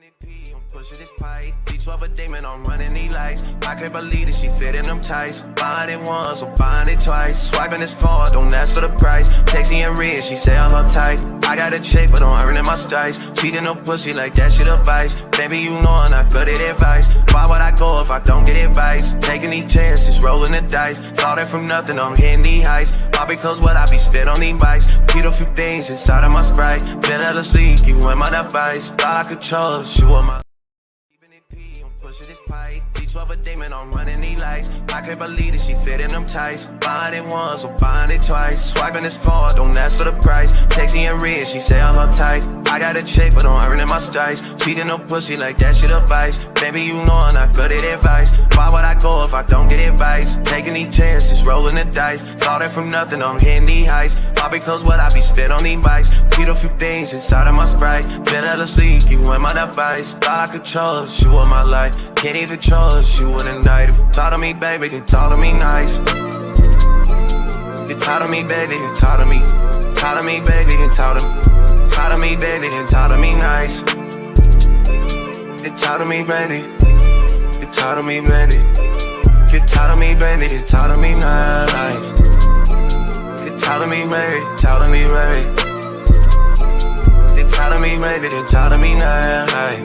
I'm pushing this pipe. D12 a demon, I'm running these lights. I can't believe that she fit in them tights. Buying it once or buying it twice. Swiping this card, don't ask for the price. Texting in red, she say I'm uptight. I got a check, but I'm earning my stripes. Cheating no pussy like that shit advice. Baby, you know I'm not good at advice. Why would I go if I don't get advice? Taking these chances, rolling the dice. Started from nothing, I'm hitting these heights. All because what I be spit on these bikes. Beat a few things inside of my Sprite. Better to sleep, you in my device. Thought I could trust you on my... Pushing this pipe, D12 a demon, I'm running these lights. I can't believe that she fit in them tights. Buying it once or buying it twice. Swiping this card, don't ask for the price. Texting in red, she say I'm uptight. I got a check, but I'm earning my stripes. Cheating no pussy like that shit advice. Baby, you know I'm not good at advice. Why would I go if I don't get advice? Taking these chances, rolling the dice. Started from nothing, I'm hitting these heights. All because what I be spit on these bikes. Beat a few things inside of my Sprite. Better to sleep, you in my device. Thought I could trust you in my life. Can't even trust you in the night. If you talk to me, baby, then talk to me nice. You talk to me, baby, then talk to me. Talk to me, baby, then talk to me. Talk to me, baby, then talk to me nice. You talk to me, baby. You talk to me, baby. You talk to me, baby, then talk to me nice. You talk to me, baby, talk to me, baby. You talk to me, baby, then talk to me nice.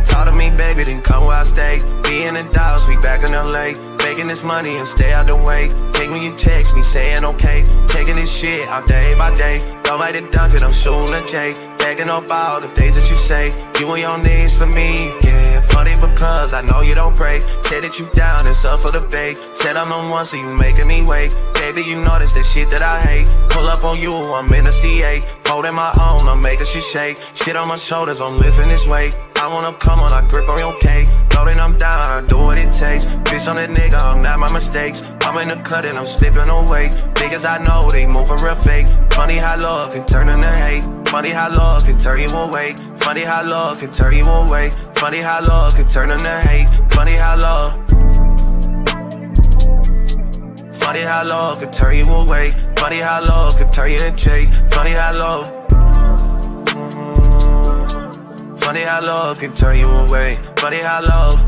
Talk to me, baby, then come where I stay. Be in the Dallas, we back in the lake. Making this money and stay out the way. Take when you text me, saying okay. Taking this shit out day by day. Nobody dunking, I'm shooting a J. Taking up all the things that you say. You and your knees for me, yeah. Funny because I know you don't pray. Said that you down and suffer the bait. Said I'm on one, so you making me wait. Baby, you know that's that shit that I hate. Pull up on you, I'm in a C8. Holding my own, I'm making shit shake. Shit on my shoulders, I'm lifting this weight. I wanna come on, I grip on your cake. Loading, I'm down, I do what it takes. Bitch on that nigga, I'm not my mistakes. I'm in the cut and I'm slipping away. Niggas I know, they moving real fake. Funny how love can turn into hate. Funny how love can turn you away. Funny how love can turn you away. Funny how love can turn into hate. Funny how love. Funny how love can turn you away. Funny how love can turn you into Jake. Funny how love. Funny how love can turn you away. Funny how love.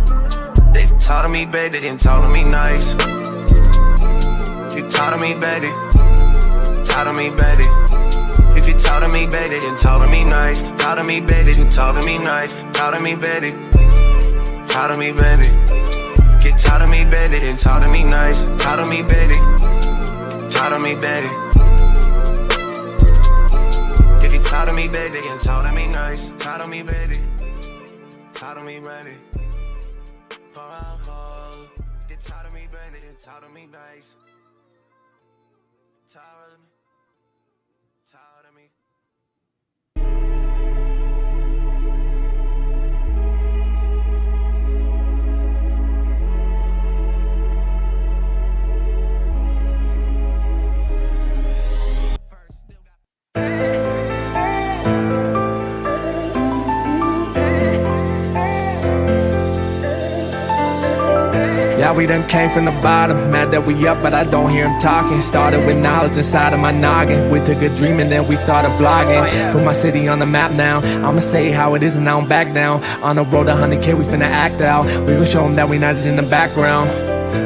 They talk to me, baby, they didn't talk to me nice. You talk to me, baby. Talk to me, baby. If you talk to me, baby, then talk to me nice. Talk to me, baby, then talk to me nice. Talk to me, baby. Talk to me, baby. Get talk to me, baby, then talk to me nice. Talk to me, baby. Talk to me, baby. If you talk to me, baby, then talk to me nice. Talk to me, baby. Talk to me, baby. Get talk to me, baby, then talk to me nice. Talk to me. Talk to me. Yeah, we done came from the bottom. Mad that we up, but I don't hear him talking. Started with knowledge inside of my noggin. We took a dream and then we started vlogging. Put my city on the map now. I'ma say how it is and I don't back down. On the road to 100K, we finna act out. We gon' show them that we not just in the background.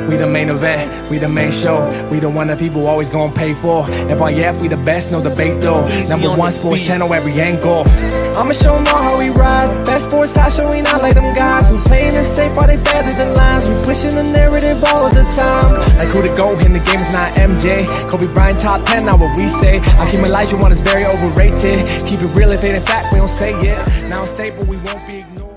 We the main event, we the main show. We the one that people always gon' pay for. FYF, we the best, no debate though. Number one sports channel, every angle. I'ma show them all how we ride. Best sports talk show, we not like them guys. We playing it safe while they feather the lines. We pushing the narrative all of the time. Like who to go in the game is not MJ. Kobe Bryant top 10, not what we say. I keep Elijah one is very overrated. Keep it real, if it ain't fact, we don't say it. Now it's stable, we won't be ignored.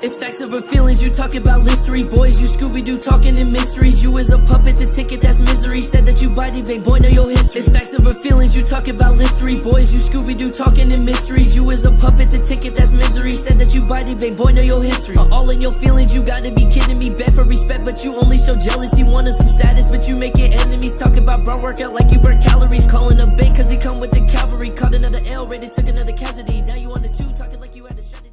It's facts over feelings, you talk about listery. Boys, you Scooby-Doo talking in mysteries. You is a puppet to ticket, that's misery. Said that you body bang, boy, know your history. It's facts over feelings, you talk about listery. Boys, you Scooby-Doo talking in mysteries. You is a puppet to ticket, that's misery. Said that you body bang, boy, know your history. All in your feelings, you gotta be kidding me. Bet for respect, but you only show jealousy. Wanted some status, but you make it enemies. Talk about brown workout like you burn calories. Calling a bait cause he come with the cavalry. Caught another L, rated, took another casualty. Now you on the 2, talking like you had a strategy.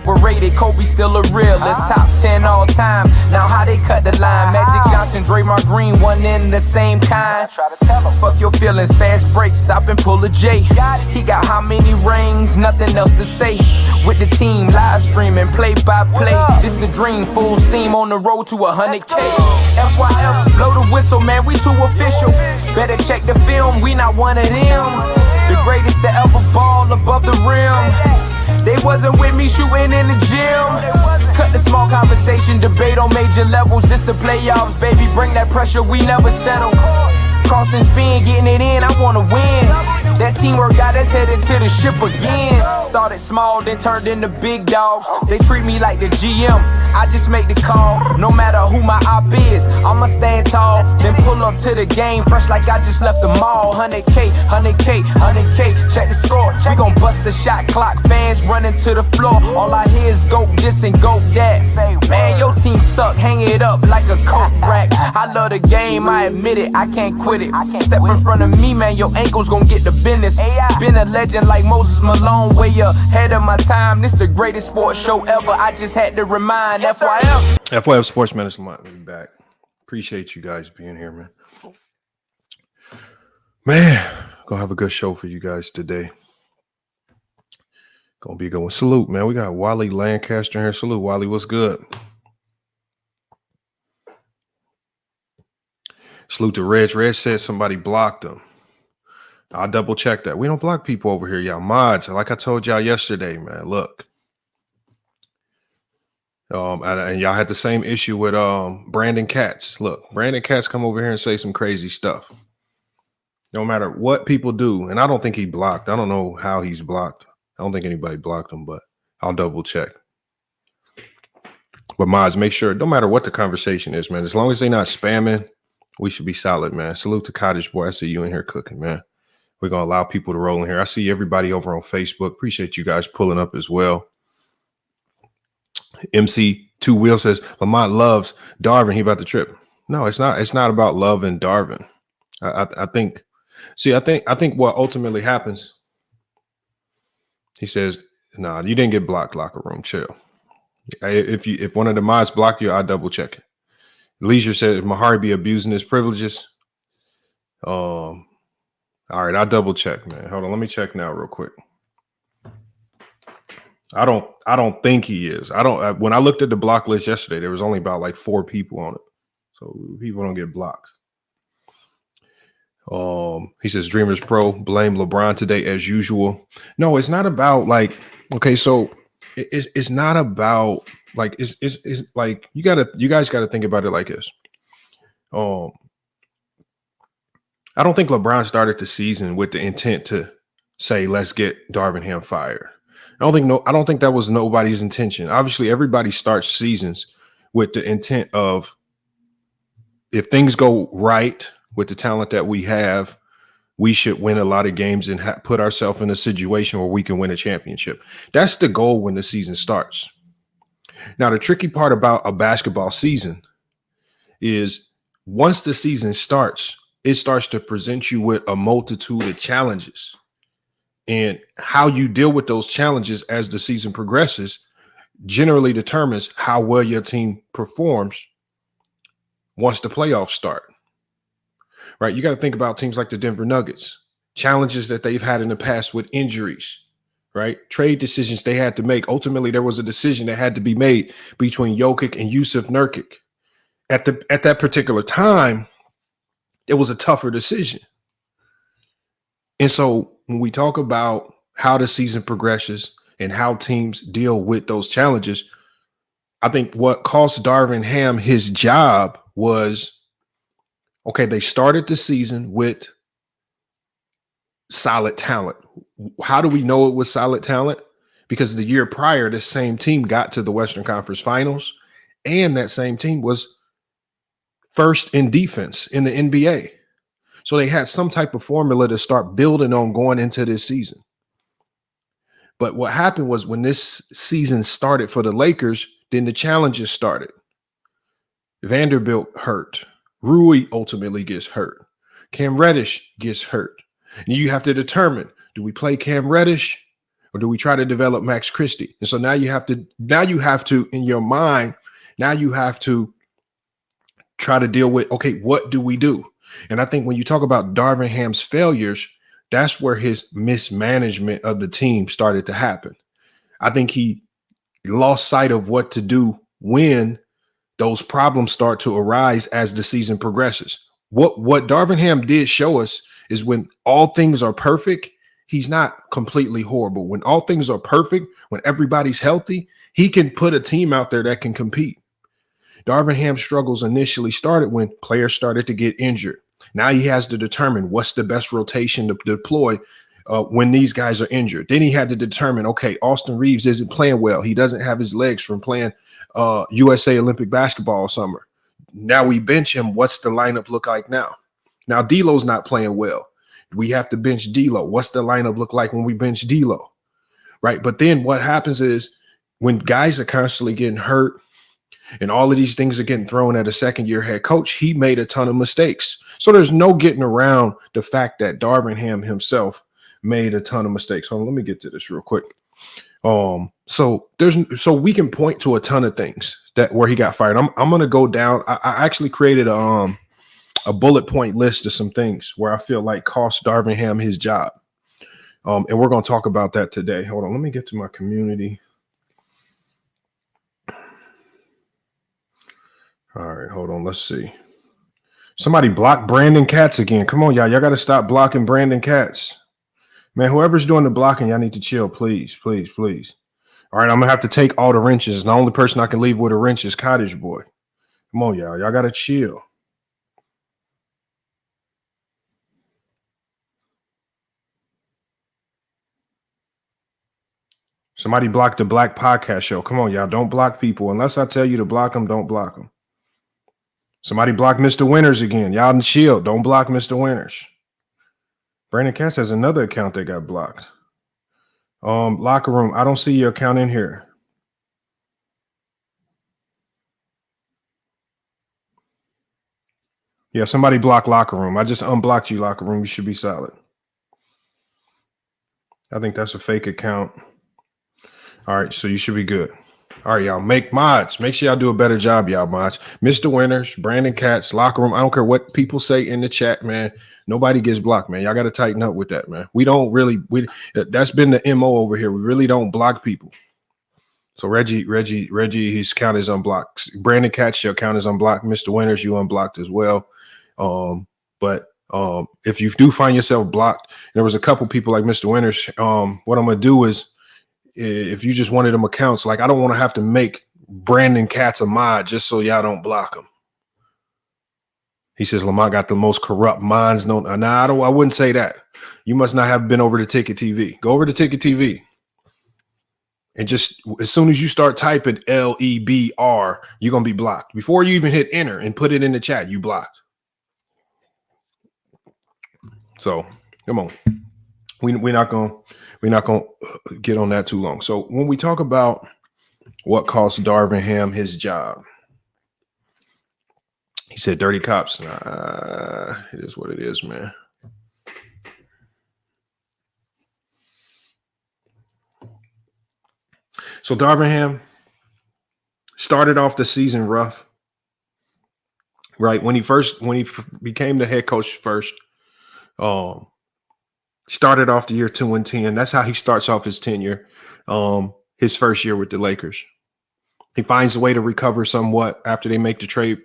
We're rated, Kobe still a realist, top 10 all time. Now how they cut the line? Magic Johnson, Draymond Green, one in the same kind. Fuck your feelings, fast break, stop and pull a J. He got how many rings? Nothing else to say. With the team, live streaming, play by play. This the dream, full steam on the road to 100K. FYF, blow the whistle, man, we too official. Better check the film, we not one of them. The greatest to ever ball above the rim. They wasn't with me shooting in the gym. Cut the small conversation, debate on major levels. This the playoffs, baby, bring that pressure, we never settle. Crossing spin, getting it in, I wanna win. That teamwork got us headed to the ship again. Started small, then turned into big dogs. They treat me like the GM, I just make the call. No matter who my op is, I'ma stand tall. Then pull up to the game, fresh like I just left the mall. 100K, 100K, 100K, check the score. We gon' bust the shot clock, fans running to the floor. All I hear is go this and go that. Man, your team suck, hang it up like a coke rack. I love the game, I admit it, I can't quit it. Step in front of me, man, your ankles gon' get the business. Been a legend like Moses Malone, way ahead of my time. This the greatest sports show ever, I just had to remind. FYF. FYF Sports Debates Podcast, we'll be back. Appreciate you guys being here, man. Man, gonna have a good show for you guys today. Gonna be a good one. Salute, man. We got Wally Lancaster here. Salute, Wally. What's good? Salute to Reg. Reg said somebody blocked him. I'll double check that. We don't block people over here, y'all mods. Like I told y'all yesterday, man. Look. And y'all had the same issue with Brandon Katz. Look, Brandon Katz come over here and say some crazy stuff. No matter what people do, and I don't think he blocked. I don't know how he's blocked. I don't think anybody blocked him, but I'll double check. But mods, make sure, no matter what the conversation is, man, as long as they're not spamming, we should be solid, man. Salute to Cottage Boy. I see you in here cooking, man. We're going to allow people to roll in here. I see everybody over on Facebook. Appreciate you guys pulling up as well. MC2 Wheel says, Lamont loves Darvin. He about to trip. No, it's not. It's not about loving Darvin. I think what ultimately happens, he says, nah, you didn't get blocked, locker room. Chill. If one of the mods block you, I'll double check it. Leisure said Mahari be abusing his privileges. All right, I'll double check, man. Hold on, let me check now real quick. I don't think he is. When I looked at the block list yesterday, there was only about like 4 people on it. So people don't get blocked. He says Dreamers Pro blame LeBron today as usual. No, it's not about like, okay, so it's not about like it's like you guys gotta think about it like this. I don't think LeBron started the season with the intent to say, let's get Darvin Ham fired. I don't think that was nobody's intention. Obviously, everybody starts seasons with the intent of, if things go right with the talent that we have, we should win a lot of games and put ourselves in a situation where we can win a championship. That's the goal when the season starts. Now, the tricky part about a basketball season is once the season starts, it starts to present you with a multitude of challenges. And how you deal with those challenges as the season progresses generally determines how well your team performs once the playoffs start. Right? You got to think about teams like the Denver Nuggets, challenges that they've had in the past with injuries, right? Trade decisions they had to make. Ultimately, there was a decision that had to be made between Jokic and Yusuf Nurkic. At that particular time, it was a tougher decision. And so when we talk about how the season progresses and how teams deal with those challenges, I think what cost Darvin Ham his job was, okay, they started the season with solid talent. How do we know it was solid talent? because the year prior, the same team got to the Western Conference Finals, and that same team was first in defense in the NBA. So they had some type of formula to start building on going into this season. But what happened was when this season started for the Lakers, then the challenges started. Vanderbilt hurt. Rui ultimately gets hurt. Cam Reddish gets hurt. And you have to determine, do we play Cam Reddish or do we try to develop Max Christie? And so now you have to, in your mind, now you have to try to deal with, okay, what do we do? And I think when you talk about Darvin Ham's failures, that's where his mismanagement of the team started to happen. I think he lost sight of what to do when those problems start to arise as the season progresses. What Darvin Ham did show us is when all things are perfect, he's not completely horrible. When all things are perfect, when everybody's healthy, he can put a team out there that can compete. Darvin Ham's struggles initially started when players started to get injured. Now he has to determine what's the best rotation to deploy when these guys are injured. Then he had to determine, okay, Austin Reeves isn't playing well. He doesn't have his legs from playing USA Olympic basketball all summer. Now we bench him. What's the lineup look like now? Now D'Lo's not playing well. We have to bench D'Lo. What's the lineup look like when we bench D'Lo? Right. But then what happens is when guys are constantly getting hurt and all of these things are getting thrown at a second-year head coach, he made a ton of mistakes. So there's no getting around the fact that Darvin Ham himself made a ton of mistakes. Hold on, let me get to this real quick. So we can point to a ton of things that where he got fired. I'm gonna go down. I actually created a bullet point list of some things where I feel like cost Darvin Ham his job. And we're gonna talk about that today. Hold on, let me get to my community. All right, hold on. Let's see. Somebody block Brandon Katz again. Come on, y'all. Y'all got to stop blocking Brandon Katz. Man, whoever's doing the blocking, y'all need to chill, please, please, please. All right, I'm going to have to take all the wrenches. The only person I can leave with a wrench is Cottage Boy. Come on, y'all. Y'all got to chill. Somebody block the Black Podcast Show. Come on, y'all. Don't block people. Unless I tell you to block them, don't block them. Somebody block Mr. Winters again. Y'all chill. Don't block Mr. Winters. Brandon Cass has another account that got blocked. Locker room. I don't see your account in here. Yeah, somebody block Locker Room. I just unblocked you, Locker Room. You should be solid. I think that's a fake account. All right, so you should be good. All right, y'all, make mods. Make sure y'all do a better job, y'all mods. Mr. Winters, Brandon Katz, Locker Room. I don't care what people say in the chat, man. Nobody gets blocked, man. Y'all got to tighten up with that, man. That's been the MO over here. We really don't block people. So Reggie, his account is unblocked. Brandon Katz, your account is unblocked. Mr. Winters, you unblocked as well. But if you do find yourself blocked, there was a couple people like Mr. Winters. What I'm going to do is, if you just wanted them accounts, like I don't want to have to make Brandon Katz a mod just so y'all don't block him. He says Lamont got the most corrupt minds known. Nah, I wouldn't say that. You must not have been over to Ticket TV. Go over to Ticket TV. And just as soon as you start typing LEBR, you're going to be blocked. Before you even hit enter and put it in the chat, you blocked. So come on. We're not going to get on that too long. So when we talk about what cost Darvin Ham his job, he said dirty cops. Nah, it is what it is, man. So Darvin Ham started off the season rough, right? When he became the head coach first, started off the year 2-10. That's how he starts off his tenure, his first year with the Lakers. He finds a way to recover somewhat after they make the trade,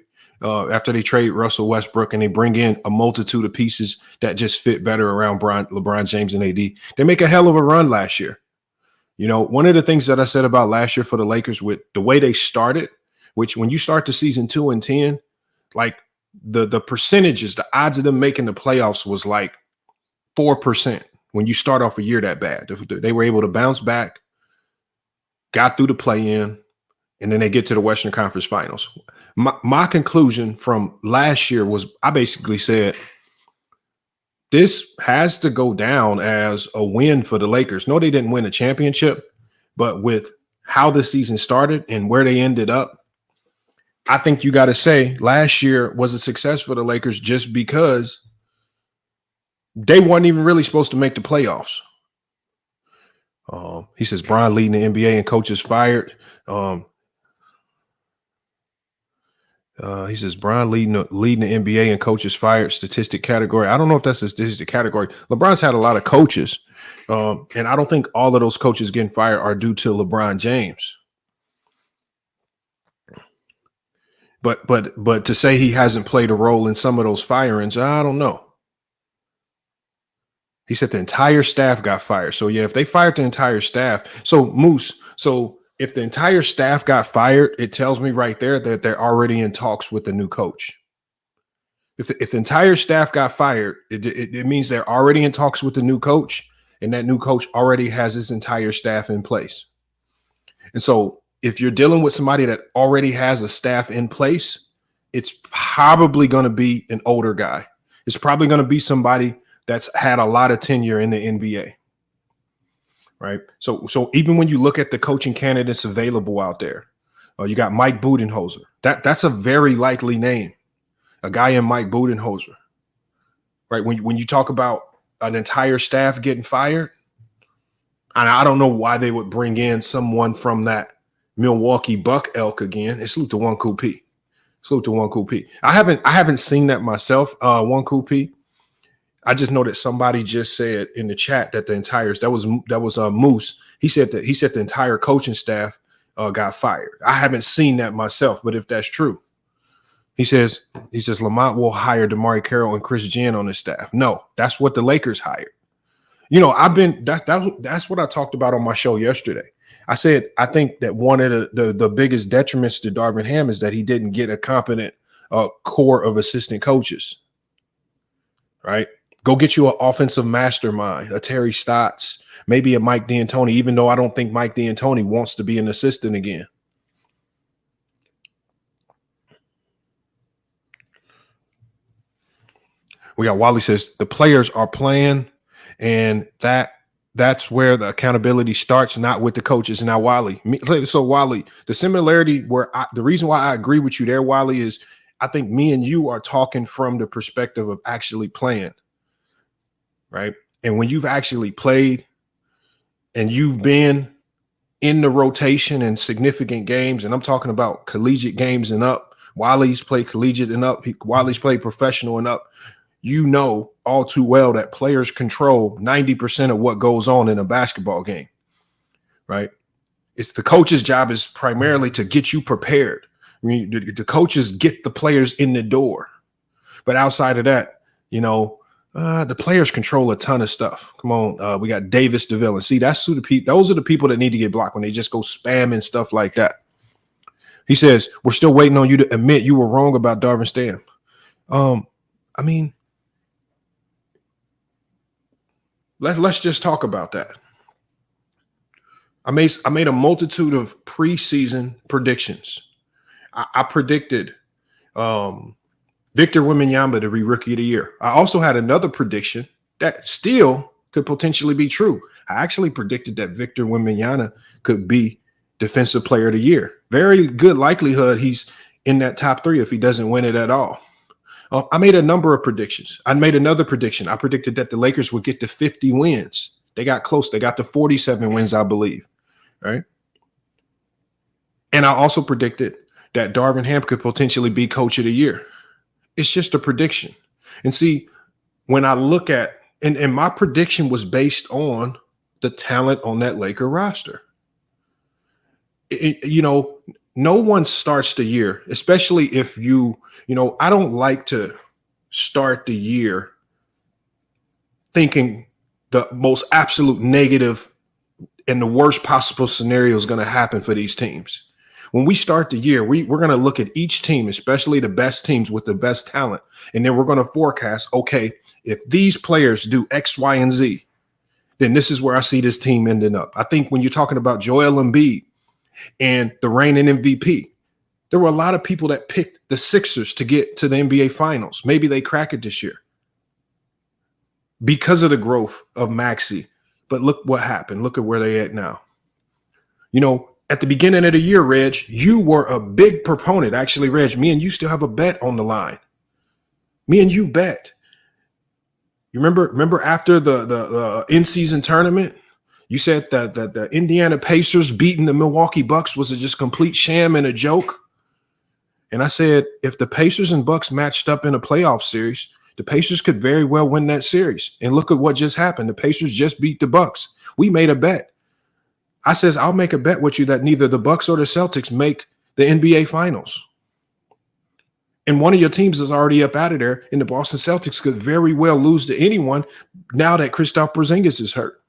after they trade Russell Westbrook and they bring in a multitude of pieces that just fit better around LeBron James and AD. They make a hell of a run last year. You know, one of the things that I said about last year for the Lakers with the way they started, which when you start the season 2-10, like the percentages, the odds of them making the playoffs was like 4% when you start off a year that bad. They were able to bounce back got through the play-in, and then they get to the Western Conference Finals. My conclusion from last year was I basically said this has to go down as a win for the Lakers. No, they didn't win a championship, but with how the season started and where they ended up, I think you got to say last year was a success for the Lakers just because they weren't even really supposed to make the playoffs. He says Bron leading the NBA and coaches fired. He says Bron leading the NBA and coaches fired statistic category. I don't know if that's a statistic category. LeBron's had a lot of coaches, and I don't think all of those coaches getting fired are due to LeBron James. But to say he hasn't played a role in some of those firings, I don't know. He said the entire staff got fired. So yeah, if they fired the entire staff, so Moose, if the entire staff got fired, it tells me right there that they're already in talks with the new coach. If the entire staff got fired, it means they're already in talks with the new coach, and that new coach already has his entire staff in place. And so if you're dealing with somebody that already has a staff in place, it's probably going to be an older guy. It's probably going to be somebody that's had a lot of tenure in the NBA. Right. So even when you look at the coaching candidates available out there, you got Mike Budenholzer. That's a very likely name, a guy in Mike Budenholzer. Right. When you talk about an entire staff getting fired, and I don't know why they would bring in someone from that Milwaukee Buck elk again. It's Salute to One Cool P. Salute to One Cool P. I haven't seen that myself. One Cool P. I just know that somebody just said in the chat that the entire that was Moose. He said the entire coaching staff got fired. I haven't seen that myself, but if that's true, he says Lamont will hire DeMar Carroll and Chris Jenn on his staff. No, that's what the Lakers hired. You know, that's what I talked about on my show yesterday. I said I think that one of the biggest detriments to Darvin Ham is that he didn't get a competent core of assistant coaches. Right. Go get you an offensive mastermind, a Terry Stotts, maybe a Mike D'Antoni, even though I don't think Mike D'Antoni wants to be an assistant again. We got Wally says the players are playing, and that's where the accountability starts, not with the coaches. Now, Wally, Wally, the similarity the reason why I agree with you there, Wally, is I think me and you are talking from the perspective of actually playing. Right. And when you've actually played and you've been in the rotation in significant games, and I'm talking about collegiate games and up, Wally's played collegiate and up, Wally's played professional and up, you know all too well that players control 90% of what goes on in a basketball game. Right. It's the coach's job is primarily to get you prepared. I mean, the coaches get the players in the door. But outside of that, you know, the players control a ton of stuff. Come on, we got Davis DeVille, and see those are the people that need to get blocked when they just go spamming stuff like that. He says we're still waiting on you to admit you were wrong about Darvin Stam. I mean, let's just talk about that. I made a multitude of preseason predictions. I predicted Victor Wembanyama to be Rookie of the Year. I also had another prediction that still could potentially be true. I actually predicted that Victor Wembanyama could be Defensive Player of the Year. Very good likelihood he's in that top 3 if he doesn't win it at all. I made a number of predictions. I made another prediction. I predicted that the Lakers would get to 50 wins. They got close. They got to 47 wins, I believe. Right. And I also predicted that Darvin Ham could potentially be Coach of the Year. It's just a prediction. And see, when I look at, and my prediction was based on the talent on that Laker roster. You know, no one starts the year, especially if I don't like to start the year thinking the most absolute negative and the worst possible scenario is going to happen for these teams. When we start the year, we're going to look at each team, especially the best teams with the best talent, and then we're going to forecast, okay, if these players do X, Y, and Z, then this is where I see this team ending up. I think when you're talking about Joel Embiid, and the reigning MVP. There were a lot of people that picked the Sixers to get to the NBA Finals. Maybe they crack it this year because of the growth of Maxey. But look what happened. Look at where they at now. You know, at the beginning of the year, Reg, you were a big proponent. Actually, Reg, me and you still have a bet on the line. Me and you bet. You remember after the in-season tournament, you said that the Indiana Pacers beating the Milwaukee Bucks was a just complete sham and a joke. And I said, if the Pacers and Bucks matched up in a playoff series, the Pacers could very well win that series. And look at what just happened. The Pacers just beat the Bucks. We made a bet. I says, I'll make a bet with you that neither the Bucks or the Celtics make the NBA Finals. And one of your teams is already up out of there, and the Boston Celtics could very well lose to anyone now that Kristaps Porzingis is hurt.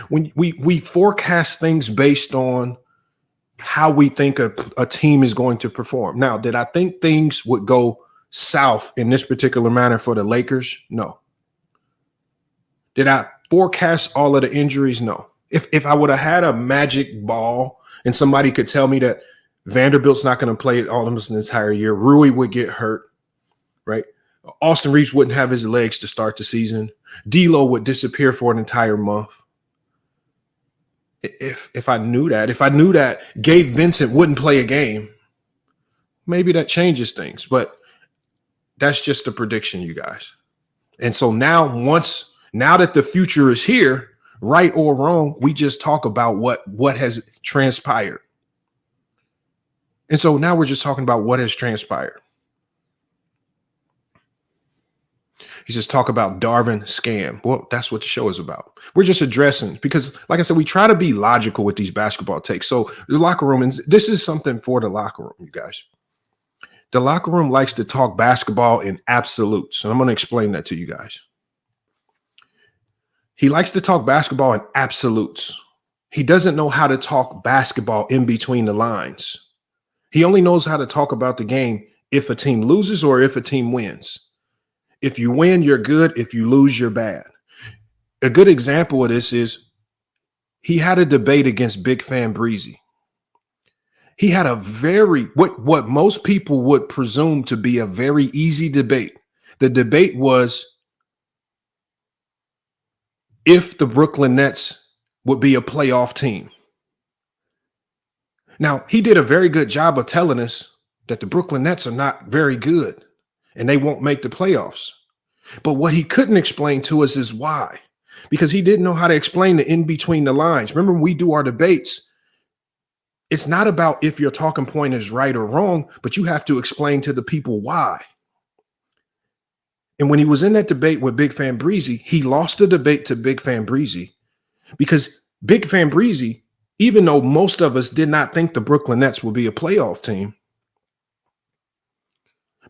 When we forecast things based on how we think a team is going to perform. Now, did I think things would go south in this particular manner for the Lakers? No. Did I forecast all of the injuries? No. If I would have had a magic ball and somebody could tell me that Vanderbilt's not going to play almost an entire year, Rui would get hurt, right? Austin Reeves wouldn't have his legs to start the season. D'Lo would disappear for an entire month. If I knew that Gabe Vincent wouldn't play a game, maybe that changes things. But that's just a prediction, you guys. And so now that the future is here, right or wrong, we just talk about what has transpired. And so now we're just talking about what has transpired. He says, talk about Darvin scam. Well, that's what the show is about. We're just addressing, because like I said, we try to be logical with these basketball takes. So the locker room, and this is something for the locker room, you guys. The locker room likes to talk basketball in absolutes. And I'm going to explain that to you guys. He likes to talk basketball in absolutes. He doesn't know how to talk basketball in between the lines. He only knows how to talk about the game if a team loses or if a team wins. If you win, you're good. If you lose, you're bad. A good example of this is he had a debate against Big Fan Breezy. He had a what most people would presume to be a very easy debate. The debate was if the Brooklyn Nets would be a playoff team. Now, he did a very good job of telling us that the Brooklyn Nets are not very good and they won't make the playoffs. But what he couldn't explain to us is why, because he didn't know how to explain the in between the lines. Remember, when we do our debates, it's not about if your talking point is right or wrong, but you have to explain to the people why. And when he was in that debate with Big Fan Breezy, he lost the debate to Big Fan Breezy because Big Fan Breezy, even though most of us did not think the Brooklyn Nets would be a playoff team,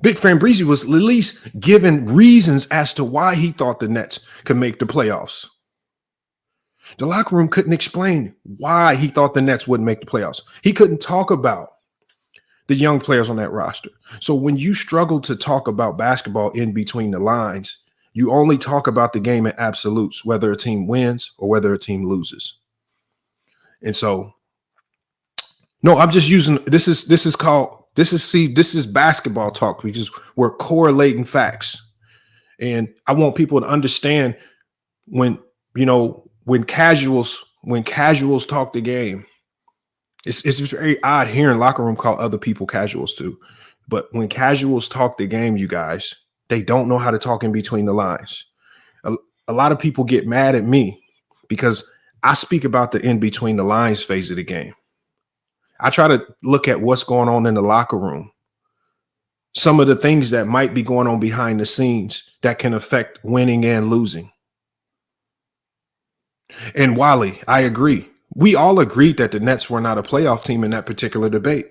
Big Fan Breezy was at least given reasons as to why he thought the Nets could make the playoffs. The locker room couldn't explain why he thought the Nets wouldn't make the playoffs. He couldn't talk about the young players on that roster. So when you struggle to talk about basketball in between the lines, you only talk about the game in absolutes, whether a team wins or whether a team loses. And so, no, I'm just using this is basketball talk because we're correlating facts. And I want people to understand when casuals talk the game, it's just very odd hearing locker room call other people casuals too. But when casuals talk the game, you guys, they don't know how to talk in between the lines. A lot of people get mad at me because I speak about the in between the lines phase of the game. I try to look at what's going on in the locker room, some of the things that might be going on behind the scenes that can affect winning and losing. And Wally, I agree. We all agreed that the Nets were not a playoff team in that particular debate.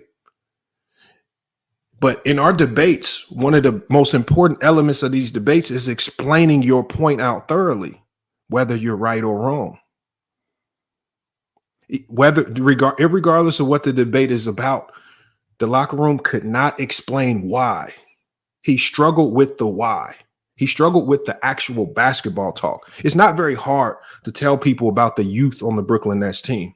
But in our debates, one of the most important elements of these debates is explaining your point out thoroughly, whether you're right or wrong. Regardless of what the debate is about, the locker room could not explain why. He struggled with the why. He struggled with the actual basketball talk. It's not very hard to tell people about the youth on the Brooklyn Nets team.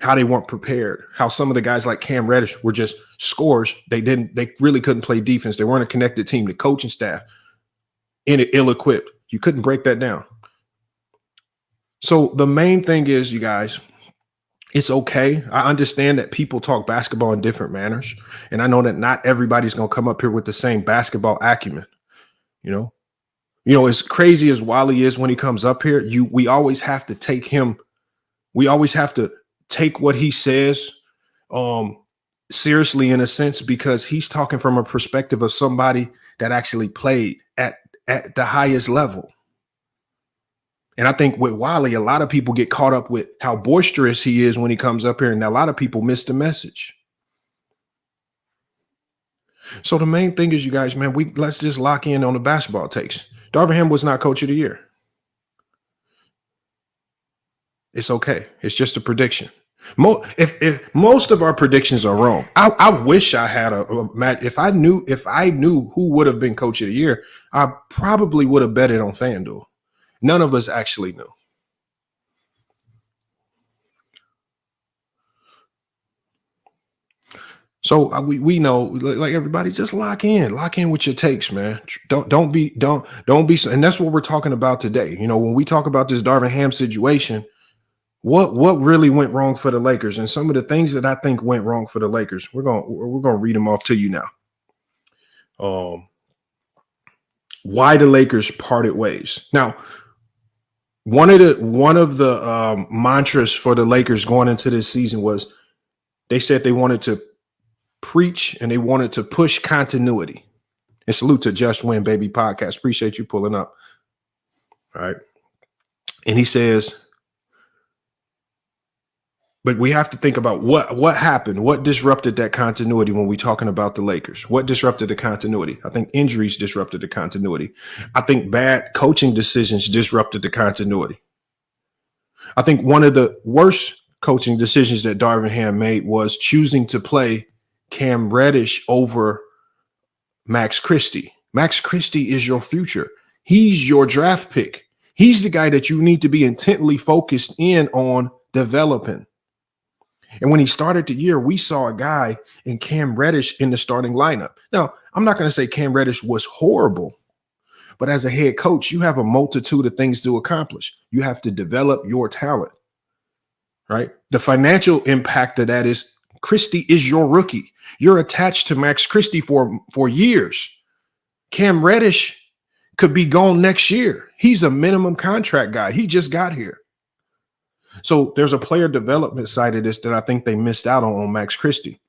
how they weren't prepared, how some of the guys like Cam Reddish were just scorers. They really couldn't play defense. They weren't a connected team. The coaching staff ill-equipped. You couldn't break that down. So the main thing is, you guys, it's okay. I understand that people talk basketball in different manners. And I know that not everybody's going to come up here with the same basketball acumen. You know, as crazy as Wally is when he comes up here, we always have to take him. We always have to take what he says seriously, in a sense, because he's talking from a perspective of somebody that actually played at the highest level. And I think with Wally, a lot of people get caught up with how boisterous he is when he comes up here, and a lot of people miss the message. So the main thing is, you guys, man, let's just lock in on the basketball takes. Darvin Ham was not coach of the year. It's okay. It's just a prediction. If most of our predictions are wrong, I wish I had if I knew who would have been coach of the year, I probably would have bet it on FanDuel. None of us actually knew. So we know, like everybody, just lock in with your takes, man. Don't be, and that's what we're talking about today. You know, when we talk about this Darvin Ham situation, what really went wrong for the Lakers, and some of the things that I think went wrong for the Lakers, we're gonna read them off to you now. Why the Lakers parted ways. Now, one of the mantras for the Lakers going into this season was they said they wanted to preach and they wanted to push continuity. And salute to Just Win Baby Podcast. Appreciate you pulling up. All right. And he says, but we have to think about what happened, what disrupted that continuity when we're talking about the Lakers. What disrupted the continuity? I think injuries disrupted the continuity. I think bad coaching decisions disrupted the continuity. I think one of the worst coaching decisions that Darvin Ham made was choosing to play Cam Reddish over Max Christie. Max Christie is your future. He's your draft pick. He's the guy that you need to be intently focused in on developing. And when he started the year, we saw a guy in Cam Reddish in the starting lineup. Now, I'm not going to say Cam Reddish was horrible, but as a head coach, you have a multitude of things to accomplish. You have to develop your talent, right? The financial impact of that is Christie is your rookie. You're attached to Max Christie for years. Cam Reddish could be gone next year. He's a minimum contract guy. He just got here. So there's a player development side of this that I think they missed out on Max Christie.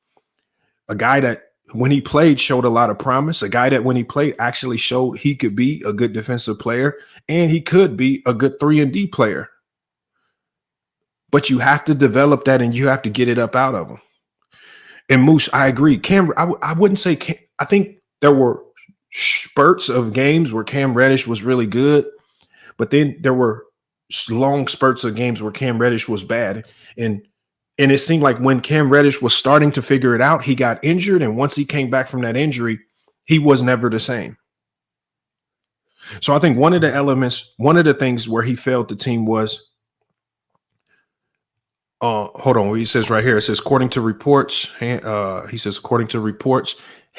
A guy that when he played showed a lot of promise. A guy that when he played actually showed he could be a good defensive player and he could be a good 3-and-D player. But you have to develop that and you have to get it up out of him. And Moose, I agree. Cam, I wouldn't say I think there were spurts of games where Cam Reddish was really good, but then there were long spurts of games where Cam Reddish was bad. And it seemed like when Cam Reddish was starting to figure it out, he got injured. And once he came back from that injury, he was never the same. So I think one of the things where he failed the team was, hold on, he says right here, it says, according to reports,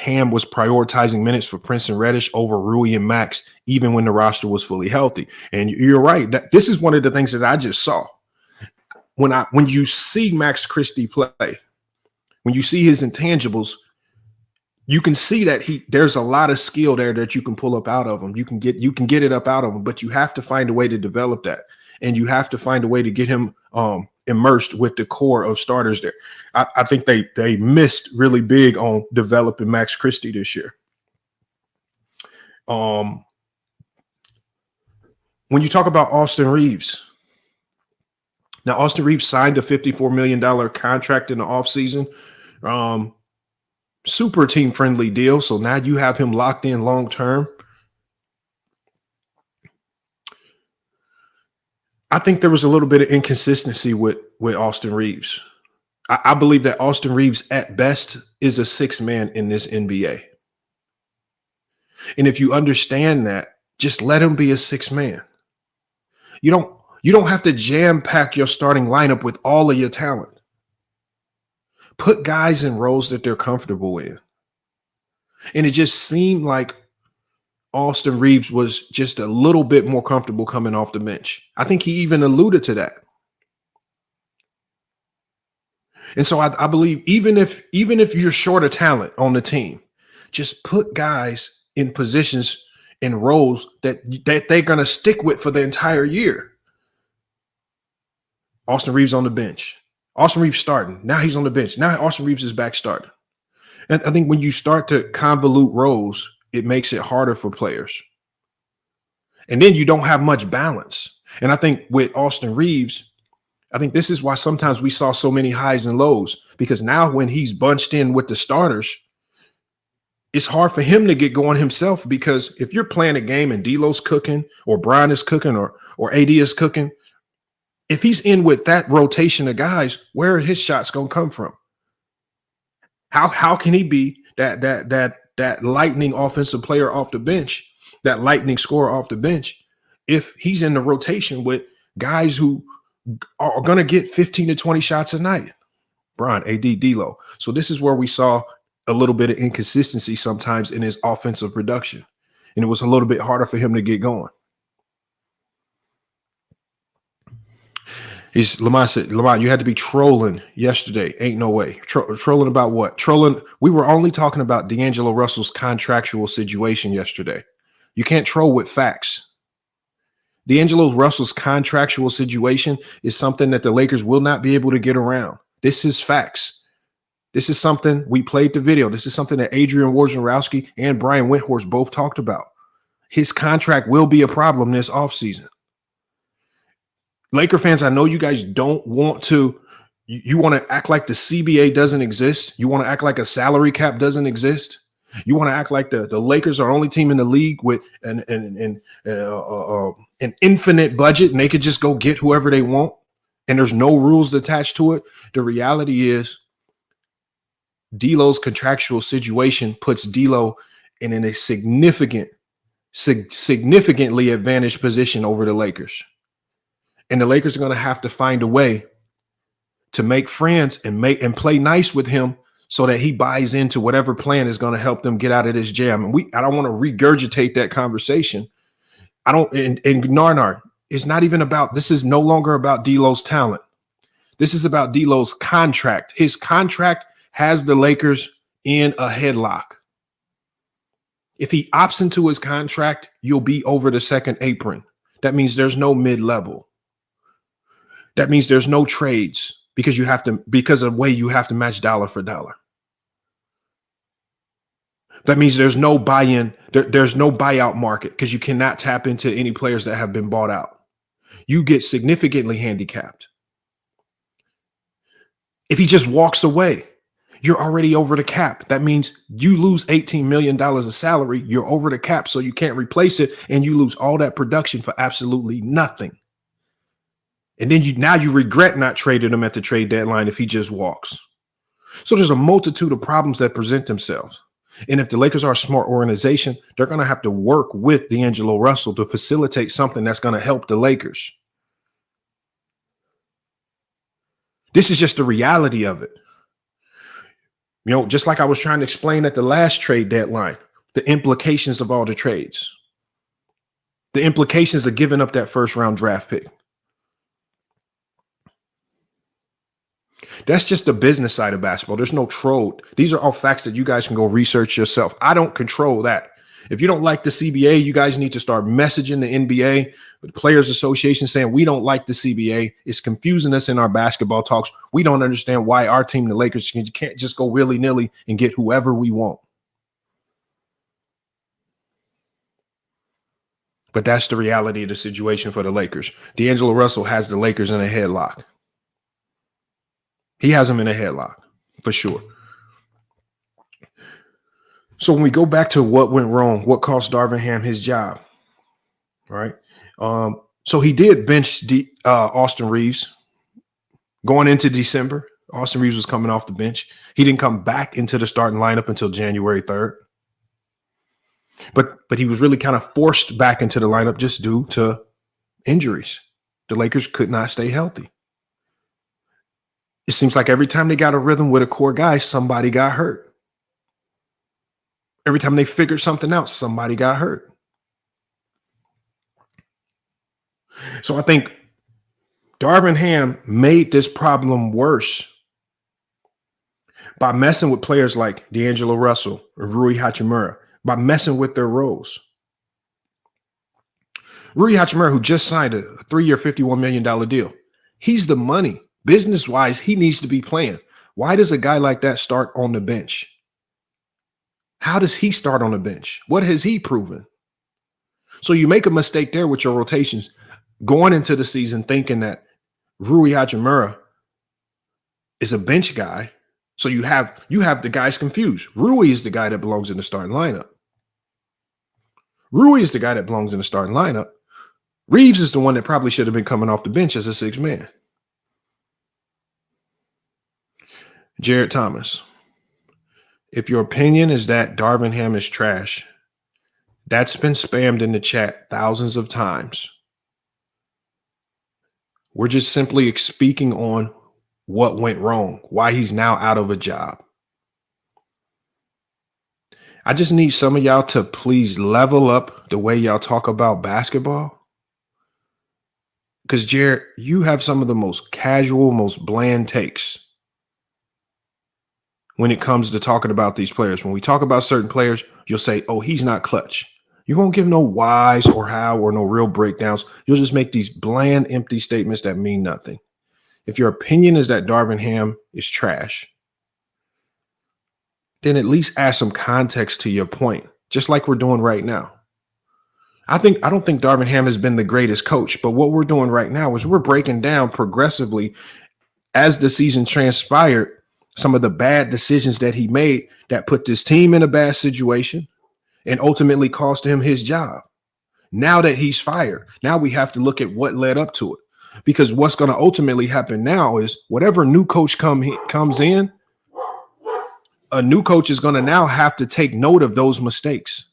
Ham was prioritizing minutes for Prince and Reddish over Rui and Max, even when the roster was fully healthy. And you're right. This is one of the things that I just saw. When you see Max Christie play, when you see his intangibles, you can see that there's a lot of skill there that you can pull up out of him. You can get it up out of him, but you have to find a way to develop that. And you have to find a way to get him immersed with the core of starters there. I think they missed really big on developing Max Christie this year. When you talk about Austin Reeves, now Austin Reeves signed a $54 million contract in the offseason. Super team-friendly deal. So now you have him locked in long-term. I think there was a little bit of inconsistency with Austin Reeves. I believe that Austin Reeves at best is a 6th man in this NBA. And if you understand that, just let him be a 6th man. You don't have to jam pack your starting lineup with all of your talent. Put guys in roles that they're comfortable in. And it just seemed like Austin Reeves was just a little bit more comfortable coming off the bench. I think he even alluded to that. And so I believe even if you're short of talent on the team, just put guys in positions, in roles that they're going to stick with for the entire year. Austin Reeves on the bench. Austin Reeves starting. Now he's on the bench. Now Austin Reeves is back starting. And I think when you start to convolute roles, it makes it harder for players. And then you don't have much balance. And I think with Austin Reeves, I think this is why sometimes we saw so many highs and lows, because now when he's bunched in with the starters, it's hard for him to get going himself, because if you're playing a game and D'Lo's cooking or Brian is cooking or AD is cooking, if he's in with that rotation of guys, where are his shots going to come from? How can he be that lightning offensive player off the bench, that lightning scorer off the bench, if he's in the rotation with guys who are going to get 15 to 20 shots a night? Brian, AD, D'Lo. So this is where we saw a little bit of inconsistency sometimes in his offensive production, and it was a little bit harder for him to get going. Lamont said, Lamont, you had to be trolling yesterday. Ain't no way. Trolling about what? Trolling. We were only talking about D'Angelo Russell's contractual situation yesterday. You can't troll with facts. D'Angelo Russell's contractual situation is something that the Lakers will not be able to get around. This is facts. This is something we played the video. This is something that Adrian Wojnarowski and Brian Windhorst both talked about. His contract will be a problem this offseason. Laker fans, I know you guys don't want to, you want to act like the CBA doesn't exist. You want to act like a salary cap doesn't exist. You want to act like the Lakers are the only team in the league with an infinite budget and they could just go get whoever they want and there's no rules attached to it. The reality is D'Lo's contractual situation puts D'Lo in a significantly advantaged position over the Lakers. And the Lakers are going to have to find a way to make friends and play nice with him so that he buys into whatever plan is going to help them get out of this jam. And I don't want to regurgitate that conversation. And Narnar, it's not even about, this is no longer about D'Lo's talent. This is about D'Lo's contract. His contract has the Lakers in a headlock. If he opts into his contract, you'll be over the second apron. That means there's no mid-level. That means there's no trades because of the way you have to match dollar for dollar. That means there's no buy-in, there's no buyout market because you cannot tap into any players that have been bought out. You get significantly handicapped. If he just walks away, you're already over the cap. That means you lose $18 million of salary, you're over the cap, so you can't replace it, and you lose all that production for absolutely nothing. And then you regret not trading him at the trade deadline if he just walks. So there's a multitude of problems that present themselves. And if the Lakers are a smart organization, they're going to have to work with D'Angelo Russell to facilitate something that's going to help the Lakers. This is just the reality of it. You know, just like I was trying to explain at the last trade deadline, the implications of all the trades, the implications of giving up that first round draft pick. That's just the business side of basketball. There's no troll. These are all facts that you guys can go research yourself. I don't control that. If you don't like the CBA, you guys need to start messaging the NBA, the Players Association, saying we don't like the CBA. It's confusing us in our basketball talks. We don't understand why our team, the Lakers, can't just go willy-nilly and get whoever we want. But that's the reality of the situation for the Lakers. D'Angelo Russell has the Lakers in a headlock. He has them in a headlock, for sure. So when we go back to what went wrong, what cost Darvin Ham his job, all right? So he did bench Austin Reeves going into December. Austin Reeves was coming off the bench. He didn't come back into the starting lineup until January 3rd. But he was really kind of forced back into the lineup just due to injuries. The Lakers could not stay healthy. it seems like every time they got a rhythm with a core guy, somebody got hurt. Every time they figured something out, somebody got hurt. So I think Darvin Ham made this problem worse by messing with players like D'Angelo Russell or Rui Hachimura, by messing with their roles. Rui Hachimura, who just signed a 3-year, $51 million deal, he's the money. Business-wise, he needs to be playing. Why does a guy like that start on the bench? How does he start on the bench? What has he proven? So you make a mistake there with your rotations going into the season thinking that Rui Hachimura is a bench guy. So you have the guys confused. Rui is the guy that belongs in the starting lineup. Rui is the guy that belongs in the starting lineup. Reeves is the one that probably should have been coming off the bench as a sixth man. Jared Thomas, if your opinion is that Darvin Ham is trash, that's been spammed in the chat thousands of times. We're just simply speaking on what went wrong, why he's now out of a job. I just need some of y'all to please level up the way y'all talk about basketball. Because, Jared, you have some of the most casual, most bland takes when it comes to talking about these players. When we talk about certain players, you'll say, oh, he's not clutch. You won't give no whys or how or no real breakdowns. You'll just make these bland, empty statements that mean nothing. If your opinion is that Darvin Ham is trash, then at least add some context to your point, just like we're doing right now. I don't think Darvin Ham has been the greatest coach, but what we're doing right now is we're breaking down progressively as the season transpired some of the bad decisions that he made that put this team in a bad situation and ultimately cost him his job. Now that he's fired, now we have to look at what led up to it. Because what's going to ultimately happen now is whatever new coach comes in, a new coach is going to now have to take note of those mistakes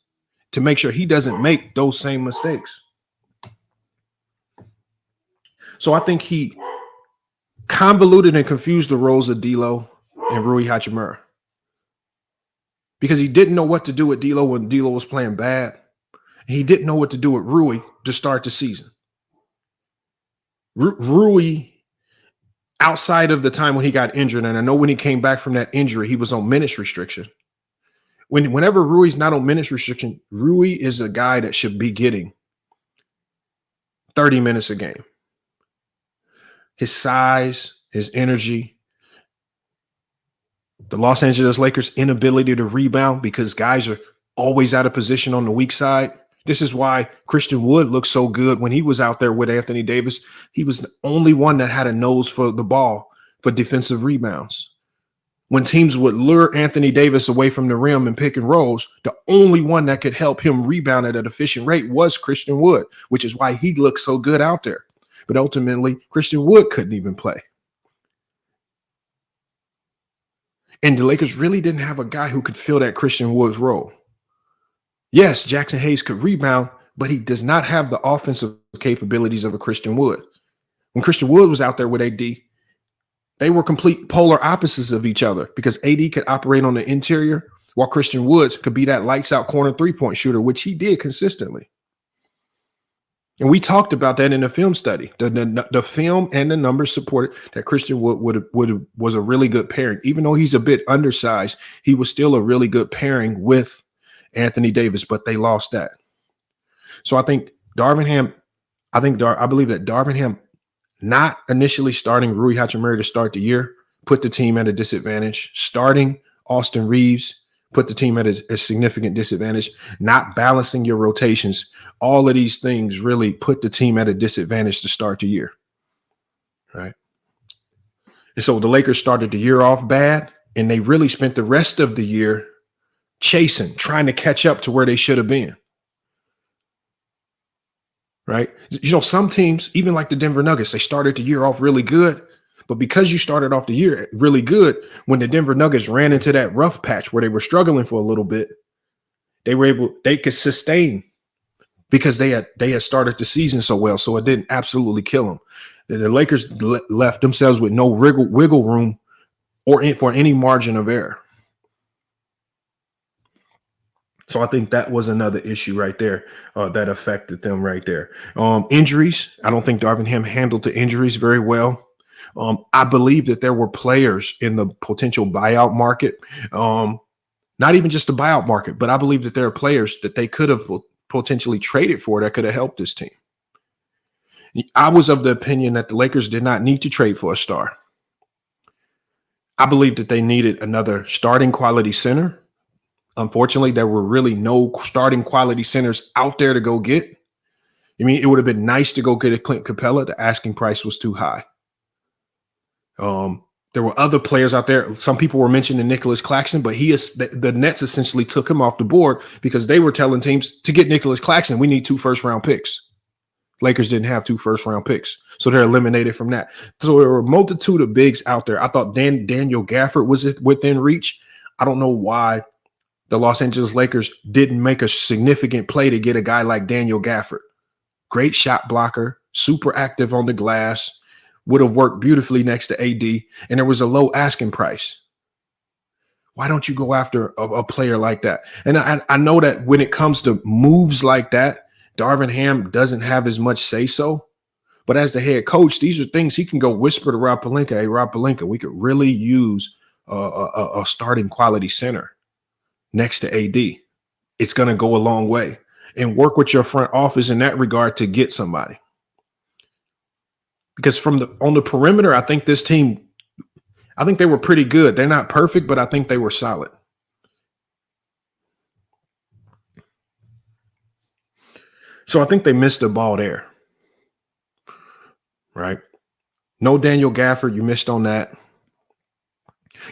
to make sure he doesn't make those same mistakes. So I think he convoluted and confused the roles of D'Lo and Rui Hachimura because he didn't know what to do with D'Lo when D'Lo was playing bad. And he didn't know what to do with Rui to start the season. Rui, outside of the time when he got injured, and I know when he came back from that injury, he was on minutes restriction. Whenever Rui's not on minutes restriction, Rui is a guy that should be getting 30 minutes a game. His size, his energy, the Los Angeles Lakers' inability to rebound because guys are always out of position on the weak side. This is why Christian Wood looked so good when he was out there with Anthony Davis. He was the only one that had a nose for the ball for defensive rebounds. When teams would lure Anthony Davis away from the rim and pick and rolls, the only one that could help him rebound at an efficient rate was Christian Wood, which is why he looked so good out there. But ultimately, Christian Wood couldn't even play. And the Lakers really didn't have a guy who could fill that Christian Wood's role. Yes, Jackson Hayes could rebound, but he does not have the offensive capabilities of a Christian Wood. When Christian Wood was out there with AD, they were complete polar opposites of each other because AD could operate on the interior while Christian Woods could be that lights out corner three-point shooter, which he did consistently. And we talked about that in the film study. The film and the numbers supported that Christian Wood was a really good pairing. Even though he's a bit undersized, he was still a really good pairing with Anthony Davis, but they lost that. So I think Darvin Ham, I believe that Darvin Ham not initially starting Rui Hachimura to start the year put the team at a disadvantage. Starting Austin Reeves put the team at a significant disadvantage. Not balancing your rotations. All of these things really put the team at a disadvantage to start the year. Right. And so the Lakers started the year off bad, and they really spent the rest of the year chasing, trying to catch up to where they should have been. Right. You know, some teams, even like the Denver Nuggets, they started the year off really good. But because you started off the year really good, when the Denver Nuggets ran into that rough patch where they were struggling for a little bit, they could sustain because they had started the season so well. So it didn't absolutely kill them. The Lakers left themselves with no wiggle room for any margin of error. So I think that was another issue right there that affected them right there. Injuries. I don't think Darvin Ham handled the injuries very well. I believe that there were players in the potential buyout market, not even just the buyout market, but I believe that there are players that they could have potentially traded for that could have helped this team. I was of the opinion that the Lakers did not need to trade for a star. I believe that they needed another starting quality center. Unfortunately, there were really no starting quality centers out there to go get. I mean, it would have been nice to go get a Clint Capella. The asking price was too high. There were other players out there. Some people were mentioning Nicholas Claxton, but the Nets essentially took him off the board because they were telling teams to get Nicholas Claxton, we need 2 first-round picks. Lakers didn't have 2 first-round picks, so they're eliminated from that. So there were a multitude of bigs out there. I thought Daniel Gafford was within reach. I don't know why the Los Angeles Lakers didn't make a significant play to get a guy like Daniel Gafford. Great shot blocker, super active on the glass, would have worked beautifully next to AD, and there was a low asking price. Why don't you go after a player like that? And I know that when it comes to moves like that, Darvin Ham doesn't have as much say-so, but as the head coach, these are things he can go whisper to Rob Pelinka. Hey, Rob Pelinka, we could really use a starting quality center next to AD. It's going to go a long way, and work with your front office in that regard to get somebody. Because on the perimeter, I think this team, I think they were pretty good. They're not perfect, but I think they were solid. So I think they missed the ball there, right? No Daniel Gafford, you missed on that.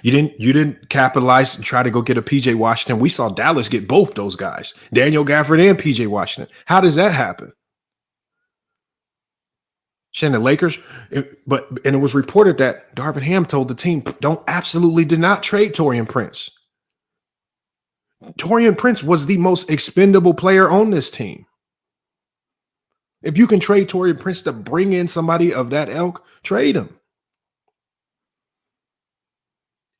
You didn't capitalize and try to go get a PJ Washington. We saw Dallas get both those guys, Daniel Gafford and PJ Washington. How does that happen? The Lakers, and it was reported that Darvin Ham told the team, did not trade Taurean Prince. Taurean Prince was the most expendable player on this team. If you can trade Taurean Prince to bring in somebody of that ilk, trade him.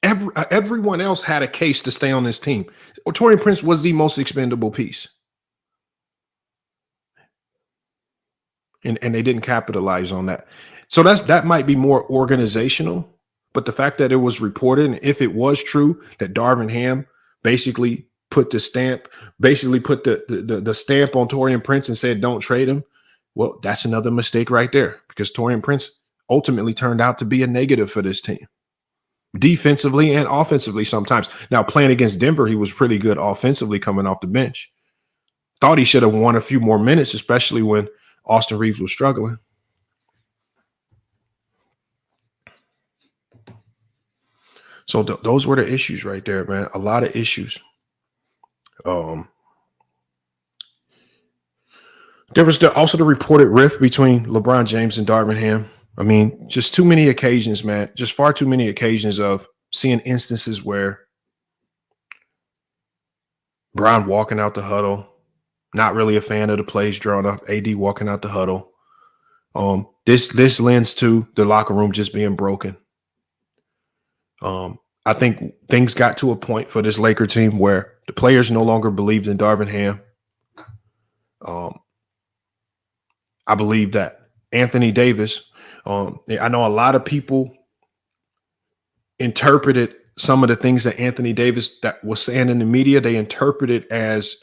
Everyone else had a case to stay on this team. Taurean Prince was the most expendable piece. And they didn't capitalize on that. So that might be more organizational, but the fact that it was reported, and if it was true that Darvin Ham basically put the stamp on Taurean Prince and said don't trade him, well, that's another mistake right there, because Taurean Prince ultimately turned out to be a negative for this team, defensively and offensively sometimes. Now, playing against Denver, he was pretty good offensively coming off the bench. Thought he should have won a few more minutes, especially when Austin Reeves was struggling. So those were the issues right there, man. A lot of issues. There was also the reported rift between LeBron James and Darvin Ham. I mean, just too many occasions, man. Just far too many occasions of seeing instances where Bron walking out the huddle, not really a fan of the plays drawn up, AD walking out the huddle. This lends to the locker room just being broken. I think things got to a point for this Laker team where the players no longer believed in Darvin Ham. I believe that Anthony Davis, I know a lot of people interpreted some of the things that Anthony Davis that was saying in the media, they interpreted as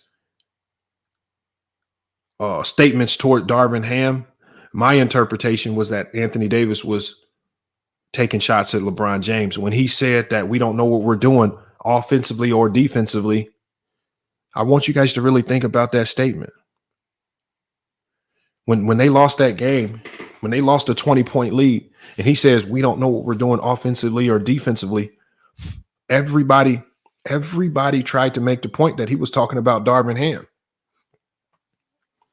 statements toward Darvin Ham. My interpretation was that Anthony Davis was taking shots at LeBron James when he said that we don't know what we're doing offensively or defensively. I want you guys to really think about that statement. When they lost that game, when they lost a 20-point lead, and he says we don't know what we're doing offensively or defensively, everybody tried to make the point that he was talking about Darvin Ham.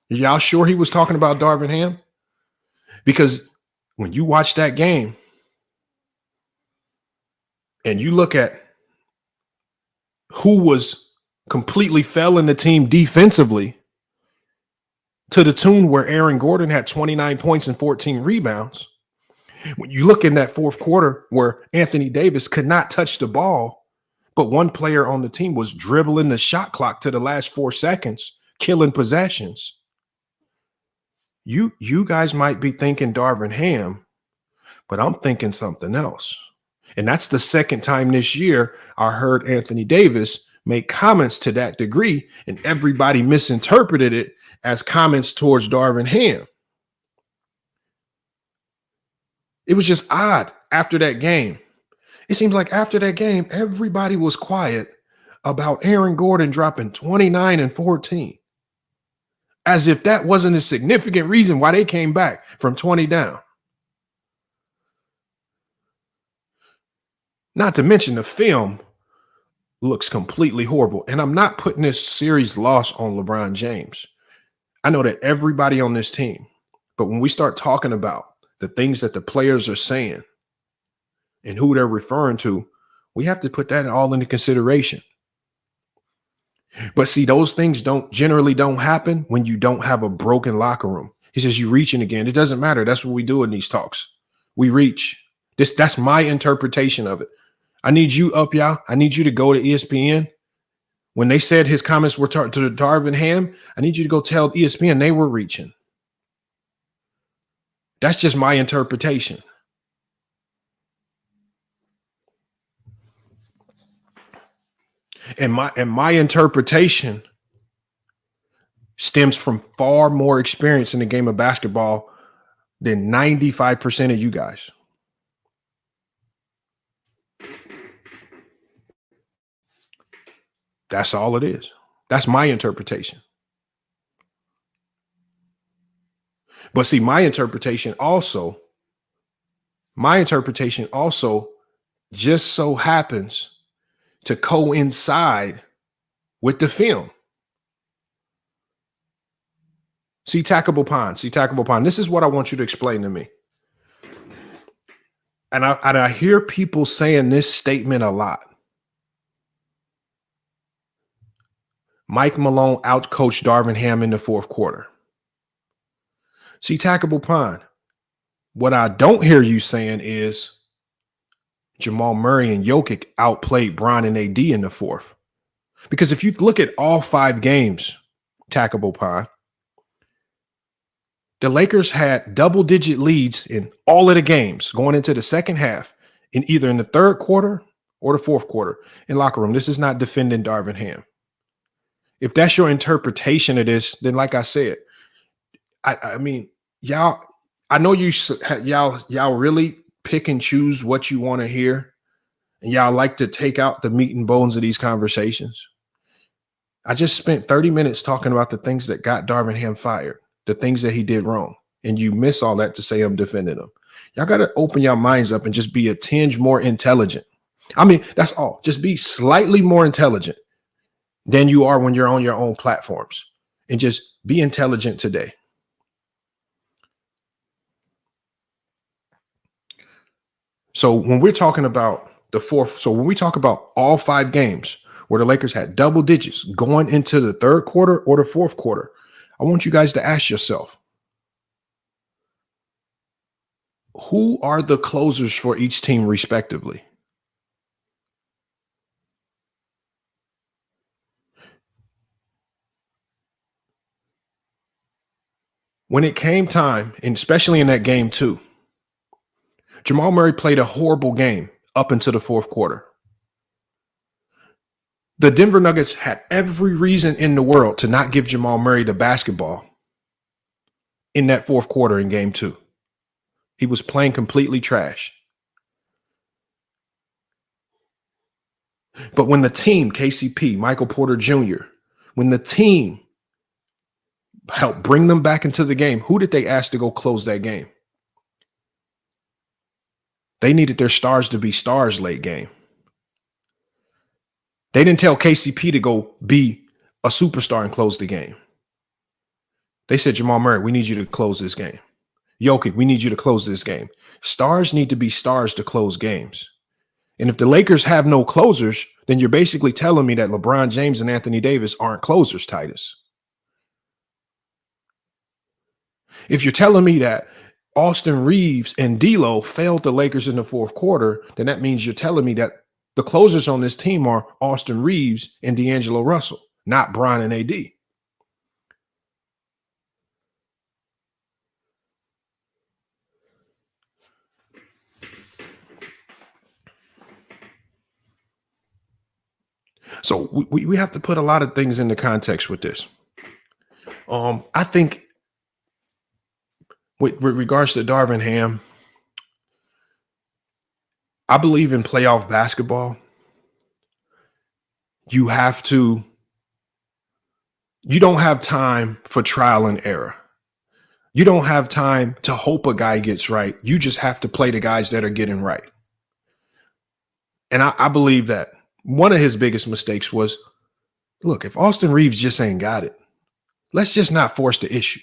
Y'all sure he was talking about Darvin Ham? Because when you watch that game and you look at who was completely failing the team defensively, to the tune where Aaron Gordon had 29 points and 14 rebounds, When you look in that fourth quarter where Anthony Davis could not touch the ball, but one player on the team was dribbling the shot clock to the last 4 seconds, killing possessions. You guys might be thinking Darvin Ham, but I'm thinking something else. And that's the second time this year I heard Anthony Davis make comments to that degree, and everybody misinterpreted it as comments towards Darvin Ham. It was just odd after that game. It seems like after that game, everybody was quiet about Aaron Gordon dropping 29 and 14, as if that wasn't a significant reason why they came back from 20 down. Not to mention the film looks completely horrible. And I'm not putting this series loss on LeBron James. I know that everybody on this team, but when we start talking about the things that the players are saying and who they're referring to, we have to put that all into consideration. But see, those things generally don't happen when you don't have a broken locker room. He says, you reaching again. It doesn't matter. That's what we do in these talks. We reach. That's my interpretation of it. I need you up, y'all. I need you to go to ESPN. When they said his comments were to the Darvin Ham, I need you to go tell ESPN they were reaching. That's just my interpretation. And my interpretation stems from far more experience in the game of basketball than 95% of you guys. That's all it is. That's my interpretation. But see, my interpretation also just so happens to coincide with the film. See, Tackable Pond. This is what I want you to explain to me. And I hear people saying this statement a lot. Mike Malone outcoached Darvin Ham in the fourth quarter. See, Tackable Pond, what I don't hear you saying is Jamal Murray and Jokic outplayed Bron and AD in the fourth. Because if you look at all 5 games, Tackable Pond, the Lakers had double-digit leads in all of the games going into the second half, in either in the third quarter or the fourth quarter in locker room. This is not defending Darvin Ham. If that's your interpretation of this, then like I said, I mean, y'all, I know y'all really pick and choose what you want to hear, and y'all like to take out the meat and bones of these conversations. I just spent 30 minutes talking about the things that got Darvin Ham fired, the things that he did wrong, and you miss all that to say I'm defending him. Y'all got to open your minds up and just be a tinge more intelligent. I mean, that's all. Just be slightly more intelligent than you are when you're on your own platforms, and just be intelligent today. So when we're talking about when we talk about all 5 games where the Lakers had double digits going into the third quarter or the fourth quarter, I want you guys to ask yourself, who are the closers for each team respectively? When it came time, and especially in that game 2, Jamal Murray played a horrible game up into the fourth quarter. The Denver Nuggets had every reason in the world to not give Jamal Murray the basketball in that fourth quarter in game 2. He was playing completely trash. But when the team, KCP, Michael Porter Jr., when the team helped bring them back into the game, who did they ask to go close that game? They needed their stars to be stars late game. They didn't tell KCP to go be a superstar and close the game. They said, Jamal Murray, we need you to close this game. Jokic, we need you to close this game. Stars need to be stars to close games. And if the Lakers have no closers, then you're basically telling me that LeBron James and Anthony Davis aren't closers, Titus. If you're telling me that Austin Reeves and D'Lo failed the Lakers in the fourth quarter, then that means you're telling me that the closers on this team are Austin Reeves and D'Angelo Russell, not Bron and AD. So we have to put a lot of things into context with this. I think with regards to Darvin Ham, I believe in playoff basketball. You don't have time for trial and error. You don't have time to hope a guy gets right. You just have to play the guys that are getting right. And I believe that one of his biggest mistakes was, look, if Austin Reeves just ain't got it, let's just not force the issue.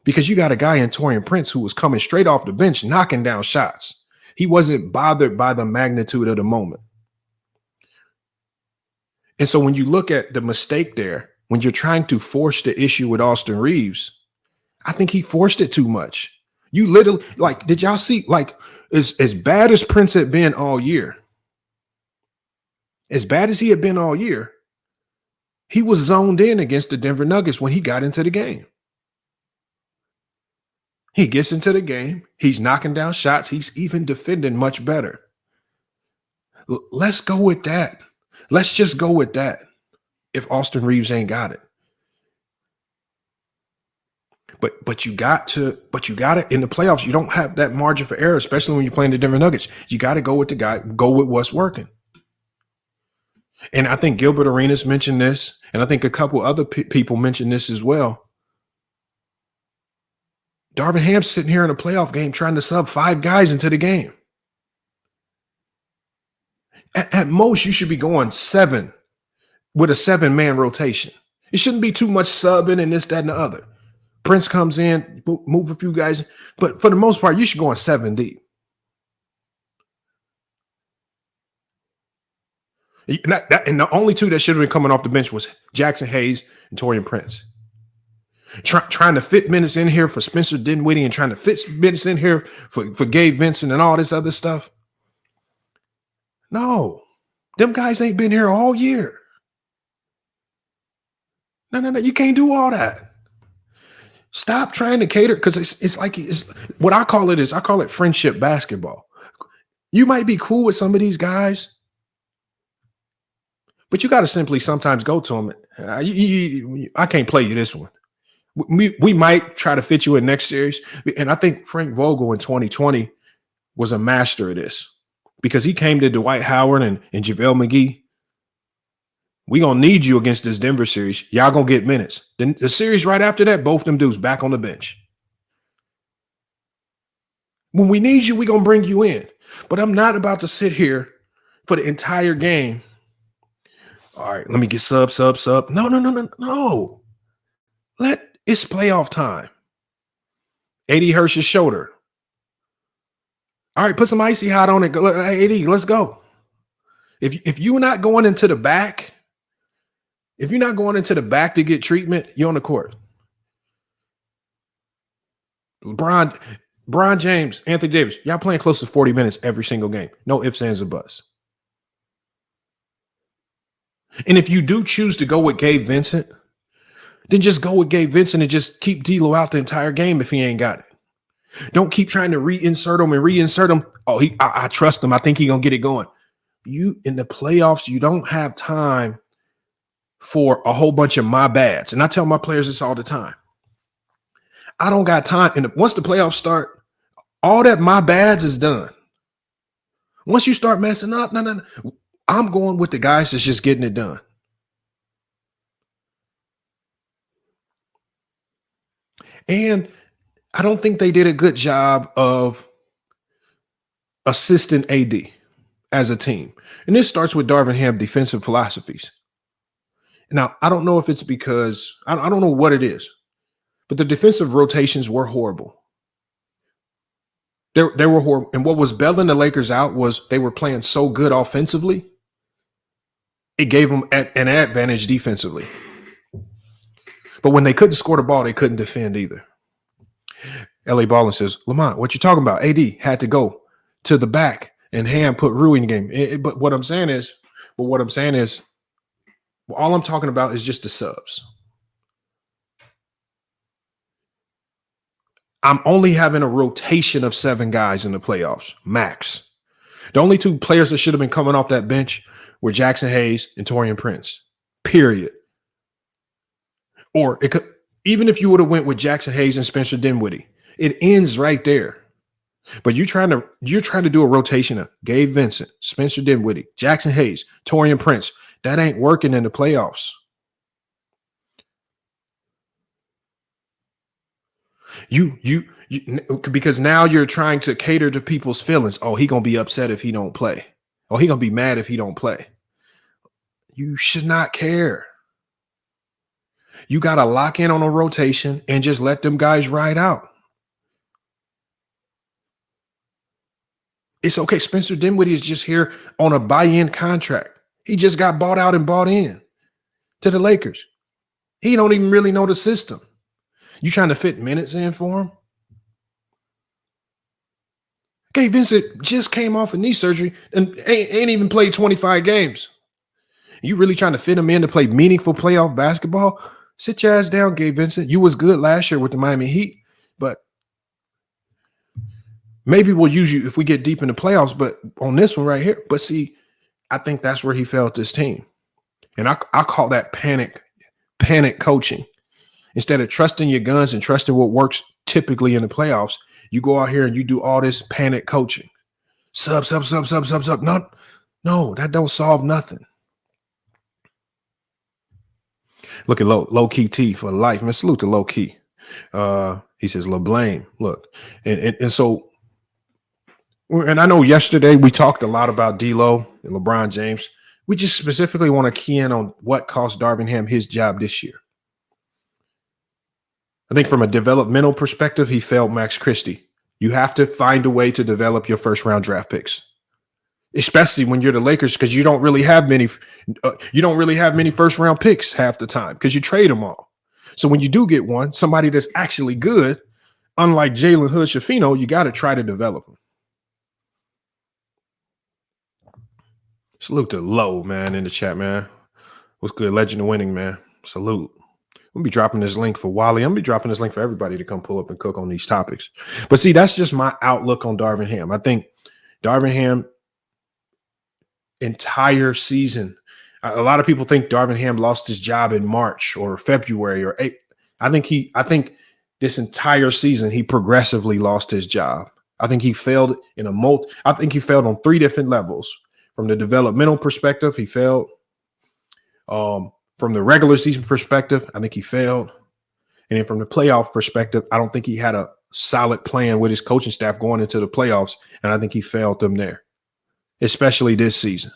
Because you got a guy in Taurean Prince who was coming straight off the bench, knocking down shots. He wasn't bothered by the magnitude of the moment. And so when you look at the mistake there, when you're trying to force the issue with Austin Reeves, I think he forced it too much. You literally, like, did y'all see, like, as bad as Prince had been all year, as bad as he had been all year, he was zoned in against the Denver Nuggets when he got into the game. He gets into the game. He's knocking down shots. He's even defending much better. Let's go with that. Let's just go with that. If Austin Reeves ain't got it. But you got to in the playoffs, you don't have that margin for error, especially when you're playing the Denver Nuggets. You got to go with the guy, go with what's working. And I think Gilbert Arenas mentioned this, and I think a couple other people mentioned this as well. Darvin Ham's sitting here in a playoff game trying to sub 5 guys into the game. At most, you should be going 7 with a 7-man rotation. It shouldn't be too much subbing and this, that, and the other. Prince comes in, move a few guys, but for the most part, you should go on 7 deep. And the only 2 that should have been coming off the bench was Jackson Hayes and Taurean Prince. Trying to fit minutes in here for Spencer Dinwiddie and trying to fit minutes in here for Gabe Vincent and all this other stuff. No, them guys ain't been here all year. No, you can't do all that. Stop trying to cater, because it's what I call it friendship basketball. You might be cool with some of these guys, but you got to simply sometimes go to them. I can't play you this one. We might try to fit you in next series. And I think Frank Vogel in 2020 was a master of this, because he came to Dwight Howard and JaVale McGee. We going to need you against this Denver series. Y'all going to get minutes. Then the series right after that, both them dudes back on the bench. When we need you, we going to bring you in. But I'm not about to sit here for the entire game. All right, let me get sub. No. It's playoff time. AD hurts his shoulder. All right, put some icy hot on it. Hey, AD, let's go. If you're not going into the back, to get treatment, you're on the court. LeBron James, Anthony Davis, y'all playing close to 40 minutes every single game. No ifs, ands, or buts. And if you do choose to go with Gabe Vincent, then just go with Gabe Vincent and just keep D'Lo out the entire game if he ain't got it. Don't keep trying to reinsert him. Oh, I trust him. I think he's going to get it going. You in the playoffs, you don't have time for a whole bunch of my bads. And I tell my players this all the time. I don't got time. And once the playoffs start, all that my bads is done. Once you start messing up, no. I'm going with the guys that's just getting it done. And I don't think they did a good job of assisting AD as a team. And this starts with Darvin Ham defensive philosophies. Now, I don't know if it's because I don't know what it is, but the defensive rotations were horrible. They were horrible. And what was bailing the Lakers out was they were playing so good offensively, it gave them an advantage defensively. But when they couldn't score the ball, they couldn't defend either. LA Ballin says, Lamont, what you talking about? AD had to go to the back and Ham put Rui in the game. But what I'm saying is, all I'm talking about is just the subs. I'm only having a rotation of 7 guys in the playoffs, max. The only 2 players that should have been coming off that bench were Jackson Hayes and Taurean Prince, period. Or it could, even if you would have went with Jackson Hayes and Spencer Dinwiddie, it ends right there. But you're trying to do a rotation of Gabe Vincent, Spencer Dinwiddie, Jackson Hayes, Taurean Prince. That ain't working in the playoffs. You because now you're trying to cater to people's feelings. Oh, he gonna be upset if he don't play. Oh, he gonna be mad if he don't play. You should not care. You gotta lock in on a rotation and just let them guys ride out. It's okay. Spencer Dinwiddie is just here on a buy-in contract. He just got bought out and bought in to the Lakers. He don't even really know the system. You trying to fit minutes in for him? Gabe Vincent just came off a knee surgery and ain't even played 25 games. You really trying to fit him in to play meaningful playoff basketball? Sit your ass down, Gabe Vincent. You was good last year with the Miami Heat, but maybe we'll use you if we get deep in the playoffs, but on this one right here. But see, I think that's where he felt this team. And I call that panic coaching. Instead of trusting your guns and trusting what works typically in the playoffs, you go out here and you do all this panic coaching. Sub. No, that don't solve nothing. Look at low key T for life. Man, salute to low key. He says, LeBlame. Look, and so, and I know yesterday we talked a lot about D-Lo and LeBron James. We just specifically want to key in on what cost Darvin Ham his job this year. I think from a developmental perspective, he failed Max Christie. You have to find a way to develop your first round draft picks, especially when you're the Lakers, because you don't really have many first round picks half the time because you trade them all. So when you do get one, somebody that's actually good, unlike Jalen Hood-Schifino, you got to try to develop them. Salute to Low, man, in the chat, man. What's good? Legend of winning, man. Salute. I'm going to be dropping this link for Wally. I'm going to be dropping this link for everybody to come pull up and cook on these topics. But see, that's just my outlook on Darvin Ham. I think Darvin Ham entire season, a lot of people think Darvin Ham lost his job in March or February or April. I think this entire season he progressively lost his job. I think he failed on 3 different levels. From the developmental perspective, he failed. From the regular season perspective, I think he failed. And then from the playoff perspective, I don't think he had a solid plan with his coaching staff going into the playoffs. And I think he failed them there, especially this season.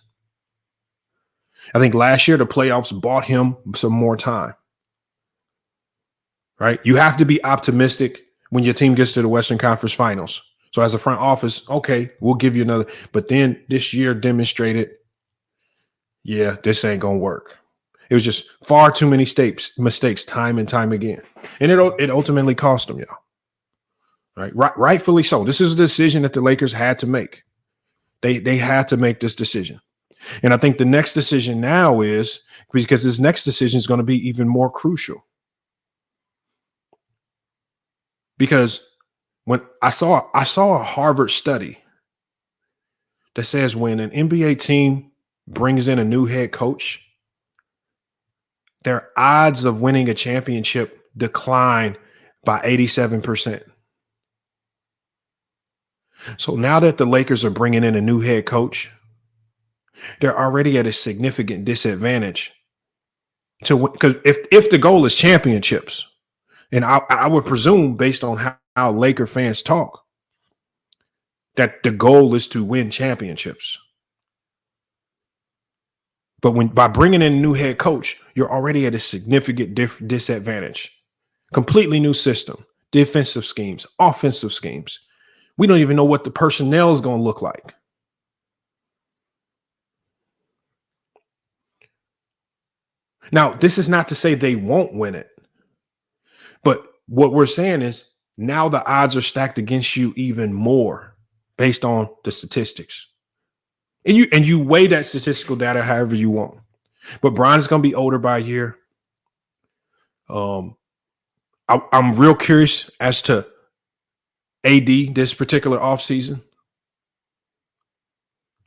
I think last year the playoffs bought him some more time. Right? You have to be optimistic when your team gets to the Western Conference Finals. So as a front office, okay, we'll give you another. But then this year demonstrated, yeah, this ain't going to work. It was just far too many mistakes time and time again. And it ultimately cost them, y'all. Right? Rightfully so. This is a decision that the Lakers had to make. They had to make this decision. And I think the next decision now is, because this next decision is going to be even more crucial. Because when I saw a Harvard study that says when an NBA team brings in a new head coach, their odds of winning a championship decline by 87%. So now that the Lakers are bringing in a new head coach, they're already at a significant disadvantage because if the goal is championships, and I would presume based on how Laker fans talk, that the goal is to win championships. But by bringing in a new head coach, you're already at a significant disadvantage. Completely new system, defensive schemes, offensive schemes. We don't even know what the personnel is going to look like. Now, this is not to say they won't win it. But what we're saying is now the odds are stacked against you even more based on the statistics. And you weigh that statistical data however you want. But Bron's going to be older by a year. I'm real curious as to AD this particular offseason.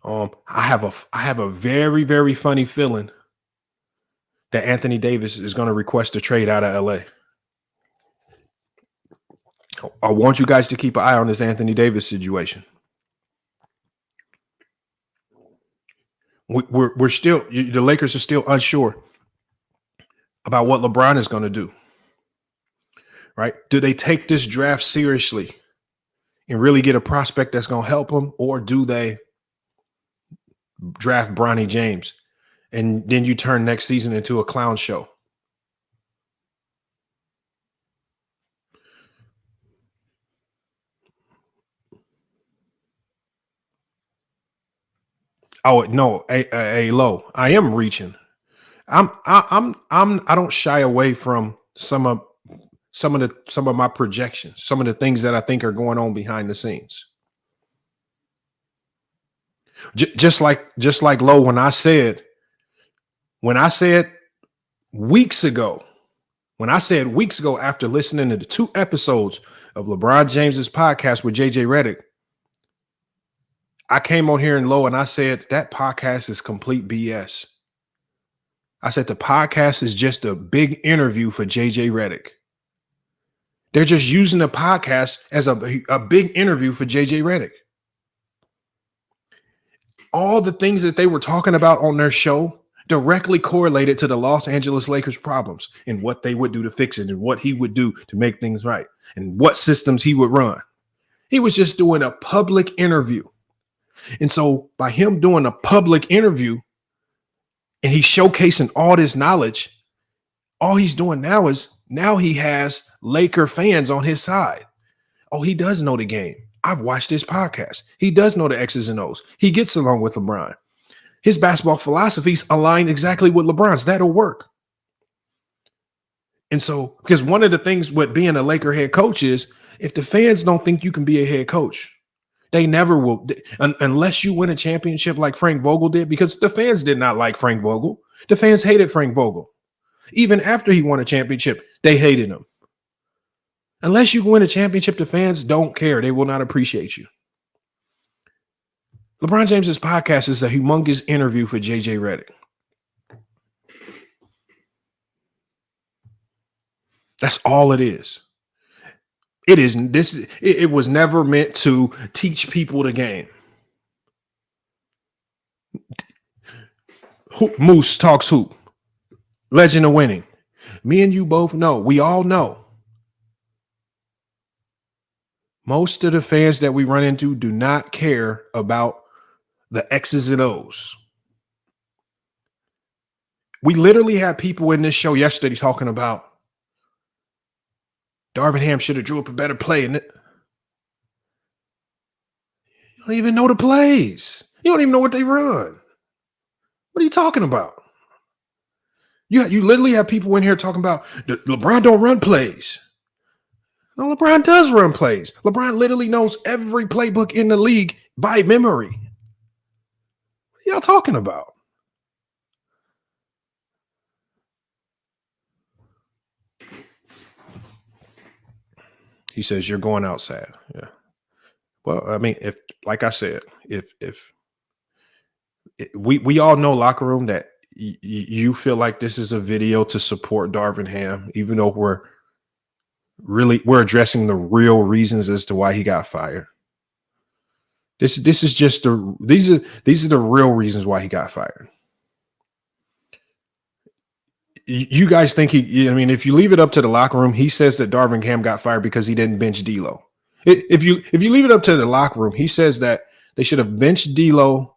I have a very, very funny feeling that Anthony Davis is going to request a trade out of LA. I want you guys to keep an eye on this Anthony Davis situation. We're still, the Lakers are still unsure about what LeBron is going to do. Right? Do they take this draft seriously and really get a prospect that's going to help them, or do they draft Bronny James and then you turn next season into a clown show? Oh no, a low. I am reaching. I don't shy away from some of my projections, some of the things that I think are going on behind the scenes. Just like low, when I said weeks ago after listening to the 2 episodes of LeBron James's podcast with JJ Redick, I came on here and low and I said that podcast is complete BS. I said the podcast is just a big interview for JJ Redick. They're just using the podcast as a big interview for JJ Redick. All the things that they were talking about on their show directly correlated to the Los Angeles Lakers problems and what they would do to fix it and what he would do to make things right and what systems he would run. He was just doing a public interview. And so by him doing a public interview and he's showcasing all this knowledge, all he's doing now is he has Laker fans on his side. Oh, he does know the game. I've watched his podcast. He does know the X's and O's. He gets along with LeBron. His basketball philosophies align exactly with LeBron's. That'll work. And so, because one of the things with being a Laker head coach is if the fans don't think you can be a head coach, they never will, unless you win a championship like Frank Vogel did, because the fans did not like Frank Vogel. The fans hated Frank Vogel. Even after he won a championship, they hated him. Unless you win a championship, the fans don't care. They will not appreciate you. LeBron James's podcast is a humongous interview for JJ Redick. That's all it is. It was never meant to teach people the game. Moose talks hoop. Legend of winning. Me and you both know. We all know. Most of the fans that we run into do not care about the X's and O's. We literally had people in this show yesterday talking about Darvin Ham should have drew up a better play. And you don't even know the plays. You don't even know what they run. What are you talking about? You literally have people in here talking about LeBron don't run plays. No, LeBron does run plays. LeBron literally knows every playbook in the league by memory. What are y'all talking about? He says you're going outside. Yeah. Well, I mean, if like I said, if we all know locker room that you feel like this is a video to support Darvin Ham, even though we're addressing the real reasons as to why he got fired. This is just these are the real reasons why he got fired. You guys think if you leave it up to the locker room, he says that Darvin Ham got fired because he didn't bench D'Lo. If you leave it up to the locker room, he says that they should have benched D'Lo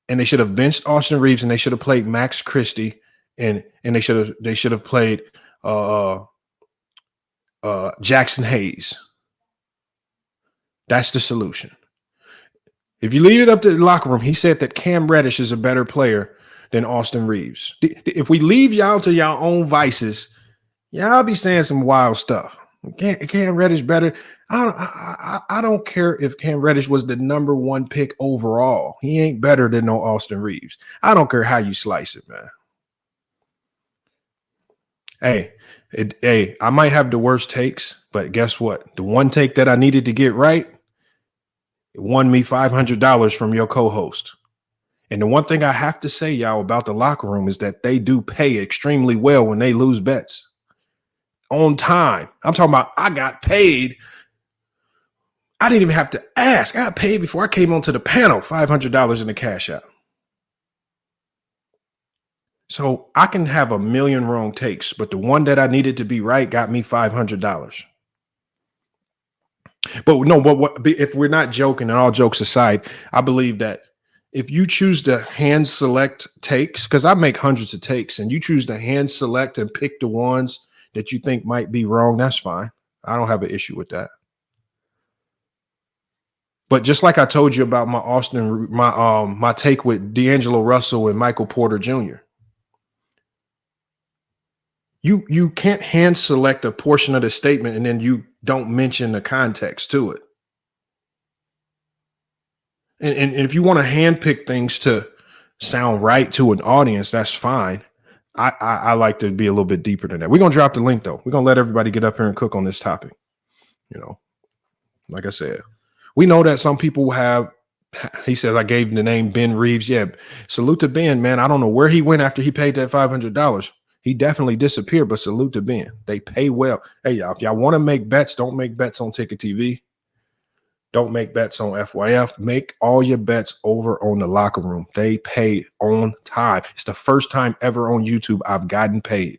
and they should have benched Austin Reeves and they should have played Max Christie and they should have played Jackson Hayes. That's the solution. If you leave it up to the locker room, he said that Cam Reddish is a better player than Austin Reeves. If we leave y'all to y'all own vices, y'all be saying some wild stuff. Cam Reddish better. I don't care if Cam Reddish was the number 1 pick overall. He ain't better than no Austin Reeves. I don't care how you slice it, man. Hey, I might have the worst takes, but guess what? The one take that I needed to get right, it won me $500 from your co-host. And the one thing I have to say, y'all, about the locker room is that they do pay extremely well when they lose bets. On time. I'm talking about I got paid. I didn't even have to ask. I got paid before I came onto the panel, $500 in the cash out. So I can have a million wrong takes, but the one that I needed to be right got me $500. But no, but if we're not joking, and all jokes aside, I believe that if you choose to hand select takes, because I make hundreds of takes, and you choose to hand select and pick the ones that you think might be wrong, that's fine. I don't have an issue with that. But just like I told you about my take with D'Angelo Russell and Michael Porter Jr., you can't hand select a portion of the statement and then you don't mention the context to it. And if you want to handpick things to sound right to an audience, that's fine. I like to be a little bit deeper than that. We're going to drop the link, though. We're going to let everybody get up here and cook on this topic. You know, like I said, we know that some people have, he says, I gave him the name Ben Reeves. Yeah, salute to Ben, man. I don't know where he went after he paid that $500. He definitely disappeared, but salute to Ben. They pay well. Hey, y'all, if y'all want to make bets, don't make bets on Ticket TV. Don't make bets on FYF. Make all your bets over on the locker room. They pay on time. It's the first time ever on YouTube I've gotten paid.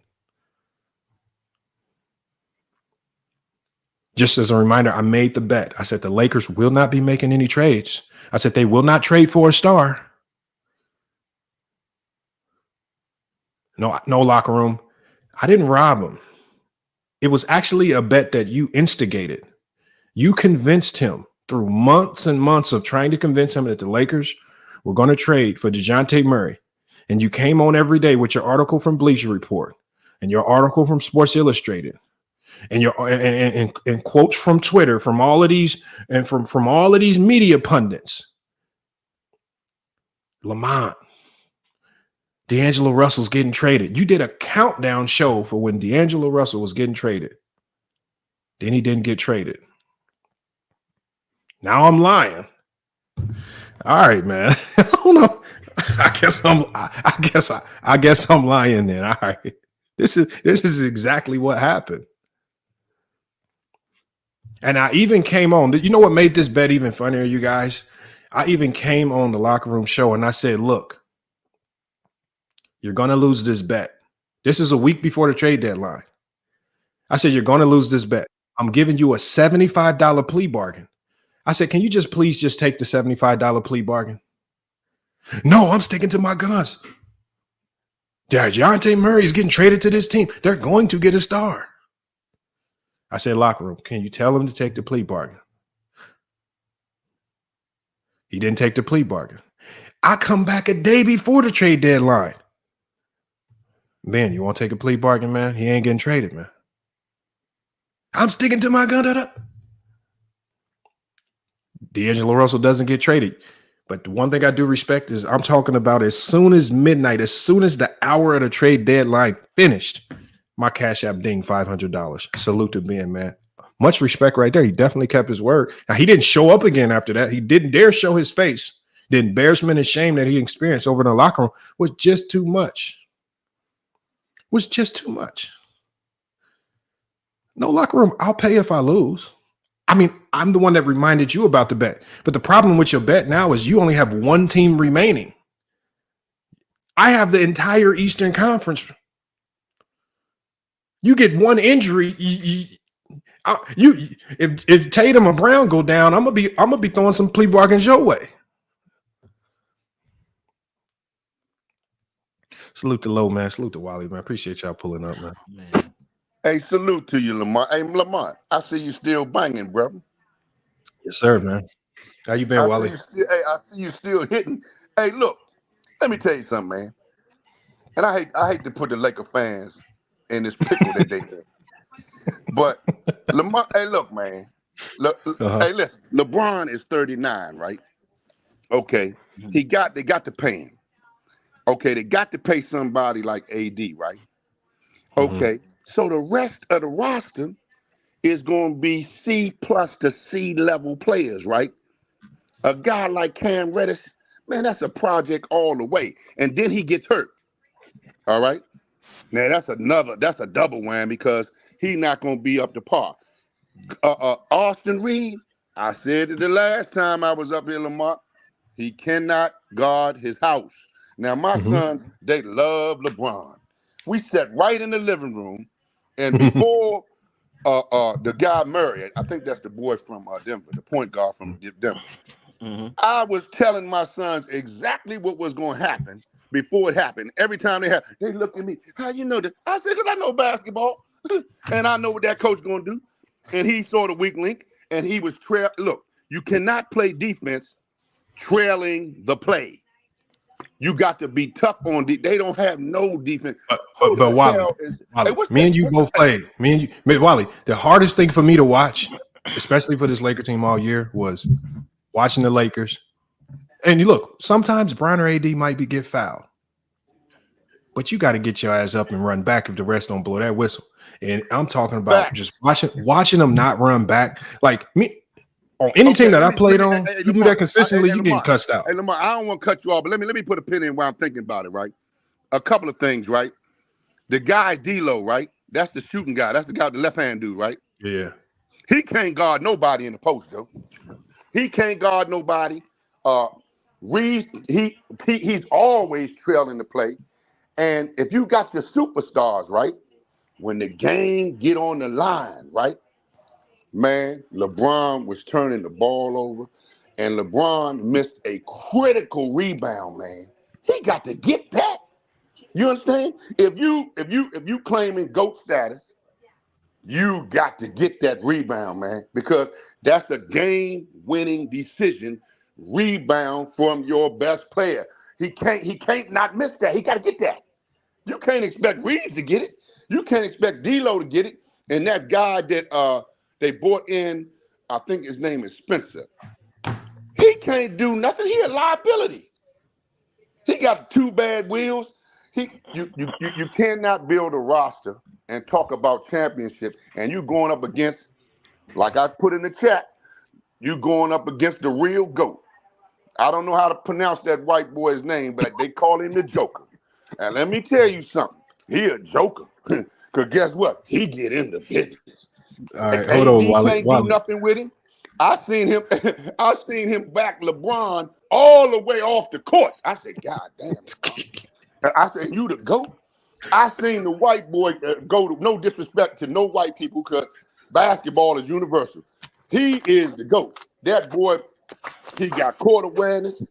Just as a reminder, I made the bet. I said the Lakers will not be making any trades. I said they will not trade for a star. No locker room. I didn't rob him. It was actually a bet that you instigated. You convinced him through months and months of trying to convince him that the Lakers were going to trade for DeJounte Murray. And you came on every day with your article from Bleacher Report and your article from Sports Illustrated and your and quotes from Twitter from all of these and from all of these media pundits. Lamont, D'Angelo Russell's getting traded. You did a countdown show for when D'Angelo Russell was getting traded. Then he didn't get traded. Now I'm lying. All right, man. I don't know. I guess I'm lying then. All right. This is exactly what happened. And I even came on. You know what made this bet even funnier, you guys? I even came on the Locker Room Show and I said, look, you're going to lose this bet. This is a week before the trade deadline. I said, you're going to lose this bet. I'm giving you a $75 plea bargain. I said, can you just please just take the $75 plea bargain? No, I'm sticking to my guns. DeJounte Murray is getting traded to this team. They're going to get a star. I said, Locker Room, can you tell him to take the plea bargain? He didn't take the plea bargain. I come back a day before the trade deadline. Man, you want to take a plea bargain, man? He ain't getting traded, man. I'm sticking to my gun. D'Angelo Russell doesn't get traded. But the one thing I do respect is I'm talking about as soon as midnight, as soon as the hour of the trade deadline finished, my Cash App dinged $500. Salute to Ben, man. Much respect right there. He definitely kept his word. Now, he didn't show up again after that. He didn't dare show his face. The embarrassment and shame that he experienced over in the locker room was just too much. Was just too much. No, Locker Room, I'll pay if I lose. I mean, I'm the one that reminded you about the bet. But the problem with your bet now is you only have one team remaining. I have the entire Eastern Conference. You get one injury. If Tatum or Brown go down, I'm gonna be throwing some plea bargains your way. Salute to Low, man. Salute to Wally, man. Appreciate y'all pulling up, man. Hey, salute to you, Lamont. Hey, Lamont, I see you still banging, brother. Yes, sir, man. How you been, Wally? I see you still hitting. Hey, look, let me tell you something, man. And I hate to put the Laker fans in this pickle that they in. But Lamar, hey, look, man. Hey, listen. LeBron is 39, right? Okay. They got to pay him. Okay, they got to pay somebody like AD, right? Okay. So the rest of the roster is going to be C+ to C level players, right? A guy like Cam Reddish, man, that's a project all the way. And then he gets hurt. All right. Now that's a double whammy because he's not going to be up to par. Austin Reeves, I said it the last time I was up here, Lamar. He cannot guard his house. Now my sons, they love LeBron. We sat right in the living room, and before the guy Murray, I think that's the boy from Denver, the point guard from Denver. I was telling my sons exactly what was going to happen before it happened. Every time they looked at me, how you know this? I said, because I know basketball, and I know what that coach going to do. And he saw the weak link, and he was look, you cannot play defense trailing the play. You got to be tough on they don't have no defense. But Wally, me and you both played. Wally, the hardest thing for me to watch, especially for this Laker team all year, was watching the Lakers. And you look, sometimes Bron or AD might get fouled. But you got to get your ass up and run back if the rest don't blow that whistle. And I'm talking about just watching them not run back. Like me, on any team that I played on, you do that consistently, you getting cussed out. Hey, Lamar, I don't want to cut you off, but let me put a pin in while I'm thinking about it, right? A couple of things, right? The guy D-Lo, right? That's the shooting guy. That's the guy, the left-hand dude, right? Yeah. He can't guard nobody in the post, though. He can't guard nobody. Reeves, he's always trailing the play. And if you got your superstars, right, when the game get on the line, right, man, LeBron was turning the ball over, and LeBron missed a critical rebound, man. He got to get that. You understand? If you claiming GOAT status, you got to get that rebound, man, because that's a game-winning decision. Rebound from your best player. He can't not miss that. He got to get that. You can't expect Reeves to get it. You can't expect D-Lo to get it. And that guy that they brought in, I think his name is Spencer. He can't do nothing. He a liability. He got 2 bad wheels. You cannot build a roster and talk about championship, and you going up against, like I put in the chat, you going up against the real GOAT. I don't know how to pronounce that white boy's name, but they call him the Joker. And let me tell you something. He a joker. Because guess what? He get in the business. All right, hold on, Wally. Can't do nothing with him. I seen him back LeBron all the way off the court. I said, God damn it. I said, you the GOAT? I seen the white boy go to, no disrespect to no white people, because basketball is universal. He is the GOAT. That boy, he got court awareness.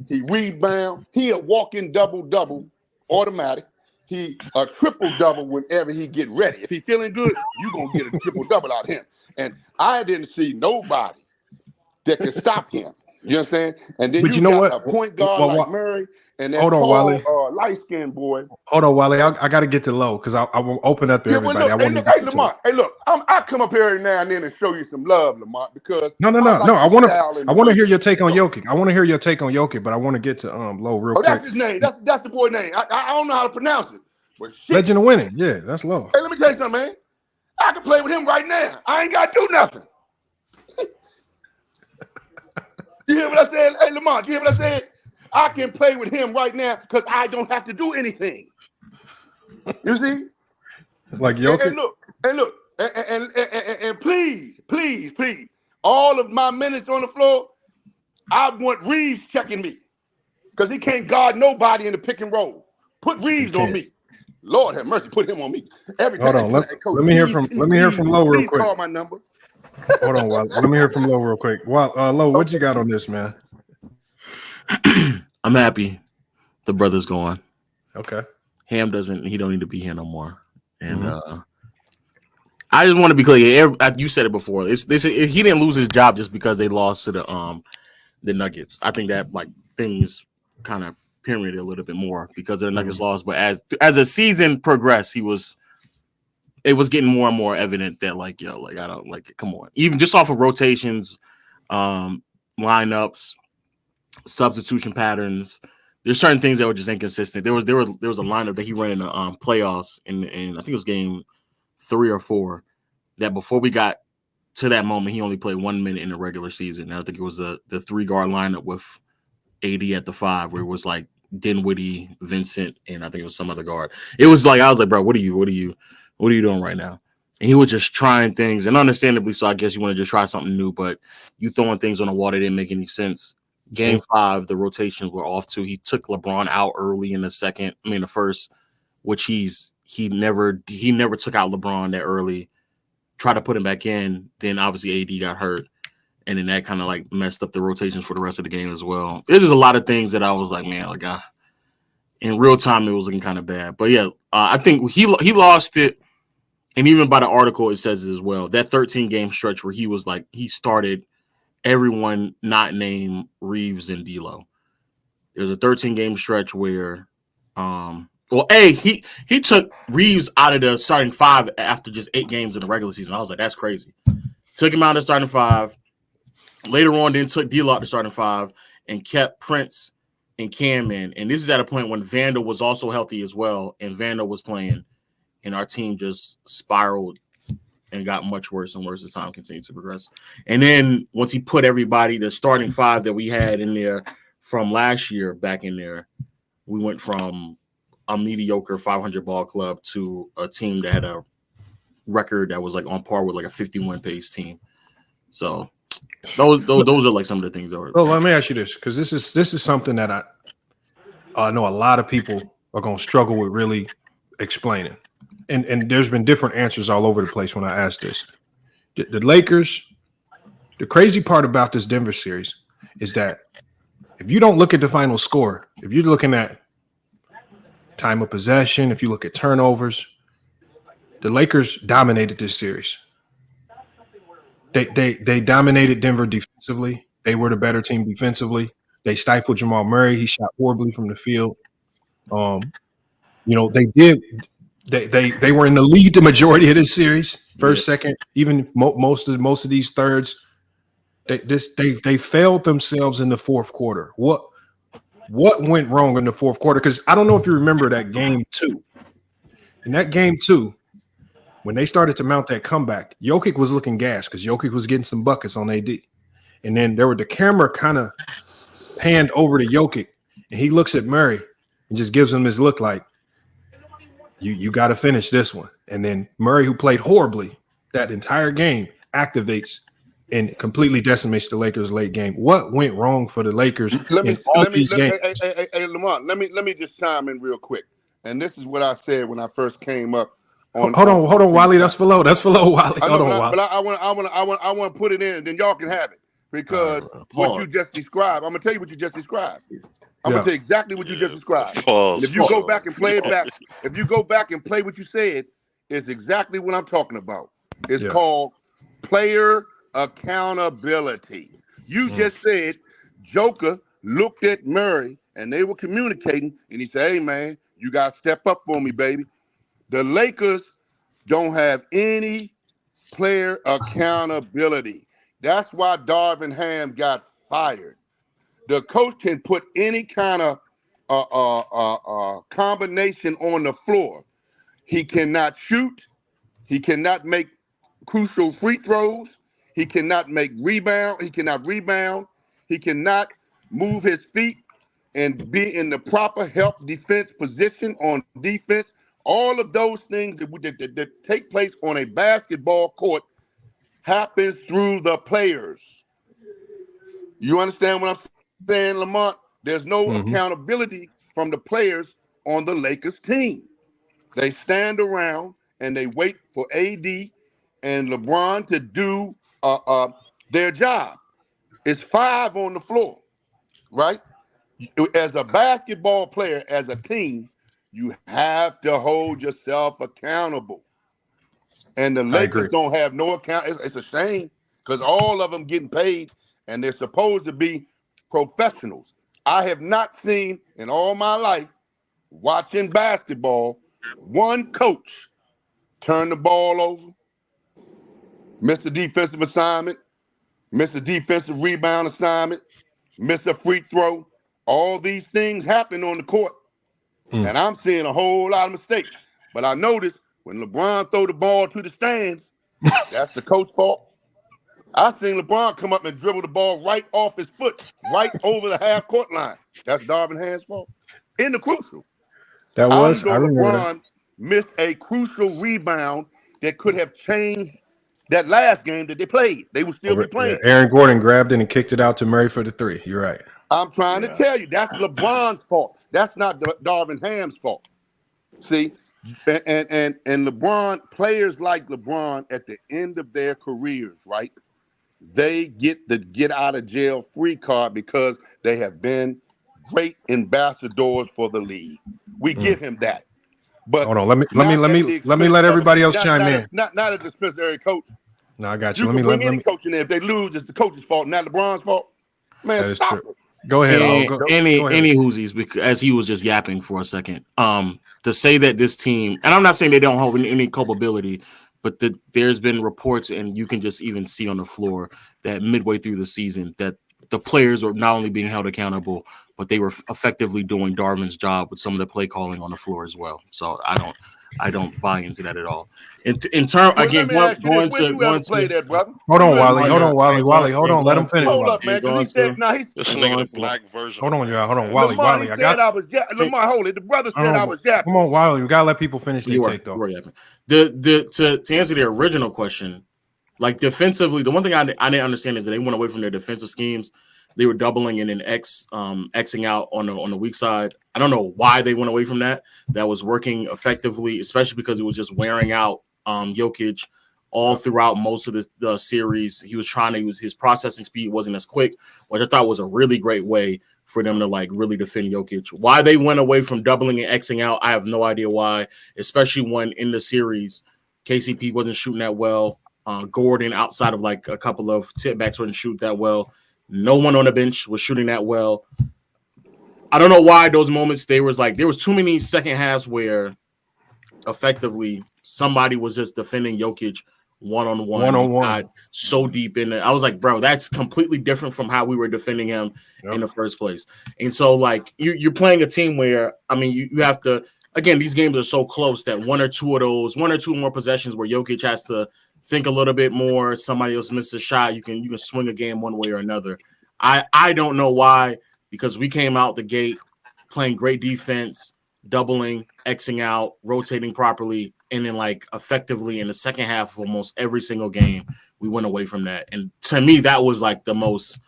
He rebound. He a walking double-double automatic. He a triple-double whenever he get ready. If he feeling good, you going to get a triple-double out of him. And I didn't see nobody that could stop him. You understand? And then but you know got what? a point guard like Murray and that light-skinned boy. Hold on, Wally. I got to get to low because I will open up to everybody. Hey, Lamar. Hey, look. I come up here every now and then and show you some love, Lamar, because no. I want to hear your take on Jokic. I want to hear your take on Jokic, but I want to get to low real quick. That's his name. That's the boy's name. I don't know how to pronounce it. But shit. Legend of winning. Yeah, that's low. Hey, let me tell you something, man. I can play with him right now. I ain't got to do nothing. You hear what I said? Hey, Lamar, you hear what I said? I can play with him right now because I don't have to do anything. You see? Like Jokic? And please, all of my minutes on the floor, I want Reeves checking me because he can't guard nobody in the pick and roll. Put Reeves on me. Lord have mercy, put him on me. Every time. Hold on, let me hear from Low real quick. Call my number. Hold on, Wally. Let me hear from Low real quick. Low, what you got on this, man? I'm happy the brother's gone. Okay. Ham don't need to be here no more. And I just want to be clear. You said it before. He didn't lose his job just because they lost to the Nuggets. I think that like things kind of pyramided a little bit more because the Nuggets lost. But as the season progressed, he was it was getting more and more evident that like, yo, like I don't like it. Come on. Even just off of rotations, lineups, substitution patterns. There's certain things that were just inconsistent. There was a lineup that he ran in the playoffs in I think it was game 3 or 4 that before we got to that moment, he only played 1 minute in the regular season. And I think it was the 3-guard lineup with AD at the 5, where it was like Dinwiddie, Vincent, and I think it was some other guard. It was like I was like, bro, what are you doing right now? And he was just trying things, and understandably so. I guess you want to just try something new, but you throwing things on the wall that didn't make any sense. Game 5, the rotations were off too. He took LeBron out early in the first, which he never took out LeBron that early. Tried to put him back in, then obviously AD got hurt, and then that kind of like messed up the rotations for the rest of the game as well. There's a lot of things that I was like, man, like in real time it was looking kind of bad. But yeah, I think he lost it, and even by the article it says it as well. That 13-game stretch where he was like he started everyone not named Reeves and D'Lo. There's a 13-game stretch where he took Reeves out of the starting 5 after just 8 games in the regular season. I was like, that's crazy. Took him out of the starting 5. Later on, then took D'Lo out the starting 5 and kept Prince and Cam in. And this is at a point when Vandal was also healthy as well, and Vandal was playing, and our team just spiraled and got much worse and worse as time continued to progress. And then once he put everybody, the starting 5 that we had in there from last year back in there, we went from a mediocre 500 ball club to a team that had a record that was like on par with like a 51 pace team. So those are like some of the things that were. Well, let me ask you this, because this is something that I know a lot of people are going to struggle with really explaining, and there's been different answers all over the place when I asked this. The Lakers, the crazy part about this Denver series is that if you don't look at the final score, if you're looking at time of possession, if you look at turnovers, the Lakers dominated this series. They dominated Denver defensively. They were the better team defensively. They stifled Jamal Murray. He shot horribly from the field. They were in the lead the majority of this series, first, second, even most of these thirds. They failed themselves in the fourth quarter. What went wrong in the fourth quarter? Because I don't know if you remember that game 2. In that game 2, when they started to mount that comeback, Jokic was looking gassed because Jokic was getting some buckets on AD. And then the camera kind of panned over to Jokic, and he looks at Murray and just gives him this look like, you got to finish this one. And then Murray, who played horribly that entire game, activates and completely decimates the Lakers late game. What went wrong for the Lakers in all these games? Hey, Lamont, let me just chime in real quick. And this is what I said when I first came up. Hold on, Wiley. That's for low. Wally. Hold on, Wally. But I want to put it in, and then y'all can have it, because what you just described. I'm gonna tell you what you just described. I'm gonna tell you exactly what you just described. And if you go back and play it back, if you go back and play what you said, it's exactly what I'm talking about. It's called player accountability. You just said Joker looked at Murray and they were communicating, and he said, "Hey man, you gotta step up for me, baby." The Lakers don't have any player accountability. That's why Darvin Ham got fired. The coach can put any kind of combination on the floor. He cannot shoot. He cannot make crucial free throws. He cannot rebound. He cannot move his feet and be in the proper help defense position on defense. All of those things that take place on a basketball court happens through the players. You understand what I'm saying, Lamont? There's no accountability from the players on the Lakers team. They stand around and they wait for AD and LeBron to do their job. It's 5 on the floor, right? As a basketball player, as a team, you have to hold yourself accountable. And the Lakers don't have no account. It's a shame, because all of them getting paid, and they're supposed to be professionals. I have not seen in all my life watching basketball one coach turn the ball over, miss a defensive assignment, miss a defensive rebound assignment, miss a free throw. All these things happen on the court. And I'm seeing a whole lot of mistakes. But I noticed when LeBron throw the ball to the stands, that's the coach's fault. I seen LeBron come up and dribble the ball right off his foot, right over the half-court line. That's Darvin Ham's fault. In the crucial. I remember LeBron missed a crucial rebound that could have changed that last game that they played. They would still be playing. Yeah, Aaron Gordon grabbed it and kicked it out to Murray for the 3. You're right. I'm trying to tell you, that's LeBron's fault. That's not Darvin Ham's fault. See? And LeBron, players like LeBron at the end of their careers, right? They get the get out of jail free card because they have been great ambassadors for the league. We give him that. But hold on, let me let everybody else chime in. Not a dispensary coach. No, I got you. You can bring any coach in there. If they lose, it's the coach's fault, not LeBron's fault. Man, that is true. Go ahead. Any whoosies, because as he was just yapping for a second. To say that this team, and I'm not saying they don't have any culpability, but there's been reports, and you can just even see on the floor that midway through the season that the players were not only being held accountable, but they were effectively doing Darvin's job with some of the play calling on the floor as well. So I don't buy into that at all. In term again, going to play that, brother. Hold on, Wally. Hold on. Let him finish. Hold up, man. Because he said, this nigga the black version. Hold on, y'all. Hold on, Wally. Lamar, hold it. The brother said I was yapping. Come on, Wally. We gotta let people finish their take, though. To answer the original question, like defensively, the one thing I didn't understand is that they went away from their defensive schemes. They were doubling and then Xing out on the weak side. I don't know why they went away from that. That was working effectively, especially because it was just wearing out Jokic all throughout most of the series. His processing speed wasn't as quick, which I thought was a really great way for them to like really defend Jokic. Why they went away from doubling and Xing out, I have no idea why, especially when in the series, KCP wasn't shooting that well. Gordon, outside of like a couple of tip-backs, wouldn't shoot that well. No one on the bench was shooting that well. I don't know why those moments there was too many second halves where effectively somebody was just defending Jokic one-on-one. So deep in it. I was like, bro, that's completely different from how we were defending him in the first place. And so like you're playing a team where, I mean, you have to, again, these games are so close that one or two more possessions where Jokic has to think a little bit more. Somebody else misses a shot. You can swing a game one way or another. I don't know why, because we came out the gate playing great defense, doubling, Xing out, rotating properly, and then like effectively in the second half of almost every single game, we went away from that. And to me, that was like the most.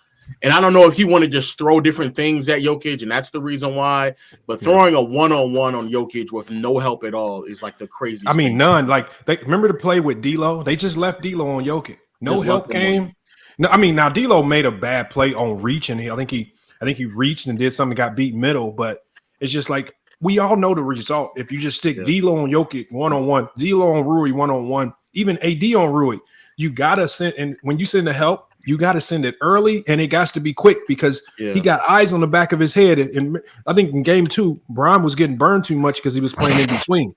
And I don't know if you want to just throw different things at Jokic, and that's the reason why. But throwing a one-on-one on Jokic with no help at all is like the craziest. I mean, thing. none. Like, they remember the play with D'Lo? They just left D'Lo on Jokic. No just help came. No, I mean, now D'Lo made a bad play on reach, and I think he reached and did something, got beat middle. But it's just like we all know the result. If you just stick D'Lo on Jokic one-on-one, D'Lo on Rui one-on-one, even AD on Rui, you gotta send. And when you send the help, you got to send it early, and it got to be quick because he got eyes on the back of his head. And I think in game 2, Brian was getting burned too much because he was playing in between.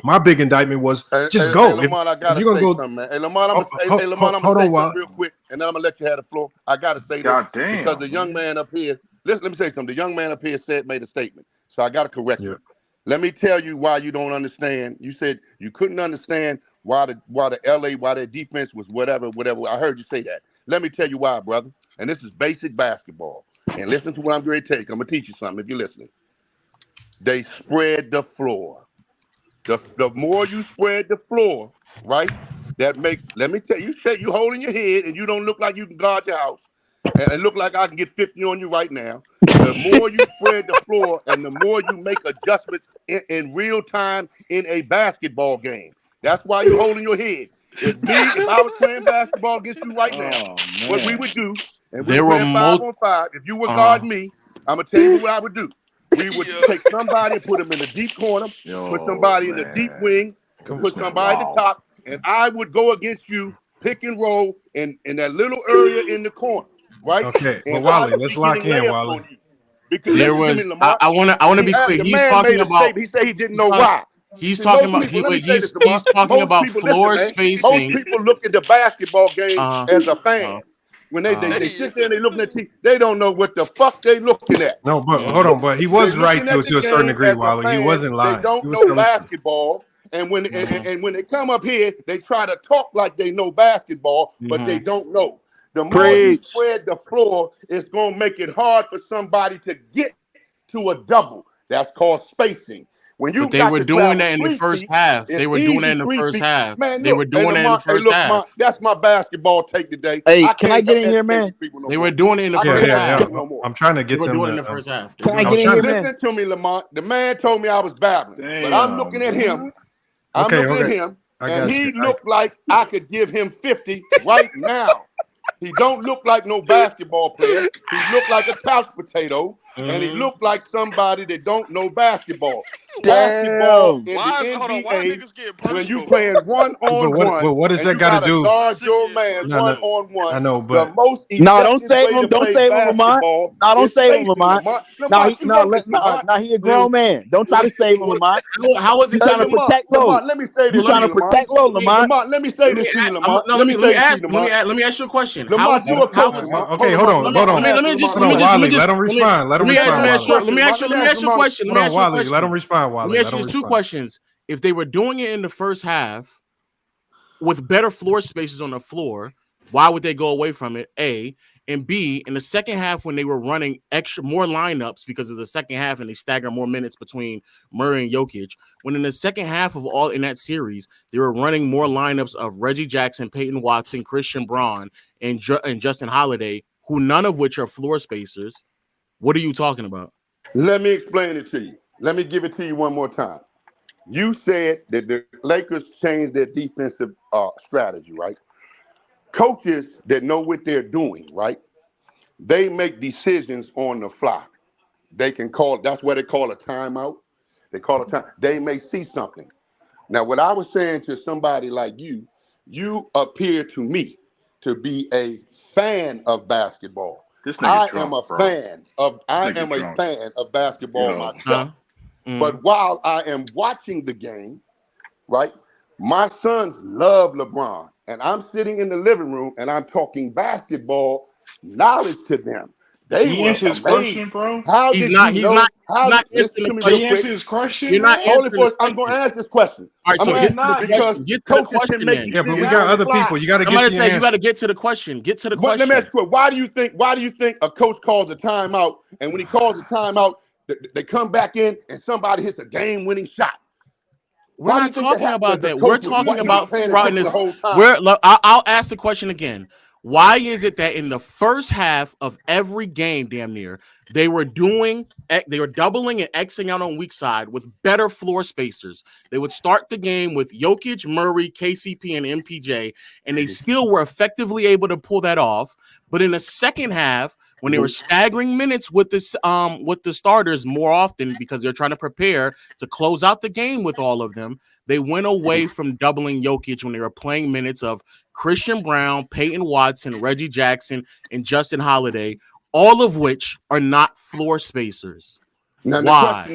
My big indictment was just go. Hey, Lamar, I got to say something, man. Hey, Lamar, I'm going to say something real quick, and then I'm going to let you have the floor. I got to say that because the young man up here, let me say something. The young man up here made a statement, so I got to correct you. Let me tell you why you don't understand. You said you couldn't understand why their defense was whatever. I heard you say that. Let me tell you why, brother. And this is basic basketball. And listen to what I'm going to take. I'm going to teach you something if you're listening. They spread the floor. The more you spread the floor, right, that makes, let me tell you, you holding your head and you don't look like you can guard your house. And it look like I can get 50 on you right now. The more you spread the floor and the more you make adjustments in real time in a basketball game. That's why you're holding your head. If I was playing basketball against you right now, what we would do, and we were playing 5-on-5, if you would guard me, I'm going to tell you what I would do. We would take somebody and put them in the deep corner, put somebody in the deep wing, put somebody at the top, and I would go against you, pick and roll in that little area in the corner, right? Okay, well, Wally, let's lock in, Wally. Because there was, I want to be clear. He's talking about. He said he didn't know why. He's talking about he's talking about floor spacing. Most people look at the basketball game as a fan. When they sit there and they looking at TV, they don't know what the fuck they looking at. No, but hold on, but he was right to a certain degree, Wally. He wasn't lying. They don't know basketball, and when when they come up here, they try to talk like they know basketball, but they don't know. The more you spread the floor, it's gonna make it hard for somebody to get to a double. That's called spacing. When you they were doing that in the first half. They were doing that in the first half. They were doing that in the first half. That's my basketball take today. Hey, can I get in here, man? They were doing it in the first half. I'm trying to get them. They were doing it in the first half. Can I get in here, man? Listen to me, Lamont. The man told me I was babbling, but I'm looking at him. I'm looking at him, and he looked like I could give him 50 right now. He don't look like no basketball player. He looked like a couch potato, and he looked like somebody that don't know basketball. Basketball in the NBA, when you playing one-on-one, what does that got to do? Guard your man one-on-one. I know, but the most don't save him. Don't save him, Lamont. No, don't save him, Lamont. No, he a grown man. Don't try to save him, Lamont. How was he trying to protect Low? Let me say this. He's trying to protect Low, Lamont. Let me say this to you, Lamont. No, let me ask you a question. Lamont, you a coach. Okay, hold on. Let him respond. Let me ask you a question. Let him respond, Wally. Let me ask you just two questions. If they were doing it in the first half with better floor spaces on the floor, why would they go away from it? A. And B, in the second half, when they were running more lineups because of the second half and they stagger more minutes between Murray and Jokic, when in the second half of all in that series, they were running more lineups of Reggie Jackson, Peyton Watson, Christian Braun, and Justin Holiday, who none of which are floor spacers. What are you talking about? Let me explain it to you. Let me give it to you one more time. You said that the Lakers changed their defensive strategy, right? Coaches that know what they're doing, right? They make decisions on the fly. They can call, that's what they call a timeout. They call it time. They may see something. Now, what I was saying to somebody like you appear to me to be a fan of basketball. I am a fan of basketball myself. But while I am watching the game, right, my sons love LeBron. And I'm sitting in the living room and I'm talking basketball knowledge to them. They answer his question, bro. How he's did not, you he's know? not, How not did he answer his question? You're not answering. I'm going to ask this question. All right, so get to the question. Yeah, but we got other people. You got to get to the you got to get to the question. Get to the question. Let me ask you, why do you think a coach calls a timeout, and when he calls a timeout, they come back in and somebody hits a game-winning shot? We're not talking about that. We're talking about throughout this. I'll ask the question again. Why is it that in the first half of every game, damn near, they were doubling and Xing out on weak side with better floor spacers? They would start the game with Jokic, Murray, KCP, and MPJ, and they still were effectively able to pull that off. But in the second half, when they were staggering minutes with the starters more often because they're trying to prepare to close out the game with all of them, they went away from doubling Jokic when they were playing minutes of Christian Braun, Peyton Watson, Reggie Jackson, and Justin Holiday, all of which are not floor spacers. Why?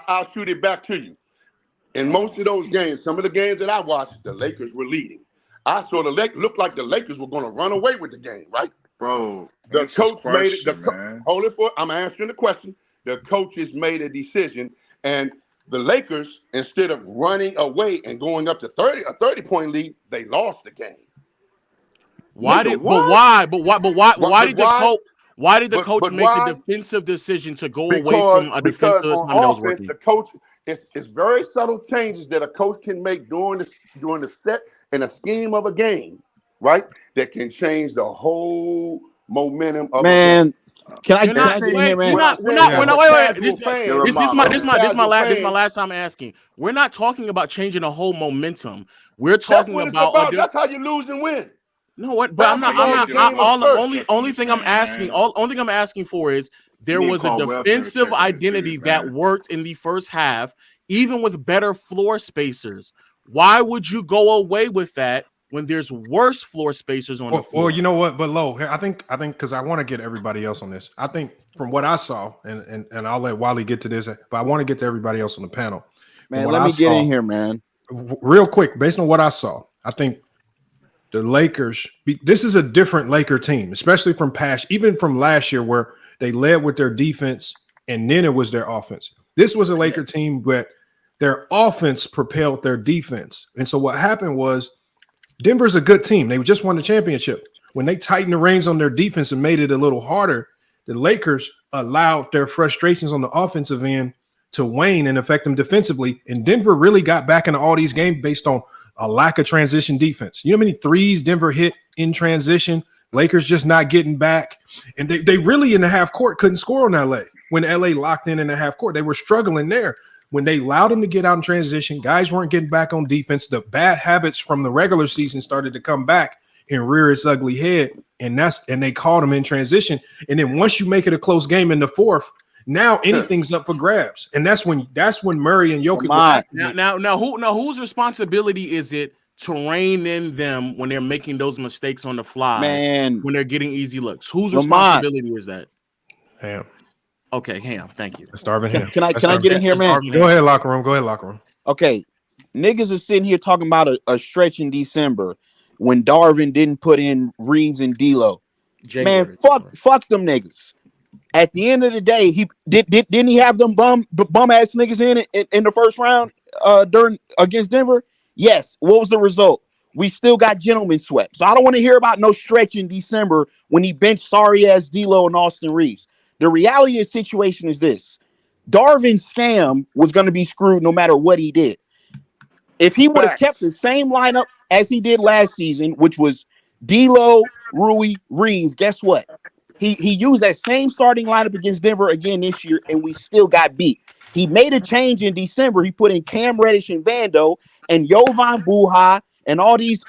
I'll shoot it back to you. In most of those games, some of the games that I watched, the Lakers were leading. I saw looked like the Lakers were going to run away with the game, right? Bro, the coach made it. Hold it for. I'm answering the question. The coaches made a decision, and the Lakers, instead of running away and going up to 30-point lead, they lost the game. Why did the coach make the defensive decision to go away from a defensive time that was working? The coach, it's very subtle changes that a coach can make during the set and a scheme of a game, right? That can change the whole momentum of man. Can I get in here, man? Wait. This is my last time asking. We're not talking about changing the whole momentum. We're talking about that's how you lose and win. No, what? But I'm not. Only thing I'm asking for is there was a defensive identity that worked in the first half, even with better floor spacers. Why would you go away with that when there's worse floor spacers on the floor? Well, you know what? But Lo, I think because I want to get everybody else on this. I think from what I saw, and I'll let Wally get to this, but I want to get to everybody else on the panel. Man, let me get in here, man. Real quick, based on what I saw, I think the Lakers, this is a different Laker team, especially from even from last year where they led with their defense and then it was their offense. This was a Laker team, but their offense propelled their defense. And so what happened was Denver's a good team. They just won the championship. When they tightened the reins on their defense and made it a little harder, the Lakers allowed their frustrations on the offensive end to wane and affect them defensively. And Denver really got back into all these games based on a lack of transition defense. You know how many threes Denver hit in transition? Lakers just not getting back. And they really in the half court couldn't score on LA. When LA locked in the half court, they were struggling there. When they allowed them to get out in transition, guys weren't getting back on defense. The bad habits from the regular season started to come back and rear its ugly head. And they caught them in transition. And then once you make it a close game in the fourth, now anything's up for grabs. And that's when Murray and Jokic. Now whose responsibility is it to rein in them when they're making those mistakes on the fly, man, when they're getting easy looks? Whose responsibility is that? Ham. Okay, Ham. Thank you. That's Darvin Ham. Can I get in here, man? Go ahead, locker room. Okay. Niggas are sitting here talking about a stretch in December when Darvin didn't put in Reeves and D'Lo. Man, fuck them niggas. At the end of the day, he didn't he have them bum ass niggas in the first round against Denver? Yes. What was the result? We still got gentlemen swept. So I don't want to hear about no stretch in December when he benched sorry ass D'Lo and Austin Reeves. The reality of the situation is this: Darvin's scam was going to be screwed no matter what he did. If he would have kept the same lineup as he did last season, which was D'Lo, Rui, Reeves, guess what? He used that same starting lineup against Denver again this year, and we still got beat. He made a change in December. He put in Cam Reddish and Vando and Jovan Buha and all these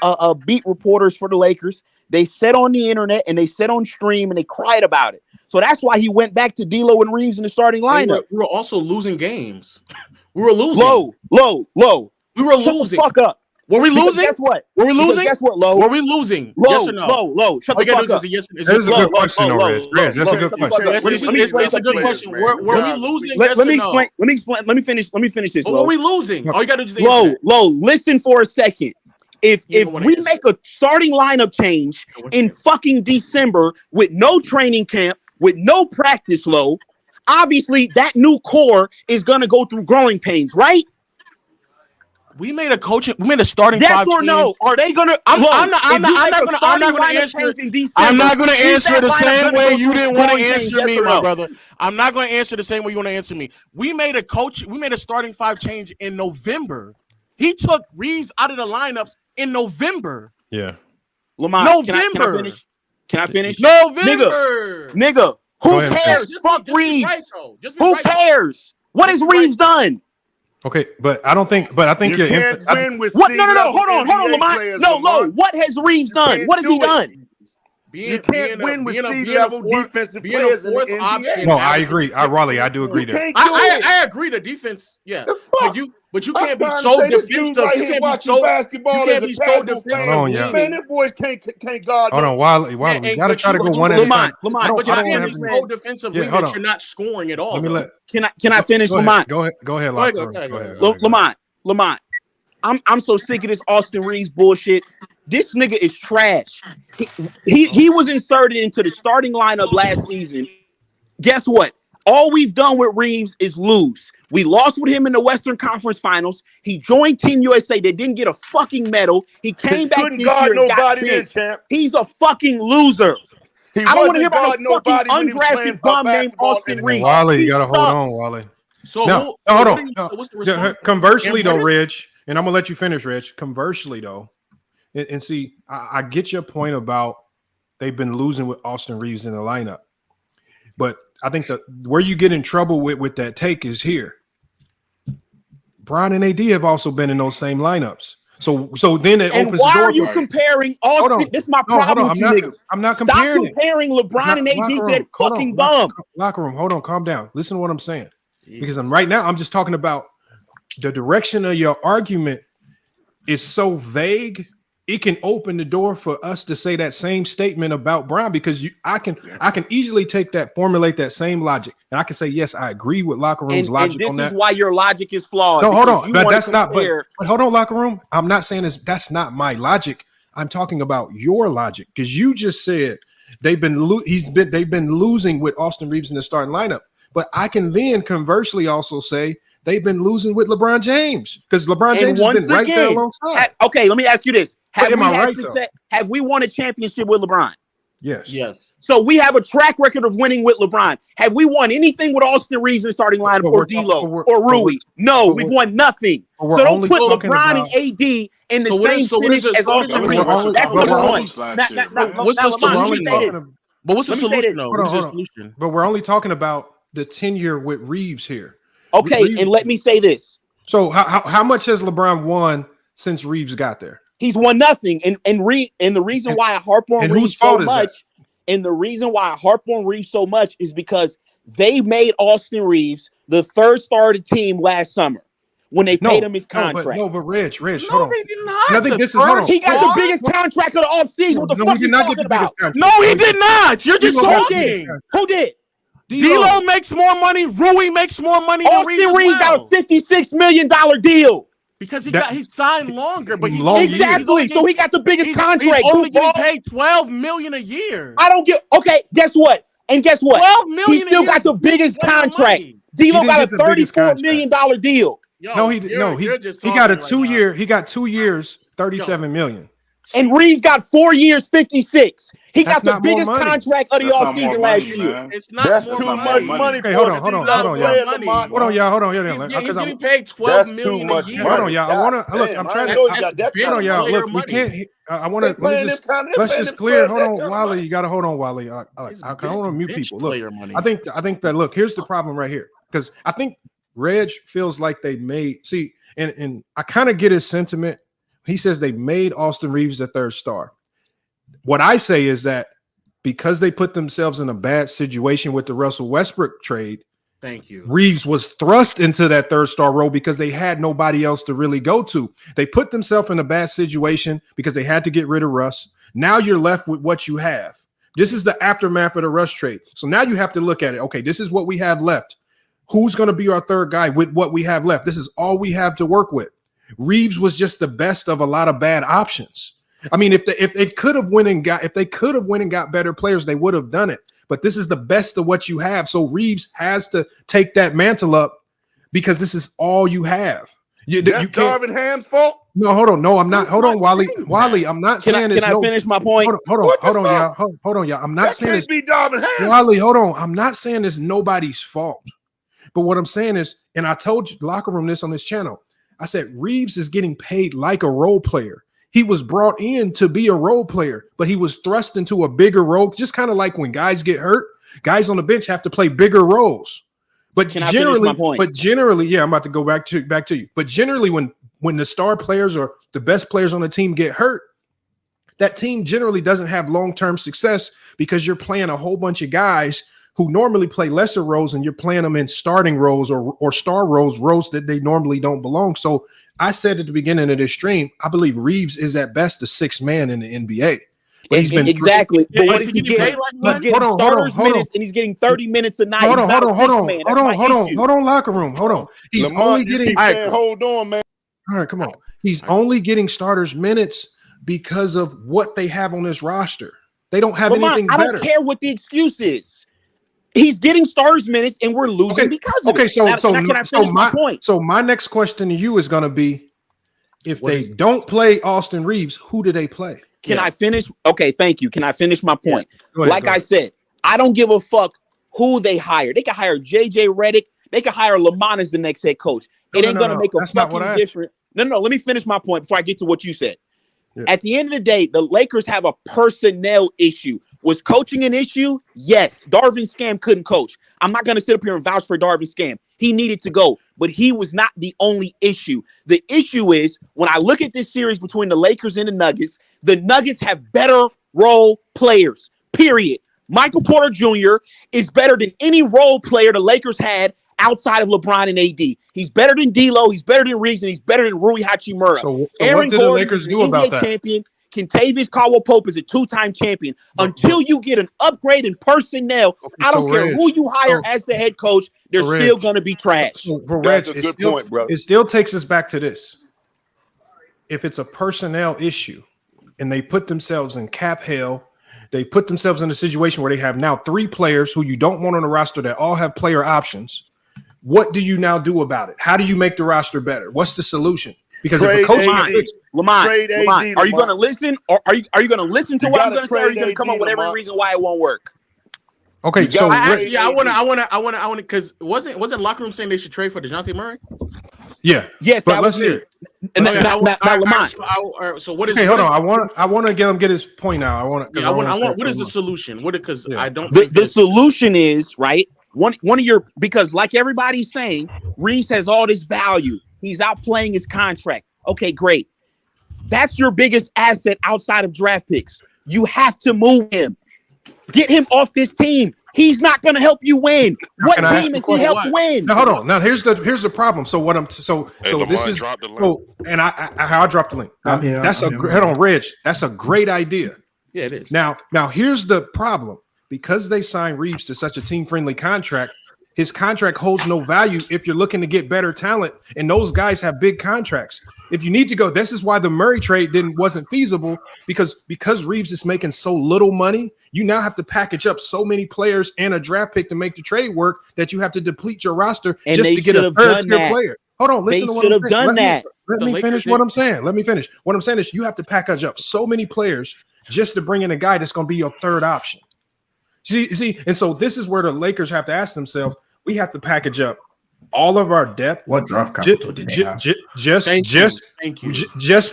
beat reporters for the Lakers. They said on the internet and they said on stream and they cried about it. So that's why he went back to D'Lo and Reeves in the starting lineup. We were also losing games. We were losing. Low. We were Shut losing. The fuck up. Were we losing? Guess what? Were we losing? Guess what, Low? Were we losing? Low, yes or no? Low. Shut the fuck up. This is a good question, Reg. That's a good question. It's a good question. Were we losing? Yes Let me or no? explain. Let me finish this. Were we losing? All you got to do is answer that. Low. Listen for a second. If we make a starting lineup change in fucking December with no training camp, with no practice, Low, obviously that new core is gonna go through growing pains, right? We made a starting yes five. Yes or no? Are they gonna? I'm not gonna answer the same way you didn't want to answer me, my brother. I'm not gonna answer the same way you want to answer me. We made a starting five change in November. He took Reeves out of the lineup in November. Yeah. Lamont, November. Can I finish? November. Nigga. Who cares? Fuck Reeves. Who cares? What has Reeves done? Okay, but I think you can't win with what? No. Hold on, Lamont. No. What has Reeves done? What has he done? You can't win with C-level defensive players in the NBA. No, I agree. Raleigh, I do agree there. I agree. The defense, yeah. But you can't be so defensive. You can't be so defensive. Hold on, yeah. Man, them boys can't guard. Hold on, Wally, we gotta try to go one at a time. Lamont, but you can't be so defensively that you're not scoring at all. Can I finish, Lamont? Go ahead, Lamont. I'm so sick of this Austin Reeves bullshit. This nigga is trash. He was inserted into the starting lineup last season. Guess what? All we've done with Reeves is lose. We lost with him in the Western Conference Finals. He joined Team USA. They didn't get a fucking medal. He came back this year and got picked. He's a fucking loser. I don't want to hear about no fucking undrafted bum named Austin Reeves. Wally, you gotta hold on, Wally. So hold on. Conversely, though, Reg, and I'm gonna let you finish, Reg. Conversely, though, and see, I get your point about they've been losing with Austin Reeves in the lineup, but I think that where you get in trouble with that take is here. Bron and AD have also been in those same lineups. So then it opens the door. Why are you comparing Austin? This is my problem with you niggas. I'm not comparing. Stop comparing LeBron and AD to that fucking bum. Locker room, hold on, calm down. Listen to what I'm saying. Because right now I'm just talking about the direction of your argument is so vague it can open the door for us to say that same statement about Brown, because I can easily formulate that same logic, and I can say, yes, I agree with locker room's logic on that. And this is why your logic is flawed. No, hold on, but that's not. But hold on, locker room. I'm not saying that's not my logic. I'm talking about your logic, because you just said they've been losing with Austin Reeves in the starting lineup. But I can then conversely also say they've been losing with LeBron James, because LeBron James has been right there alongside. Okay, let me ask you this. Have we won a championship with LeBron? Yes. So we have a track record of winning with LeBron. Have we won anything with Austin Reeves in starting lineup or D'Lo or Rui? No, we've won nothing. So don't put LeBron and AD in the same sentence as Austin Reeves. That's number one. What's the solution? But what's the solution though? What's the solution? But we're only talking about the tenure with Reeves here. Okay, and let me say this. So how much has LeBron won since Reeves got there? He's won nothing, and the reason why I harp on Reeves so much, and the reason why I harp on Reeves so much is because they made Austin Reeves the third star of the team last summer when they paid him his contract. But Rich, hold on. They did not. I think this is hold on. He got the biggest contract of the offseason. What the fuck are you talking about? No, he did not. You're just talking. Who did? D'Lo makes more money. Rui makes more money than Reeves. Austin Reeves got a $56 million deal. Because he signed longer, but he's exactly. So he got the biggest contract. He's only getting paid $12 million a year. I don't get. Okay, guess what? And guess what? $12 million. He still got the biggest contract. D'Lo got a $34 million deal. No, he got a 2 year. He got 2 years, $37 million. And Reeves got 4 years, 56. He got the biggest contract of the offseason last year. It's not too much money. Okay, hold on, y'all. He's getting paid $12 million a year. Hold on, y'all. I want to look. I'm trying to. Hold on, y'all. Look, we can't. I want to. Let's just clear. Hold on, Wally. You got to hold on, Wally. I want to mute people. Look, I think that. Look, here's the problem right here, because I think Reg feels like they made. See, and I kind of get his sentiment. He says they made Austin Reeves the third star. What I say is that because they put themselves in a bad situation with the Russell Westbrook trade, thank you, Reeves was thrust into that third star role because they had nobody else to really go to. They put themselves in a bad situation because they had to get rid of Russ. Now you're left with what you have. This is the aftermath of the Russ trade. So now you have to look at it. Okay, this is what we have left. Who's going to be our third guy with what we have left? This is all we have to work with. Reeves was just the best of a lot of bad options. I mean, if they could have went and got better players, they would have done it. But this is the best of what you have. So Reeves has to take that mantle up because this is all you have. You can't. Darvin Ham's fault? No, hold on. No, I'm not. Hold on, Wally. Wally, I'm not saying this. Can I finish my point? Hold on, y'all. Hold on, y'all. I'm not saying this. Be Darvin Ham. Wally, hold on. I'm not saying it's nobody's fault. But what I'm saying is, and I told you locker room this on this channel. I said Reeves is getting paid like a role player. He was brought in to be a role player, but he was thrust into a bigger role, just kind of like when guys get hurt, guys on the bench have to play bigger roles. But generally, yeah, I'm about to go back to you. But generally, when the star players or the best players on the team get hurt, that team generally doesn't have long-term success because you're playing a whole bunch of guys who normally play lesser roles, and you're playing them in starting roles or star roles that they normally don't belong. So I said at the beginning of this stream, I believe Reeves is at best a sixth man in the NBA. But he's been exactly. But what is he getting? He's getting starters minutes, and he's getting 30 minutes a night. Hold on, locker room. Hold on. He's only getting. Hold on, man. All right, come on. He's only getting starters minutes because of what they have on this roster. They don't have anything better. I don't care what the excuse is. He's getting starters minutes, and we're losing because of it. So my next question to you is going to be, if they don't play Austin Reeves, who do they play? Can I finish? Okay, thank you. Can I finish my point? Yeah. Like I said, I don't give a fuck who they hire. They can hire JJ Redick. They can hire Lamont as the next head coach. It ain't going to make a fucking difference. No. Let me finish my point before I get to what you said. Yeah. At the end of the day, the Lakers have a personnel issue. Was coaching an issue? Yes. Darvin Ham couldn't coach. I'm not going to sit up here and vouch for Darvin Ham. He needed to go, but he was not the only issue. The issue is, when I look at this series between the Lakers and the Nuggets have better role players, period. Michael Porter Jr. is better than any role player the Lakers had outside of LeBron and AD. He's better than D'Lo. He's better than Reeves, and he's better than Rui Hachimura. So Aaron what did Gordon the Lakers do about that? Champion. Kentavious Caldwell-Pope is a 2-time champion. Until you get an upgrade in personnel, I don't care who you hire as the head coach, they're still going to be trash. That's a good point, bro. It still takes us back to this. If it's a personnel issue and they put themselves in cap hell, they put themselves in a situation where they have now 3 players who you don't want on the roster that all have player options. What do you now do about it? How do you make the roster better? What's the solution? Because if a coach, Lamont, are you going to listen, or are you going to listen to what I'm going to say, or are you going to come up with every reason why it won't work? Okay, so I want to, because wasn't locker room saying they should trade for DeJounte Murray? Yeah, yes, but let's hear it. And now, Lamont. So what is? Hey, hold on. I want to get him get his point now. I want. What is the solution? Because I don't. The solution is right. One of your, because like everybody's saying, Reeves has all this value. He's outplaying his contract. Okay, great. That's your biggest asset outside of draft picks. You have to move him. Get him off this team. He's not going to help you win. What team has he helped win? Now hold on. Now here's the problem. So what I'm this is and I dropped the link. Head on, Reg. That's a great idea. Yeah, it is. Now here's the problem. Because they signed Reeves to such a team-friendly contract, his contract holds no value if you're looking to get better talent, and those guys have big contracts. If you need to go, this is why the Murray trade wasn't feasible, because Reeves is making so little money, you now have to package up so many players and a draft pick to make the trade work that you have to deplete your roster and just to get a third-tier player. Hold on, listen to what I'm saying. Let me finish what I'm saying. What I'm saying is you have to package up so many players just to bring in a guy that's going to be your third option. See, and so this is where the Lakers have to ask themselves, we have to package up all of our depth. What draft capital did they have? Just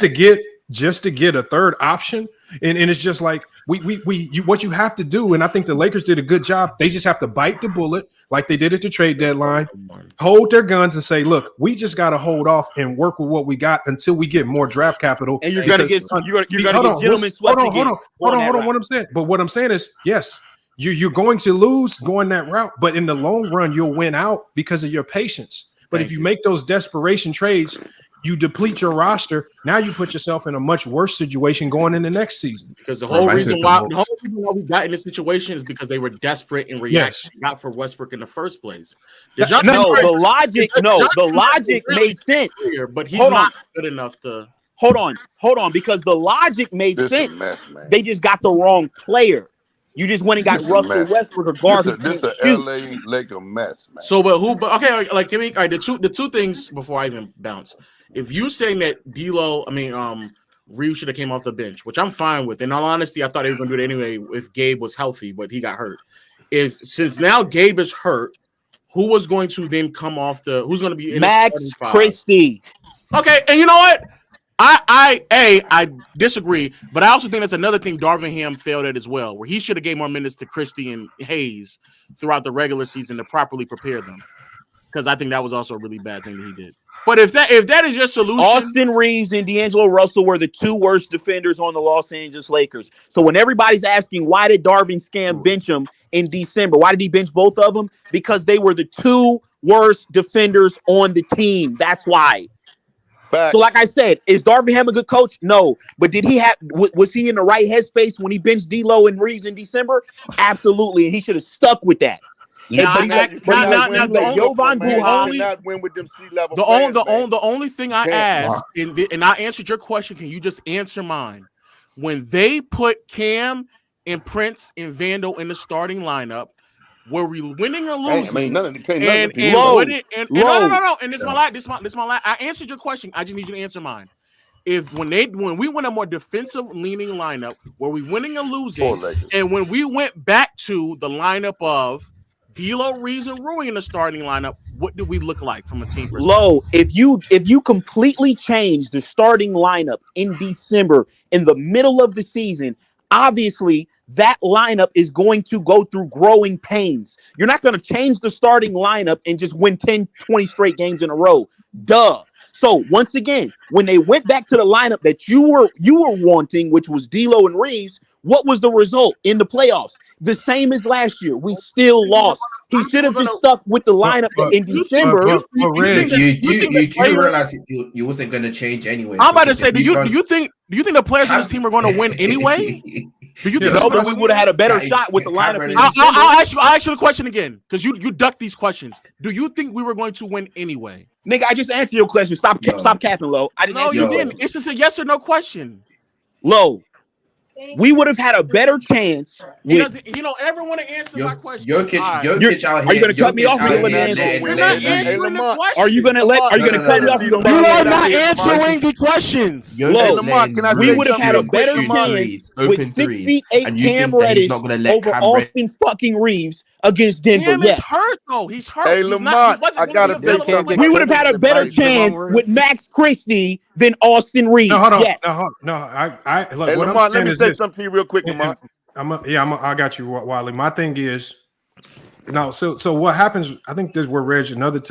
to get a third option. And it's just like what you have to do, and I think the Lakers did a good job. They just have to bite the bullet like they did at the trade deadline, hold their guns and say, look, we just got to hold off and work with what we got until we get more draft capital. And you're gonna get gentlemen swept again. Hold on. What I'm saying, but what I'm saying is, yes, you're going to lose going that route, but in the long run, you'll win out because of your patience. But if you make those desperation trades, you deplete your roster. Now you put yourself in a much worse situation going in the next season. Because the whole reason why we got in this situation is because they were desperate in reaction, not for Westbrook in the first place. The logic made sense. But he's not good enough to. Hold on, because the logic made sense. They just got the wrong player. You just went and got Russell Westbrook or garbage. This is the LA Laker mess, man. So, but okay, like give me the two things before I even bounce. If you saying that Reeves should have came off the bench, which I'm fine with. In all honesty, I thought they were going to do it anyway if Gabe was healthy, but he got hurt. Since now Gabe is hurt, who was going to then come off who's going to be in Max Christie? Okay, and you know what? I disagree, but I also think that's another thing Darvin Ham failed at as well, where he should have gave more minutes to Christie and Hayes throughout the regular season to properly prepare them. Because I think that was also a really bad thing that he did. But if that is your solution, Austin Reeves and D'Angelo Russell were the 2 worst defenders on the Los Angeles Lakers. So when everybody's asking why did Darvin Scam bench him in December, why did he bench both of them? Because they were the 2 worst defenders on the team. That's why. So like I said, is Darvin Ham a good coach? No. But was he in the right headspace when he benched D'Lo and Reeves in December? Absolutely. And he should have stuck with that. The only thing I asked, and I answered your question, can you just answer mine? When they put Cam and Prince and Vandal in the starting lineup, were we winning or losing? No. And this is my last. I answered your question. I just need you to answer mine. When we went a more defensive leaning lineup, were we winning or losing? And when we went back to the lineup of D'Lo, Reeves, and Rui in the starting lineup, what do we look like from a team perspective? Low, if you completely change the starting lineup in December in the middle of the season, obviously that lineup is going to go through growing pains. You're not going to change the starting lineup and just win 10, 20 straight games in a row. Duh. So once again, when they went back to the lineup that you were wanting, which was D'Lo and Reeves, what was the result in the playoffs? The same as last year. We still lost. He should have just stuck with the lineup in December. You do realize you wasn't going to change anyway. I'm about to say, do you think the players on this team are going to win anyway? Do you think but we would have had a better shot with the lineup? I'll ask you the question again because you duck these questions. Do you think we were going to win anyway? Nigga, I just answered your question. Stop capping, Lo. You didn't. It's just a yes or no question. Lo, we would have had a better chance. He doesn't, everyone to answer my question. Jokic out here. Are you going to cut me off? You're not answering the question. Are you going to cut me off? You are not answering the questions. We would have had a better chance with 6'8" Cam Reddish over Austin fucking Reeves against Denver. Cam is hurt though. He's hurt. Hey, Lamont, I gotta say something. We would have had a better chance with Max Christie than Austin Reeves. No, hold on. Yes. No, I look. Hey, what Lamont, I'm saying let me is say this. something to you real quick, Lamont. I got you, Wiley. My thing is, no. So what happens? I think there's where Reg another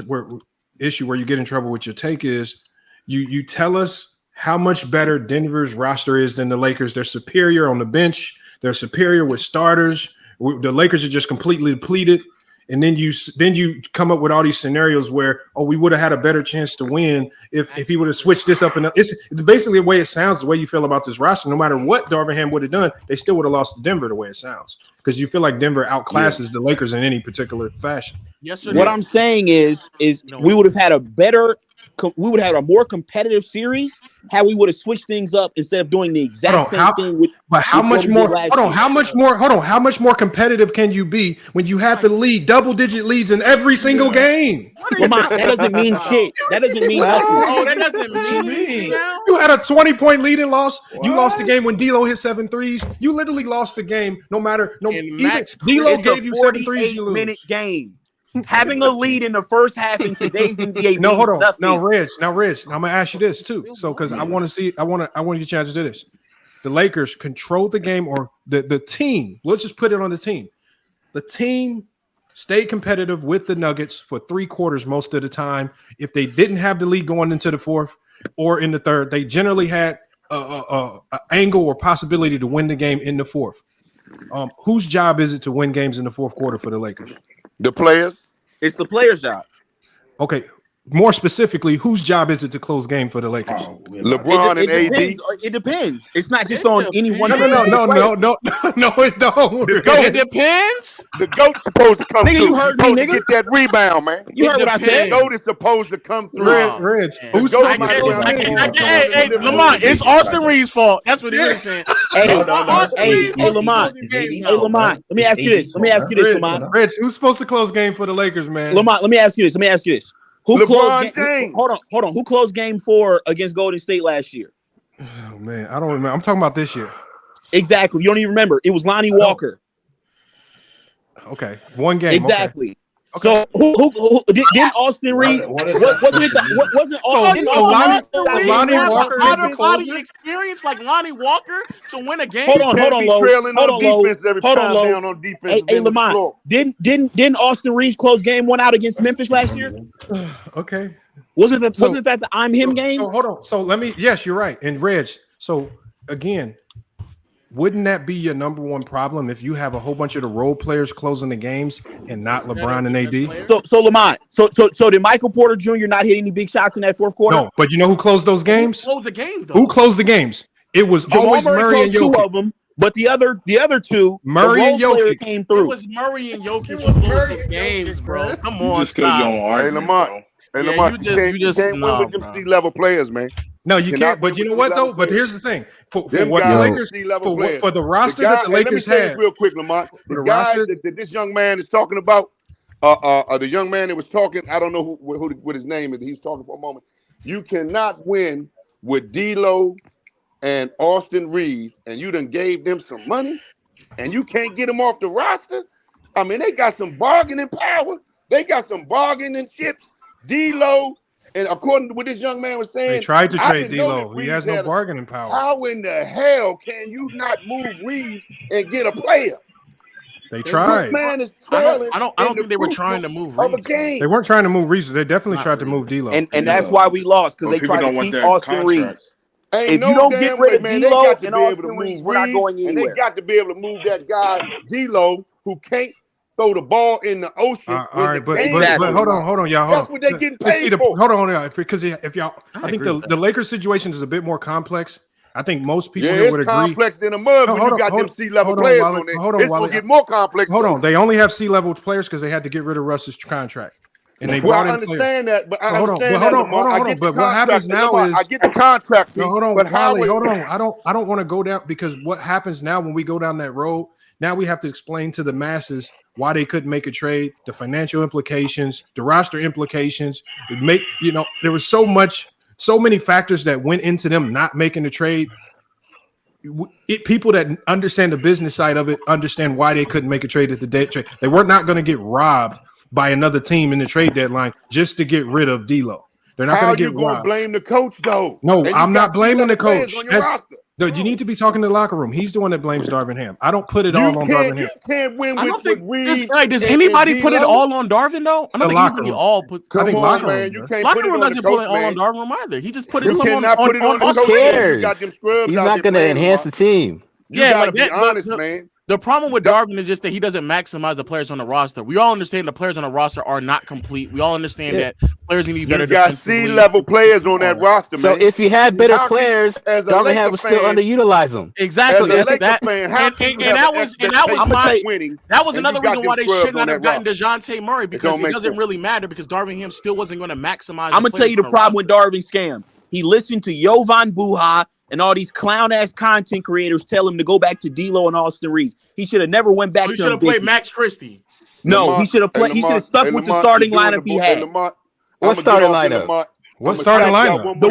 issue where you get in trouble with your take is you tell us how much better Denver's roster is than the Lakers. They're superior on the bench. They're superior with starters. The Lakers are just completely depleted, and then you come up with all these scenarios where we would have had a better chance to win if he would have switched this up. And it's basically the way it sounds, the way you feel about this roster. No matter what Darvin Ham would have done, they still would have lost to Denver the way it sounds because you feel like Denver outclasses the Lakers in any particular fashion. Yes, sir. What I'm saying is we would have had we would have had a more competitive series had we would have switched things up instead of doing the exact same thing. How much more competitive can you be when you have to lead double-digit leads in every single game? Lamont, that doesn't mean shit. That doesn't mean nothing. Oh, that doesn't mean now. You had a 20-point lead and lost. You lost the game when D'Lo hit 7 threes. You literally lost the game even D'Lo gave you 7 threes. 48-minute game. Having a lead in the first half in today's NBA. No, hold on. Nothing. Now, Reg, I'm gonna ask you this too. So, because I want to get you answer to this. The Lakers controlled the game, or the team. Let's just put it on the team. The team stayed competitive with the Nuggets for 3 quarters most of the time. If they didn't have the lead going into the fourth or in the third, they generally had a angle or possibility to win the game in the fourth. Whose job is it to win games in the fourth quarter for the Lakers? The players. It's the players' job. Okay. More specifically, whose job is it to close game for the Lakers? LeBron and AD. It depends. It's not just on any one. No, it don't. It depends. The GOAT's supposed to come through. You heard me, nigga. Get that rebound, man. You heard what I said. The GOAT is supposed to come through. Reg, who's Hey, Lamont, it's Austin Reeves' fault. That's what he's saying. Hey, Lamont. Let me ask you this. Lamont. Reg, who's supposed to close game for the Lakers, man? Lamont, let me ask you this. Who LeBron James. Hold on. Who closed game 4 against Golden State last year? Oh man, I don't remember. I'm talking about this year. Exactly. You don't even remember. It was Lonnie Walker. Okay, one game. Exactly. Okay. So didn't Austin Reeves? Wasn't Lonnie Walker out of experience like Lonnie Walker to win a game? Hold on, Lo. Hey, Lamont. Didn't Austin Reeves close game 1 out against Memphis last year? Okay. Wasn't that the I'm him game? Hold on. So yes, you're right. And Reg, so again, wouldn't that be your number one problem if you have a whole bunch of the role players closing the games and not LeBron and AD? So Lamont, so did Michael Porter Jr. not hit any big shots in that fourth quarter? No, but you know who closed those games? Who closed the games? It was always Murray and Jokic. 2 of them, but the other 2, Murray and Jokic came through. It was Murray and Jokic was closing games, bro. Come on, stop. Hey, Lamont. You can't win with them C-level players, man. No, you can't. But you know what though? But here's the thing: for what the Lakers, for the roster that the Lakers had, real quick, Lamont. The guy that this young man is talking about, the young man that was talking, I don't know what his name is. He's talking for a moment. You cannot win with D'Lo and Austin Reeves, and you done gave them some money, and you can't get them off the roster. I mean, they got some bargaining power. They got some bargaining chips. D'Lo. And according to what this young man was saying, they tried to trade D'Lo. He has no bargaining power. How in the hell can you not move Reeves and get a player? They tried. This man is I don't think they were trying to move Reeves. They weren't trying to move Reeves. They definitely tried to move D'Lo. And that's why we lost, because they tried to keep Austin Reeves. If you don't get rid of D'Lo and Austin Reeves, we're not going anywhere. And they got to be able to move that guy D'Lo, who can't throw the ball in the ocean. All right, but Exactly. hold on, y'all. That's what they're getting paid for. Hold on, y'all. Because if y'all, I think the Lakers situation is a bit more complex. I think most people here would agree. It's complex than a mug when you got them C-level players on there. It's going to get more complex. Hold on. They only have C-level players because they had to get rid of Russ's contract. And they brought in players. I understand that, but I understand hold on. But what happens now is I get the contract. Hold on, Wally. Hold on. I don't want to go down because what happens now when we go down that road? Now we have to explain to the masses why they couldn't make a trade, the financial implications, the roster implications. There was so many factors that went into them not making the trade. People that understand the business side of it understand why they couldn't make a trade at the dead trade. They were not going to get robbed by another team in the trade deadline just to get rid of D'Lo. They're not going to get robbed. How you going to blame the coach though? No, I'm not blaming the coach. No, you need to be talking to the locker room. He's the one that blames Darvin Ham. I don't put it all on Darvin Ham. You can't win with this guy. Does anybody put it all on Darvin though? I don't think anybody all put. I think locker room. Locker room doesn't put it all on Darvin Ham either. He just put it on us. Who cares? He's not going to enhance the team. Yeah, like that. Honest, man. The problem with Darvin is just that he doesn't maximize the players on the roster. We all understand the players on the roster are not complete. We all understand that players need to be better. You got C-level players on that roster, man. So if you had better players, Darvin Ham would still underutilize them. Exactly. That was another reason why they should not have gotten DeJounte Murray, because it doesn't really matter because Darvin Ham still wasn't going to maximize. I'm going to tell you the problem with Darvin Scam. He listened to Jovan Buha and all these clown-ass content creators tell him to go back to D'Lo and Austin Reeves. He should have never went back to him. He should have played Max Christie. No, he should have played. He should have stuck with the starting lineup he had. What starting lineup? What starting lineup? The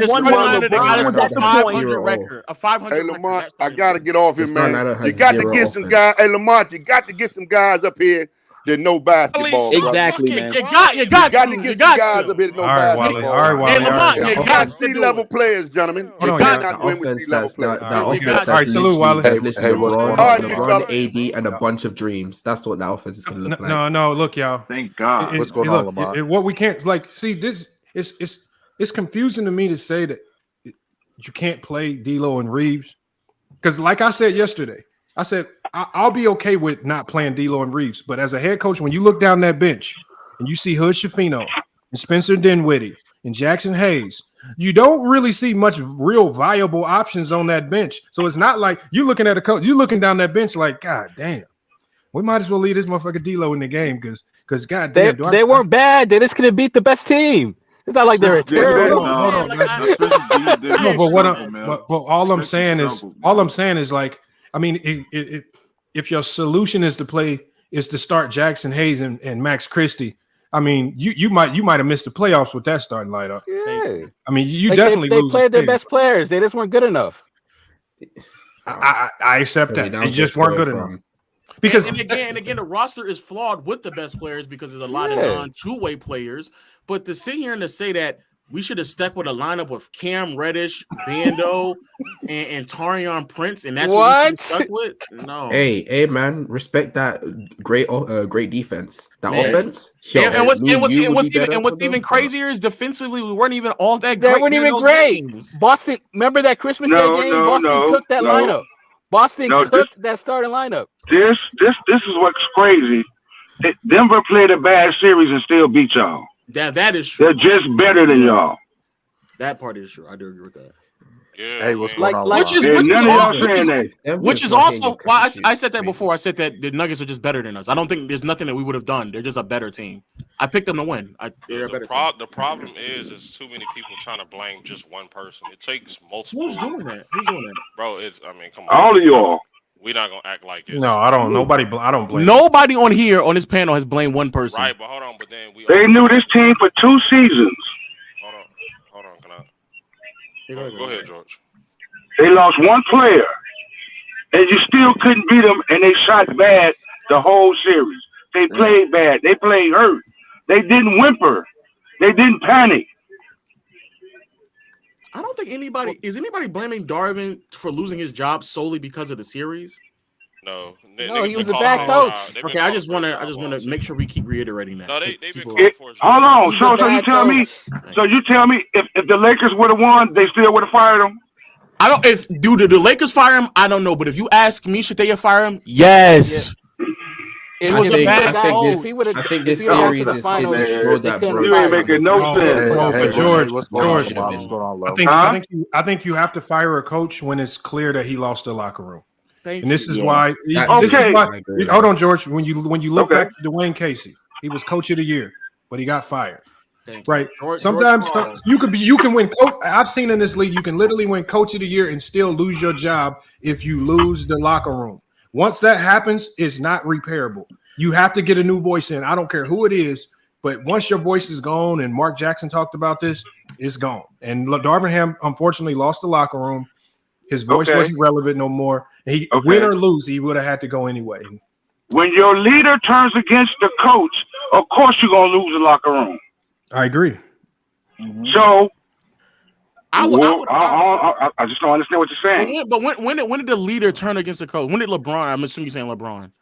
one lineup that got us to 500 record. A 500 Hey, Lamont, I got to get off here, man. You got to get some guys. Hey, Lamont, you got to get some guys up here that know basketball. Exactly, man. You got to get some guys up here that know basketball. All right, Wally. Hey, Lamont, you got C-level players, gentlemen. That offense that's Wally. LeBron, AD, and a bunch of dreams. That's what that offense is going to look like. No, look, y'all. Thank God. What's going on, Lamont? What we can't see this it's confusing to me to say that you can't play D'Lo and Reeves because, like I said yesterday, I said I'll be okay with not playing D'Lo and Reeves, but as a head coach, when you look down that bench and you see Hood Schifino and Spencer Dinwiddie and Jackson Hayes, you don't really see much real viable options on that bench. So it's not like you're looking at a coach, you're looking down that bench like, God damn, we might as well leave this motherfucker D'Lo in the game because God damn, they weren't bad. They just couldn't beat the best team. It's not like they're terrible. But all I'm saying is like, I mean, if your solution is to start Jackson Hayes and Max Christie, I mean, you might have missed the playoffs with that starting lineup. Yeah. I mean, you definitely they played their best players. They just weren't good enough. I accept that. They just weren't good enough. Because and again, the roster is flawed with the best players because there's a lot of non-two-way players. But to sit here and to say that we should have stuck with a lineup of Cam Reddish, Vando, and Taurean Prince, and that's what we stuck with. No. Hey, man, respect that great defense. That offense. And what's even crazier is defensively, we weren't even all that great. They weren't even great. Games. Boston, remember that Christmas Day game? Boston cooked that lineup. Boston cooked that starting lineup. This is what's crazy. Denver played a bad series and still beat y'all. That is true. They're just better than y'all. That part is true. I do agree with that. Yeah, hey, what's going on? Which is also why I said that before. I said that the Nuggets are just better than us. I don't think there's nothing that we would have done. They're just a better team. I picked them to win. The problem is too many people trying to blame just one person. It takes multiple. Who's doing that? Bro, come on. All of y'all. We're not gonna act like it. No, I don't. I don't blame. Nobody on here on this panel has blamed one person. Right, but hold on. But then they knew this team for 2 seasons. Hold on. Can I? Go ahead, George. They lost one player, and you still couldn't beat them. And they shot bad the whole series. They played bad. They played hurt. They didn't whimper. They didn't panic. I don't think anybody blaming Darvin for losing his job solely because of the series. No, he was a bad coach. Okay, I just want to make sure we keep reiterating that. No, they've been calling for his hold on. So you tell me. So you tell me if the Lakers would have won, they still would have fired him. I don't. Did the Lakers fire him? I don't know. But if you ask me, should they have fired him? Yes. I think this series is to show that, bro. You ain't making no sense. Hey, George, Huh? I think you have to fire a coach when it's clear that he lost the locker room. And this is Yeah. why. This is why. Hold on, George. When you look back at Dwayne Casey, he was coach of the year, but he got fired. Right. Sometimes you can win. I've seen in this league, you can literally win coach of the year and still lose your job if you lose the locker room. Once that happens, it's not repairable. You have to get a new voice in. I don't care who it is, but once your voice is gone, and Mark Jackson talked about this, it's gone. And Darvin Ham unfortunately lost the locker room. His voice wasn't relevant no more. Win or lose, he would have had to go anyway. When your leader turns against the coach, of course you're gonna lose the locker room. I agree. So I just don't understand what you're saying. But when did the leader turn against the coach? When did LeBron? I'm assuming you're saying LeBron.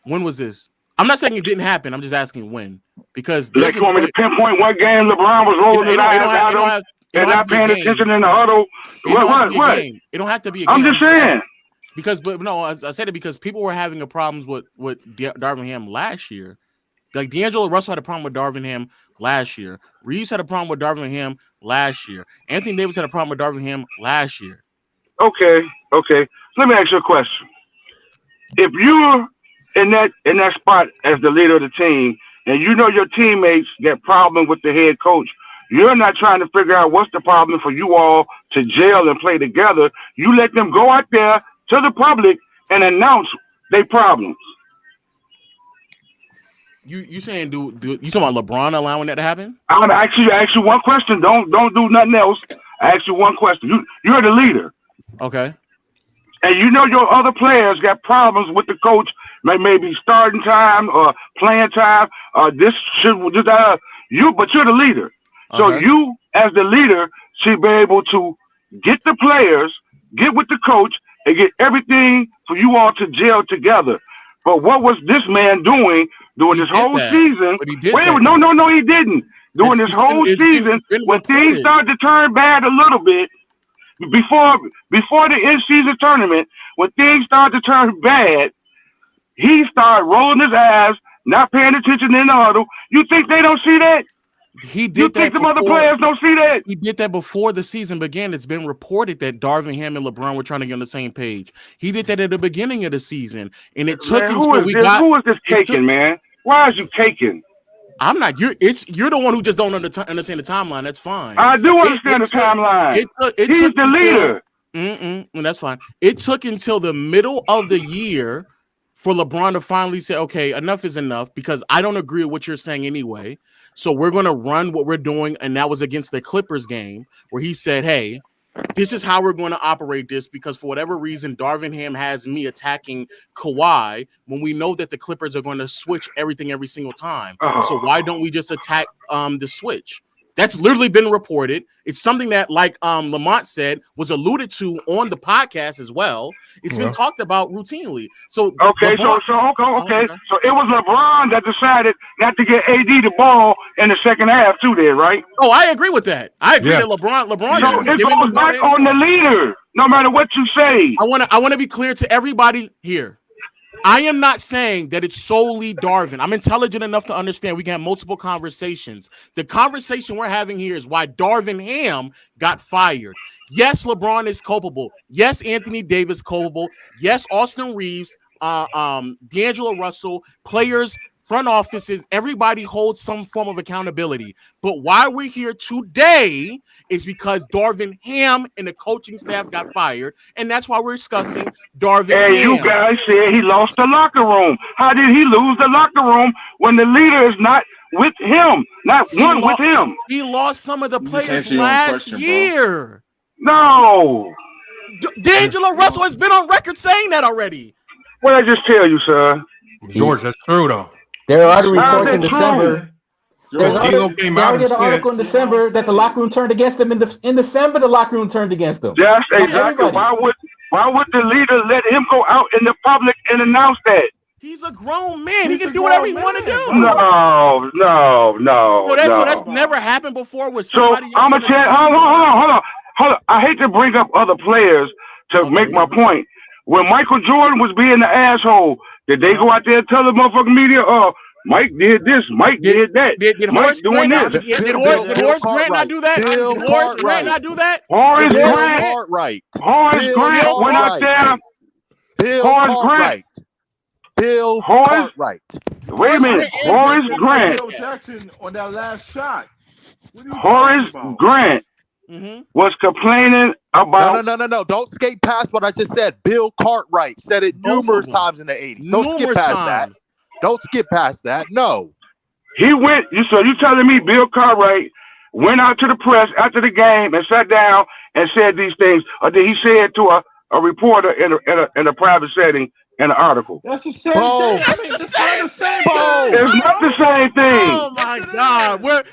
When was this? I'm not saying it didn't happen. I'm just asking when. Because you want me to pinpoint what game LeBron was rolling his eyes at him and not paying attention in the huddle? What? It don't have to be a game. I'm just saying. I said it because people were having a problems with Darvin Ham last year. Like D'Angelo Russell had a problem with Darvin Ham last year. Reeves had a problem with Darvin Ham last year. Anthony Davis had a problem with Darvin Ham last year. Okay. Let me ask you a question. If you're in that spot as the leader of the team, and you know your teammates got problem with the head coach, you're not trying to figure out what's the problem for you all to gel and play together. You let them go out there to the public and announce their problems. You saying you talking about LeBron allowing that to happen? I'm actually ask you one question. Don't do nothing else. I ask you one question. You're the leader. Okay. And you know your other players got problems with the coach, maybe starting time or playing time. But you're the leader. So you, as the leader, should be able to get the players, get with the coach, and get everything for you all to gel together. But what was this man doing during this whole season? No, he didn't. During this whole season, when things started to turn bad a little bit, before the in-season tournament, when things started to turn bad, he started rolling his eyes, not paying attention in the huddle. You think they don't see that? He did. You think some other players don't see that? He did that before the season began. It's been reported that Darvin Ham and LeBron were trying to get on the same page. He did that at the beginning of the season, and it took until we got. Who is this caking, man? Why is you caking? I'm not. You're the one who just don't understand the timeline. That's fine. I do understand the timeline. He's the leader. And that's fine. It took until the middle of the year for LeBron to finally say, okay, enough is enough, because I don't agree with what you're saying anyway. So we're going to run what we're doing. And that was against the Clippers game where he said, hey, this is how we're going to operate this, because for whatever reason, Darvin Ham has me attacking Kawhi when we know that the Clippers are going to switch everything every single time. So why don't we just attack the switch? That's literally been reported. It's something that, like Lamont said, was alluded to on the podcast as well. It's been talked about routinely. So okay. So it was LeBron that decided not to get AD the ball in the second half too. There, right? Oh, I agree with that. I agree that LeBron. So it goes back on the leader, no matter what you say. I want to be clear to everybody here. I am not saying that it's solely Darvin. I'm intelligent enough to understand we can have multiple conversations. The conversation we're having here is why Darvin Ham got fired. Yes, LeBron is culpable. Yes, Anthony Davis culpable. Yes, Austin Reeves, D'Angelo Russell, players, front offices, everybody holds some form of accountability. But why we're here today is because Darvin Ham and the coaching staff got fired, and that's why we're discussing Darvin Ham. And you guys said he lost the locker room. How did he lose the locker room when the leader is not with him? With him. He lost some of the players last year. No. D'Angelo Russell has been on record saying that already. What did I just tell you, sir? George, that's true, though. There are other reports in December. There's an article in December that the locker room turned against him. In December, the locker room turned against him. That's exactly. Why would the leader let him go out in the public and announce that? He's a grown man. He can do whatever he want to do. No. That's never happened before with somebody. So I'm gonna tell. Hold on. I hate to bring up other players to make my point. When Michael Jordan was being the asshole, Did they go out there and tell the motherfucking media, oh, Mike did this, Mike did that, Did Mike Horace doing Grant this? Did Horace Grant not do that? Did Horace Grant not do that? Horace Grant went out there. Bill Cartwright. Wait a minute. Horace Grant. Jackson on that last shot. Horace Grant was complaining about. No. Don't skate past what I just said. Bill Cartwright said it numerous times in the 80s. Don't skip past that. Don't skip past that. No. He went. So you telling me Bill Cartwright went out to the press after the game and sat down and said these things, or did he say it to a reporter in a private setting in an article? That's the same thing. That's the same thing. It's not the same thing. Oh my God, we're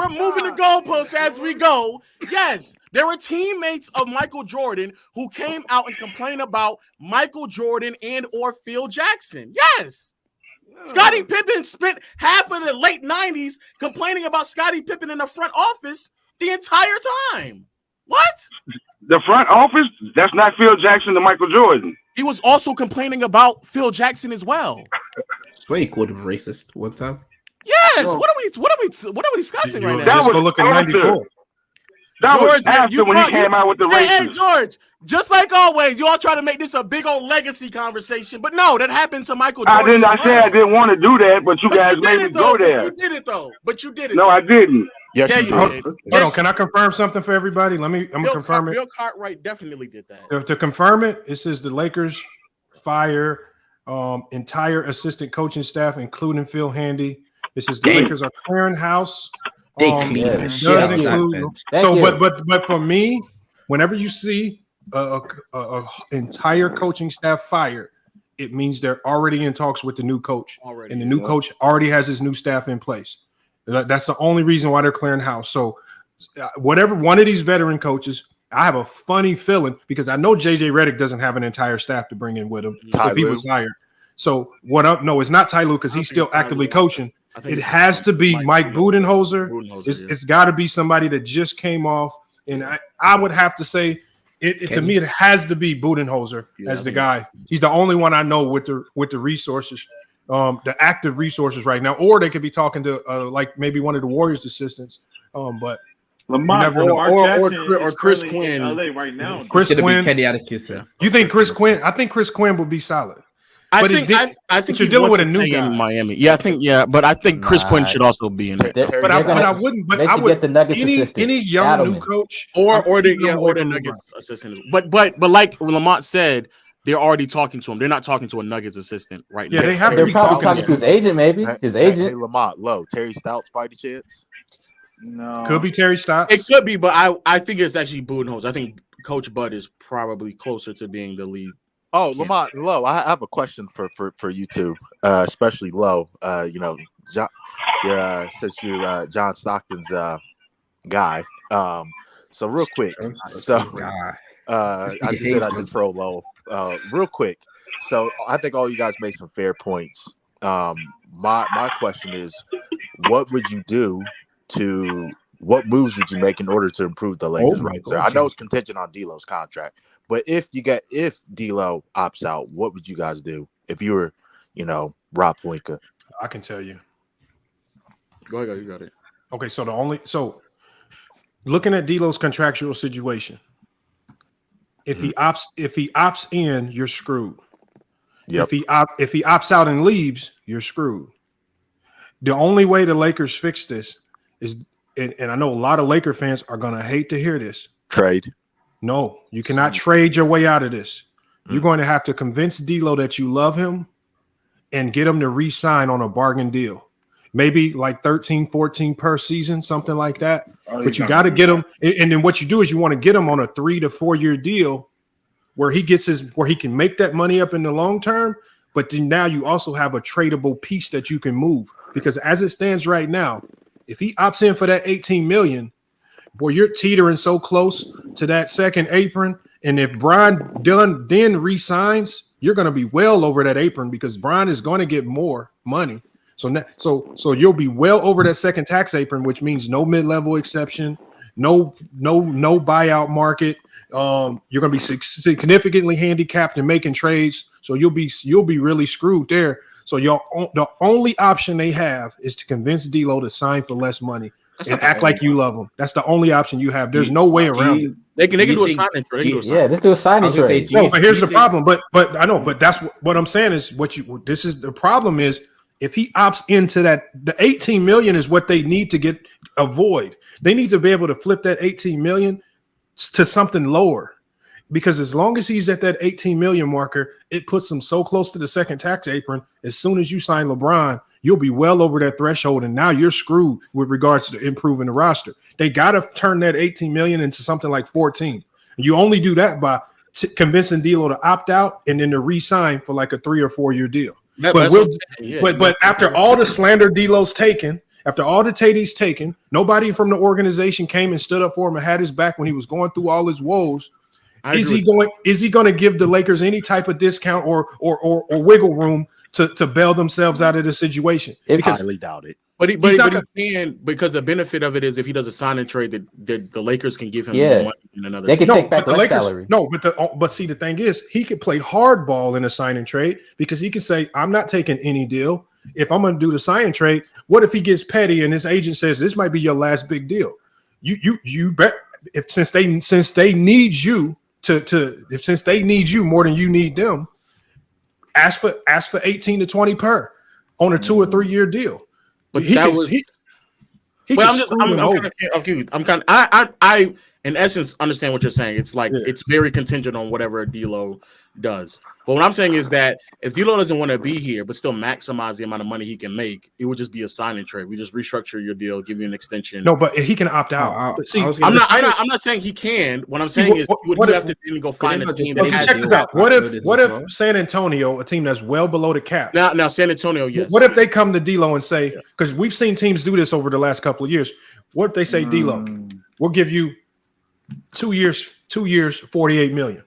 moving the goalposts as we go. Yes, there were teammates of Michael Jordan who came out and complained about Michael Jordan and or Phil Jackson. Yes. Scottie Pippen spent half of the late 90s complaining about Scottie Pippen in the front office the entire time. What? The front office? That's not Phil Jackson and Michael Jordan. He was also complaining about Phil Jackson as well. Swear he called him racist one time. Yes. What are we discussing right now? That was look at 94. That was after when he came out with the racist. Hey, George, just like always, you all try to make this a big old legacy conversation, but no, that happened to Michael Jordan. I said I didn't want to do that, but you guys made me go there. You did it though. But you did it. No, I didn't. Yes, yeah, you did. Hold on, can I confirm something for everybody? I'm gonna confirm it. Bill Cartwright definitely did that. To confirm it, it says the Lakers fire entire assistant coaching staff, including Phil Handy. It says the Lakers are clearing house. They clean the shit out of that bench. But for me, whenever you see a entire coaching staff fired, it means they're already in talks with the new coach, and the new coach already has his new staff in place. That's the only reason why they're clearing house. So, whatever one of these veteran coaches, I have a funny feeling because I know JJ Redick doesn't have an entire staff to bring in with him if he was hired. So no, it's not Ty Lue because he's still actively coaching. It has to be Mike Budenholzer. It's got to be somebody that just came off, and I would have to say to me it has to be Budenholzer as the guy. He's the only one I know with the resources. The active resources right now, or they could be talking to like maybe one of the Warriors assistants. But Lamont or Chris Quinn. LA right now. Chris Quinn. Kenny Atticus. You think Chris Quinn? I think Chris Quinn would be solid. I think you're dealing with a new guy in Miami. But I think Chris Quinn should also be in there. But I wouldn't. But I would get the Nuggets assistant. Any young new coach or the Nuggets assistant. But like Lamont said, they're already talking to him. They're not talking to a Nuggets assistant right now. They're probably talking to his agent, maybe. His agent. Hey, Lamont, low. Terry Stotts, fighting chance? No. Could be Terry Stotts. It could be, but I think it's actually Budenholzer. I think Coach Bud is probably closer to being the lead. Oh, Lamont, Low, I have a question for you two, especially Low. John, since you're John Stockton's guy. So real quick. I just said I just throw Low. Real quick. So I think all you guys made some fair points. My question is, what would you do what moves would you make in order to improve the Lakers? I know it's contingent on D'Lo's contract, but if D'Lo opts out, what would you guys do if you were, Rob Pelinka? I can tell you. Go ahead, you got it. Okay, so looking at D'Lo's contractual situation, if he opts in, you're screwed. Yep. If he opts out and leaves, you're screwed. The only way the Lakers fix this is, and I know a lot of Laker fans are gonna hate to hear this. Trade. No, you cannot trade your way out of this. You're going to have to convince D'Lo that you love him and get him to re-sign on a bargain deal. Maybe like 13, 14 per season, something like that. But you got to get him. And then what you do is you want to get him on a 3 to 4 year deal where he can make that money up in the long term. But then now you also have a tradable piece that you can move, because as it stands right now, if he opts in for that $18 million, boy, you're teetering so close to that second apron. And if Brian Dunn then re-signs, you're going to be well over that apron because Brian is going to get more money. So you'll be well over that second tax apron, which means no mid-level exception, no buyout market, You're going to be significantly handicapped in making trades, so you'll be really screwed there. So the only option they have is to convince D'Lo to sign for less money and act like you love him. That's the only option you have. There's no way around it. They can do a signing trade. Yeah, let's do a signing trade. No, but here's the problem. But I know. But that's what I'm saying is this is the problem is if he opts into that, the 18 million is what they need to avoid. They need to be able to flip that 18 million to something lower, because as long as he's at that 18 million marker, it puts him so close to the second tax apron. As soon as you sign LeBron, you'll be well over that threshold, and now you're screwed with regards to improving the roster. They got to turn that 18 million into something like 14. You only do that by convincing D'Lo to opt out and then to re-sign for like a 3 or 4 year deal. But after all the slander D'Lo's taken, after all the tate he's taken, nobody from the organization came and stood up for him and had his back when he was going through all his woes. Is he going to give the Lakers any type of discount or wiggle room to bail themselves out of the situation? Because I highly doubt it. But he can, because the benefit of it is if he does a sign and trade, that the Lakers can give him more money in another. They can take back less salary. No, but see, the thing is, he could play hardball in a sign and trade, because he can say, "I'm not taking any deal. If I'm going to do the sign and trade, what if he gets petty and his agent says this might be your last big deal? You bet. Since they need you since they need you more than you need them, ask for 18 to 20 per on a 2 or 3 year deal." But I in essence understand what you're saying. It's like it's very contingent on whatever D'Lo does. But what I'm saying is that if D'Lo doesn't want to be here but still maximize the amount of money he can make, it would just be a sign and trade. We just restructure your deal, give you an extension. No, but he can opt out. I'm not saying he can. What I'm saying is you have to then go find a team that has. Check this out. What if San Antonio, a team that's well below the cap? Now San Antonio, yes. What if they come to D'Lo and say, because we've seen teams do this over the last couple of years. What if they say, D'Lo, we'll give you 2 years, 48 million.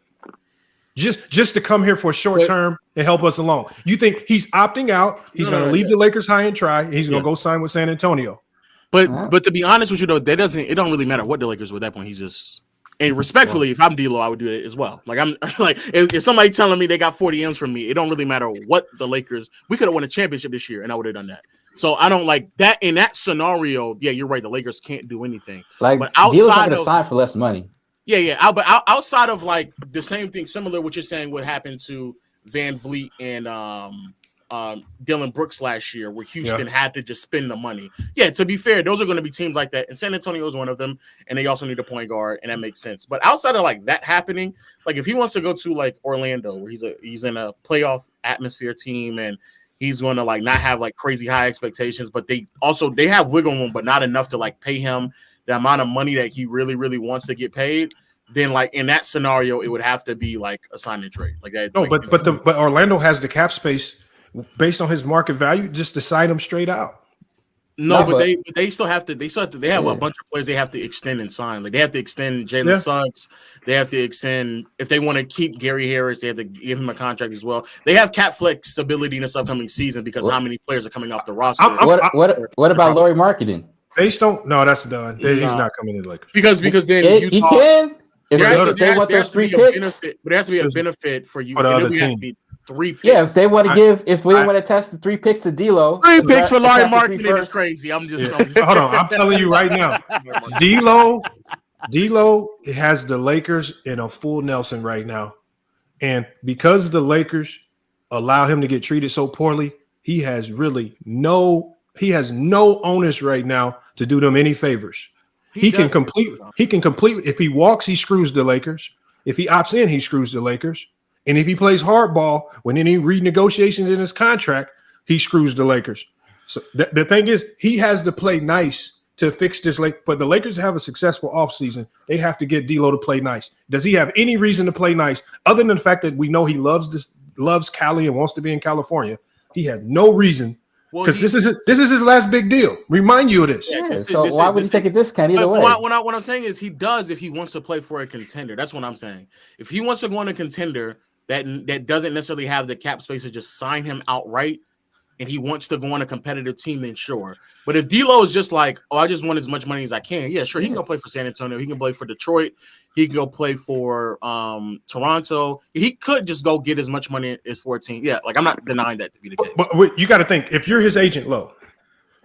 Just to come here for a short term and help us along. You think he's opting out? He's going to leave the Lakers high and try. He's going to go sign with San Antonio. But to be honest with you, though, it don't really matter what the Lakers were at that point. He's just, and respectfully, if I'm D'Lo, I would do it as well. Like I'm like if somebody telling me they got 40 M's from me, it don't really matter what the Lakers. We could have won a championship this year, and I would have done that. So I don't like that in that scenario. Yeah, you're right. The Lakers can't do anything. Like, but outside of sign for less money. Yeah. But outside of like the same thing, similar what you're saying, what happened to Van Vliet and Dylan Brooks last year, where Houston had to just spend the money. Yeah, to be fair, those are going to be teams like that, and San Antonio is one of them, and they also need a point guard, and that makes sense. But outside of like that happening, like if he wants to go to like Orlando, where he's in a playoff atmosphere team, and he's going to like not have like crazy high expectations, but they have wiggle room, but not enough to like pay him the amount of money that he really, really wants to get paid. Then like in that scenario, it would have to be like a sign and trade. Like that. No, but Orlando has the cap space based on his market value just to sign him straight out. No, but they still have to. They have a bunch of players they have to extend and sign. Like they have to extend Jalen Suggs. They have to extend if they want to keep Gary Harris. They have to give him a contract as well. They have cap flexibility in this upcoming season because how many players are coming off the roster. What about Lauri Marketing? Based on that's done. He's not coming in like because then Utah, he can. They want those 3 picks, but it has to be a benefit for you. For the other team. 3 picks. Yeah, if they want to want to test the 3 picks to D'Lo, 3 picks for Lauri Marketing is crazy. I'm just hold on. I'm telling you right now, D'Lo has the Lakers in a full Nelson right now, and because the Lakers allow him to get treated so poorly, he has no onus right now to do them any favors. He can completely. If he walks, he screws the Lakers. If he opts in, he screws the Lakers. And if he plays hardball when any renegotiations in his contract, he screws the Lakers. So the thing is, he has to play nice to fix this. But the Lakers have a successful offseason. They have to get D'Lo to play nice. Does he have any reason to play nice other than the fact that we know he loves Cali and wants to be in California? He has no reason. Because this is his last big deal. Remind you of this. Yeah, so why would he take a discount either way? What I'm saying is he does if he wants to play for a contender. That's what I'm saying. If he wants to go on a contender that doesn't necessarily have the cap space to just sign him outright, and he wants to go on a competitive team, then sure. But if D'Lo is just like, oh, I just want as much money as I can, yeah, sure, he can go play for San Antonio. He can play for Detroit. He can go play for Toronto. He could just go get as much money as 14. Yeah, like I'm not denying that to be the case. But you got to think, if you're his agent, Lo,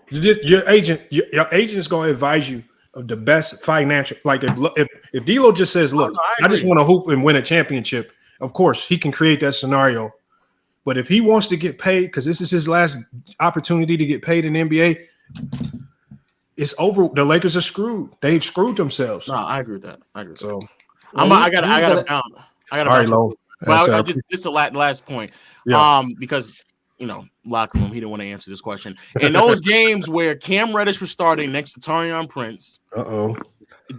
your agent is going to advise you of the best financial. Like if D'Lo just says, look, I just want to hoop and win a championship, of course, he can create that scenario. But if he wants to get paid, because this is his last opportunity to get paid in the NBA, it's over. The Lakers are screwed. They've screwed themselves. No, I agree with that. I agree. So I got to But this is the last point. Yeah. Because locker room, he didn't want to answer this question. In those games where Cam Reddish was starting next to Taurean Prince,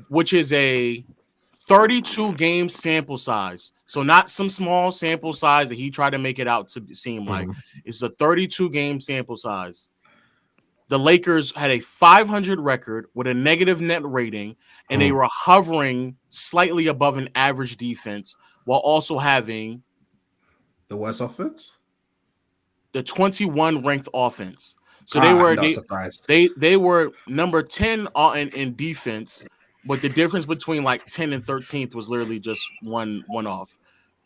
which is a 32 game sample size. So not some small sample size that he tried to make it out to seem like. It's a 32 game sample size. The Lakers had a 500 record with a negative net rating, and they were hovering slightly above an average defense while also having the worst offense, the 21 ranked offense. So they were number 10 in defense. But the difference between like 10 and 13th was literally just one off.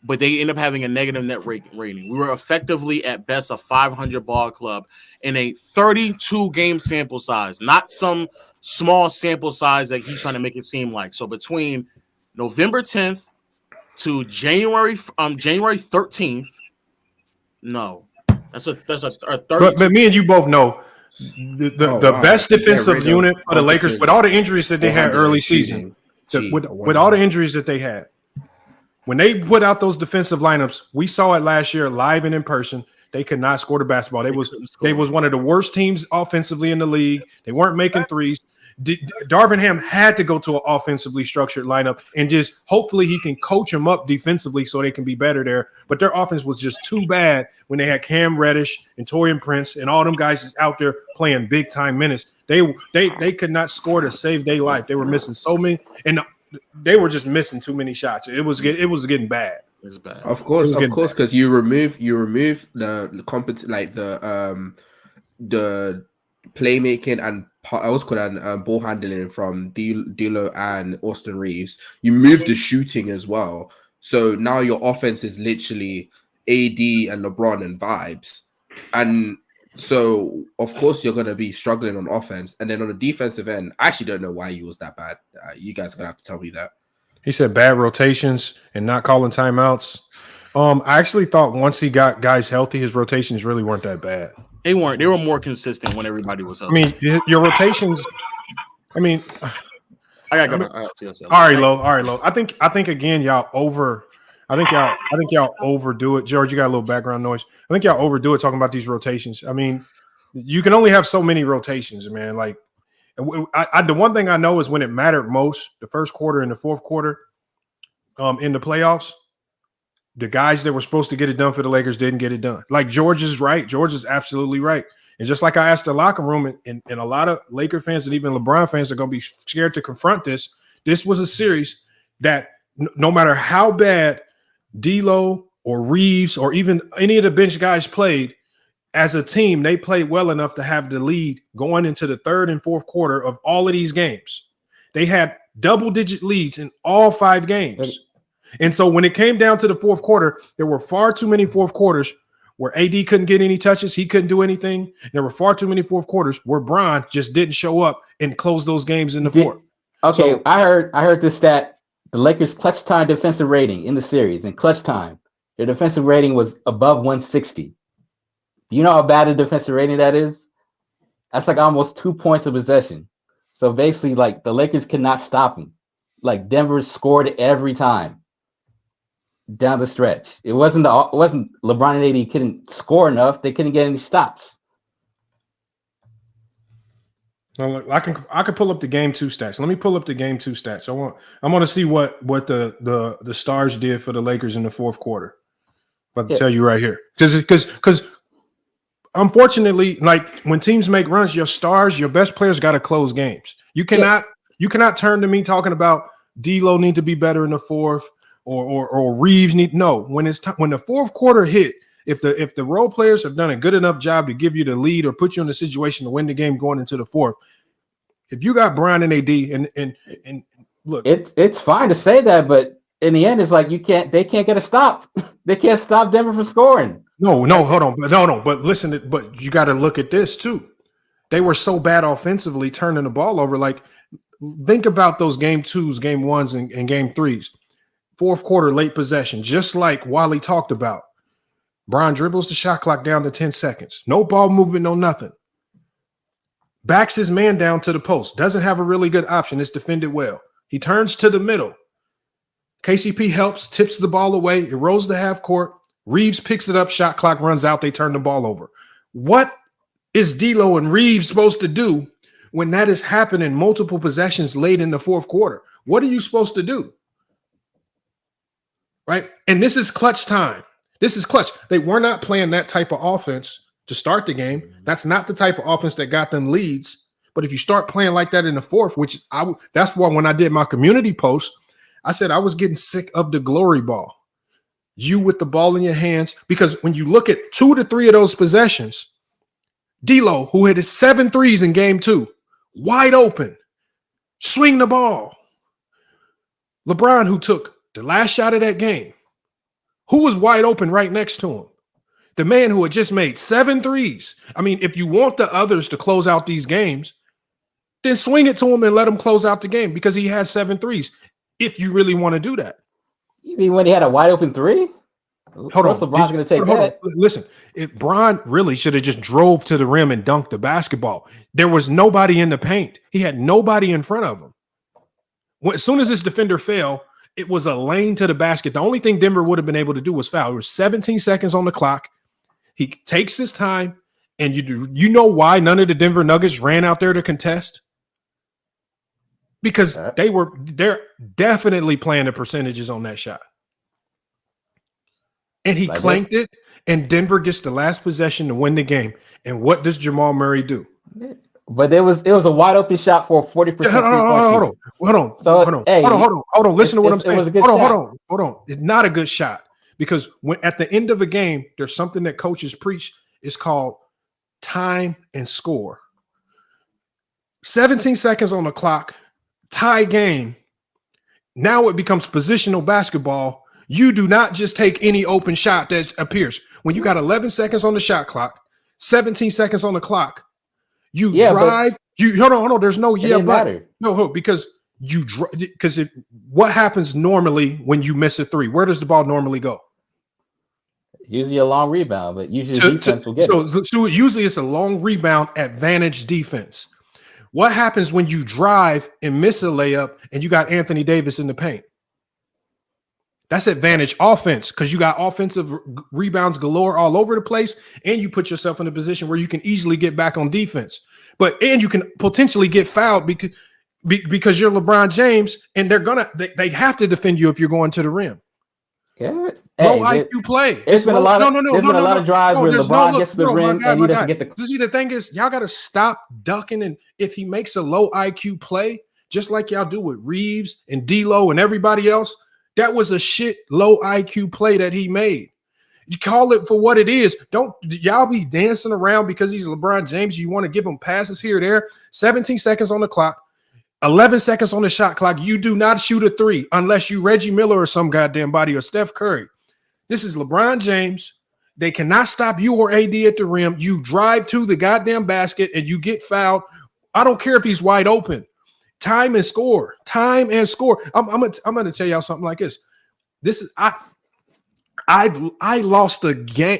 But they end up having a negative net rating. We were effectively at best a 500 ball club in a 32 game sample size, not some small sample size that he's trying to make it seem like. So between November 10th to January 13th, no, that's a 30. But me and you both know. The best defensive unit for the Lakers, with all the injuries that they had early season, with all the injuries that they had, when they put out those defensive lineups, we saw it last year live and in person. They could not score the basketball. They was one of the worst teams offensively in the league. They weren't making threes. Darvin Ham had to go to an offensively structured lineup, and just hopefully he can coach them up defensively so they can be better there. But their offense was just too bad when they had Cam Reddish and Taurean Prince and all them guys is out there playing big time minutes. They could not score to save their life. They were missing so many, and they were just missing too many shots. It was getting bad. It was bad. Of course, because you remove the competence, like the playmaking and ball handling from D'Lo and Austin Reeves. You move the shooting as well, so now your offense is literally AD and LeBron and vibes, and so of course you're gonna be struggling on offense. And then on the defensive end, I actually don't know why he was that bad. You guys are gonna have to tell me that. He said bad rotations and not calling timeouts. I actually thought once he got guys healthy, his rotations really weren't that bad. They weren't. They were more consistent when everybody was healthy. I mean, your rotations. I mean, I gotta go. All right, Lo. I think again, y'all overdo it. George, you got a little background noise. I think y'all overdo it talking about these rotations. I mean, you can only have so many rotations, man. Like, the one thing I know is when it mattered most, the first quarter and the fourth quarter, in the playoffs. The guys that were supposed to get it done for the Lakers didn't get it done. Like George is right. George is absolutely right. And just like I asked the locker room, and a lot of Laker fans and even LeBron fans are going to be scared to confront this. This was a series that no matter how bad D'Lo or Reeves or even any of the bench guys played, as a team, they played well enough to have the lead going into the third and fourth quarter of all of these games. They had double-digit leads in all 5 games. And so when it came down to the fourth quarter, there were far too many fourth quarters where AD couldn't get any touches. He couldn't do anything. There were far too many fourth quarters where Bron just didn't show up and close those games in the fourth. Okay, so, I heard this stat. The Lakers' clutch time defensive rating in the series, in clutch time, their defensive rating was above 160. Do you know how bad a defensive rating that is? That's like almost 2 points of possession. So basically, like, the Lakers could not stop them. Like, Denver scored every time down the stretch. It wasn't LeBron and AD couldn't score enough. They couldn't get any stops. Well, look, I can pull up the game 2 stats. Let me pull up the game 2 stats. I want to see what the Stars did for the Lakers in the fourth quarter. I'm about to tell you right here, because unfortunately, like when teams make runs, your stars, your best players got to close games. You cannot turn to me talking about D'Lo need to be better in the fourth or Reeves need when the fourth quarter hit. if the role players have done a good enough job to give you the lead or put you in a situation to win the game going into the fourth, if you got Bron and AD and look, it's fine to say that, but in the end, it's like they can't get a stop. They can't stop Denver from scoring. No, hold on, but listen, but you got to look at this too. They were so bad offensively, turning the ball over. Like, think about those game 2s, game 1s, and game 3s. Fourth quarter, late possession, just like Wally talked about. Bron dribbles the shot clock down to 10 seconds. No ball movement, no nothing. Backs his man down to the post. Doesn't have a really good option. It's defended well. He turns to the middle. KCP helps, tips the ball away. It rolls to half court. Reeves picks it up. Shot clock runs out. They turn the ball over. What is D'Lo and Reeves supposed to do when that is happening multiple possessions late in the fourth quarter? What are you supposed to do? Right? And this is clutch time. This is clutch. They were not playing that type of offense to start the game. That's not the type of offense that got them leads. But if you start playing like that in the fourth, that's why when I did my community post, I said I was getting sick of the glory ball. You with the ball in your hands, because when you look at 2 to 3 of those possessions, D'Lo, who hit his 7 threes in game 2, wide open, swing the ball. LeBron, who took the last shot of that game, who was wide open right next to him? The man who had just made 7 threes. I mean, if you want the others to close out these games, then swing it to him and let him close out the game because he had 7 threes. If you really want to do that. You mean when he had a wide open 3? Hold on. LeBron's going to take that. Listen, if Bron really should have just drove to the rim and dunked the basketball. There was nobody in the paint. He had nobody in front of him. As soon as this defender fell, it was a lane to the basket. The only thing Denver would have been able to do was foul. There was 17 seconds on the clock. He takes his time, and you know why none of the Denver Nuggets ran out there to contest? Because they're definitely playing the percentages on that shot. And he clanked it, and Denver gets the last possession to win the game. And what does Jamal Murray do? But it was a wide open shot for a 40%. Hold on. Listen to what I'm saying. Hold on. It's not a good shot because when at the end of a game, there's something that coaches preach. It's called time and score. 17 seconds on the clock. Tie game. Now it becomes positional basketball. You do not just take any open shot that appears. When you got 11 seconds on the shot clock, 17 seconds on the clock, you drive. Hold on. There's no but. No, because what happens normally when you miss a 3? Where does the ball normally go? Usually a long rebound, but usually defense will get it. So usually it's a long rebound advantage defense. What happens when you drive and miss a layup and you got Anthony Davis in the paint? That's advantage offense because you got offensive rebounds galore all over the place, and you put yourself in a position where you can easily get back on defense. And you can potentially get fouled because you're LeBron James, and they have to defend you if you're going to the rim. Yeah. Low IQ play. It's been a lot of drives where LeBron gets to the rim and he doesn't get the. See, the thing is, y'all got to stop ducking, and if he makes a low IQ play, just like y'all do with Reeves and D'Lo and everybody else, that was a shit low IQ play that he made. You call it for what it is. Don't y'all be dancing around because he's LeBron James. You want to give him passes here or there. 17 seconds on the clock. 11 seconds on the shot clock. You do not shoot a 3 unless you Reggie Miller or some goddamn body or Steph Curry. This is LeBron James. They cannot stop you or AD at the rim. You drive to the goddamn basket and you get fouled. I don't care if he's wide open. Time and score. Time and score. I'm gonna tell y'all something like this. This is I lost the game.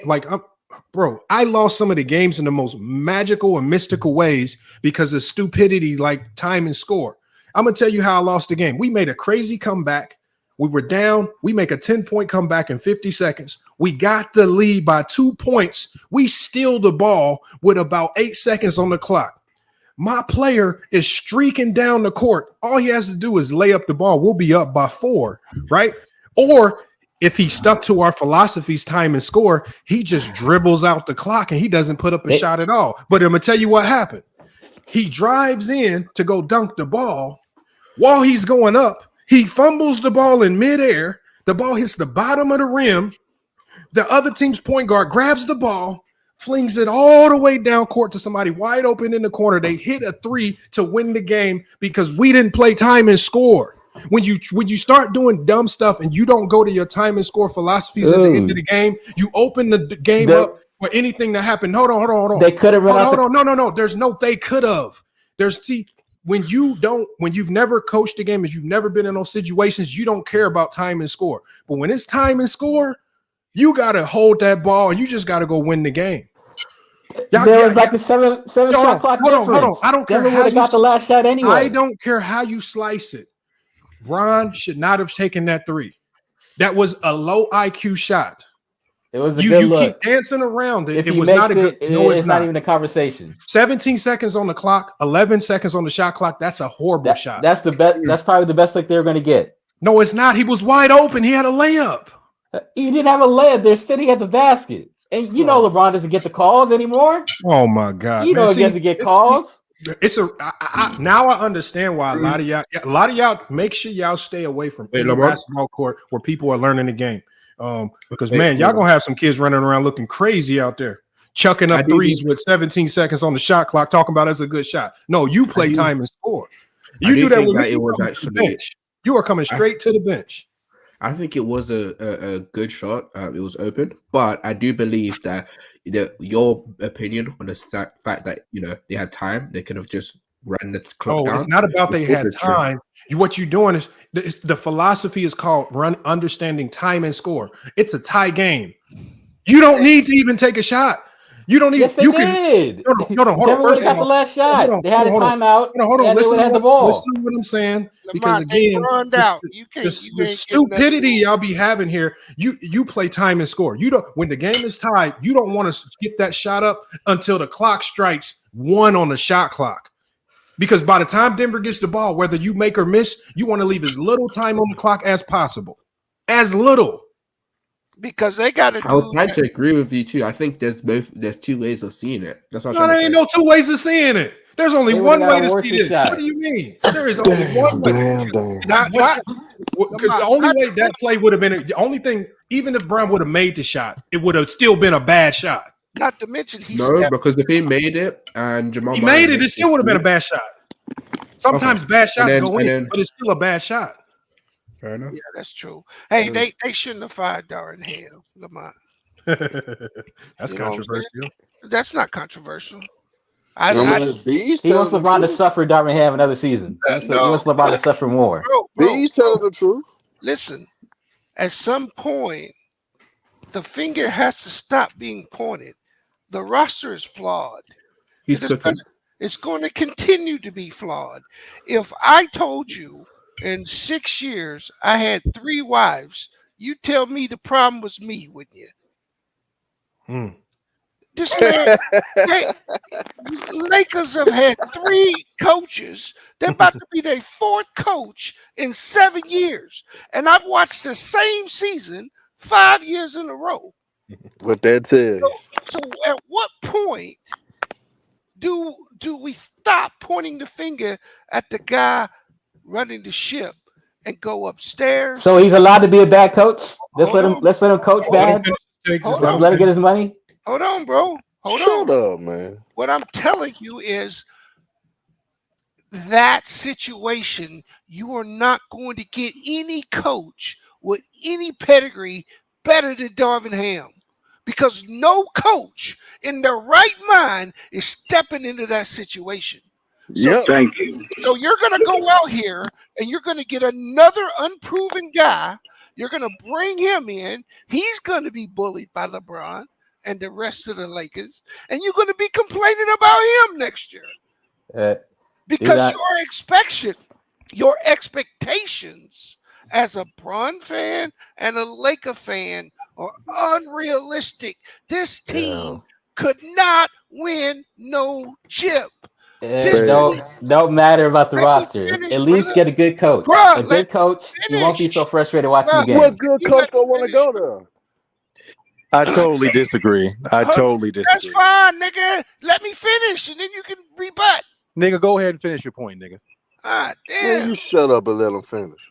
I lost some of the games in the most magical and mystical ways because of stupidity, like time and score. I'm gonna tell you how I lost the game. We made a crazy comeback. We were down. We make a 10-point comeback in 50 seconds. We got the lead by 2 points. We steal the ball with about 8 seconds on the clock. My player is streaking down the court. All he has to do is lay up the ball. We'll be up by 4, right? Or if he stuck to our philosophies, time and score, he just dribbles out the clock and he doesn't put up a shot at all. But I'm going to tell you what happened. He drives in to go dunk the ball. While he's going up, he fumbles the ball in midair. The ball hits the bottom of the rim. The other team's point guard grabs the ball, flings it all the way down court to somebody wide open in the corner. They hit a three to win the game because we didn't play time and score. When you start doing dumb stuff and you don't go to your time and score philosophies at the end of the game, you open the game up for anything to happen. Hold on. They could have run out. Hold on. No. There's no they could have. When you've never coached a game and you've never been in those situations, you don't care about time and score. But when it's time and score, you gotta hold that ball and you just gotta go win the game. There was like a seven shot clock difference. Hold on. I don't care how you got the last shot anyway. I don't care how you slice it. Bron should not have taken that three. That was a low IQ shot. It was a good look. You keep dancing around it. If it he was makes not a good. it, No, it's not even a conversation. 17 seconds on the clock, 11 seconds on the shot clock. That's a horrible shot. That's the best. That's probably the best look they're going to get. No, it's not. He was wide open. He had a layup. He didn't have a layup. They're sitting at the basket, and LeBron doesn't get the calls anymore. Oh my God! He doesn't get calls. Now I understand why a lot of y'all make sure y'all stay away from the basketball court where people are learning the game. Because y'all gonna have some kids running around looking crazy out there, chucking up threes with 17 seconds on the shot clock, talking about that's a good shot. No, you play time and score. You do that when you are coming straight to the bench. I think it was a good shot. It was open, but I do believe that your opinion on the fact that they had time, they could have just ran the clock down. It's not about they had time. What you're doing is the philosophy is called understanding time and score. It's a tie game. You don't need to even take a shot. You don't need. Yes, they did. Hold on. First got the last shot. They had a timeout. Hold on. Listen to the ball. Listen to what I'm saying. Because again, the stupidity y'all be having here. You play time and score. You don't. When the game is tied, you don't want to get that shot up until the clock strikes 1 on the shot clock. Because by the time Denver gets the ball, whether you make or miss, you want to leave as little time on the clock as possible. As little. Because they got to. I would like to agree with you too. I think there's two ways of seeing it. That's what there ain't no two ways of seeing it. There's only one way to see this. What do you mean? There is only one way. Because the only way that play would have been the only thing, even if Brown would have made the shot, it would have still been a bad shot. Not to mention because if he made it and Jamal made it, it still would have been a bad shot. Sometimes bad shots go in, but it's still a bad shot. Fair enough. Yeah, that's true. Hey, they shouldn't have fired Darvin Ham, Lamont. That's controversial. That's not controversial. He wants LeBron to suffer Darvin Ham another season. He wants LeBron to suffer more. He's telling the truth. Listen, at some point, the finger has to stop being pointed. The roster is flawed. It's going to continue to be flawed. If I told you in 6 years I had 3 wives, you tell me the problem was me, wouldn't you? This man, Lakers have had 3 coaches. They're about to be their 4th coach in 7 years. And I've watched the same season 5 years in a row. What that says. So at what point do we stop pointing the finger at the guy running the ship and go upstairs? So he's allowed to be a bad coach? Let's let him coach bad. Let him get his money. Hold on, bro. Hold up, man. What I'm telling you is that situation, you are not going to get any coach with any pedigree better than Darvin Ham. Because no coach in their right mind is stepping into that situation. Thank you. So you're going to go out here and you're going to get another unproven guy. You're going to bring him in. He's going to be bullied by LeBron and the rest of the Lakers. And you're going to be complaining about him next year. Because your expectations as a Bron fan and a Laker fan are unrealistic. This team could not win no chip. Don't matter about the roster. At least get a good coach. A good coach, you won't be so frustrated watching the game. What good coach don't want to go there? I totally disagree. That's fine, nigga. Let me finish, and then you can rebut. Nigga, go ahead and finish your point, nigga. Ah, damn. Man, you shut up and let him finish.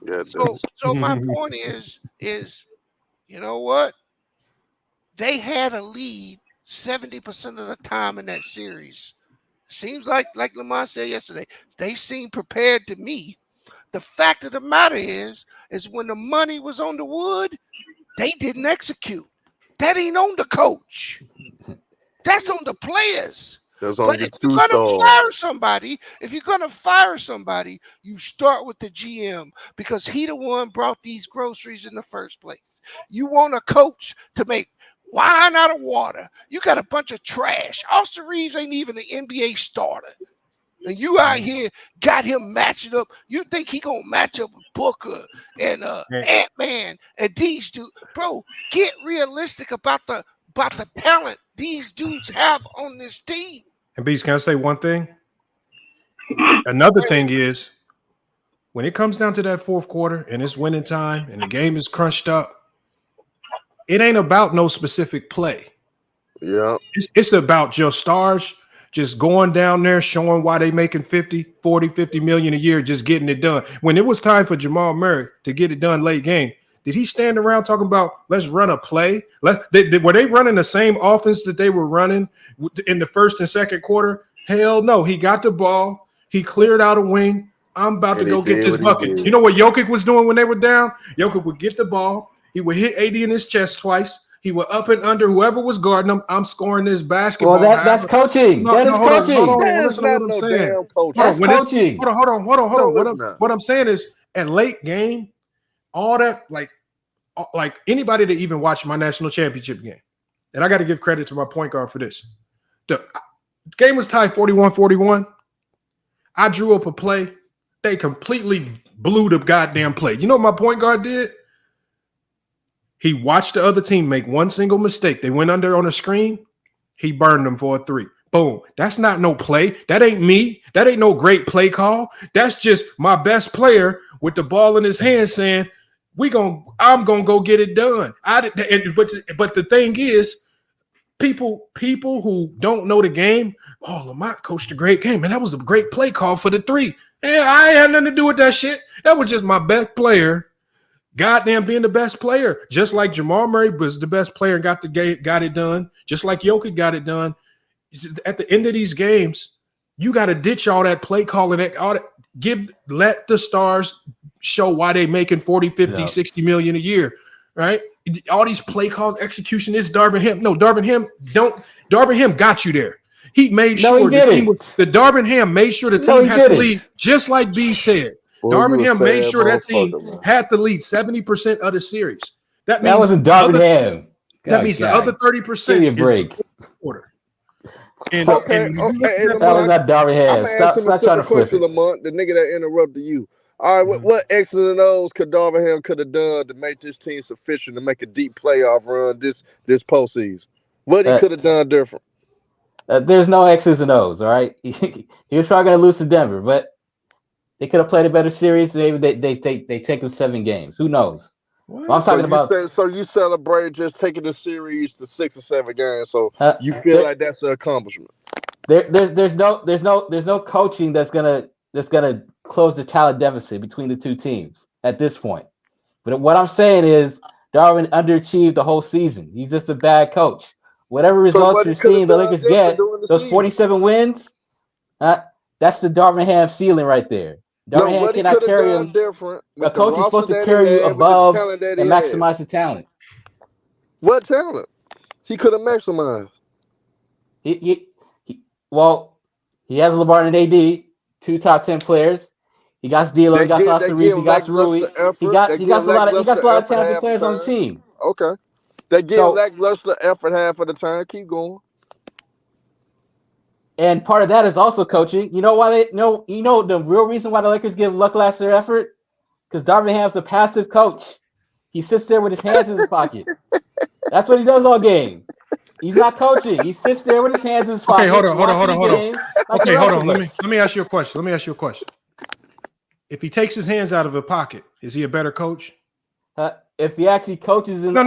Yeah. So my point is, you know what? They had a lead 70% of the time in that series. Seems like Lamont said yesterday, they seem prepared to me. The fact of the matter is when the money was on the wood, they didn't execute. That ain't on the coach. That's on the players. That's But if you're gonna fire somebody, you start with the GM because he the one brought these groceries in the first place. You want a coach to make wine out of water. You got a bunch of trash. Austin Reeves ain't even an NBA starter. And you out here got him matching up. You think he gonna match up with Booker and Ant-Man and these dudes? Bro, get realistic about the talent these dudes have on this team. And Beast, can I say one thing? Another thing is when it comes down to that fourth quarter and it's winning time and the game is crunched up, it ain't about no specific play. Yeah. It's about your stars just going down there, showing why they making 50 million a year, just getting it done. When it was time for Jamal Murray to get it done late game, did he stand around talking about let's run a play? Were they running the same offense that they were running in the first and second quarter? Hell no. He got the ball. He cleared out a wing. I'm about to go get this bucket. You know what Jokic was doing when they were down? Jokic would get the ball. He would hit AD in his chest twice. He would up and under whoever was guarding him. I'm scoring this basketball. Well, that's coaching. That is coaching. Listen to what I'm saying. That's coaching. Hold on. What I'm saying is at late game, all that, like anybody that even watched my national championship game, and I got to give credit to my point guard for this. The game was tied 41-41. I drew up a play. They completely blew the goddamn play. You know what my point guard did? He watched the other team make one single mistake. They went under on a screen. He burned them for a 3. Boom. That's not no play. That ain't me. That ain't no great play call. That's just my best player with the ball in his hand saying, I'm gonna go get it done. But the thing is, people who don't know the game, Lamont coached a great game, and that was a great play call for the 3. Yeah, I ain't had nothing to do with that shit. That was just my best player. Goddamn, being the best player, just like Jamal Murray was the best player and got it done, just like Jokic got it done. At the end of these games, you got to ditch all that play calling. Let the stars show why they making 40, 50, 60 million a year, right? All these play calls, execution is Darvin Ham. No, Darvin Ham got you there. He made sure the Darvin Ham made sure the team had to lead, just like B said. Darvin Ham made sure that team had to lead 70% of the series. That wasn't Darvin Ham. That means the other 30% give me a break. Quarter. That was not Darvin Ham. Stop trying to flip it. Lamont, the nigga that interrupted you. All right, what X's and O's could Darvin Ham could have done to make this team sufficient to make a deep playoff run this postseason? What he could have done different? There's no X's and O's, all right? He was probably going to lose to Denver, but they could have played a better series. Maybe they take them 7 games. Who knows? Well, I'm talking about. So you celebrate just taking the series to 6 or 7 games. So you feel like that's an accomplishment. There's no coaching that's gonna close the talent deficit between the two teams at this point. But what I'm saying is Darvin underachieved the whole season. He's just a bad coach. Whatever results you're seeing the Lakers get, those 47 wins, that's the Darvin Ham ceiling right there. Darvin Ham cannot carry him. A coach is supposed to carry you above and maximize the talent. What talent? He could have maximized. He has LeBron and AD, 2 top 10 players. He got D'Lo, he got Austin Reeves, he got Rui. He got a lot of talented players on the team. Okay. They give lackluster effort half of the time. Keep going. And part of that is also coaching. You know why the real reason why the Lakers give lackluster effort? Because Darvin Ham's a passive coach. He sits there with his hands in his pocket. That's what he does all game. He's not coaching. He sits there with his hands in his pocket. Okay, hold on. Okay, hold on. Let me ask you a question. If he takes his hands out of a pocket, is he a better coach? If he actually coaches in no.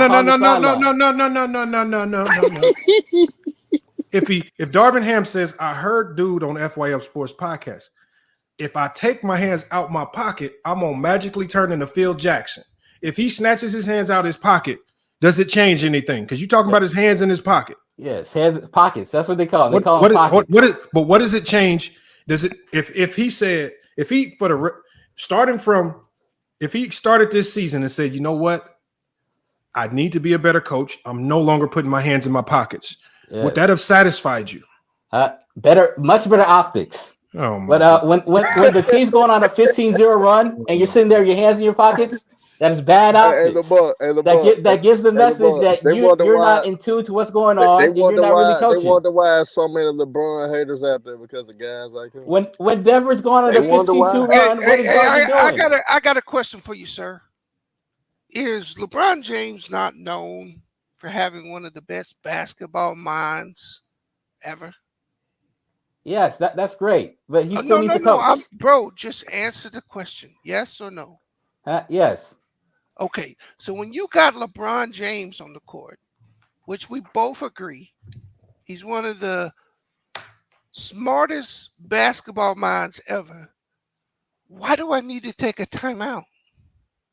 If Darvin Ham says, I heard dude on FYF Sports Podcast, if I take my hands out my pocket, I'm gonna magically turn into Phil Jackson. If he snatches his hands out of his pocket, Does it change anything? Because you're talking about his hands in his pocket. Yes, hands pockets. That's what they call them. They call them pockets. What does it change? Does it if he started this season and said, you know what, I need to be a better coach. I'm no longer putting my hands in my pockets. Yes. Would that have satisfied you? Much better optics. Oh my! But when the team's going on a 15-0 run and you're sitting there, your hands in your pockets, that is bad optics. That gives the message that you're not in tune to what's going on. And you're not really coaching. They wonder why so many LeBron haters out there because of guys like him. When Denver's going on a 15-2 run, what is Darvin doing? I got a question for you, sir. Is LeBron James not known for having one of the best basketball minds ever? Yes, that's great, but he still needs to coach. Bro, just answer the question: yes or no? Yes. Okay, so when you got LeBron James on the court, which we both agree, he's one of the smartest basketball minds ever. Why do I need to take a timeout?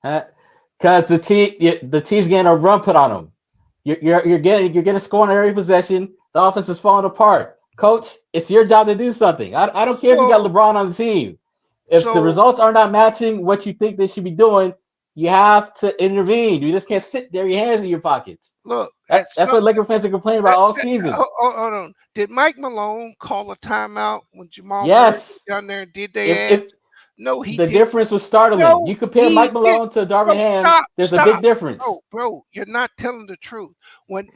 Because the team's getting a run put on them. You're getting a score on every possession. The offense is falling apart. Coach, it's your job to do something. I don't care if you got LeBron on the team. If the results are not matching what you think they should be doing, you have to intervene. You just can't sit there, your hands in your pockets. Look, that's what Laker fans are complaining about all season. Hold on. Did Mike Malone call a timeout when Jamal Murray down there and did they No, he didn't. The difference was startling. No, you compare Mike Malone to Darvin Ham, there's a big difference. Bro, you're not telling the truth. When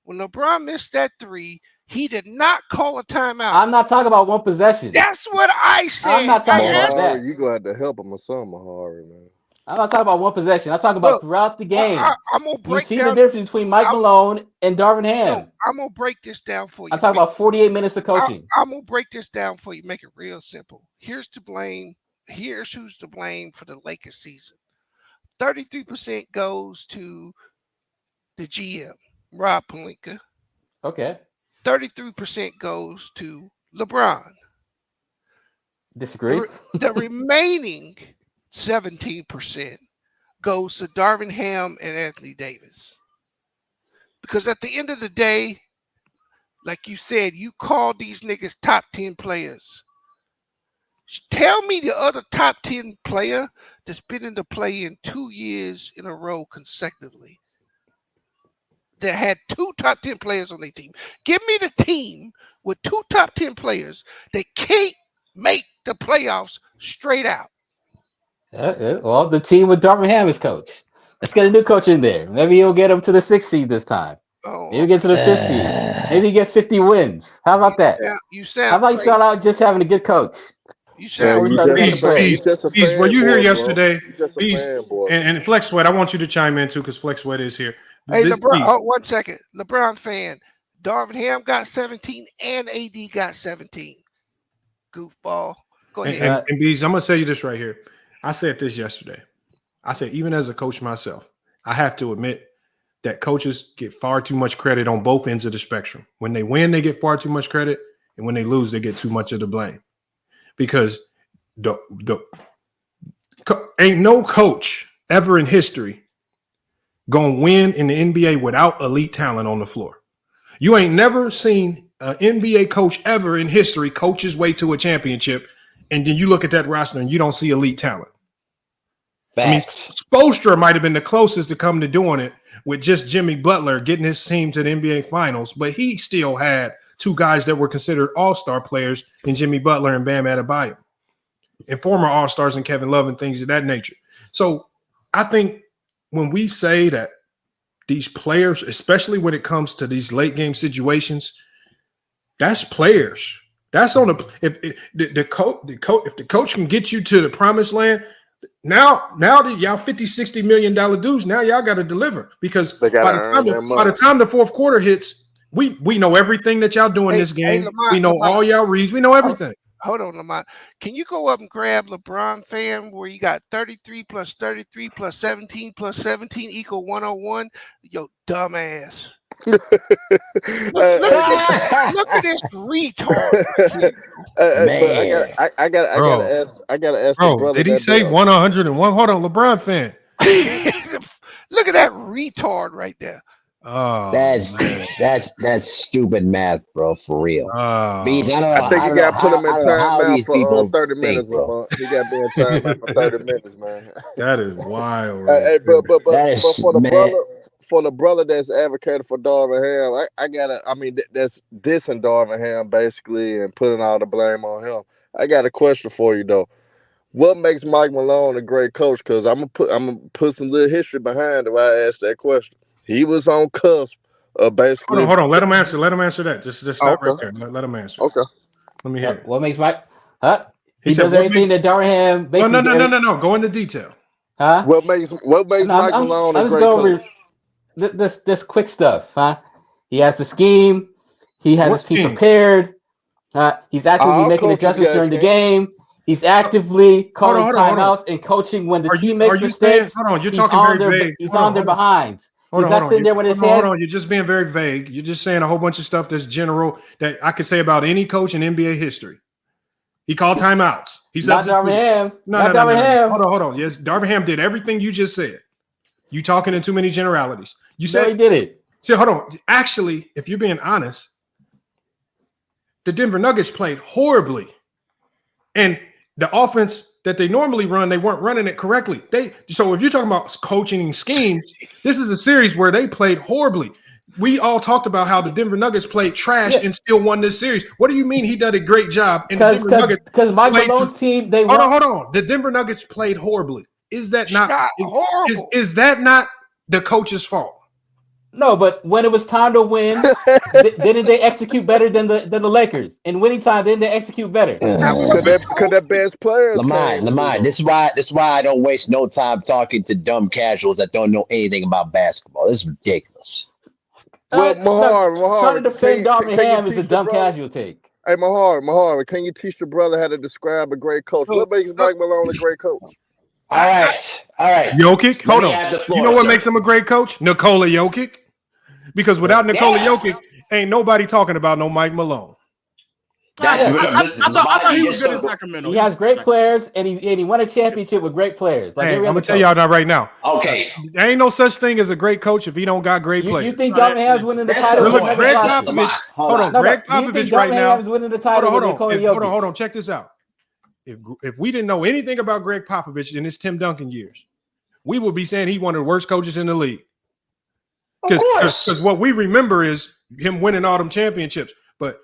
LeBron missed that three, he did not call a timeout. I'm not talking about one possession. That's what I said. I'm not talking about that. You gonna have to help him or something, Mahari, man. I'm not talking about one possession. I'm talking about throughout the game. I'm gonna break you see the difference between Mike Malone and Darvin Ham. I'm gonna break this down for you. I'm talking about 48 minutes of coaching. I'm gonna break this down for you. Make it real simple. Here's to blame. Here's who's to blame for the Lakers season. 33% goes to the GM, Rob Pelinka. Okay. 33% goes to LeBron. Disagree. The remaining 17% goes to Darvin Ham and Anthony Davis. Because at the end of the day, like you said, you called these niggas top 10 players. Tell me the other top 10 player that's been in the play in 2 years in a row consecutively that had 2 top 10 players on their team. Give me the team with 2 top 10 players that can't make the playoffs straight out. Well, the team with Darvin Ham is coach. Let's get a new coach in there. Maybe he'll get him to the 6th seed this time. Maybe he'll get to the 5th seed. Maybe he get 50 wins. How about that? How about you start out just having a good coach? Bees, were you here yesterday? Bees, and Flex Sweat, I want you to chime in too because Flex Sweat is here. Hey, LeBron, 1 second. LeBron fan. Darvin Ham got 17 and AD got 17. Goofball. Go ahead. And Bees, I'm going to tell you this right here. I said this yesterday. I said, even as a coach myself, I have to admit that coaches get far too much credit on both ends of the spectrum. When they win, they get far too much credit. And when they lose, they get too much of the blame. Because ain't no coach ever in history gonna win in the NBA without elite talent on the floor. You ain't never seen an NBA coach ever in history coach his way to a championship, and then you look at that roster and you don't see elite talent. Facts. I mean, Spoelstra might have been the closest to come to doing it with just Jimmy Butler getting his team to the NBA Finals, but he still had 2 guys that were considered all-star players in Jimmy Butler and Bam Adebayo, and former all-stars and Kevin Love and things of that nature. So I think when we say that these players, especially when it comes to these late game situations, that's players. That's on if the coach can get you to the promised land. Now that y'all $50-60 million dudes, now y'all got to deliver because by the time the fourth quarter hits, we know everything that y'all do in this game. Lamont, we know all y'all reads. We know everything. Hold on, Lamont. Can you go up and grab LeBron fan where you got 33 plus 33 plus 17 plus 17 equal 101? Yo, dumbass. look at this retard. I gotta ask. Bro, did he say 101? Hold on, LeBron fan. Look at that retard right there. Oh, that's stupid math, bro. For real. Beats, I think you got to put him in timeout for 30 think, minutes, bro. LeBron. He got to be in timeout for 30 minutes, man. That is wild. Hey, Right but That is, for the man. brother, for the brother that's advocating for Darvin Ham, that's dissing Darvin Ham basically and putting all the blame on him. I got a question for you though. What makes Mike Malone a great coach? Because I'm gonna put some little history behind it while I ask that question. He was on cusp of basically. Hold on. Let him answer. Let him answer that. Just stop right there. Let him answer. Okay. Let me hear it. What makes Mike? Huh? He said, does everything that Darvin Ham. No. Go into detail. Huh? What makes Mike Malone a great coach? This quick stuff, huh? He has a scheme. He has his team prepared. He's actively making adjustments during the game. He's actively calling timeouts and coaching when the team makes mistakes. You're talking very vague. He's on their behinds. He's not sitting there with his head. Hold on, you're just being very vague. You're just saying a whole bunch of stuff that's general that I could say about any coach in NBA history. He called timeouts. He's not Darvin Ham. No. Ham. Hold on. Yes, Darvin Ham did everything you just said. You talking in too many generalities. You said he did it. See, hold on. Actually, if you're being honest, the Denver Nuggets played horribly. And the offense that they normally run, they weren't running it correctly. So if you're talking about coaching schemes, this is a series where they played horribly. We all talked about how the Denver Nuggets played trash and still won this series. What do you mean he did a great job? Because Mike Malone's team, they hold on. The Denver Nuggets played horribly. Is that not is that not the coach's fault? No, but when it was time to win, didn't they execute better than the Lakers? In winning time, didn't they execute better? Because their best players. Lamar, this is why I don't waste no time talking to dumb casuals that don't know anything about basketball. This is ridiculous. Well, Mahar, trying to defend Darvin Ham is a dumb casual take. Hey, Mahar, can you teach your brother how to describe a great coach? What makes Mike Malone a great coach? All right. Jokic, hold on. You know what makes him a great coach? Nikola Jokic. Because without Nikola Jokic, ain't nobody talking about no Mike Malone. I thought he was good in Sacramento. He has great players, and he won a championship with great players. Like I'm gonna tell y'all now right now. Okay, there ain't no such thing as a great coach if he don't got great players. You think Darvin Ham's winning the title? Look, Greg Popovich. Hold on, Greg Popovich right now. Winning the title Hold on. Check this out. If we didn't know anything about Greg Popovich in his Tim Duncan years, we would be saying he's one of the worst coaches in the league. Because what we remember is him winning all them championships. But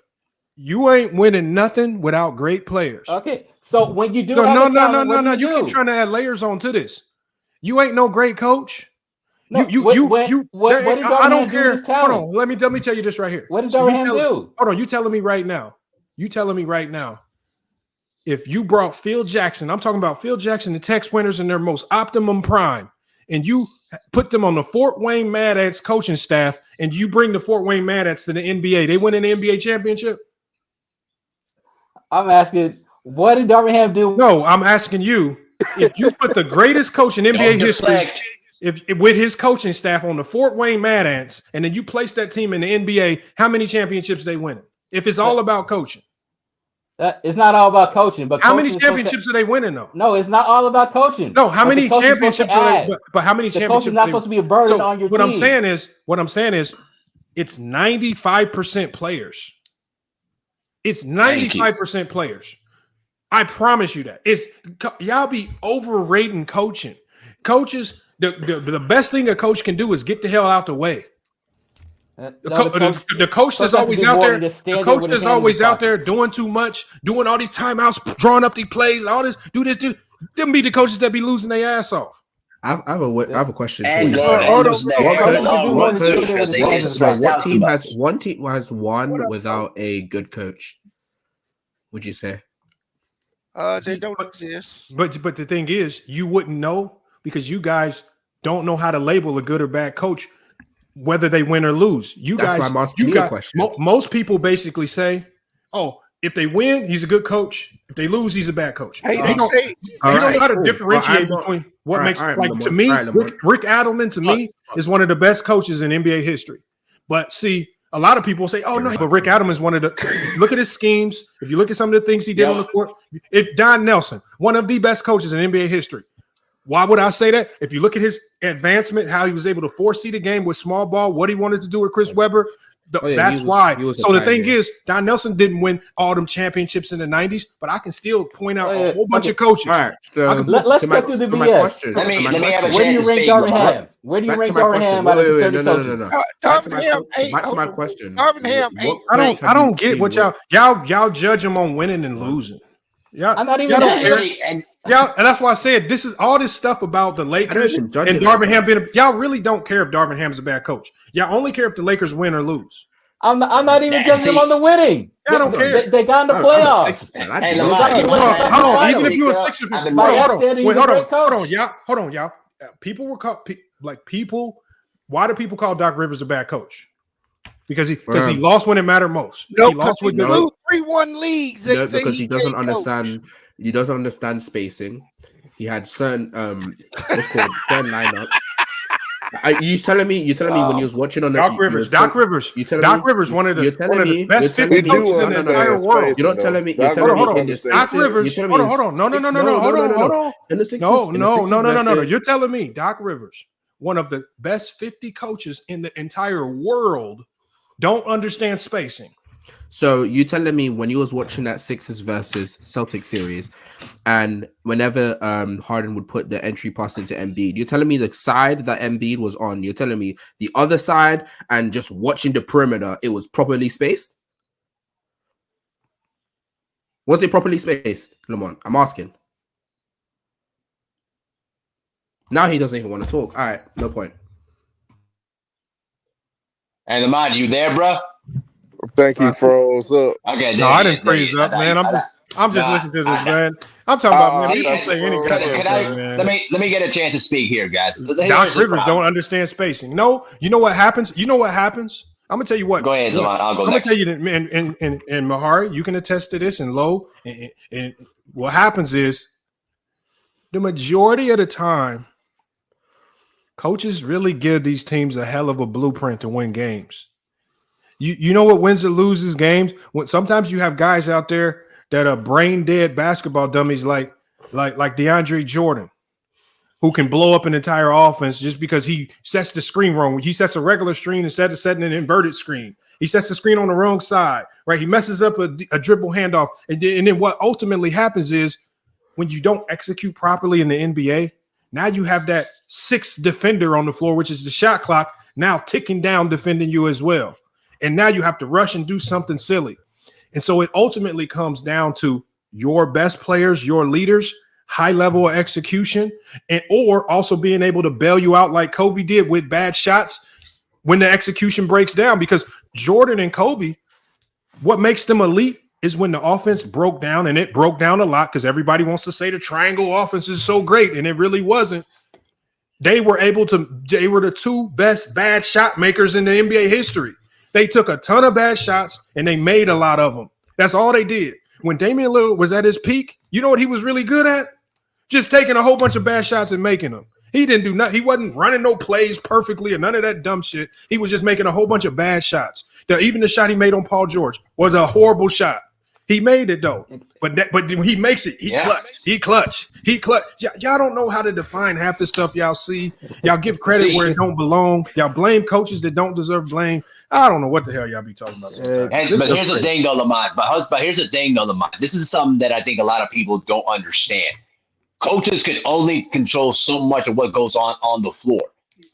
you ain't winning nothing without great players. Okay, so when you do no. You keep trying to add layers onto this. You ain't no great coach. No, I don't care. Hold on. Let me tell you this right here. What did Darvin Ham do? Hold on. You telling me right now. If you brought Phil Jackson, I'm talking about Phil Jackson, the Tex winners in their most optimum prime, and you put them on the Fort Wayne Mad Ants coaching staff, and you bring the Fort Wayne Mad Ants to the NBA, they win an NBA championship? I'm asking, what did Darvin Ham do? No, I'm asking you, if you put the greatest coach in NBA history with his coaching staff on the Fort Wayne Mad Ants, and then you place that team in the NBA, how many championships they win? If it's all about coaching. It's not all about coaching, but how many championships are they winning though? No, it's not all about coaching. No, how many championships are they? But how many the championships? Coach is not supposed to be a burden on your team. What I'm saying is, it's 95% players. It's 95% players. I promise you that. It's y'all be overrating coaching. Coaches, the best thing a coach can do is get the hell out the way. The coach that's always out there. The coach that's always out there doing too much, doing all these timeouts, drawing up these plays, and all this. Do them be the coaches that be losing their ass off. I have a question. What team has won without a good coach? Would you say? They don't exist. But the thing is, you wouldn't know because you guys don't know how to label a good or bad coach, whether they win or lose. That's why I'm asking you a question. Most people basically say, "Oh, if they win, he's a good coach. If they lose, he's a bad coach." Hey, you don't know how to differentiate between what makes to me. Rick Adelman to me is one of the best coaches in NBA history. But see, a lot of people say, "Oh no," but Rick Adelman is one of the. Look at his schemes. If you look at some of the things he did on the court, Don Nelson, one of the best coaches in NBA history. Why would I say that? If you look at his advancement, how he was able to foresee the game with small ball, what he wanted to do with Chris Webber, that's why. So the thing is, Don Nelson didn't win all them championships in the 90s, but I can still point out a whole bunch of coaches. All right, so let's go through the BS. Let me have a Where do chance you to rank speak. Darvin Ham? Where do you rank Darvin Ham out of the 30 coaches? Darvin Ham, back to my question. Darvin Ham, I don't get what y'all judge him on winning and losing. Yeah, I'm not even and that's why I said this is all this stuff about the Lakers and Darvin Ham being. Y'all really don't care if Darvin Ham is a bad coach. Y'all only care if the Lakers win or lose. I'm not even judging them on the winning. I don't care. They got in the playoffs. Hold on. Even if you were Sixers, hold on, y'all. People were called people. Why do people call Doc Rivers a bad coach? Because he lost when it mattered most. No, he lost with 3-1 leagues. No, because he doesn't understand. He doesn't understand spacing. He had certain what's called certain lineups. You telling me when he was watching on the Doc Rivers, one of the best 50 coaches in the entire world. You're not telling me. Doc Rivers. Hold on. No. You're telling me Doc Rivers, one of the best 50 coaches in the entire world, don't understand spacing. So you telling me when you was watching that Sixers versus Celtics series, and whenever Harden would put the entry pass into Embiid, you're telling me the side that Embiid was on, you're telling me the other side, and just watching the perimeter, it was properly spaced? Was it properly spaced, Lamont? I'm asking. Now he doesn't even want to talk. All right, no point. And Lamont, you there, bro? Thank you, froze up. Okay, no, I didn't freeze up, man. I'm just listening to this, man. I'm talking about man. You can say any goddamn thing, man. Let me get a chance to speak here, guys. Doc Rivers don't understand spacing. No, you know what happens? I'm gonna tell you what. Go ahead, Lamont. I'll go next. I'm gonna tell you that, and Mahari, you can attest to this, and Low. And what happens is, the majority of the time, coaches really give these teams a hell of a blueprint to win games. You know what wins or loses games? When sometimes you have guys out there that are brain dead basketball dummies like DeAndre Jordan, who can blow up an entire offense just because he sets the screen wrong. He sets a regular screen instead of setting an inverted screen. He sets the screen on the wrong side, right? He messes up a dribble handoff. And then what ultimately happens is when you don't execute properly in the NBA, now you have that sixth defender on the floor, which is the shot clock, now ticking down defending you as well. And now you have to rush and do something silly. And so it ultimately comes down to your best players, your leaders, high level of execution, or also being able to bail you out like Kobe did with bad shots when the execution breaks down. Because Jordan and Kobe, what makes them elite is when the offense broke down, and it broke down a lot because everybody wants to say the triangle offense is so great, and it really wasn't. They were the two best bad shot makers in the NBA history. They took a ton of bad shots and they made a lot of them. That's all they did. When Damian Lillard was at his peak, you know what he was really good at? Just taking a whole bunch of bad shots and making them. He didn't do nothing. He wasn't running no plays perfectly or none of that dumb shit. He was just making a whole bunch of bad shots. Even the shot he made on Paul George was a horrible shot. He made it though, but when he makes it, he clutch. Y'all don't know how to define half the stuff y'all see. Y'all give credit where it don't belong. Y'all blame coaches that don't deserve blame. I don't know what the hell y'all be talking about sometimes. But here's the thing, though, Lamont. But here's the thing, though, Lamont. This is something that I think a lot of people don't understand. Coaches can only control so much of what goes on the floor.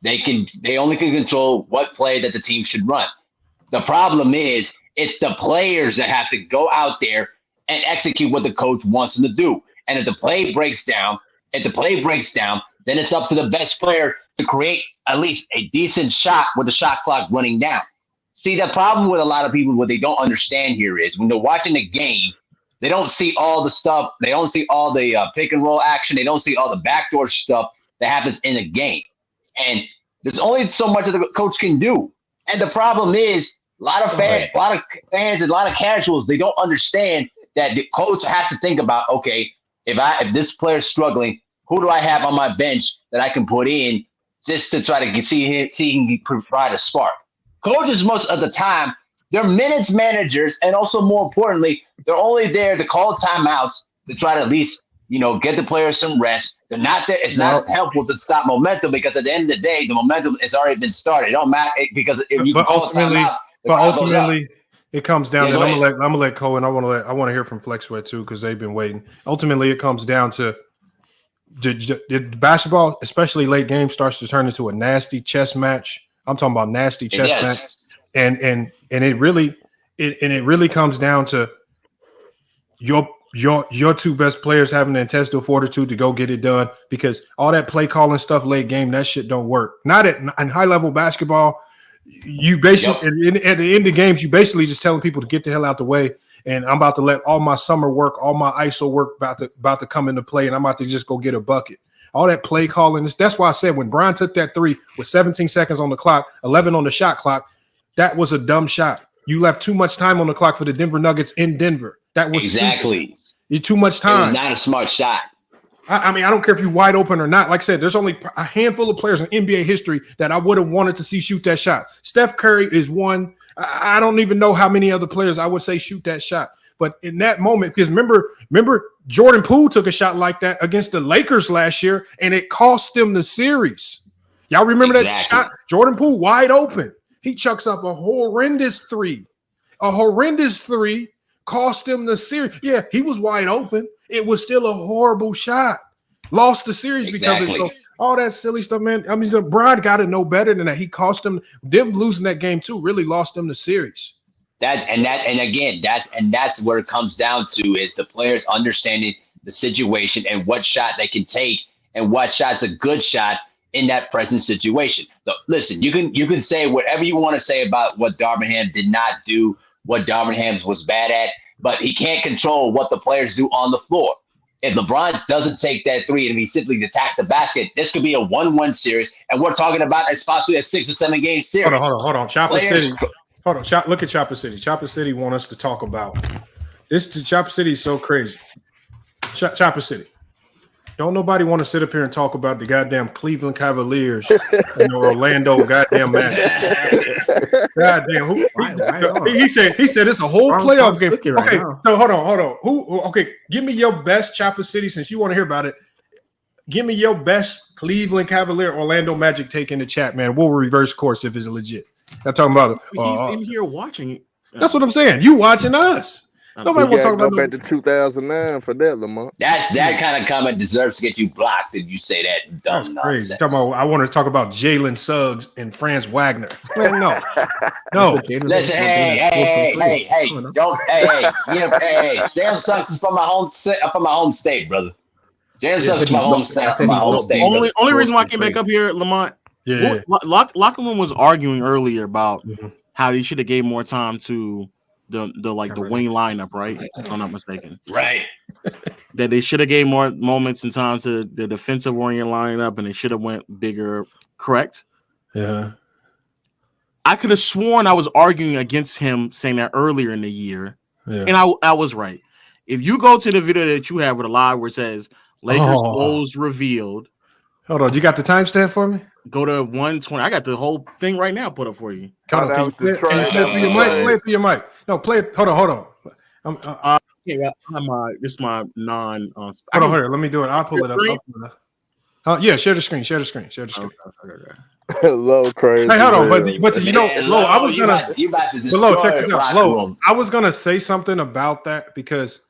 They only can control what play that the team should run. The problem is it's the players that have to go out there and execute what the coach wants them to do. And if the play breaks down, then it's up to the best player to create at least a decent shot with the shot clock running down. See, the problem with a lot of people, what they don't understand here is when they're watching the game, they don't see all the stuff. They don't see all the pick and roll action. They don't see all the backdoor stuff that happens in a game. And there's only so much that the coach can do. And the problem is a lot of fans, and a lot of casuals, they don't understand that the coach has to think about, okay, if this player's struggling, who do I have on my bench that I can put in just to try to see he can provide a spark? Coaches, most of the time, they're minutes managers, and also more importantly, they're only there to call timeouts to try to at least get the players some rest. They're not there. It's not helpful to stop momentum because at the end of the day, the momentum has already been started. It don't matter because if you call timeout, ultimately, it comes down. Yeah, and I'm gonna let Cole, and I want to hear from Flex Sweat too because they've been waiting. Ultimately, it comes down to the basketball, especially late game, starts to turn into a nasty chess match. I'm talking about nasty chess match, and it really comes down to your two best players having the intestinal fortitude to go get it done, because all that play calling stuff late game, that shit don't work. Not in high level basketball. You basically at the end of games, you basically just telling people to get the hell out the way. And I'm about to let all my summer work, all my ISO work about to come into play, and I'm about to just go get a bucket. All that play calling, that's why I said when Brian took that three with 17 seconds on the clock, 11 on the shot clock, that was a dumb shot. You left too much time on the clock for the Denver Nuggets in Denver. That was exactly you too much time. It was not a smart shot. I mean, I don't care if you're wide open or not. Like I said, there's only a handful of players in NBA history that I would have wanted to see shoot that shot. Steph Curry is one. I don't even know how many other players I would say shoot that shot. But in that moment, because remember Jordan Poole took a shot like that against the Lakers last year, and it cost them the series. Y'all remember that shot? Jordan Poole wide open. He chucks up a horrendous three. A horrendous three cost him the series. Yeah, he was wide open. It was still a horrible shot. Lost the series because of it. So all that silly stuff, man. I mean, Brian got to know better than that. He cost them losing that game too. Really lost them the series. That's where it comes down to is the players understanding the situation and what shot they can take and what shot's a good shot in that present situation. So listen, you can say whatever you want to say about what Darvin Ham did not do, what Darvin Ham was bad at, but he can't control what the players do on the floor. If LeBron doesn't take that three and he simply attacks the basket, this could be a 1-1 series, and we're talking about it's possibly a 6 or 7 game series. Hold on. Chopper City. Hold on. Look at Chopper City. Chopper City want us to talk about this. Chopper City is so crazy. Chopper City. Don't nobody want to sit up here and talk about the goddamn Cleveland Cavaliers and Orlando goddamn match. Goddamn. He said it's a whole playoff game. Okay, so hold on. Okay, give me your best Chopper City since you want to hear about it. Give me your best Cleveland Cavalier Orlando Magic take in the chat, man. We'll reverse course if it's legit. I'm talking about it. He's in here watching it. That's what I'm saying. You watching us. Nobody want to talk about back to 2009 for that, Lamont. That kind of comment deserves to get you blocked if you say that dumb nonsense. Talking about, I want to talk about Jalen Suggs and Franz Wagner. Man, no. Listen, hey, Jalen Suggs is from my home state, brother. Jalen Suggs is from my home state. Only reason why I came back up here, Lamont. Yeah. Lockerman was arguing earlier about how he should have gave more time to the wing lineup, right? If I'm not mistaken. Right. That they should have gave more moments and time to the defensive oriented lineup, and they should have went bigger. Correct? Yeah. I could have sworn I was arguing against him saying that earlier in the year, and I was right. If you go to the video that you have with a live where it says Lakers goals revealed. Hold on, you got the timestamp for me? Go to 120. I got the whole thing right now put up for you. Can you play it through your mic? No, play it. Hold on. This is my non. Hold on, here. Let me do it. I'll pull it up. Yeah, share the screen. Okay. Low crazy. Hey, hold on, but you know, Low, I was gonna. You about to destroy Low, check this out. Low, rooms. I was gonna say something about that because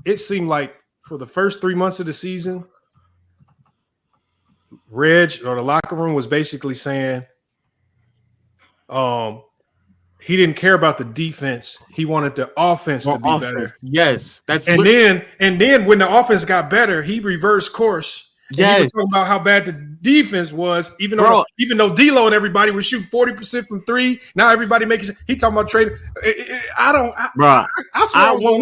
it seemed like for the first 3 months of the season, Reg or the locker room was basically saying, he didn't care about the defense. He wanted the offense to be better. Yes, that's and then when the offense got better, he reversed course. Yes, he was talking about how bad the defense was, even though D'Lo and everybody was shooting 40% from three. Now everybody making. He talking about trading. I swear when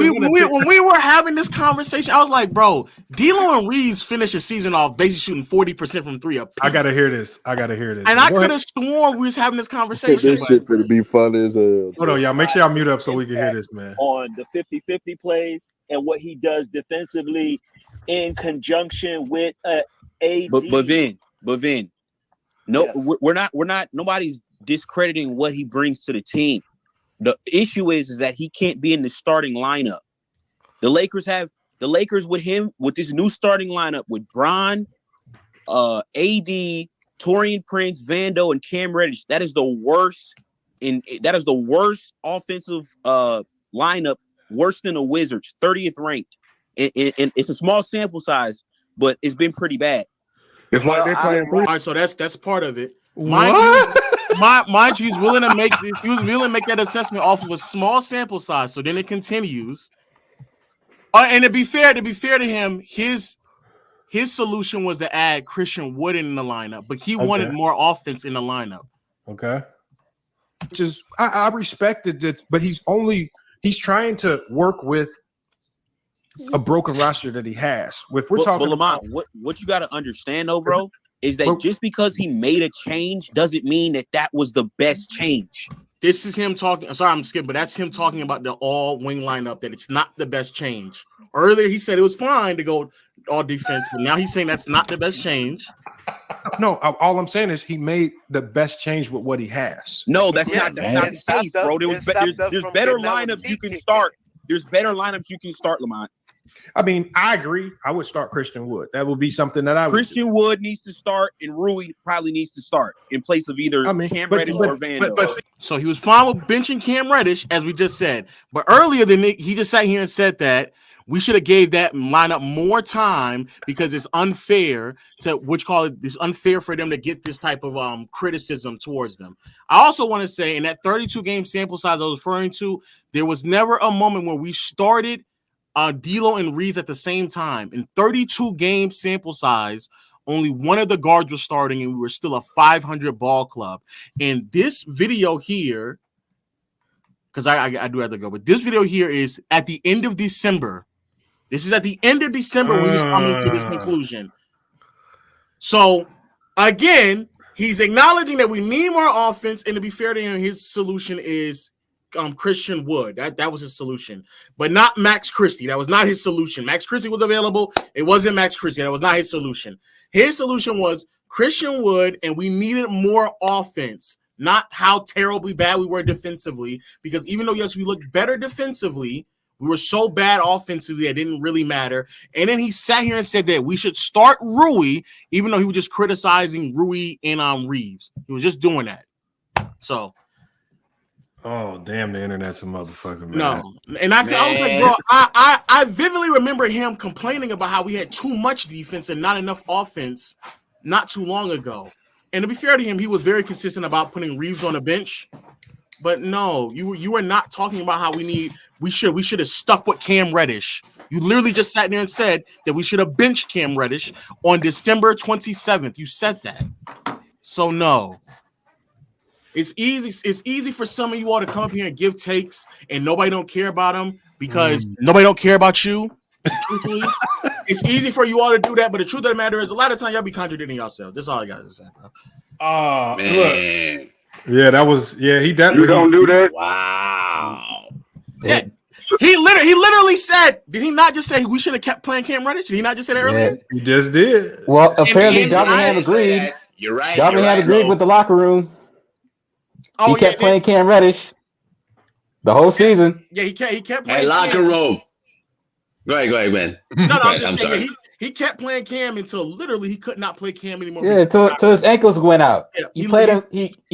we were having this conversation, I was like, bro, D'Lo and Reeves finished the season off basically shooting 40% from three. I gotta hear this. And I could have sworn we was having this conversation. This shit finna be funny as hell. Hold on, y'all. Make sure y'all mute up so we can hear this, man. On the 50-50 plays and what he does defensively in conjunction with AD. But Vin, no, yes. we're not. Nobody's discrediting what he brings to the team. The issue is that he can't be in the starting lineup. The Lakers have the Lakers with this new starting lineup with Bron, AD, Taurean Prince, Vando, and Cam Reddish. That is the worst offensive lineup, worse than the Wizards, 30th ranked. And it's a small sample size, but it's been pretty bad. It's like they playing. All right, so that's part of it. Mind you, he's willing to make this. He was willing to make that assessment off of a small sample size. So then it continues. And to be fair to him, his solution was to add Christian Wood in the lineup, but he wanted more offense in the lineup. Okay. Which is I respected it, but he's trying to work with a broken roster that he has. If we're talking Lamont, what you got to understand though, bro, is that just because he made a change doesn't mean that was the best change. This is him talking. Sorry, I'm skipping, but that's him talking about the all wing lineup, that it's not the best change. Earlier, he said it was fine to go all defense, but now he's saying that's not the best change. No, all I'm saying is he made the best change with what he has. No, that's not the case, bro. There's better lineups you can start. There's better lineups you can start, Lamont. I mean, I agree. I would start Christian Wood. That would be something that Christian Wood needs to start, and Rui probably needs to start in place of either Cam Reddish or Vando. So he was fine with benching Cam Reddish, as we just said. But earlier, he just sat here and said that we should have gave that lineup more time because it's unfair it's unfair for them to get this type of criticism towards them. I also want to say in that 32 game sample size I was referring to, there was never a moment where we started D'Lo and Reeves at the same time. In 32 game sample size, only one of the guards was starting, and we were still a 500 ball club. And this video here, because I do have to go, but this video here is at the end of December. This is at the end of December when he's coming to this conclusion. So again, he's acknowledging that we need more offense, and to be fair to him, his solution is Christian Wood. That was his solution, but not Max Christie. That was not his solution. Max Christie was available. It wasn't Max Christie. That was not his solution. His solution was Christian Wood, and we needed more offense, not how terribly bad we were defensively, because even though, yes, we looked better defensively, we were so bad offensively that it didn't really matter. And then he sat here and said that we should start Rui, even though he was just criticizing Rui and Reeves. He was just doing that. So oh, damn, the internet's a motherfucker, man. No. And I was like, bro, I vividly remember him complaining about how we had too much defense and not enough offense not too long ago. And to be fair to him, he was very consistent about putting Reeves on the bench. But no, you were not talking about how we should have stuck with Cam Reddish. You literally just sat there and said that we should have benched Cam Reddish on December 27th. You said that. So no. It's easy for some of you all to come up here and give takes and nobody don't care about them because nobody don't care about you. Truthfully, it's easy for you all to do that, but the truth of the matter is a lot of times y'all be contradicting yourself. That's all I got to say. Look. Yeah, that was he definitely You don't do that. Wow. Yeah. He literally said, did he not just say we should have kept playing Cam Reddish? Did he not just say that earlier? He just did. Well, apparently Darvin Ham agreed. You're right. Darvin Ham agreed with the locker room. He kept playing Cam Reddish the whole season. Yeah, he kept playing. Hey, locker room. Go ahead, man. No, I'm sorry. He kept playing Cam until literally he could not play Cam anymore. Yeah, till his ankles went out. Yeah, he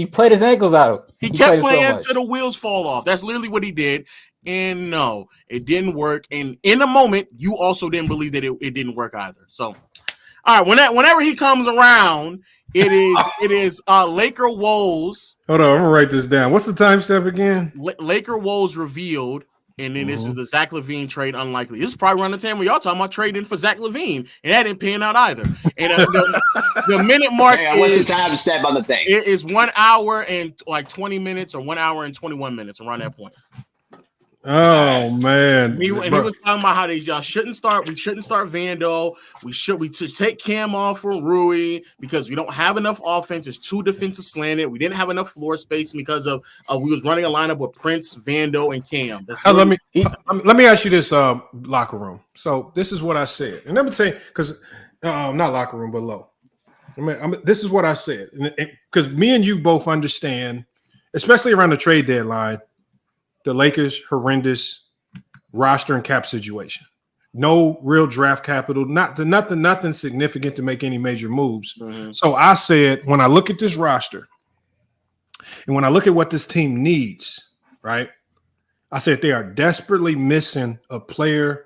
played his ankles out. He kept playing until the wheels fall off. That's literally what he did. And no, it didn't work. And in the moment, you also didn't believe that it didn't work either. So, all right, whenever he comes around, it is Laker woes. Hold on, I'm gonna write this down. What's the timestamp again? Laker woes revealed. And then this is the Zach LaVine trade unlikely. This is probably around the time where y'all talking about trading for Zach LaVine, and that didn't pan out either. And the minute mark what's the time step on the thing? It is 1 hour and like 20 minutes or 1 hour and 21 minutes around that point. Oh man! He was talking about how y'all shouldn't start. We shouldn't start Vando. We should take Cam off for Rui because we don't have enough offense. It's too defensive slanted. We didn't have enough floor space because of we was running a lineup with Prince, Vando, and Cam. Let me ask you this, locker room. So this is what I said, and let me tell you because not locker room, but low. This is what I said because me and you both understand, especially around the trade deadline. The Lakers' horrendous roster and cap situation. no real draft capital, nothing significant to make any major moves. So I said, when I look at this roster and when I look at what this team needs, right? I said they are desperately missing a player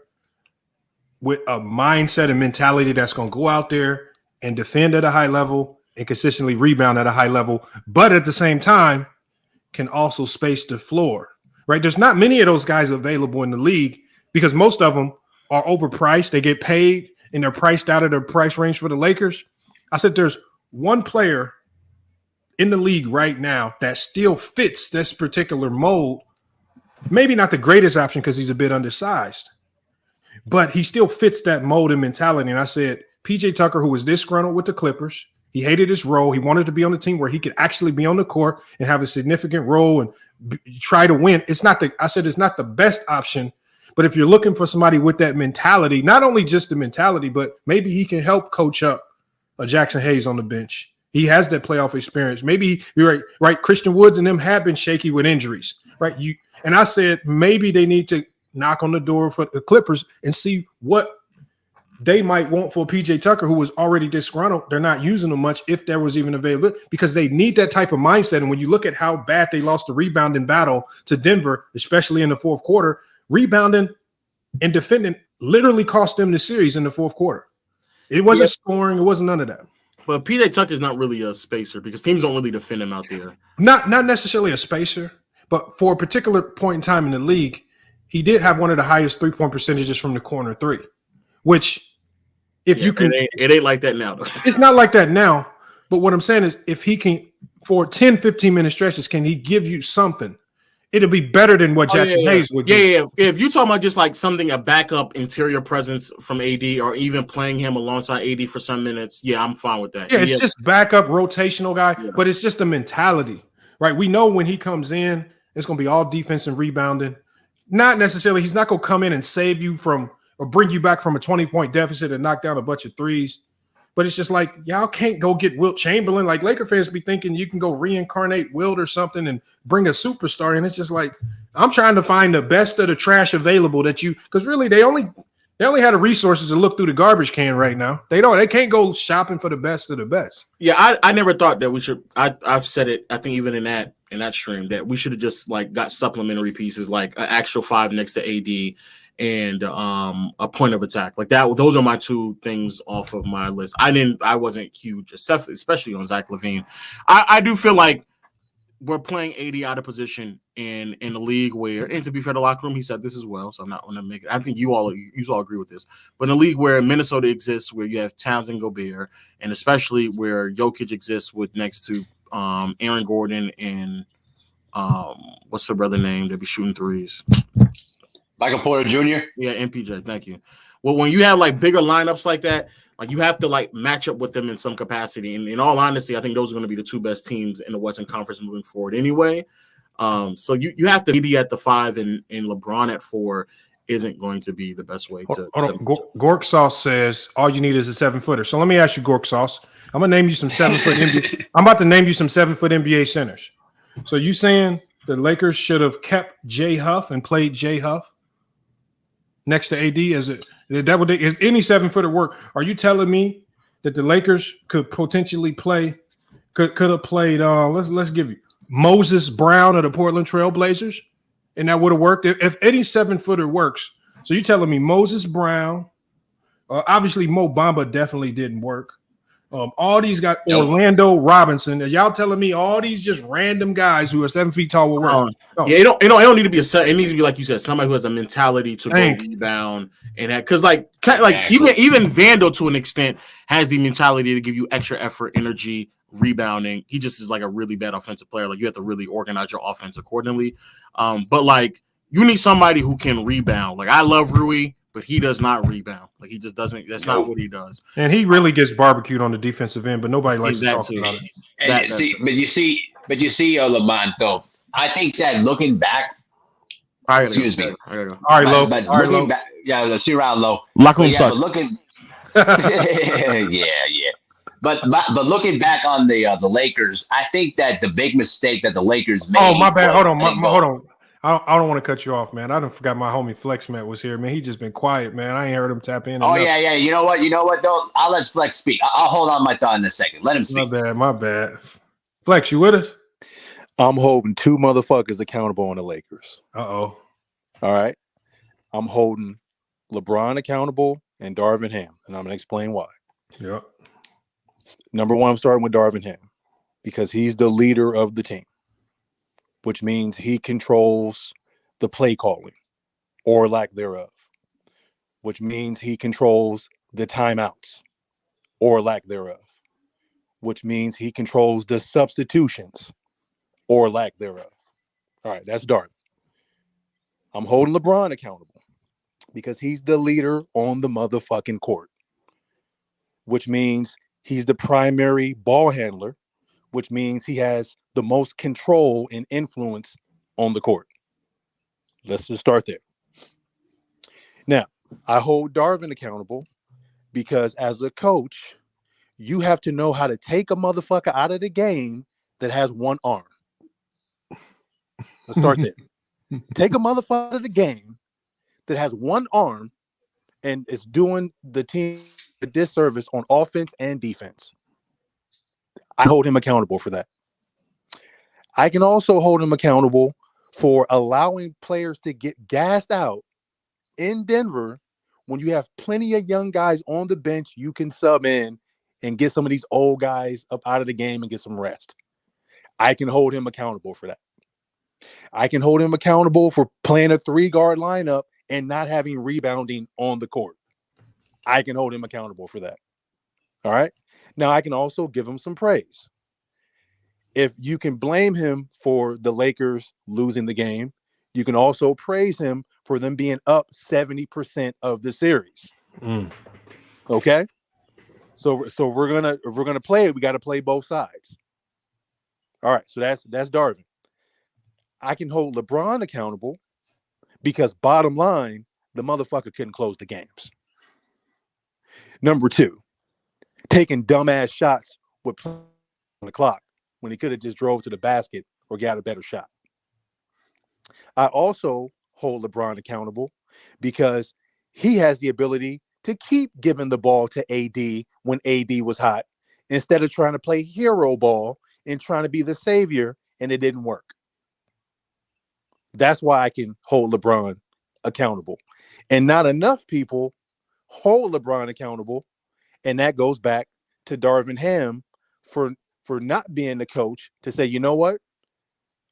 with a mindset and mentality that's going to go out there and defend at a high level and consistently rebound at a high level, but at the same time can also space the floor, right? There's not many of those guys available in the league because most of them are overpriced. They get paid and they're priced out of their price range for the Lakers. I said there's one player in the league right now that still fits this particular mold. Maybe not the greatest option because he's a bit undersized, but he still fits that mold and mentality. And I said, PJ Tucker, who was disgruntled with the Clippers, he hated his role. He wanted to be on the team where he could actually be on the court and have a significant role and try to win. It's not the best option, but if you're looking for somebody with that mentality, not only just the mentality, but maybe he can help coach up a Jackson Hayes on the bench. He has that playoff experience. Maybe you're right. Christian Woods and them have been shaky with injuries, right? And I said maybe they need to knock on the door for the Clippers and see what they might want for PJ Tucker, who was already disgruntled. They're not using him much if there was even available because they need that type of mindset. And when you look at how bad they lost the rebounding battle to Denver, especially in the fourth quarter, rebounding and defending literally cost them the series in the fourth quarter. It wasn't scoring. It wasn't none of that. But PJ Tucker is not really a spacer because teams don't really defend him out there. Not necessarily a spacer, but for a particular point in time in the league, he did have one of the highest 3-point percentages from the corner three, which it ain't like that now, though. It's not like that now. But what I'm saying is if he can, for 10, 15-minute stretches, can he give you something? It'll be better than what Jackson Hayes would do. Yeah. If you're talking about just like something, a backup interior presence from AD or even playing him alongside AD for some minutes, I'm fine with that. Yeah, it's just backup rotational guy, but it's just a mentality, right? We know when he comes in, it's going to be all defense and rebounding. Not necessarily, he's not going to come in and save you from or bring you back from a 20-point deficit and knock down a bunch of threes. But it's just like, y'all can't go get Wilt Chamberlain. Like Laker fans be thinking you can go reincarnate Wilt or something and bring a superstar. And it's just like, I'm trying to find the best of the trash available because really they only had the resources to look through the garbage can right now. They can't go shopping for the best of the best. Yeah, I never thought that we should. I've said it, I think even in that stream, that we should have just like got supplementary pieces like an actual 5 next to AD and a point of attack like that. Those are my two things off of my list. I wasn't huge, especially on Zach LaVine. I do feel like we're playing AD out of position in the league where, and to be fair, the locker room, he said this as well, so I'm not going to make it. I think you all agree with this. But in a league where Minnesota exists, where you have Towns and Gobert, and especially where Jokic exists with next to Aaron Gordon and what's the brother name that be shooting threes? Michael Porter Jr.? Yeah, MPJ, thank you. Well, when you have like bigger lineups like that, like you have to like match up with them in some capacity. And in all honesty, I think those are going to be the two best teams in the Western Conference moving forward anyway. So you have to be at the 5 and LeBron at 4 isn't going to be the best way to. Gork Sauce says all you need is a 7-footer. So let me ask you, Gork Sauce. I'm gonna name you some 7-foot NBA. I'm about to name you some 7-foot NBA centers. So you saying the Lakers should have kept Jay Huff and played Jay Huff next to AD is any 7-footer work? Are you telling me that the Lakers could potentially could have played let's give you Moses Brown of the Portland Trail Blazers, and that would have worked if any 7-footer works? So you're telling me Moses Brown, obviously Mo Bamba definitely didn't work. All these guys, Orlando Robinson. Are y'all telling me all these just random guys who are 7 feet tall will work? Yeah, it don't need to be a set. It needs to be like you said, somebody who has a mentality to go rebound and that, because like even Vando to an extent has the mentality to give you extra effort, energy, rebounding. He just is like a really bad offensive player. Like you have to really organize your offense accordingly. But like you need somebody who can rebound. Like I love Rui, but he does not rebound. Like he just doesn't. That's not what he does. And he really gets barbecued on the defensive end, but nobody likes to talk about it. But you see, Lamont, though. I think that looking back, excuse me. All right, Lo. Looking back, let's see around Lo. Lock room but looking, yeah. But looking back on the Lakers, I think that the big mistake that the Lakers made. Oh, my bad. Hold on. I don't want to cut you off, man. I done forgot my homie Flex Matt was here, man. He just been quiet, man. I ain't heard him tap in. Oh, yeah. You know what? Though? I'll let Flex speak. I'll hold on my thought in a second. Let him speak. My bad. Flex, you with us? I'm holding two motherfuckers accountable on the Lakers. Uh-oh. All right. I'm holding LeBron accountable and Darvin Ham, and I'm going to explain why. Yep. Number one, I'm starting with Darvin Ham because he's the leader of the team, which means he controls the play calling or lack thereof, which means he controls the timeouts or lack thereof, which means he controls the substitutions or lack thereof. All right, that's Darvin. I'm holding LeBron accountable because he's the leader on the motherfucking court, which means he's the primary ball handler, which means he has the most control and influence on the court. Let's just start there. Now, I hold Darvin accountable because as a coach, you have to know how to take a motherfucker out of the game that has one arm. Let's start there. Take a motherfucker out of the game that has one arm and is doing the team a disservice on offense and defense. I hold him accountable for that. I can also hold him accountable for allowing players to get gassed out in Denver when you have plenty of young guys on the bench you can sub in and get some of these old guys up out of the game and get some rest. I can hold him accountable for that. I can hold him accountable for playing a 3-guard lineup and not having rebounding on the court. I can hold him accountable for that. All right. Now, I can also give him some praise. If you can blame him for the Lakers losing the game, you can also praise him for them being up 70% of the series. Okay. So if we're gonna play it, we got to play both sides. All right. So that's Darvin. I can hold LeBron accountable because bottom line, the motherfucker couldn't close the games. Number two, taking dumbass shots with play on the clock when he could have just drove to the basket or got a better shot. I also hold LeBron accountable because he has the ability to keep giving the ball to AD when AD was hot instead of trying to play hero ball and trying to be the savior, and it didn't work. That's why I can hold LeBron accountable. And not enough people hold LeBron accountable, and that goes back to Darvin Ham for not being the coach to say, you know what,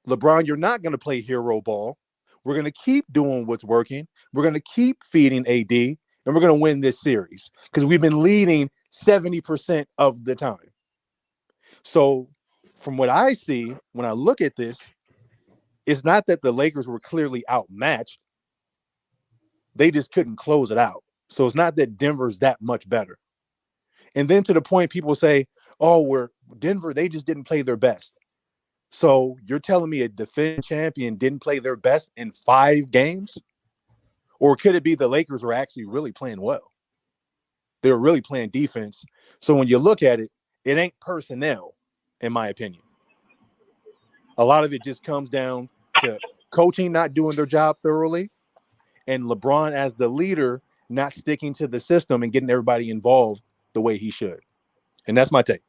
LeBron, you're not going to play hero ball. We're going to keep doing what's working. We're going to keep feeding AD, and we're going to win this series because we've been leading 70% of the time. So from what I see, when I look at this, it's not that the Lakers were clearly outmatched. They just couldn't close it out. So it's not that Denver's that much better. And then to the point people say, oh, we're Denver, they just didn't play their best. So you're telling me a defending champion didn't play their best in 5 games? Or could it be the Lakers were actually really playing well? They were really playing defense. So when you look at it, it ain't personnel, in my opinion. A lot of it just comes down to coaching not doing their job thoroughly and LeBron as the leader not sticking to the system and getting everybody involved the way he should. And that's my take.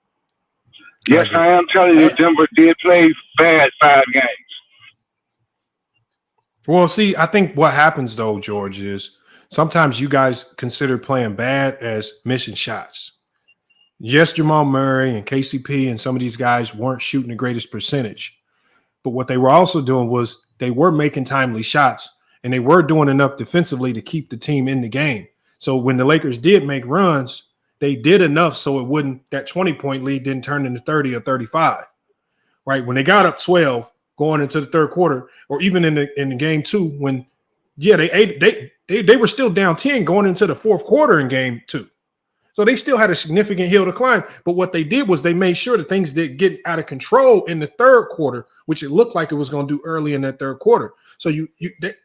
Yes, I am telling you, Denver did play bad 5 games. Well, see, I think what happens, though, George, is sometimes you guys consider playing bad as missing shots. Yes, Jamal Murray and KCP and some of these guys weren't shooting the greatest percentage. But what they were also doing was they were making timely shots, and they were doing enough defensively to keep the team in the game. So when the Lakers did make runs, they did enough so it wouldn't, that 20-point lead didn't turn into 30 or 35, right? When they got up 12 going into the third quarter, or even in the game 2, when, yeah, they were still down 10 going into the fourth quarter in game 2. So they still had a significant hill to climb. But what they did was they made sure that things didn't get out of control in the third quarter, which it looked like it was going to do early in that third quarter. So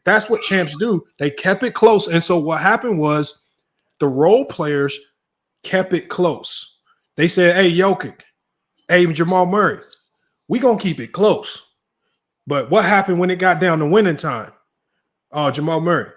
that's what champs do. They kept it close. And so what happened was the role players kept it close. They said, hey, Jokic, hey, Jamal Murray, we're going to keep it close. But what happened when it got down to winning time? Jamal Murray,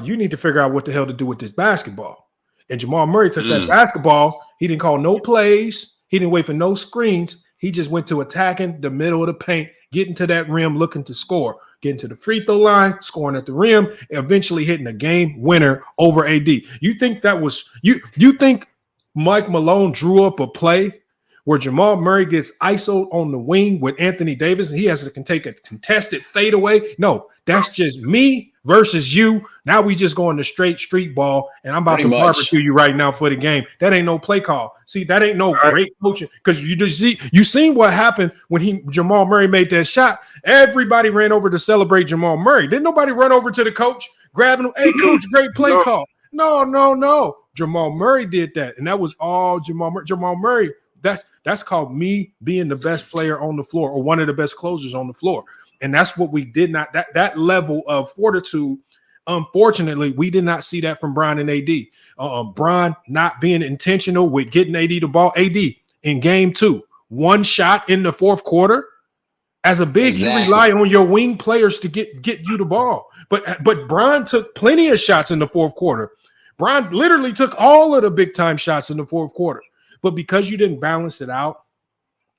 you need to figure out what the hell to do with this basketball. And Jamal Murray took that basketball. He didn't call no plays. He didn't wait for no screens. He just went to attacking the middle of the paint, getting to that rim, looking to score, getting to the free throw line, scoring at the rim, eventually hitting a game winner over AD. You think that was you think Mike Malone drew up a play where Jamal Murray gets ISO'd on the wing with Anthony Davis and he can take a contested fadeaway? No, that's just me versus you. Now we just going to straight street ball, and I'm about to barbecue you right now for the game. That ain't no play call. See, that ain't no great coaching, because you seen what happened when Jamal Murray made that shot. Everybody ran over to celebrate Jamal Murray. Didn't nobody run over to the coach, grabbing him? Hey, coach, great play call. No. Jamal Murray did that, and that was all Jamal Murray. Jamal Murray. That's called me being the best player on the floor, or one of the best closers on the floor. And that's what we did not, that level of fortitude. Unfortunately, we did not see that from Bron and AD. Bron not being intentional with getting AD the ball. AD in game 2, one shot in the fourth quarter. As a big, you rely on your wing players to get you the ball. But Bron took plenty of shots in the fourth quarter. Bron literally took all of the big time shots in the fourth quarter. But because you didn't balance it out,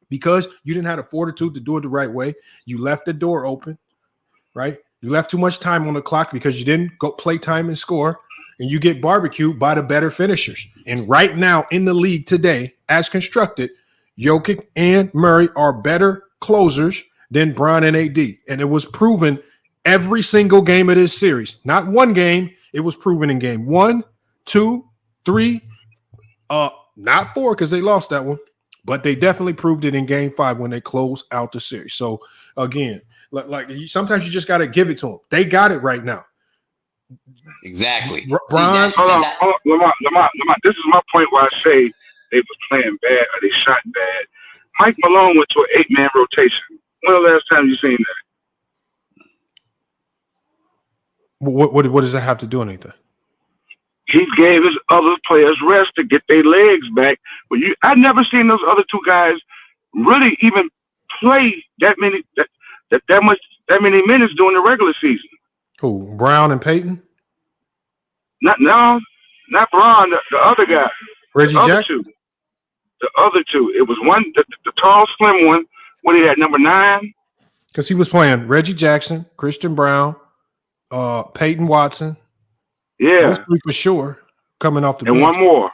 because you didn't have the fortitude to do it the right way, you left the door open, right? You left too much time on the clock because you didn't go play time and score, and you get barbecued by the better finishers. And right now in the league today, as constructed, Jokic and Murray are better closers than Bron and AD. And it was proven every single game of this series. Not one game. It was proven in game 1, 2, 3, not 4 because they lost that one, but they definitely proved it in game 5 when they closed out the series. So again, like sometimes you just got to give it to them. They got it right now. Exactly. Ron, hold on, Lamont, this is my point where I say they was playing bad or they shot bad. Mike Malone went to an 8-man rotation. When the last time you seen that? What does that have to do with anything? He gave his other players rest to get their legs back. But I've never seen those other two guys really even play that many minutes during the regular season. Who, Brown and Peyton? Not Brown. The other guy, Reggie Jackson. The other two. It was one, the tall, slim one. What he had, number 9. Because he was playing Reggie Jackson, Christian Brown, Peyton Watson. Yeah, those 3 for sure coming off the bench. And one more.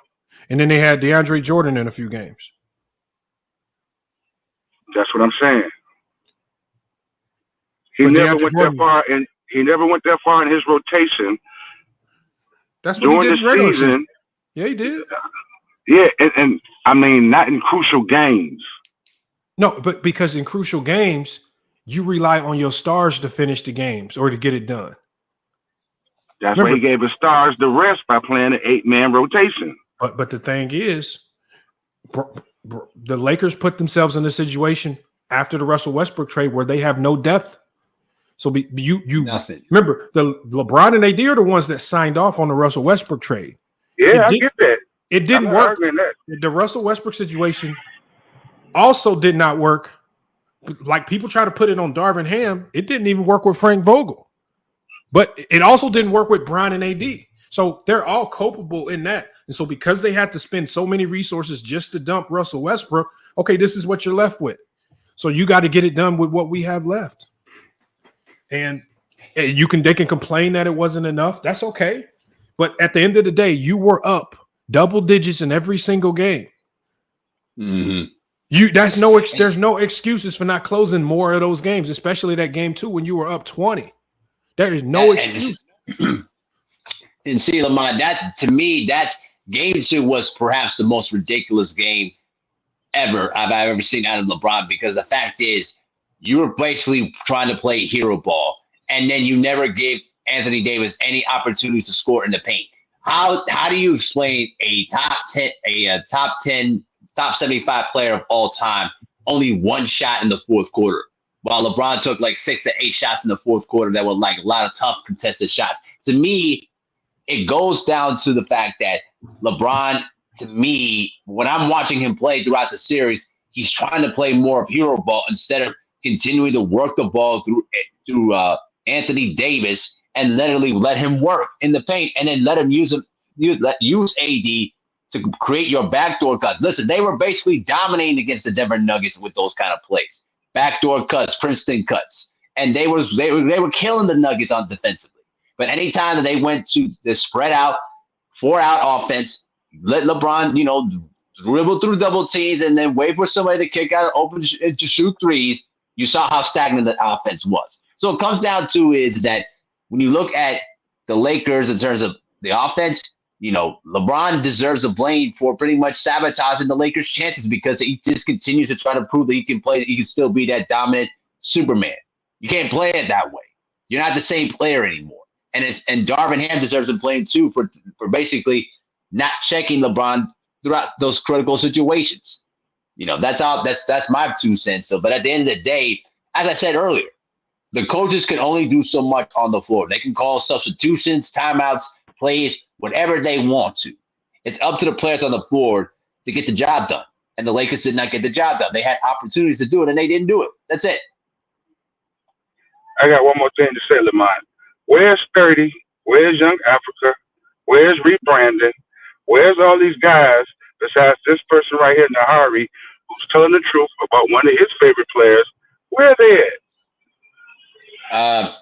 And then they had DeAndre Jordan in a few games. That's what I'm saying. He never went that far in his rotation. That's what he did in regular season. Yeah, he did. Yeah, and I mean, not in crucial games. No, but because in crucial games, you rely on your stars to finish the games or to get it done. That's why he gave his stars the rest by playing an 8-man rotation. But the thing is, the Lakers put themselves in a situation after the Russell Westbrook trade where they have no depth. So you remember the LeBron and AD are the ones that signed off on the Russell Westbrook trade. Yeah, I get that. It didn't work. The Russell Westbrook situation also did not work. Like people try to put it on Darvin Ham, it didn't even work with Frank Vogel. But it also didn't work with Bron and AD. So they're all culpable in that. And so because they had to spend so many resources just to dump Russell Westbrook, okay, this is what you're left with. So you got to get it done with what we have left. And they can complain that it wasn't enough. That's okay. But at the end of the day, you were up double digits in every single game. Mm-hmm. There's no excuses for not closing more of those games, especially that game 2 when you were up 20. There is no excuse. And see, Lamont, that to me, that game 2 was perhaps the most ridiculous game I've ever seen out of LeBron, because the fact is, you were basically trying to play hero ball, and then you never gave Anthony Davis any opportunities to score in the paint. How do you explain a top 75 player of all time, only one shot in the fourth quarter, while LeBron took like 6 to 8 shots in the fourth quarter that were like a lot of tough contested shots? To me, it goes down to the fact that LeBron, to me, when I'm watching him play throughout the series, he's trying to play more of hero ball instead of continuing to work the ball through Anthony Davis and literally let him work in the paint, and then let him use AD to create your backdoor cuts. Listen, they were basically dominating against the Denver Nuggets with those kind of plays, backdoor cuts, Princeton cuts, and they were killing the Nuggets on defensively. But anytime that they went to the spread out, 4-out offense, let LeBron, dribble through double teams and then wait for somebody to kick out open to shoot threes, you saw how stagnant the offense was. So it comes down to is that when you look at the Lakers in terms of the offense, LeBron deserves the blame for pretty much sabotaging the Lakers' chances because he just continues to try to prove that he can play, he can still be that dominant Superman. You can't play it that way. You're not the same player anymore. And Darvin Ham deserves the blame too for basically not checking LeBron throughout those critical situations. That's my 2 cents. So, but at the end of the day, as I said earlier, the coaches can only do so much on the floor. They can call substitutions, timeouts, plays, whatever they want to. It's up to the players on the floor to get the job done. And the Lakers did not get the job done. They had opportunities to do it, and they didn't do it. That's it. I got one more thing to say, Lamont. Where's 30? Where's Young Africa? Where's Rebranding? Where's all these guys besides this person right here, Nahari, who's telling the truth about one of his favorite players? Where are they at?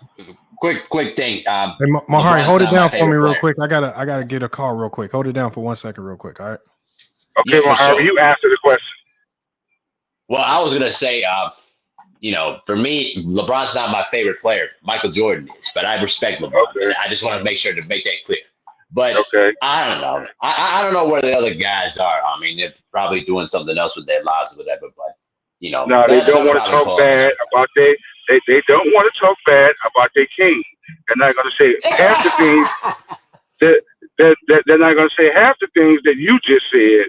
Quick thing. Hey, Mahari, hold it down for me real quick. I gotta get a call real quick. Hold it down for 1 second real quick. All right. Okay, Mahari, sure. You answer the question. Well, I was gonna say, for me, LeBron's not my favorite player. Michael Jordan is, but I respect LeBron. Okay. I just want to make sure to make that clear. But I don't know. I don't know where the other guys are. I mean, they're probably doing something else with their lives or whatever. But no, they don't want to talk bad about they don't want to talk bad about their king. They're not going to say half the things they're not going to say half the things that you just said.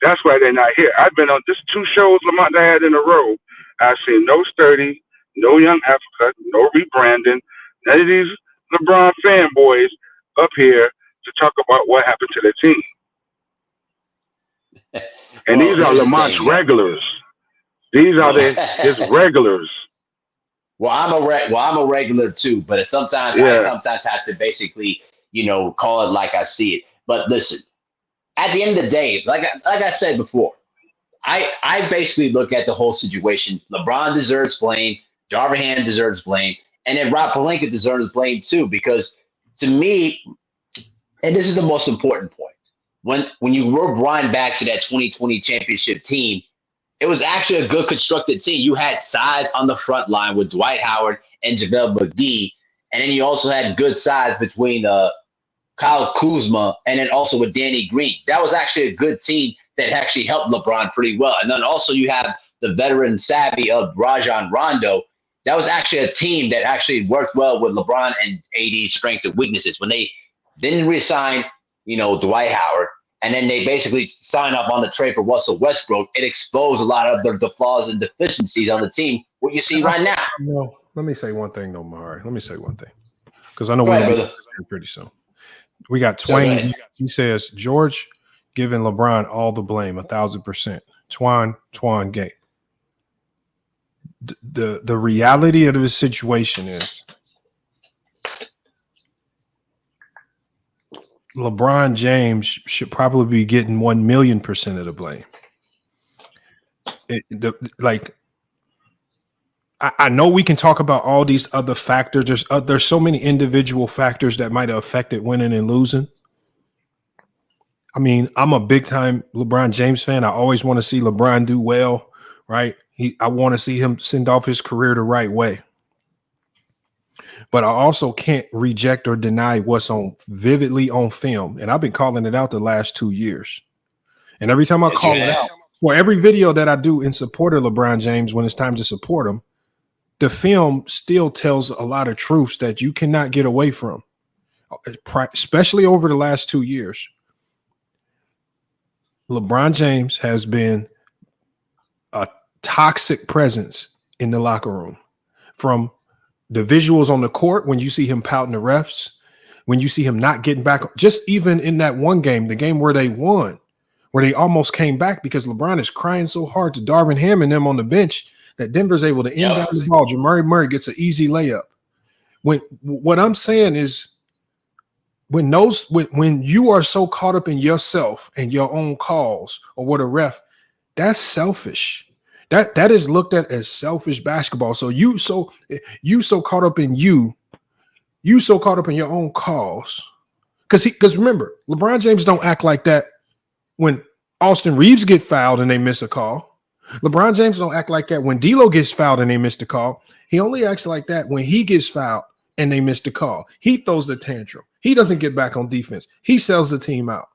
That's why they're not here. I've been on this 2 shows Lamont I had in a row. I've seen no Sturdy, no Young Africa, no Rebranding, none of these LeBron fanboys up here to talk about what happened to the team. And these are Lamont's regulars. These are his regulars. Well, I'm a regular too, but sometimes I sometimes have to basically, call it like I see it. But listen, at the end of the day, like I said before, I basically look at the whole situation. LeBron deserves blame. Darvin Ham deserves blame. And then Rob Pelinka deserves blame too, because to me, and this is the most important point, when you rewind back to that 2020 championship team, it was actually a good constructed team. You had size on the front line with Dwight Howard and JaVale McGee, and then you also had good size between Kyle Kuzma and then also with Danny Green. That was actually a good team that actually helped LeBron pretty well. And then also you have the veteran savvy of Rajon Rondo. That was actually a team that actually worked well with LeBron and AD's strengths and weaknesses. When they didn't resign, Dwight Howard, and then they basically sign up on the trade for Russell Westbrook, it exposed a lot of the flaws and deficiencies on the team, what you see right now. No, let me say one thing, though, Mahari. Let me say one thing. Because I know we're going to be pretty soon. We got Twain. He says, George giving LeBron all the blame, 1,000%. Twan Gate. The reality of the situation is LeBron James should probably be getting 1,000,000% of the blame. I know we can talk about all these other factors. There's so many individual factors that might have affected winning and losing. I mean, I'm a big time LeBron James fan. I always want to see LeBron do well, right? I want to see him send off his career the right way. But I also can't reject or deny what's vividly on film. And I've been calling it out the last 2 years. And every time I call it out, well, every video that I do in support of LeBron James, when it's time to support him, the film still tells a lot of truths that you cannot get away from, especially over the last 2 years. LeBron James has been a toxic presence in the locker room, from the visuals on the court when you see him pouting the refs, when you see him not getting back, just even in that one game, the game where they won, where they almost came back because LeBron is crying so hard to Darvin Ham and them on the bench that Denver's able to inbound the ball. Jamari Murray gets an easy layup. What I'm saying is when you are so caught up in yourself and your own calls or what a ref, that's selfish. That is looked at as selfish basketball. So you so caught up in you so caught up in your own calls. Because remember, LeBron James don't act like that when Austin Reeves get fouled and they miss a call. LeBron James don't act like that when D'Lo gets fouled and they miss the call. He only acts like that when he gets fouled and they miss the call. He throws the tantrum. He doesn't get back on defense. He sells the team out,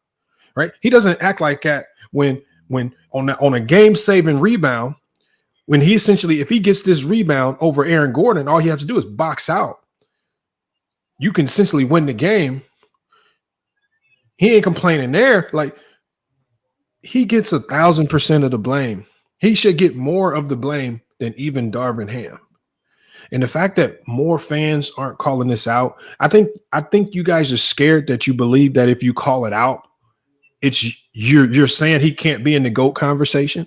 right? He doesn't act like that when on a game-saving rebound, when he essentially, if he gets this rebound over Aaron Gordon, all he has to do is box out. You can essentially win the game. He ain't complaining there. Like, he gets 1,000% of the blame. He should get more of the blame than even Darvin Ham. And the fact that more fans aren't calling this out, I think you guys are scared that you believe that if you call it out, it's you're saying he can't be in the GOAT conversation.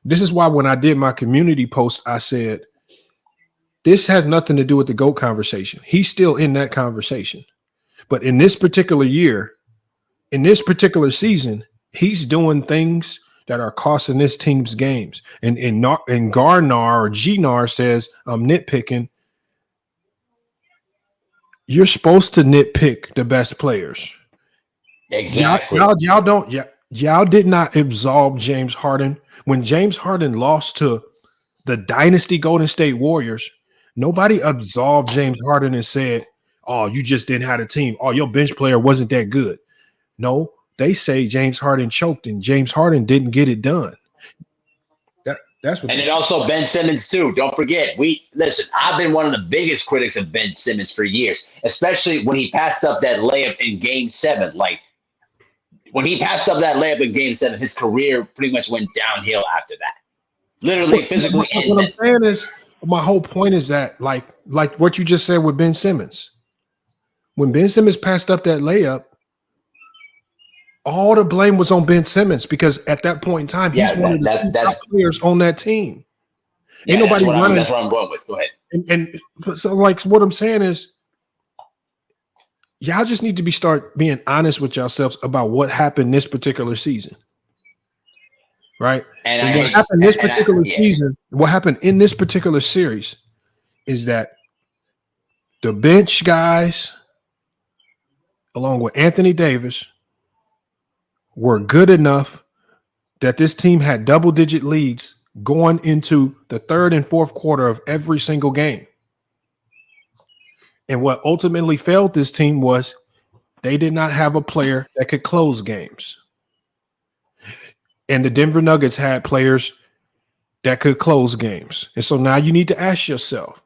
This is why when I did my community post, I said, this has nothing to do with the GOAT conversation. He's still in that conversation. But in this particular year, in this particular season, he's doing things that are costing this team's games. And Garnar or Gnar says, I'm nitpicking. You're supposed to nitpick the best players. Exactly. Y'all did not absolve James Harden. When James Harden lost to the dynasty Golden State Warriors, nobody absolved James Harden and said, oh, you just didn't have a team. Oh, your bench player wasn't that good. No, they say James Harden choked and James Harden didn't get it done. That's what. And then also Ben Simmons too. Don't forget, listen. I've been one of the biggest critics of Ben Simmons for years, especially when he passed up that layup in Game 7. Like, when he passed up that layup in Game 7, his career pretty much went downhill after that. Literally, physically. What I'm saying is, my whole point is that, like what you just said with Ben Simmons, when Ben Simmons passed up that layup, all the blame was on Ben Simmons because at that point in time, he's one of the top players on that team. Ain't nobody running. That's what I'm going with. Go ahead. And so, like, what I'm saying is, y'all just need to start being honest with yourselves about what happened this particular season, right? And what happened this particular season, what happened in this particular series, is that the bench guys, along with Anthony Davis, were good enough that this team had double-digit leads going into the third and fourth quarter of every single game. And what ultimately failed this team was they did not have a player that could close games. And the Denver Nuggets had players that could close games. And so now you need to ask yourself,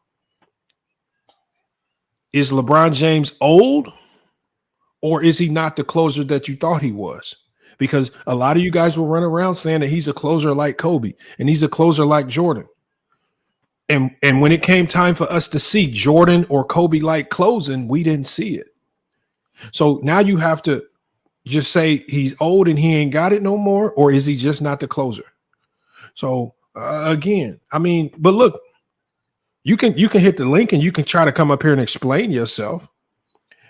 is LeBron James old, or is he not the closer that you thought he was? Because a lot of you guys will run around saying that he's a closer like Kobe and he's a closer like Jordan. And when it came time for us to see Jordan or Kobe like closing, we didn't see it. So now you have to just say he's old and he ain't got it no more, or is he just not the closer? So again, I mean, but look, you can hit the link and you can try to come up here and explain yourself.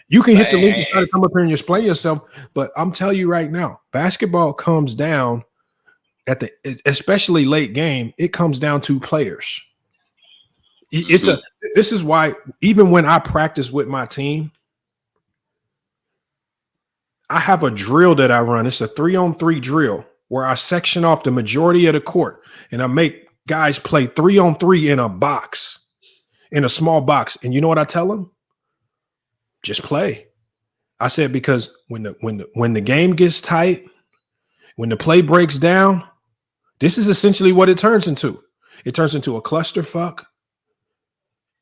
You can hit the link and try to come up here and explain yourself, but I'm telling you right now, basketball comes down at the especially late game. It comes down to players. This is why even when I practice with my team, I have a drill that I run. It's a 3-on-3 drill where I section off the majority of the court and I make guys play 3-on-3 in a box, in a small box. And you know what I tell them? Just play. I said, because when the game gets tight, when the play breaks down, this is essentially what it turns into. It turns into a clusterfuck.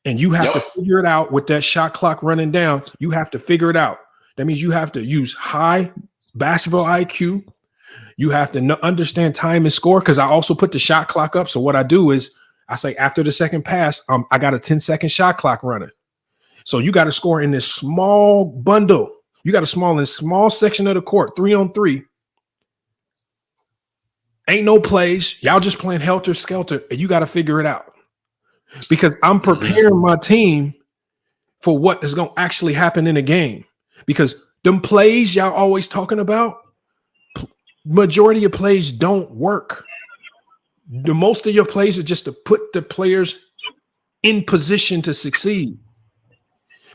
And you have to figure it out with that shot clock running down. You have to figure it out. That means you have to use high basketball IQ. You have to understand time and score, because I also put the shot clock up. So what I do is I say after the second pass, I got a 10-second shot clock running. So you got to score in this small bundle. You got to small section of the court, 3-on-3. Ain't no plays. Y'all just playing helter skelter, and you got to figure it out. Because I'm preparing my team for what is going to actually happen in the game. Because them plays y'all always talking about, majority of plays don't work. The most of your plays are just to put the players in position to succeed.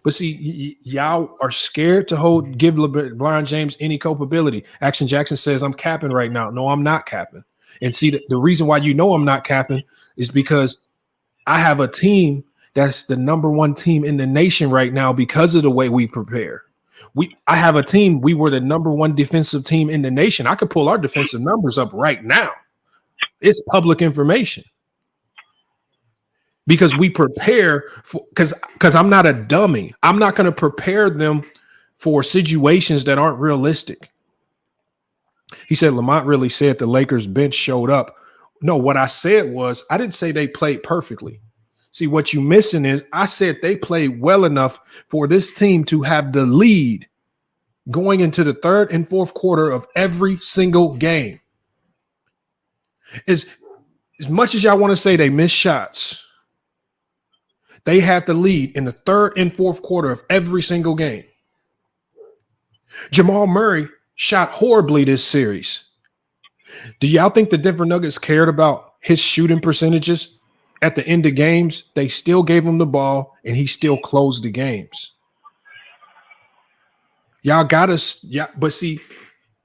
But see, y'all are scared to give LeBron James any culpability. Action Jackson says, I'm capping right now. No, I'm not capping. And see, the reason why you know I'm not capping is because I have a team that's the number one team in the nation right now because of the way we prepare. I have a team. We were the number one defensive team in the nation. I could pull our defensive numbers up right now. It's public information. Because we prepare for because I'm not a dummy. I'm not going to prepare them for situations that aren't realistic. He said Lamont really said the Lakers bench showed up. No, what I said was I didn't say they played perfectly. See, what you missing is I said they played well enough for this team to have the lead going into the third and fourth quarter of every single game. As much as y'all want to say they missed shots, they had the lead in the third and fourth quarter of every single game. Jamal Murray shot horribly this series. Do y'all think the Denver Nuggets cared about his shooting percentages? At the end of games, they still gave him the ball, and he still closed the games. Y'all got us, yeah, but see,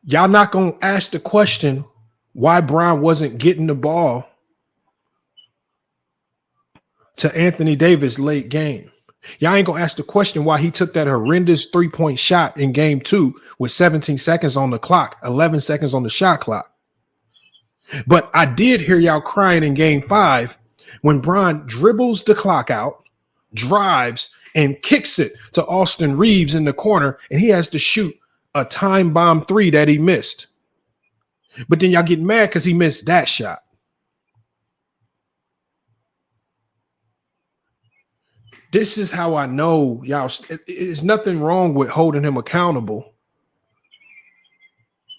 y'all not going to ask the question why Bron wasn't getting the ball to Anthony Davis late game. Y'all ain't going to ask the question why he took that horrendous three-point shot in game 2 with 17 seconds on the clock, 11 seconds on the shot clock. But I did hear y'all crying in game 5 when Bron dribbles the clock out, drives, and kicks it to Austin Reeves in the corner, and he has to shoot a time bomb 3 that he missed. But then y'all get mad because he missed that shot. This is how I know y'all. There's nothing wrong with holding him accountable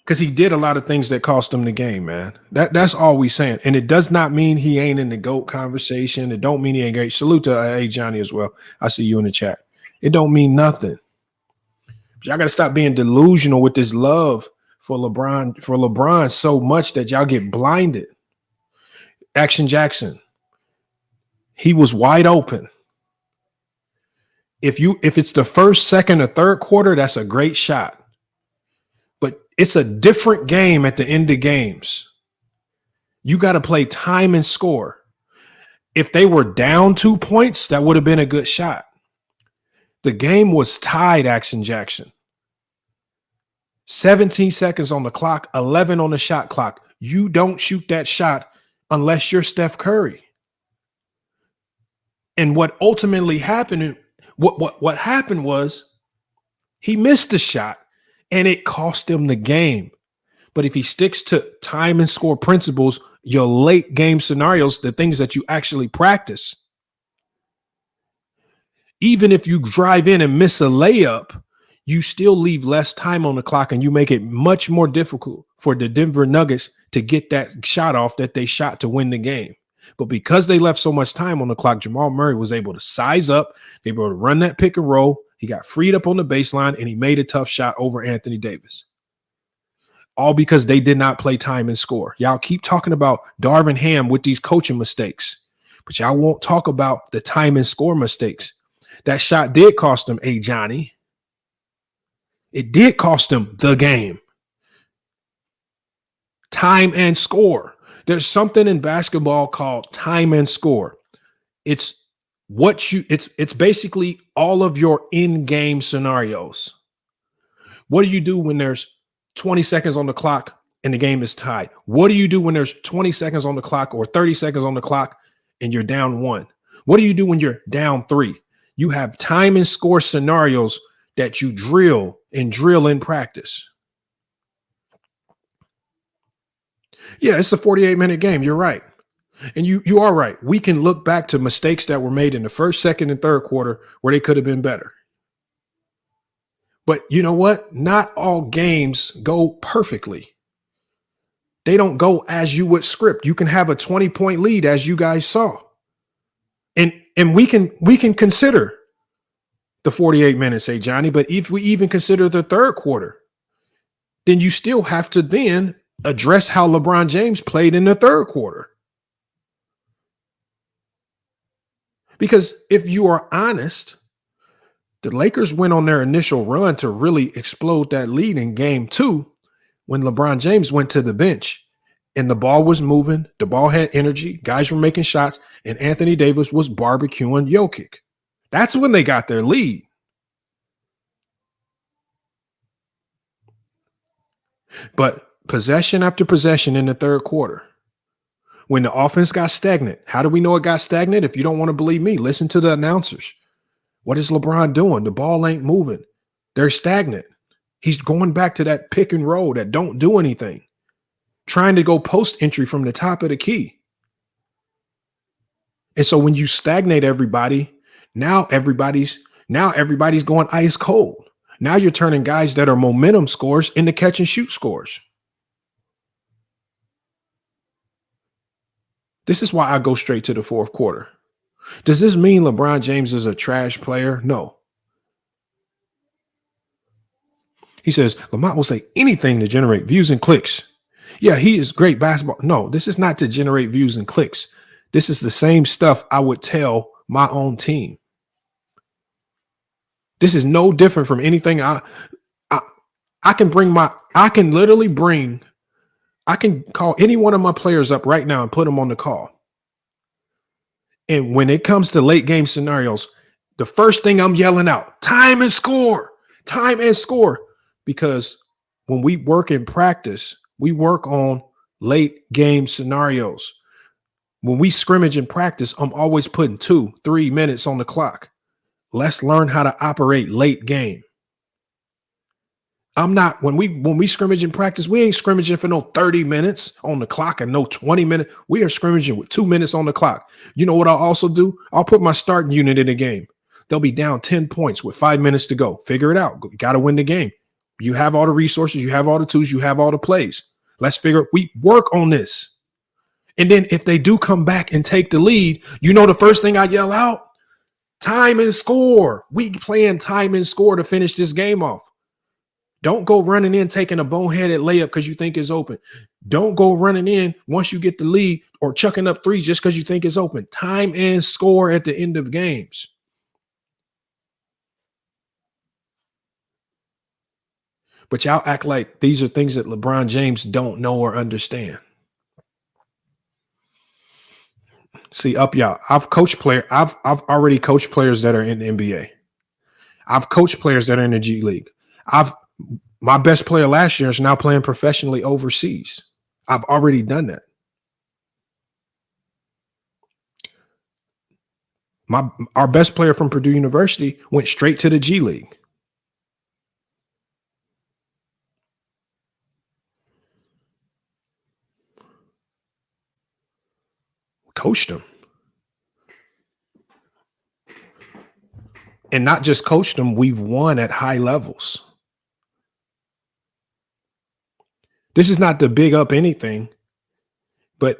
because he did a lot of things that cost him the game, man. That's all we saying. And it does not mean he ain't in the GOAT conversation. It don't mean he ain't great. Salute to A. Johnny as well. I see you in the chat. It don't mean nothing. But y'all got to stop being delusional with this love for LeBron so much that y'all get blinded. Action Jackson. He was wide open. If it's the first, second, or third quarter, that's a great shot. But it's a different game at the end of games. You got to play time and score. If they were down 2 points, that would have been a good shot. The game was tied, Action Jackson. 17 seconds on the clock, 11 on the shot clock. You don't shoot that shot unless you're Steph Curry. And what ultimately happened, what happened was he missed the shot and it cost him the game. But if he sticks to time and score principles, your late game scenarios, the things that you actually practice, even if you drive in and miss a layup, you still leave less time on the clock and you make it much more difficult for the Denver Nuggets to get that shot off that they shot to win the game. But because they left so much time on the clock, Jamal Murray was able to size up. They were able to run that pick and roll. He got freed up on the baseline, and he made a tough shot over Anthony Davis. All because they did not play time and score. Y'all keep talking about Darvin Ham with these coaching mistakes, but y'all won't talk about the time and score mistakes. That shot did cost them A. Johnny. It did cost them the game. Time and score. There's something in basketball called time and score. It's basically all of your in-game scenarios. What do you do when there's 20 seconds on the clock and the game is tied? What do you do when there's 20 seconds on the clock or 30 seconds on the clock and you're down 1? What do you do when you're down 3? You have time and score scenarios that you drill in practice. Yeah, it's a 48-minute game. You're right. And you are right. We can look back to mistakes that were made in the first, second, and third quarter where they could have been better. But you know what? Not all games go perfectly. They don't go as you would script. You can have a 20-point lead, as you guys saw. And we can consider the 48 minutes, say, Johnny, but if we even consider the third quarter, then you still have to then address how LeBron James played in the third quarter. Because if you are honest, the Lakers went on their initial run to really explode that lead in game 2 when LeBron James went to the bench and the ball was moving, the ball had energy, guys were making shots, and Anthony Davis was barbecuing Jokic. That's when they got their lead. But possession after possession in the third quarter, when the offense got stagnant, how do we know it got stagnant? If you don't want to believe me, listen to the announcers. What is LeBron doing? The ball ain't moving. They're stagnant. He's going back to that pick and roll that don't do anything, trying to go post entry from the top of the key. And so when you stagnate everybody, now everybody's going ice cold. Now you're turning guys that are momentum scorers into catch and shoot scores. This is why I go straight to the fourth quarter. Does this mean LeBron James is a trash player? No. He says, Lamont will say anything to generate views and clicks. Yeah, he is great basketball. No, this is not to generate views and clicks. This is the same stuff I would tell my own team. This is no different from anything I can call any one of my players up right now and put them on the call. And when it comes to late game scenarios, the first thing I'm yelling out, time and score, because when we work in practice, we work on late game scenarios. When we scrimmage in practice, I'm always putting 2-3 minutes on the clock. Let's learn how to operate late game. When we scrimmage in practice, we ain't scrimmaging for no 30 minutes on the clock and no 20 minutes. We are scrimmaging with 2 minutes on the clock. You know what I'll also do? I'll put my starting unit in the game. They'll be down 10 points with 5 minutes to go. Figure it out. You got to win the game. You have all the resources. You have all the tools. You have all the plays. Let's figure it. We work on this. And then if they do come back and take the lead, you know the first thing I yell out? Time and score. We playing time and score to finish this game off. Don't go running in taking a boneheaded layup because you think it's open. Don't go running in once you get the lead or chucking up threes just because you think it's open. Time and score at the end of games. But y'all act like these are things that LeBron James don't know or understand. See, y'all. I've already coached players that are in the NBA. I've coached players that are in the G League. My best player last year is now playing professionally overseas. I've already done that. Our best player from Purdue University went straight to the G League. Coached them. And not just coached them, we've won at high levels. This is not to big up anything, but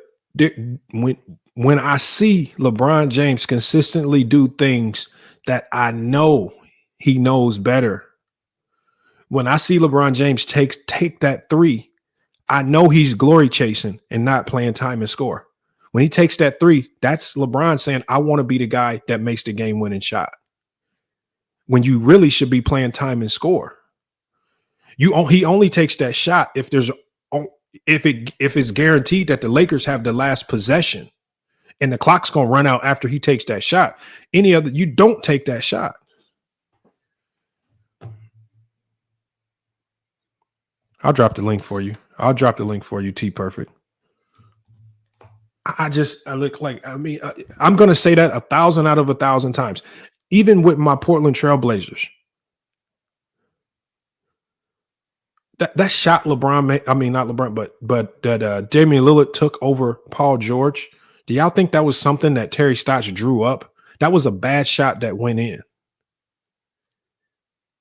when I see LeBron James consistently do things that I know he knows better, when I see LeBron James take that three, I know he's glory chasing and not playing time and score. When he takes that three, that's LeBron saying, I want to be the guy that makes the game-winning shot. When you really should be playing time and score. He only takes that shot if it's guaranteed that the Lakers have the last possession and the clock's going to run out after he takes that shot. You don't take that shot. I'll drop the link for you. T Perfect. I'm going to say that 1,000 out of 1,000 times, even with my Portland Trailblazers. That shot LeBron made, not LeBron, but that Damian Lillard took over Paul George. Do y'all think that was something that Terry Stotts drew up? That was a bad shot that went in.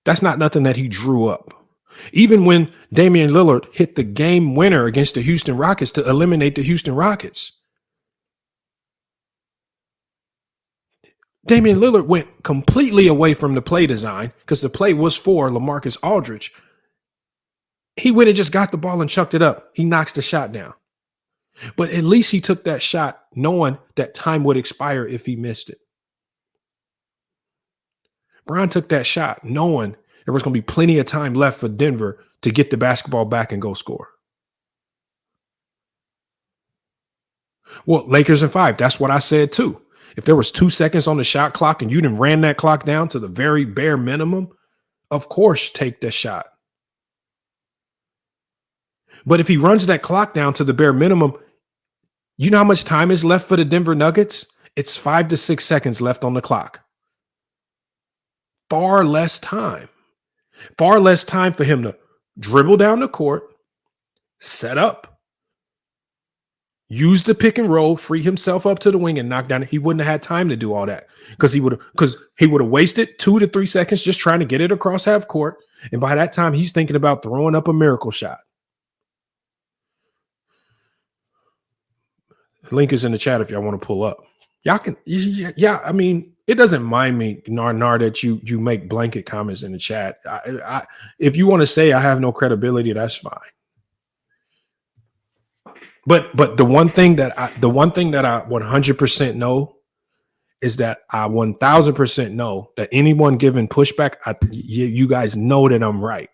That's not nothing that he drew up. Even when Damian Lillard hit the game winner against the Houston Rockets to eliminate the Houston Rockets. Damian Lillard went completely away from the play design because the play was for LaMarcus Aldridge. He went and just got the ball and chucked it up. He knocks the shot down. But at least he took that shot knowing that time would expire if he missed it. Bron took that shot knowing there was going to be plenty of time left for Denver to get the basketball back and go score. Well, Lakers in 5. That's what I said too. If there was 2 seconds on the shot clock and you done ran that clock down to the very bare minimum, of course, take the shot. But if he runs that clock down to the bare minimum, you know how much time is left for the Denver Nuggets? It's 5 to 6 seconds left on the clock. Far less time. Far less time for him to dribble down the court, set up, use the pick and roll, free himself up to the wing and knock down. He wouldn't have had time to do all that because he would have wasted 2 to 3 seconds just trying to get it across half court. And by that time, he's thinking about throwing up a miracle shot. Link is in the chat if y'all want to pull up. Y'all can, yeah. I mean, it doesn't mind me, Nar, that you make blanket comments in the chat. If you want to say I have no credibility, that's fine. But the one thing that I 100% know is that I 1000% know that anyone giving pushback, you guys know that I'm right.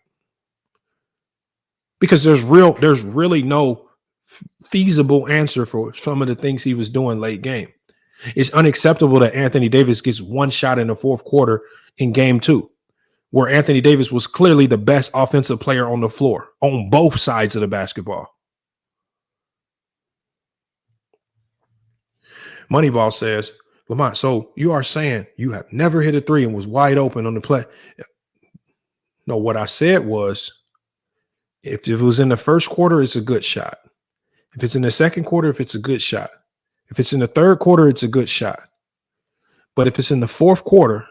Because there's really no feasible answer for some of the things he was doing late game. It's unacceptable that Anthony Davis gets one shot in the fourth quarter in game 2, where Anthony Davis was clearly the best offensive player on the floor on both sides of the basketball. Moneyball says, Lamont, so you are saying you have never hit a 3 and was wide open on the play. No, what I said was, if it was in the first quarter, it's a good shot. If it's in the second quarter, if it's a good shot. If it's in the third quarter, it's a good shot. But if it's in the fourth quarter,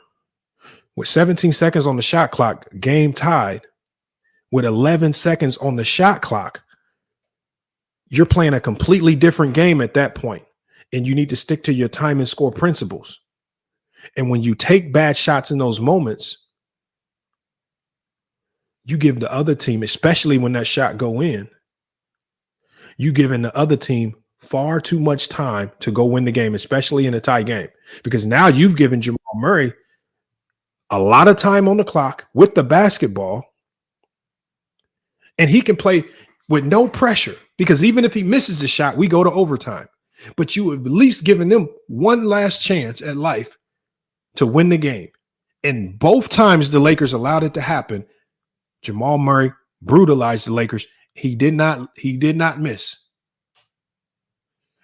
with 17 seconds on the shot clock, game tied, with 11 seconds on the shot clock, you're playing a completely different game at that point. And you need to stick to your time and score principles. And when you take bad shots in those moments, you give the other team, especially when that shot go in, you giving the other team far too much time to go win the game, especially in a tie game. Because now you've given Jamal Murray a lot of time on the clock with the basketball, and he can play with no pressure. Because even if he misses the shot, we go to overtime. But you have at least given them one last chance at life to win the game. And both times the Lakers allowed it to happen, Jamal Murray brutalized the Lakers. He did not miss.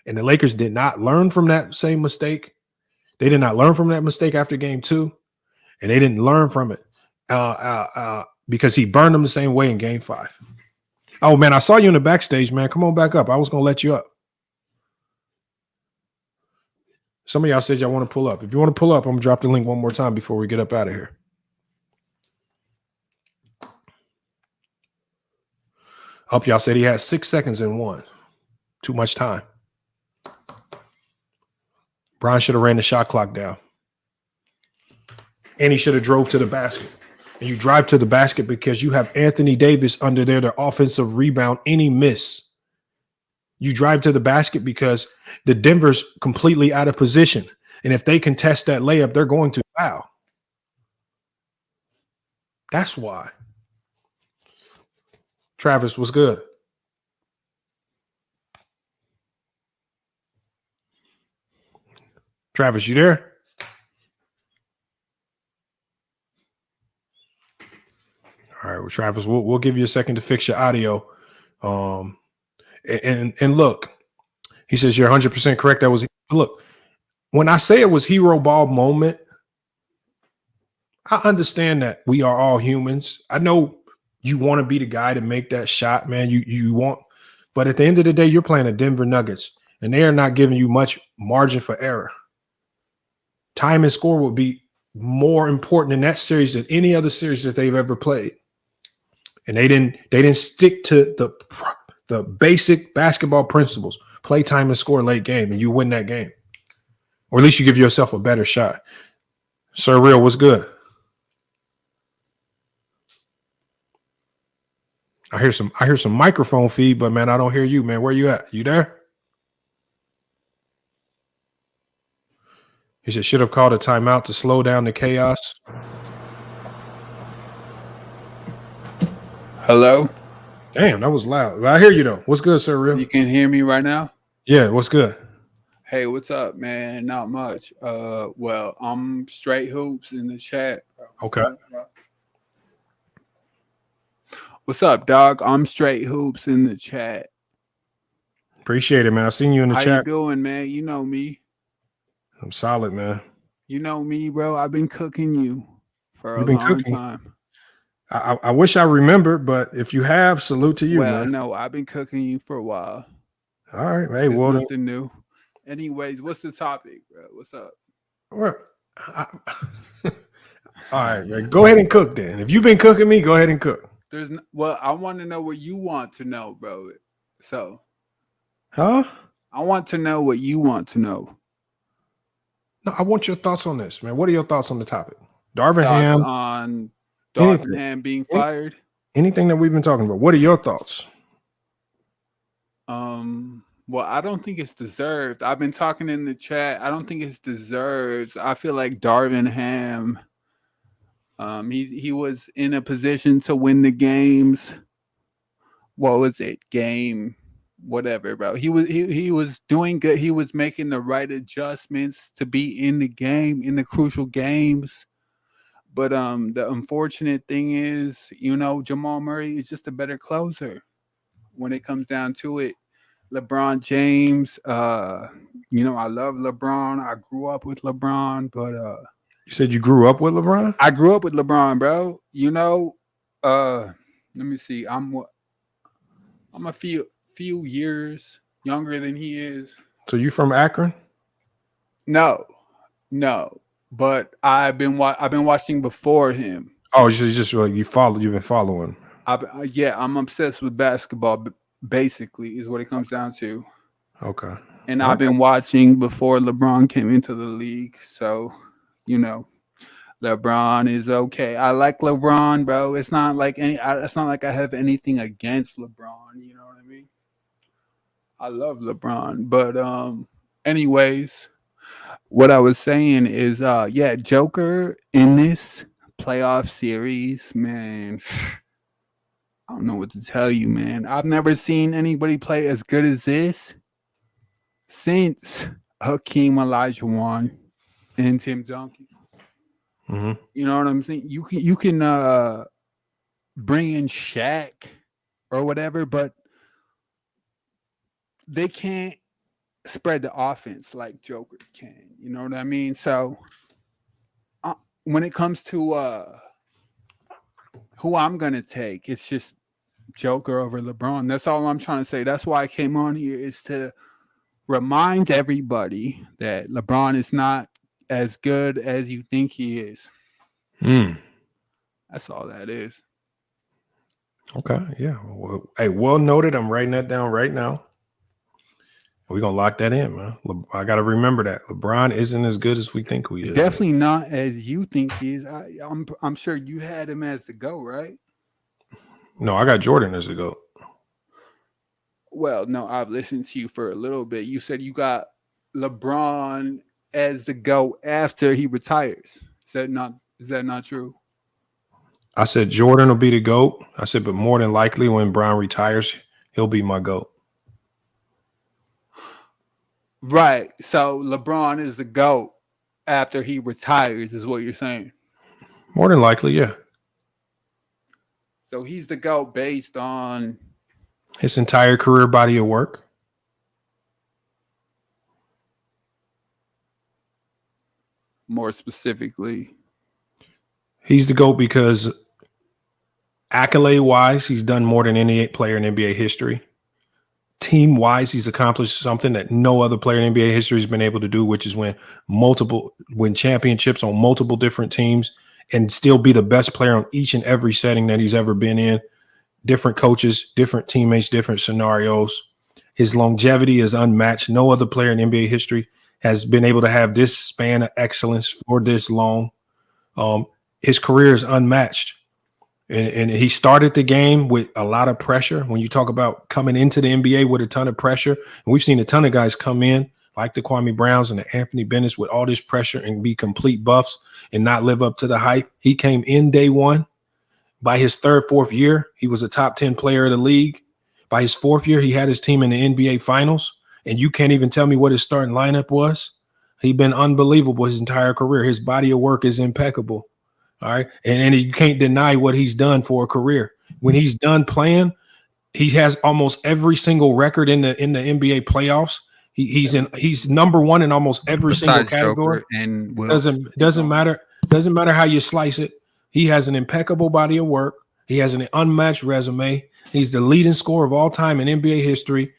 And the Lakers did not learn from that same mistake. They did not learn from that mistake after game 2. And they didn't learn from it because he burned them the same way in game 5. Oh, man, I saw you in the backstage, man. Come on back up. I was going to let you up. Some of y'all said y'all want to pull up. If you want to pull up, I'm going to drop the link one more time before we get up out of here. Up, y'all said he had 6 seconds and 1. Too much time. Brian should have ran the shot clock down. And he should have drove to the basket. And you drive to the basket because you have Anthony Davis under there, the offensive rebound, any miss. You drive to the basket because the Denver's completely out of position. And if they contest that layup, they're going to foul. That's why. Travis, what's good? Travis, you there? All right, well, Travis, we'll give you a second to fix your audio. And look, he says you're 100% correct. That was look. When I say it was hero ball moment, I understand that we are all humans. I know you want to be the guy to make that shot, man. You want, but at the end of the day, you're playing the Denver Nuggets, and they are not giving you much margin for error. Time and score will be more important in that series than any other series that they've ever played. And they didn't stick to the basic basketball principles. Play time and score late game, and you win that game. Or at least you give yourself a better shot. Sir Real, what's good? I hear some microphone feed, but man, I don't hear you, man. Where you at? You there? He should have called a timeout to slow down the chaos. Hello? Damn, that was loud. I hear you though. What's good, Sir Real? You can hear me right now? Yeah, what's good? Hey, what's up, man? Not much. Well, I'm Straight Hoops in the chat. Okay. What's up, dog? I'm Straight Hoops in the chat. Appreciate it, man. I seen you in the chat. How you doing, man? You know me. I'm solid, man. You know me, bro. I've been cooking you for a You've been long cooking. time. I wish I remember, but if you have, salute to you, Well, man. no, I've been cooking you for a while. All right, hey, There's well, nothing new. Anyways, what's the topic, bro? What's up? all right, man. Go ahead and cook then. If you've been cooking me, go ahead and cook. Well, I want to know what you want to know, bro. So, huh? I want to know what you want to know. No, I want your thoughts on this, man. What are your thoughts on the topic? Darvin Thoughts Ham on Darvin Ham being fired? Anything that we've been talking about. What are your thoughts? Well, I don't think it's deserved. I've been talking in the chat. I don't think it's deserved. I feel like Darvin Ham, he was in a position to win the games. What was it? Game, whatever, bro. He was doing good. He was making the right adjustments to be in the game, in the crucial games. But the unfortunate thing is, Jamal Murray is just a better closer when it comes down to it. LeBron James, I love LeBron. I grew up with LeBron, but you said you grew up with LeBron? I grew up with LeBron, bro. Let me see. I'm a few years younger than he is. So you from Akron? No. But I've been watching before him. Oh, it's just like you've been following. I'm obsessed with basketball. Basically, is what it comes down to. Okay. And I've been watching before LeBron came into the league, so LeBron is okay. I like LeBron, bro. It's not like I have anything against LeBron. You know what I mean? I love LeBron, but anyways, what I was saying is, Joker in this playoff series, man. I don't know what to tell you, man. I've never seen anybody play as good as this since Hakeem Olajuwon and Tim Duncan. Mm-hmm. You know what I'm saying? You can bring in Shaq or whatever, but they can't spread the offense like Joker can. You know what I mean? So when it comes to who I'm gonna take, it's just Joker over LeBron. That's all I'm trying to say. That's why I came on here, is to remind everybody that LeBron is not as good as you think he is. That's all that is. Okay, yeah. Well noted. I'm writing that down right now. We're gonna lock that in, man. I gotta remember that LeBron isn't as good as we think he is. Definitely not as you think he is. I'm sure you had him as the GOAT, right? No, I got Jordan as the GOAT. Well, no, I've listened to you for a little bit. You said you got LeBron as the GOAT after he retires. Is that not true? I said Jordan will be the GOAT. I said, but more than likely when Brown retires, he'll be my GOAT. Right. So LeBron is the GOAT after he retires, is what you're saying. More than likely, yeah. So he's the GOAT based on his entire career body of work. More specifically, he's the GOAT because accolade-wise, he's done more than any player in NBA history. Team-wise, he's accomplished something that no other player in NBA history has been able to do, which is win championships on multiple different teams and still be the best player on each and every setting that he's ever been in. different coaches, different teammates, different scenarios. His longevity is unmatched. No other player in NBA history has been able to have this span of excellence for this long. His career is unmatched. And he started the game with a lot of pressure. When you talk about coming into the NBA with a ton of pressure, and we've seen a ton of guys come in like the Kwame Browns and the Anthony Bennett's with all this pressure and be complete buffs and not live up to the hype. He came in day one. By his third, fourth year, he was a top 10 player of the league. By his fourth year, he had his team in the NBA Finals. And you can't even tell me what his starting lineup was. He's been unbelievable his entire career. His body of work is impeccable. All right. And you can't deny what he's done for a career. When he's done playing, he has almost every single record in the NBA playoffs. He's number one in almost every single category. And doesn't matter how you slice it. He has an impeccable body of work. He has an unmatched resume. He's the leading scorer of all time in NBA history.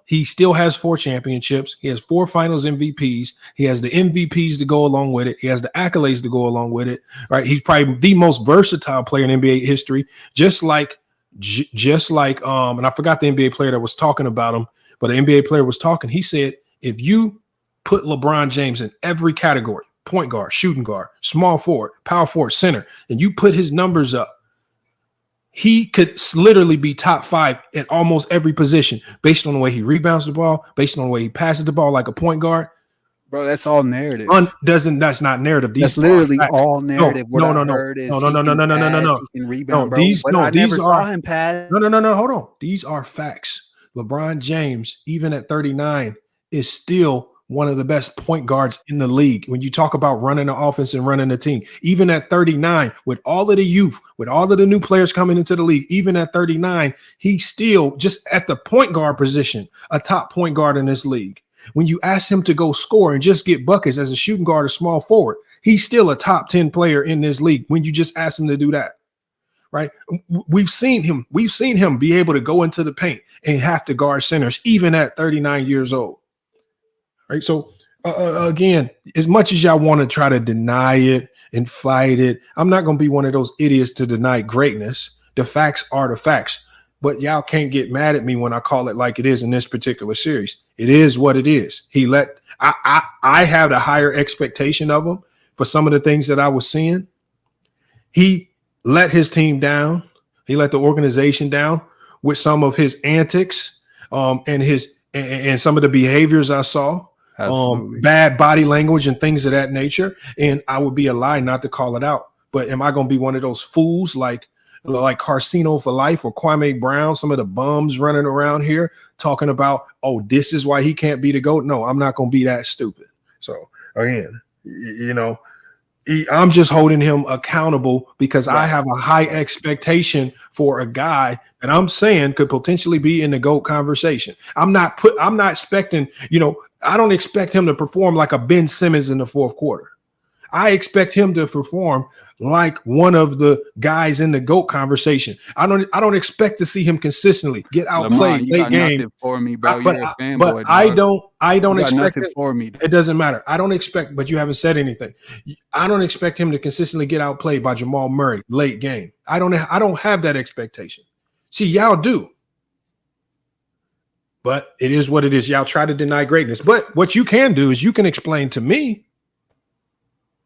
He still has 4 championships. He has 4 finals MVPs. He has the MVPs to go along with it. He has the accolades to go along with it. Right? He's probably the most versatile player in NBA history. Just like, and I forgot the NBA player that was talking about him, but the NBA player was talking. He said, if you put LeBron James in every category, point guard, shooting guard, small forward, power forward, center, and you put his numbers up, he could literally be top 5 at almost every position based on the way he rebounds the ball, based on the way he passes the ball like a point guard. Bro, that's all narrative. That's not narrative. That's literally all narrative. No. Hold on. These are facts. LeBron James, even at 39, is still one of the best point guards in the league. When you talk about running the offense and running the team, even at 39, with all of the youth, with all of the new players coming into the league, even at 39, he's still just at the point guard position, a top point guard in this league. When you ask him to go score and just get buckets as a shooting guard or small forward, he's still a top 10 player in this league when you just ask him to do that. Right? We've seen him be able to go into the paint and have to guard centers even at 39 years old. Right. So, again, as much as y'all want to try to deny it and fight it, I'm not going to be one of those idiots to deny greatness. The facts are the facts. But y'all can't get mad at me when I call it like it is in this particular series. It is what it is. I have a higher expectation of him for some of the things that I was seeing. He let his team down. He let the organization down with some of his antics and some of the behaviors I saw. Bad body language and things of that nature. And I would be a lie not to call it out. But am I going to be one of those fools like Carcino for life or Kwame Brown, some of the bums running around here talking about, oh, this is why he can't be the GOAT? No, I'm not going to be that stupid. So again, I'm just holding him accountable because I have a high expectation for a guy that I'm saying could potentially be in the GOAT conversation. I'm not expecting, I don't expect him to perform like a Ben Simmons in the fourth quarter. I expect him to perform like one of the guys in the GOAT conversation. I don't expect to see him consistently get outplayed late game. For me, bro. You're a fanboy, but I don't expect it for me. It doesn't matter. I don't expect, but you haven't said anything. I don't expect him to consistently get outplayed by Jamal Murray late game. I don't have that expectation. See, y'all do. But it is what it is. Y'all try to deny greatness. But what you can do is you can explain to me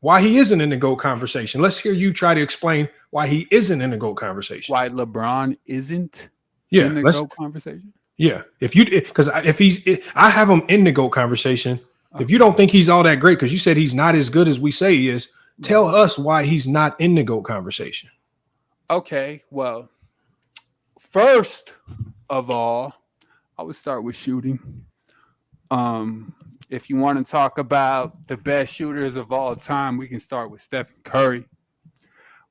why he isn't in the GOAT conversation. Let's hear you try to explain why he isn't in the GOAT conversation. Why LeBron isn't in the GOAT conversation? Yeah. I have him in the GOAT conversation. If you don't think he's all that great, because you said he's not as good as we say he is, tell us why he's not in the GOAT conversation. Okay. Well, first of all, I would start with shooting. If you want to talk about the best shooters of all time, we can start with Stephen Curry.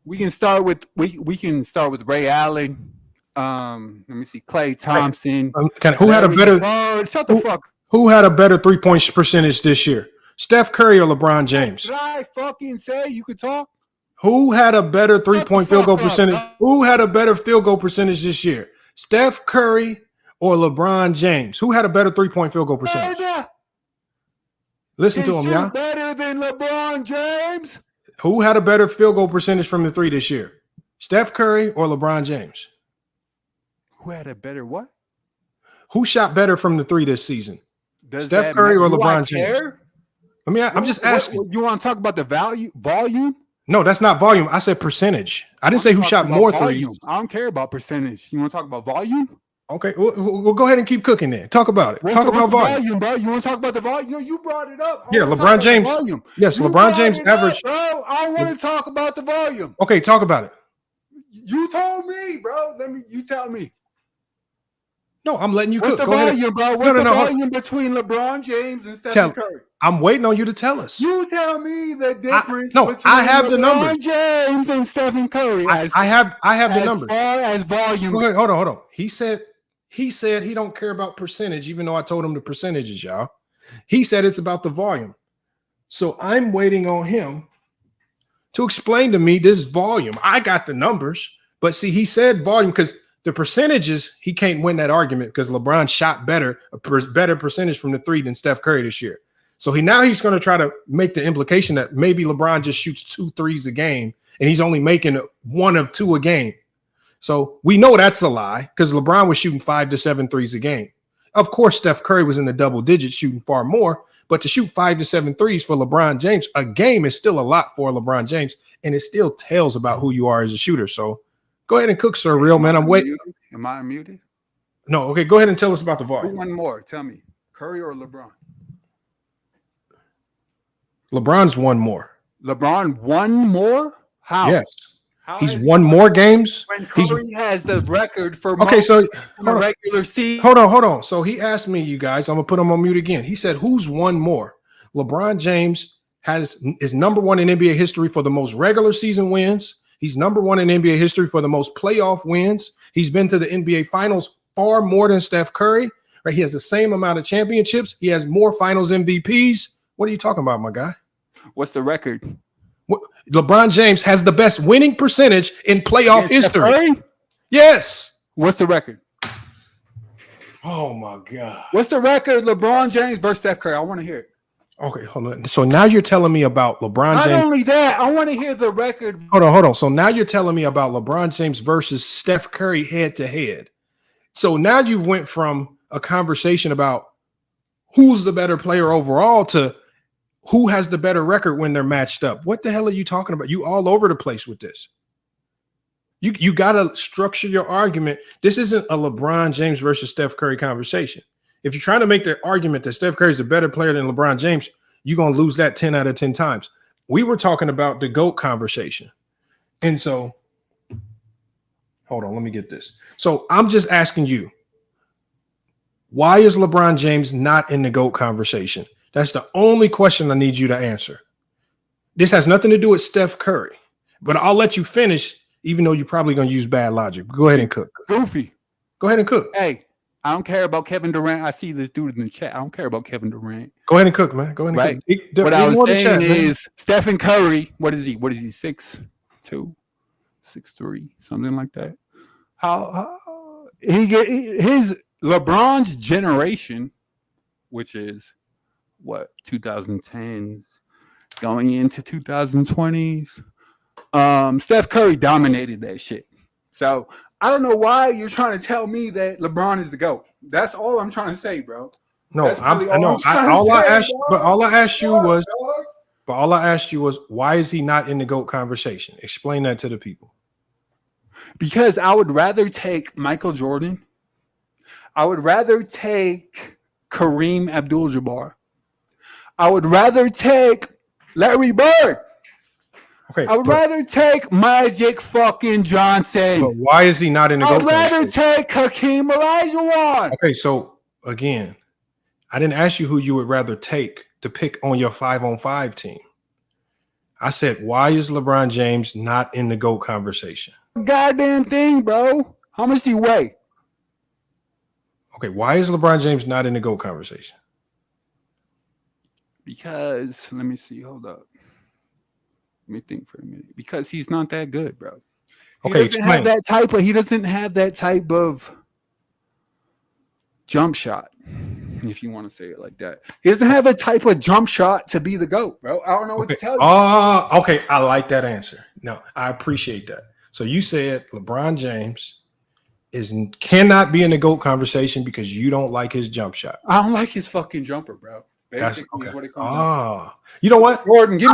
We can start with Ray Allen. Let me see, Klay Thompson. Who had a better? Shut the fuck. Who had a better 3-point percentage this year? Steph Curry or LeBron James? Did I fucking say you could talk? Who had a better 3-point field goal percentage? Who had a better field goal percentage this year? Steph Curry or LeBron James? Who had a better 3-point field goal percentage? Listen to him, y'all. Better than LeBron James? Who had a better field goal percentage from the three this year? Steph Curry or LeBron James? Who had a better what? Who shot better from the three this season? Does Steph that Curry or matter? Do I LeBron James? care? I'm just asking. You want to talk about the volume? No, that's not volume. I said percentage. I didn't say who shot more threes. I don't care about percentage. You want to talk about volume? Okay, we'll go ahead and keep cooking then. Talk about it. What's Talk the about volume. bro. You want to talk about the volume? You brought it up. Yeah, LeBron James. Yes, LeBron James averaged. Bro, I want to talk about the volume. Okay, talk about it. You told me, bro. You tell me. No, I'm letting you What's cook. the Go ahead. volume, bro? What's the volume between LeBron James and Stephen Curry? I'm waiting on you to tell us. You tell me the difference between I have the LeBron numbers. James and Stephen Curry. I have the numbers. As far as volume. Okay, hold on. He said he don't care about percentage, even though I told him the percentages, y'all. He said it's about the volume. So I'm waiting on him to explain to me this volume. I got the numbers, but see, he said volume because the percentages, he can't win that argument because LeBron shot better percentage from the three than Steph Curry this year. So he's going to try to make the implication that maybe LeBron just shoots 2 threes a game and he's only making 1 of 2 a game. So we know that's a lie because LeBron was shooting 5 to 7 threes a game. Of course, Steph Curry was in the double digits shooting far more, but to shoot 5 to 7 threes for LeBron James, a game is still a lot for LeBron James, and it still tells about who you are as a shooter. So go ahead and cook, Sir Real, man. I'm waiting. Am I muted? No. Okay, go ahead and tell us about the volume. One more. Tell me. Curry or LeBron? LeBron's won more. LeBron won more? How? Yes. He's won more games. When Curry has the record for regular season. Hold on. So he asked me, you guys, I'm going to put him on mute again. He said, who's won more? LeBron James is number 1 in NBA history for the most regular season wins. He's number 1 in NBA history for the most playoff wins. He's been to the NBA finals far more than Steph Curry. Right? He has the same amount of championships. He has more finals MVPs. What are you talking about, my guy? What's the record? LeBron James has the best winning percentage in playoff history. Yes. What's the record? Oh my God. What's the record? LeBron James versus Steph Curry. I want to hear it. Okay, hold on. So now you're telling me about LeBron James. Not only that, I want to hear the record. Hold on. So now you're telling me about LeBron James versus Steph Curry head to head. So now you went from a conversation about who's the better player overall to who has the better record when they're matched up. What the hell are you talking about? You all over the place with this. You got to structure your argument. This isn't a LeBron James versus Steph Curry conversation. If you're trying to make the argument that Steph Curry is a better player than LeBron James, you're going to lose that 10 out of 10 times. We were talking about the GOAT conversation. And so, hold on, let me get this. So I'm just asking you, why is LeBron James not in the GOAT conversation? That's the only question I need you to answer. This has nothing to do with Steph Curry, but I'll let you finish, even though you're probably going to use bad logic. Go ahead and cook. Goofy. Go ahead and cook. Hey, I don't care about Kevin Durant. I see this dude in the chat. I don't care about Kevin Durant. Go ahead and cook, man. Go ahead and cook. What I was saying is Stephen Curry, what is he? 6'2", 6'3", something like that. How his LeBron's generation, which is what 2010s going into 2020s. Steph Curry dominated that shit. So I don't know why you're trying to tell me that LeBron is the GOAT. That's all I'm trying to say, bro. No, all I asked you was, why is he not in the GOAT conversation? Explain that to the people. Because I would rather take Michael Jordan. I would rather take Kareem Abdul-Jabbar. I would rather take Larry Bird. Okay, I would rather take Magic fucking Johnson. But why is he not in the GOAT? I'd rather take Hakeem Olajuwon. Okay, so again, I didn't ask you who you would rather take to pick on your 5-on-5 team. I said, why is LeBron James not in the GOAT conversation? Goddamn thing, bro. How much do you weigh? Okay, why is LeBron James not in the GOAT conversation? Because, let me see, hold up. Let me think for a minute. Because he's not that good, bro. He doesn't have that type of jump shot, if you want to say it like that. He doesn't have a type of jump shot to be the GOAT, bro. I don't know what to tell you. Okay. I like that answer. No, I appreciate that. So you said LeBron James cannot be in the GOAT conversation because you don't like his jump shot. I don't like his fucking jumper, bro. That's Basically, okay. is what it comes down to. You know what? Jordan, give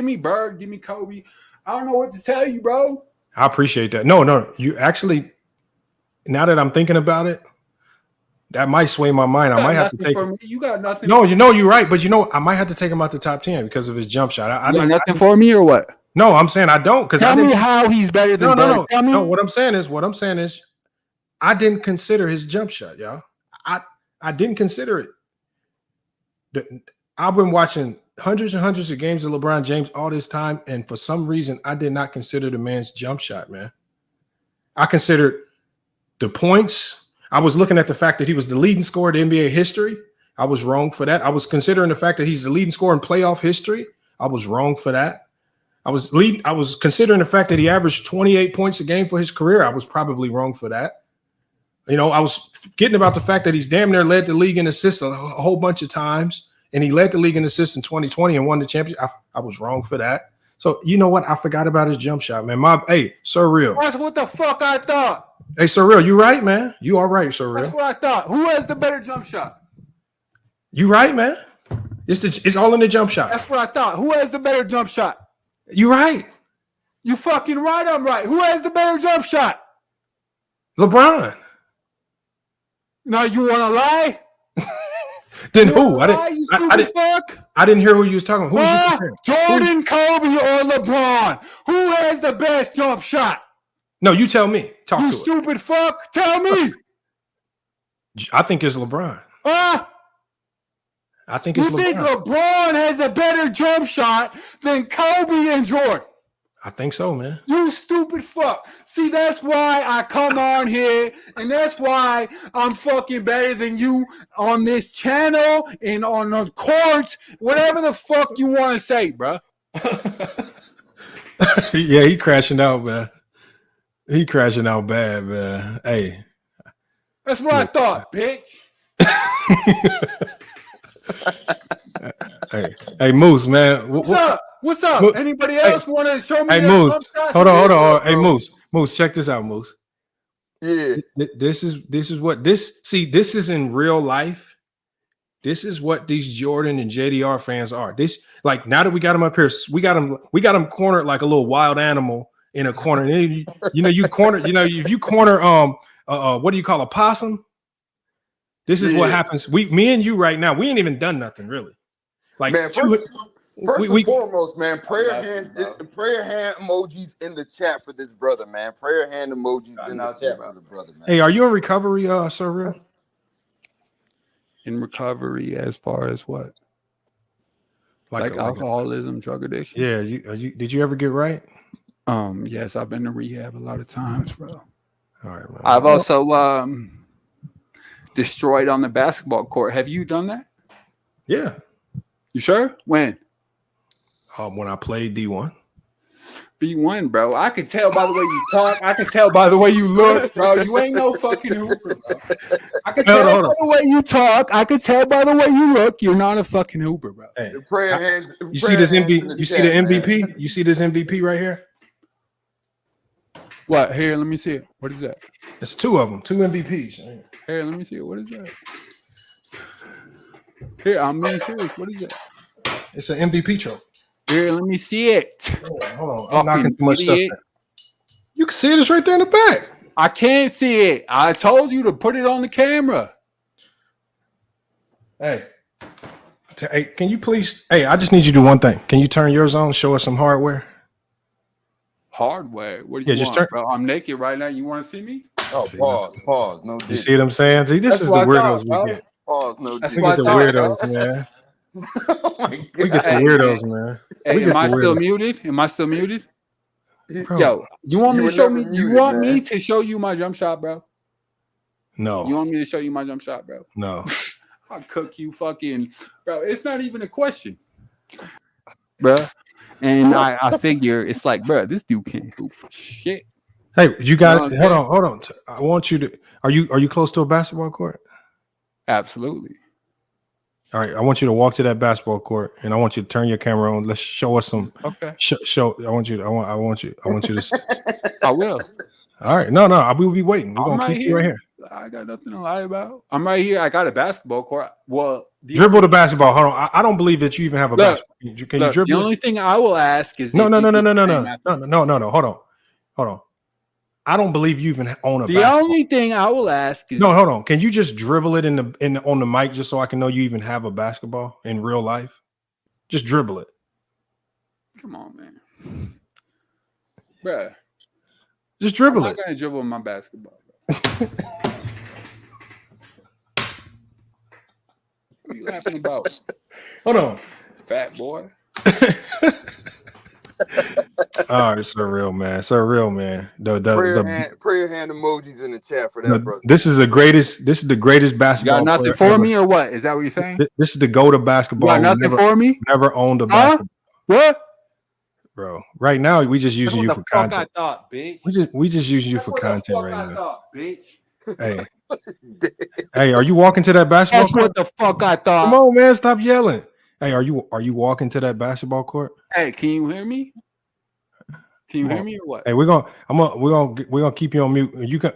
me Bird, give me Kobe. I don't know what to tell you, bro. I appreciate that. No, you actually. Now that I'm thinking about it, that might sway my mind. I might have to take. You got nothing. No, you're right, but I might have to take him out the top 10 because of his jump shot. I got nothing for me or what? No, I'm saying I don't. Because tell me how he's better than Bird. No. What I'm saying is, I didn't consider his jump shot, y'all. I didn't consider it. I've been watching hundreds and hundreds of games of LeBron James all this time, and for some reason, I did not consider the man's jump shot, man. I considered the points. I was looking at the fact that he was the leading scorer in NBA history. I was wrong for that. I was considering the fact that he's the leading scorer in playoff history. I was wrong for that. I was considering the fact that he averaged 28 points a game for his career. I was probably wrong for that. I was getting about the fact that he's damn near led the league in assists a whole bunch of times, and he led the league in assists in 2020 and won the championship. I was wrong for that. So you know what? I forgot about his jump shot, man. Surreal. That's what the fuck I thought. Hey, Surreal, you right, man. You all right, Surreal. That's what I thought. Who has the better jump shot? You right, man. It's all in the jump shot. That's what I thought. Who has the better jump shot? You right. You fucking right. I'm right. Who has the better jump shot? LeBron. Now you want to lie? Then who? I didn't hear who you was talking. Who was you Jordan, Kobe, or LeBron? Who has the best jump shot? No, you tell me. Talk you to stupid fuck. Tell me. I think it's LeBron. I think it's LeBron. You think LeBron has a better jump shot than Kobe and Jordan? I think so, man. You stupid fuck. See, that's why I come on here, and that's why I'm fucking better than you on this channel and on the courts, whatever the fuck you want to say, bro. Yeah, he crashing out, man. He crashing out bad, man. Hey. That's what I thought, bitch. Hey, Moose, man. What's up? What's up? Anybody else want to show me? Hey, Moose. Hold on. Hey, Moose, check this out, Moose. Yeah. This is in real life. This is what these Jordan and JDR fans are. Now that we got them up here, we got them cornered like a little wild animal in a corner. And if you corner what do you call a possum? This is what happens. Me and you right now, we ain't even done nothing really. Like, man, first and foremost, man, prayer hand emojis in the chat for this brother, man. Prayer hand emojis in the chat for the brother, man. Hey, are you in recovery, Surreal? In recovery as far as what? Like alcoholism, drug addiction? Yeah, did you ever get right? Yes, I've been to rehab a lot of times, bro. All right, man. I've also destroyed on the basketball court. Have you done that? Yeah. You sure? When? When I played D1. B1, bro. I can tell by the way you talk. I can tell by the way you look, bro. You ain't no fucking hooper, bro. I can tell by the way you talk. I can tell by the way you look. You're not a fucking hooper, bro. Hey, you see this MVP? You see the MVP? Man. You see this MVP right here? What? Here, let me see it. What is that? It's two of them. Two MVPs. Here, let me see it. What is that? Here, I'm being serious. What is it? It's an MVP trophy. Here, let me see it. Hold on. I'm knocking too much stuff. You can see it. It's right there in the back. I can't see it. I told you to put it on the camera. Hey, can you please? Hey, I just need you to do one thing. Can you turn yours on? Show us some hardware. Hardware? What do you want, bro? I'm naked right now. You want to see me? Oh, pause. No, you see what I'm saying? See, this is the weirdos we get. Pause. No, we get the weirdos, man. Oh my God. We get the weirdos, man. Hey, am I still muted? Bro, yo, you want me to show me? You want me to show you my jump shot, bro? No. You want me to show you my jump shot, bro? No. I'll cook you, fucking, bro. It's not even a question, bro. And I figure it's like, bro, this dude can't hoop for shit. Hey, you guys, hold on. I want you to. Are you close to a basketball court? Absolutely. All right, I want you to walk to that basketball court, and I want you to turn your camera on. Let's show us some. Okay. Show. I want you to. I want you to. I will. All right. No, we'll be waiting. We're going to keep you right here. I got nothing to lie about. I'm right here. I got a basketball court. Well, dribble the basketball. Hold on. I don't believe that you even have a basketball. Can you dribble? The only thing I will ask is No. Hold on. I don't believe you even own a the basketball. only thing I will ask is no. Hold on. Can you just dribble it on the mic just so I can know you even have a basketball in real life? Just dribble it. Come on, man, bruh. Just dribble I'm it. not gonna dribble my basketball. What are you laughing about? Hold on, fat boy. All right, surreal, man. Prayer hand emojis in the chat for that, brother. This is the greatest basketball. You got nothing for me or what? Is that what you're saying? This is the go-to basketball. You got nothing for me? Never owned a basketball. What? Bro, right now we just using you for content. I thought, bitch. We just using you for That's content what right I now. thought, bitch. Hey, are you walking to that basketball That's court? what the fuck I thought. Come on, man, stop yelling. Hey, are you walking to that basketball court? Hey, can you hear me? Can you hear me or what? Hey, we're gonna keep you on mute. You can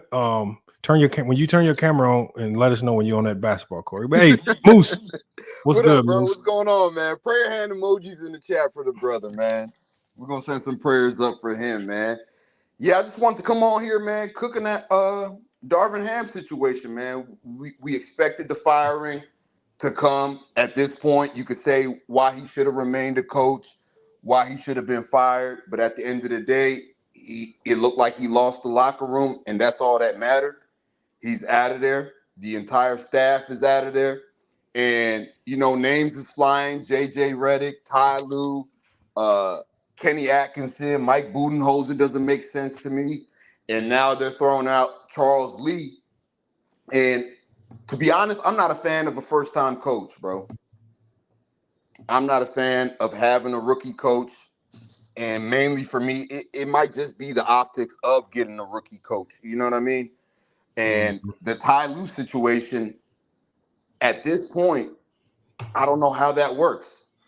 turn your camera on and let us know when you're on that basketball court. But hey, Moose, what's good, up, bro? Moose? What's going on, man? Prayer hand emojis in the chat for the brother, man. We're gonna send some prayers up for him, man. Yeah, I just wanted to come on here, man, cooking that Darvin Ham situation, man. We expected the firing to come at this point. You could say why he should have remained a coach, why he should have been fired, but at the end of the day, it looked like he lost the locker room, and that's all that mattered. He's out of there. The entire staff is out of there. And, names is flying. J.J. Redick, Ty Lue, Kenny Atkinson, Mike Budenholzer doesn't make sense to me. And now they're throwing out Charles Lee. And to be honest, I'm not a fan of a first-time coach, bro. I'm not a fan of having a rookie coach. And mainly for me, it might just be the optics of getting a rookie coach. You know what I mean? And the Ty Lue situation, at this point, I don't know how that works.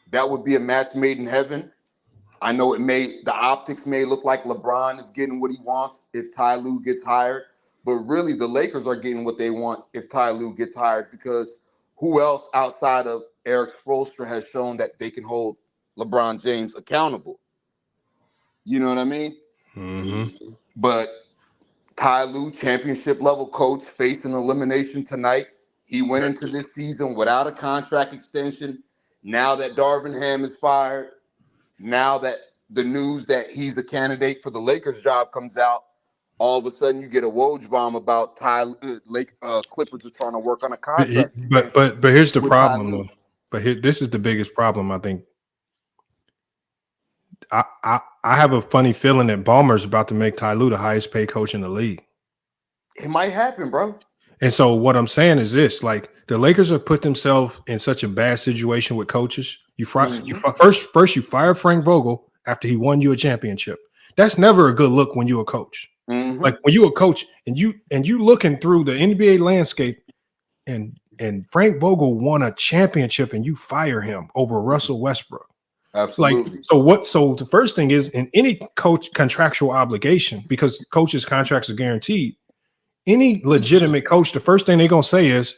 That would be a match made in heaven. I know the optics may look like LeBron is getting what he wants if Ty Lue gets hired, but really the Lakers are getting what they want if Ty Lue gets hired, because who else outside of Eric Spoelstra has shown that they can hold LeBron James accountable? You know what I mean? Mm-hmm. But Ty Lue, championship level coach, facing elimination tonight. He went into this season without a contract extension. Now that Darvin Ham is fired, now that the news that he's a candidate for the Lakers job comes out, all of a sudden you get a Woj bomb about Clippers are trying to work on a contract. But here's the problem, though. This is the biggest problem, I think. I have a funny feeling that Ballmer's about to make Ty Lue the highest paid coach in the league. It might happen, bro. And so what I'm saying is this: like, the Lakers have put themselves in such a bad situation with coaches. First you fire Frank Vogel after he won you a championship. That's never a good look when you're a coach. Mm-hmm. Like when you're a coach and you looking through the NBA landscape, and Frank Vogel won a championship and you fire him over Russell Westbrook. Absolutely. So the first thing is, in any coach contractual obligation, because coaches' contracts are guaranteed, any legitimate coach, the first thing they're gonna say is,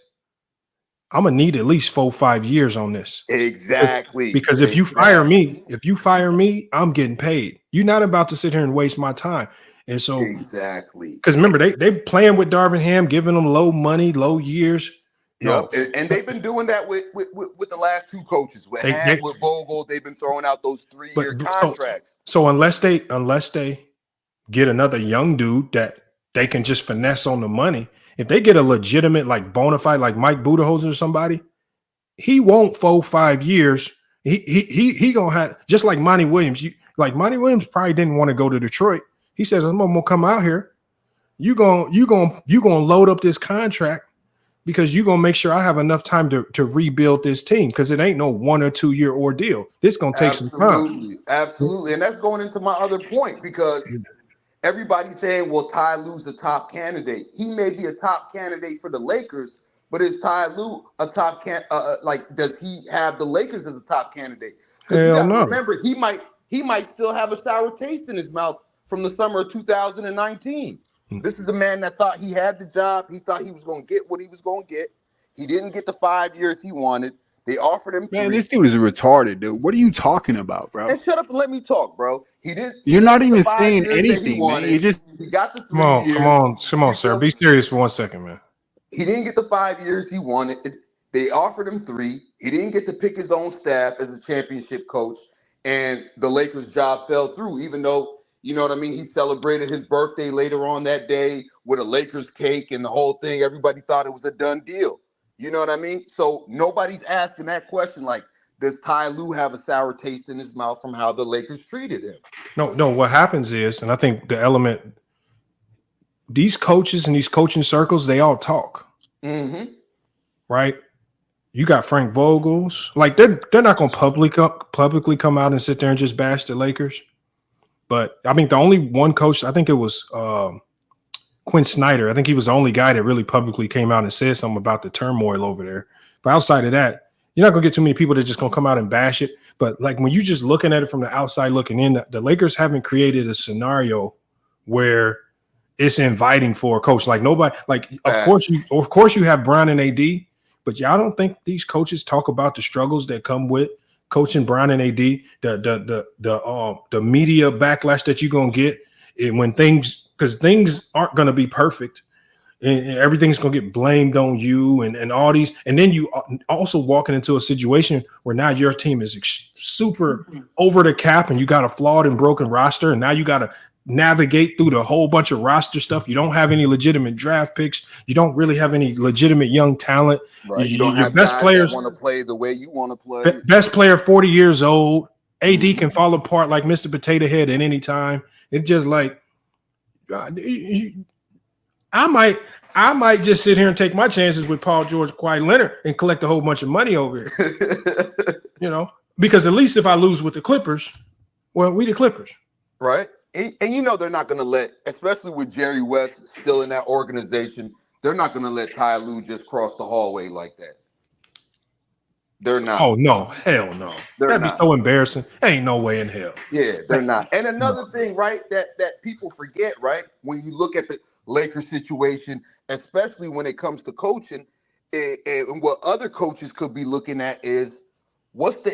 I'm gonna need at least 4 or 5 years on this. Exactly. Because if you fire me, I'm getting paid. You're not about to sit here and waste my time. And so exactly. Because remember, they playing with Darvin Ham, giving them low money, low years. Yep. And they've been doing that with the last two coaches. With Vogel, they've been throwing out those 3-year contracts. So unless they get another young dude that they can just finesse on the money, if they get a legitimate, like, bona fide, like Mike Budenholzer or somebody, he won't 4 or 5 years. He gonna have, just like Monty Williams. Monty Williams probably didn't want to go to Detroit. He says, I'm gonna come out here. You gonna load up this contract because you're gonna make sure I have enough time to rebuild this team, because it ain't no 1 or 2 year ordeal. This gonna take some time. Absolutely. And that's going into my other point, because everybody's saying, well, Ty Lue's a top candidate. He may be a top candidate for the Lakers, but is Ty Lue a top does he have the Lakers as a top candidate? Because you got to remember, he might still have a sour taste in his mouth from the summer of 2019. This is a man that thought he had the job. He thought he was going to get what he was going to get. He didn't get the 5 years he wanted. They offered him 3. Man, this dude is retarded, dude. What are you talking about, bro? And shut up and let me talk, bro. He didn't. You're not even the 5 saying years that anything, he man. wanted. You just He got the 3 years. Come on, sir. Be serious for 1 second, man. He didn't get the 5 years he wanted. They offered him 3. He didn't get to pick his own staff as a championship coach, and the Lakers' job fell through. Even though, you know what I mean, he celebrated his birthday later on that day with a Lakers cake and the whole thing. Everybody thought it was a done deal. You know what I mean? So nobody's asking that question like, does Ty Lue have a sour taste in his mouth from how the Lakers treated him? No. What happens is, and I think the element, these coaches and these coaching circles, they all talk, right? You got Frank Vogel's, like they're not going to publicly come out and sit there and just bash the Lakers. But I mean, the only one coach, I think it was Quinn Snyder. I think he was the only guy that really publicly came out and said something about the turmoil over there. But outside of that, you're not going to get too many people that just going to come out and bash it. But like when you just looking at it from the outside looking in, the Lakers haven't created a scenario where it's inviting for a coach. Like nobody, like of course you have Brown and AD, but y'all don't think these coaches talk about the struggles that come with coaching Brown and AD, the media backlash that you're going to get when because things aren't going to be perfect and everything's going to get blamed on you and all these. And then you also walking into a situation where now your team is super over the cap and you got a flawed and broken roster. And now you got to navigate through the whole bunch of roster stuff. You don't have any legitimate draft picks. You don't really have any legitimate young talent. Right. You don't have best guys players that want to play the way you want to play. Best player, 40 years old. AD can fall apart like Mr. Potato Head at any time. It's just like, I might just sit here and take my chances with Paul George, Kawhi Leonard, and collect a whole bunch of money over here. Because at least if I lose with the Clippers, well, we the Clippers, right? And you know they're not going to let, especially with Jerry West still in that organization, they're not going to let Ty Lue just cross the hallway like that. They're not. Oh no, hell no. That'd be so embarrassing. Ain't no way in hell. Yeah, they're not. And another thing, right, that people forget, right, when you look at the Lakers situation, especially when it comes to coaching, and what other coaches could be looking at is what's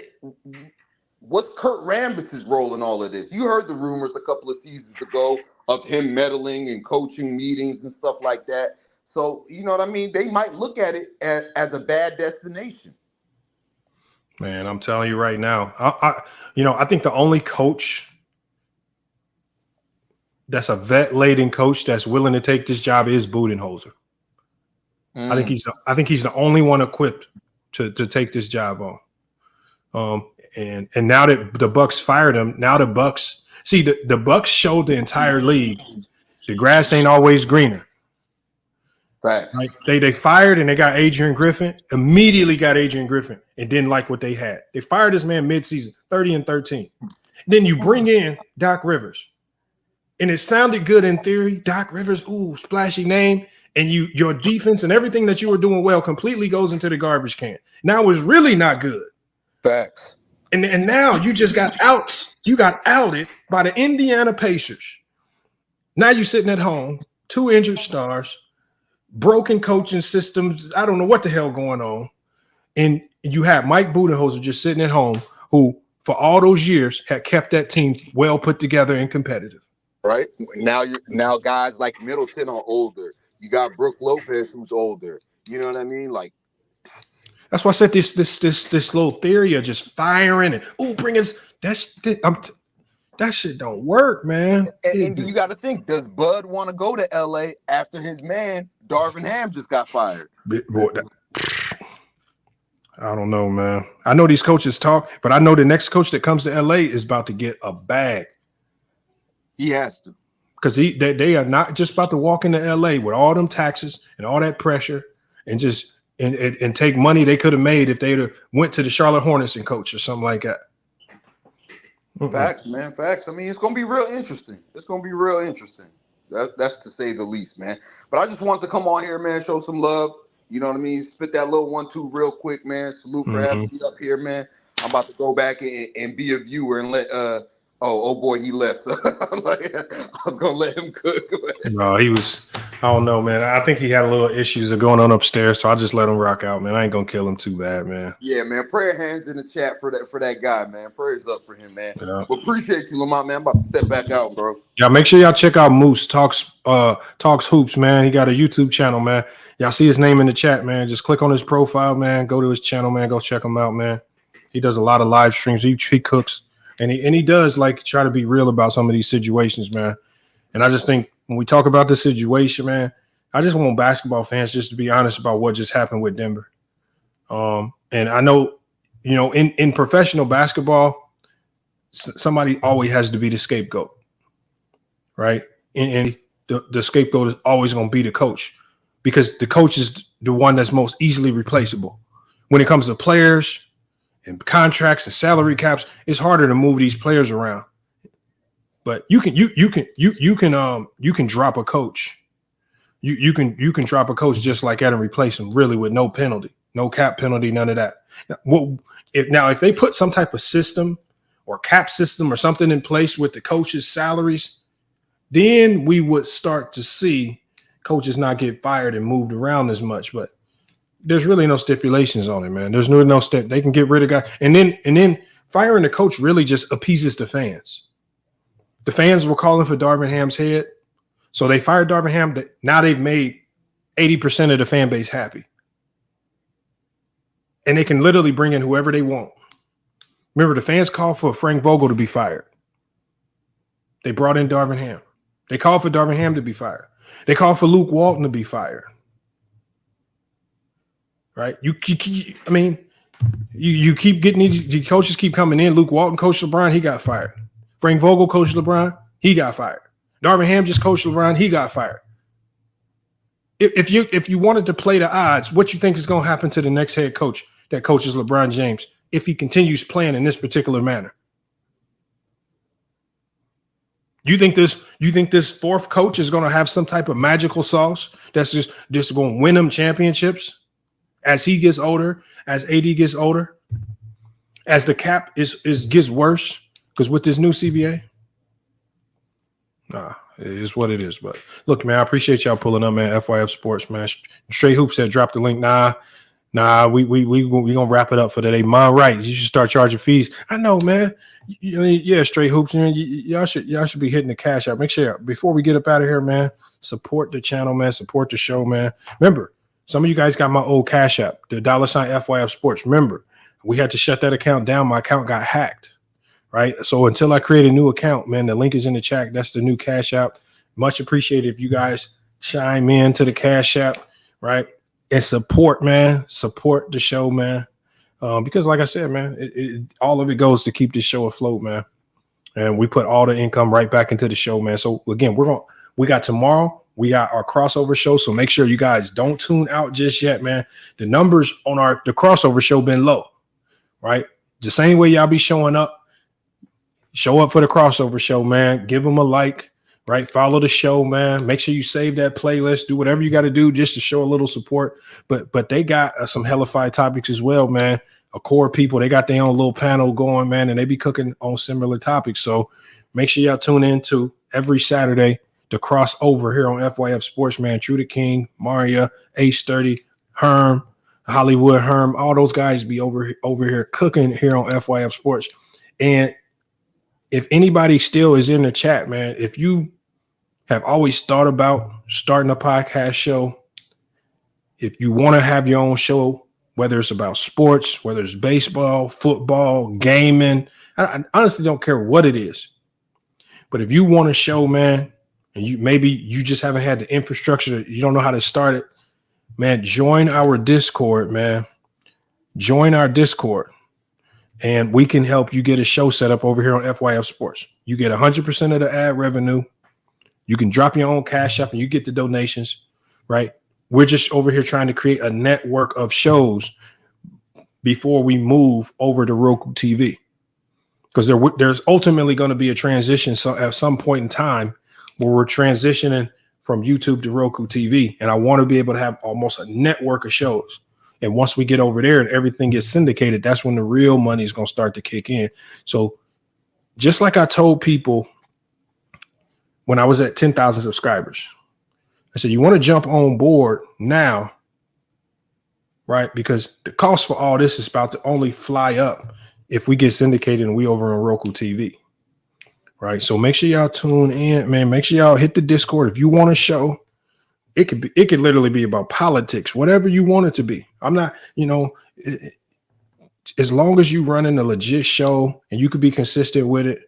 Kurt Rambis's role in all of this? You heard the rumors a couple of seasons ago of him meddling in coaching meetings and stuff like that. So, you know what I mean? They might look at it as a bad destination. Man, I'm telling you right now, I think the only coach that's a vet-laden coach that's willing to take this job is Budenholzer. I think he's the only one equipped to take this job on. And now that the Bucks fired him, now the Bucks the Bucks showed the entire league the grass ain't always greener. Facts. Like they fired and they got Adrian Griffin, immediately got Adrian Griffin and didn't like what they had. They fired this man midseason, 30-13. Then you bring in Doc Rivers. And it sounded good in theory. Doc Rivers, ooh, splashy name. And your defense and everything that you were doing well completely goes into the garbage can. Now it's really not good. Facts. And now you just got outed by the Indiana Pacers. Now you're sitting at home, 2 injured stars, broken coaching systems. I don't know what the hell going on. And you have Mike Budenholzer just sitting at home who, for all those years, had kept that team well put together and competitive. Right? Now guys like Middleton are older. You got Brooke Lopez who's older. You know what I mean? Like, that's why I said this little theory of just firing and bring us that shit don't work, man. And you got to think, does Bud want to go to LA after his man Darvin Ham just got fired? I don't know, man. I know these coaches talk, but I know the next coach that comes to LA is about to get a bag. He has to. Because they are not just about to walk into LA with all them taxes and all that pressure and just and take money they could have made if they'd have went to the Charlotte Hornets and coach or something like that. Facts, man. Facts. I mean, it's going to be real interesting. It's going to be real interesting. That's to say the least, man. But I just wanted to come on here, man, show some love. You know what I mean? Spit that little 1-2 real quick, man. Salute for having me up here, man. I'm about to go back and be a viewer and let Oh boy, he left. Like, I was gonna let him cook. No, he was. I don't know, man. I think he had a little issues that going on upstairs, so I just let him rock out, man. I ain't gonna kill him too bad, man. Yeah, man. Prayer hands in the chat for that guy, man. Prayers up for him, man. Yeah. Well, appreciate you, Lamont, man. I'm about to step back out, bro. Yeah, make sure y'all check out Moose Talks Hoops, man. He got a YouTube channel, man. Y'all see his name in the chat, man. Just click on his profile, man. Go to his channel, man. Go check him out, man. He does a lot of live streams. He cooks. And he does like try to be real about some of these situations, man. And I just think when we talk about this situation, man, I just want basketball fans just to be honest about what just happened with Denver. And I know, you know, in professional basketball, somebody always has to be the scapegoat, right? And the scapegoat is always going to be the coach because the coach is the one that's most easily replaceable. When it comes to players and contracts and salary caps, it's harder to move these players around. But you can drop a coach. You can drop a coach just like that and replace him really with no penalty, no cap penalty, none of that. If they put some type of system or cap system or something in place with the coaches' salaries, then we would start to see coaches not get fired and moved around as much. But there's really no stipulations on it, man. There's no step. They can get rid of guys. And then firing the coach really just appeases the fans. The fans were calling for Darvin Ham's head. So they fired Darvin Ham. Now they've made 80% of the fan base happy. And they can literally bring in whoever they want. Remember, the fans called for Frank Vogel to be fired. They brought in Darvin Ham. They called for Darvin Ham to be fired. They called for Luke Walton to be fired. Right? You keep getting these coaches keep coming in. Luke Walton coached LeBron, he got fired. Frank Vogel coached LeBron, he got fired. Darvin Ham just coached LeBron, he got fired. If you wanted to play the odds, what you think is going to happen to the next head coach that coaches LeBron James if he continues playing in this particular manner? You think this fourth coach is going to have some type of magical sauce that's just going to win them championships as he gets older, as AD gets older, as the cap gets worse? Because with this new CBA, nah, it is what it is. But look, man, I appreciate y'all pulling up, man. FYF Sports, man. Straight Hoop said drop the link. Nah, we gonna wrap it up for today. Mine right. You should start charging fees. I know, man. Yeah, Straight Hoops. Y'all should be hitting the cash out. Make sure before we get up out of here, man, support the channel, man. Support the show, man. Remember, some of you guys got my old cash app, the $ FYF Sports. Remember, we had to shut that account down. My account got hacked. Right. So until I create a new account, man, the link is in the chat. That's the new cash app. Much appreciated if you guys chime in to the cash app. Right. And support, man. Support the show, man. Because like I said, man, all of it goes to keep this show afloat, man. And we put all the income right back into the show, man. So again, we got tomorrow. We got our crossover show. So make sure you guys don't tune out just yet, man. The numbers on the crossover show been low. Right. The same way y'all be showing up. Show up for the crossover show, man. Give them a like, right? Follow the show, man. Make sure you save that playlist. Do whatever you got to do just to show a little support. But they got some hellified topics as well, man. A core people, they got their own little panel going, man, and they be cooking on similar topics. So make sure y'all tune in to every Saturday the crossover here on FYF Sports, man. True the King, Maria, Ace 30, Herm, Hollywood Herm, all those guys be over here cooking here on FYF Sports. And if anybody still is in the chat, man, if you have always thought about starting a podcast show, if you want to have your own show, whether it's about sports, whether it's baseball, football, gaming, I honestly don't care what it is. But if you want a show, man, and you just haven't had the infrastructure, you don't know how to start it, man, join our Discord, man. Join our Discord. And we can help you get a show set up over here on FYF Sports. You get 100% of the ad revenue. You can drop your own cash app and you get the donations, right? We're just over here trying to create a network of shows before we move over to Roku TV. Because there's ultimately going to be a transition at some point in time where we're transitioning from YouTube to Roku TV. And I want to be able to have almost a network of shows. And once we get over there and everything gets syndicated, that's when the real money is going to start to kick in. So just like I told people when I was at 10,000 subscribers, I said, you want to jump on board now, right? Because the cost for all this is about to only fly up if we get syndicated and we over on Roku TV, right? So make sure y'all tune in, man. Make sure y'all hit the Discord. If you want a show, it could literally be about politics, whatever you want it to be. I'm not, as long as you running a legit show and you could be consistent with it,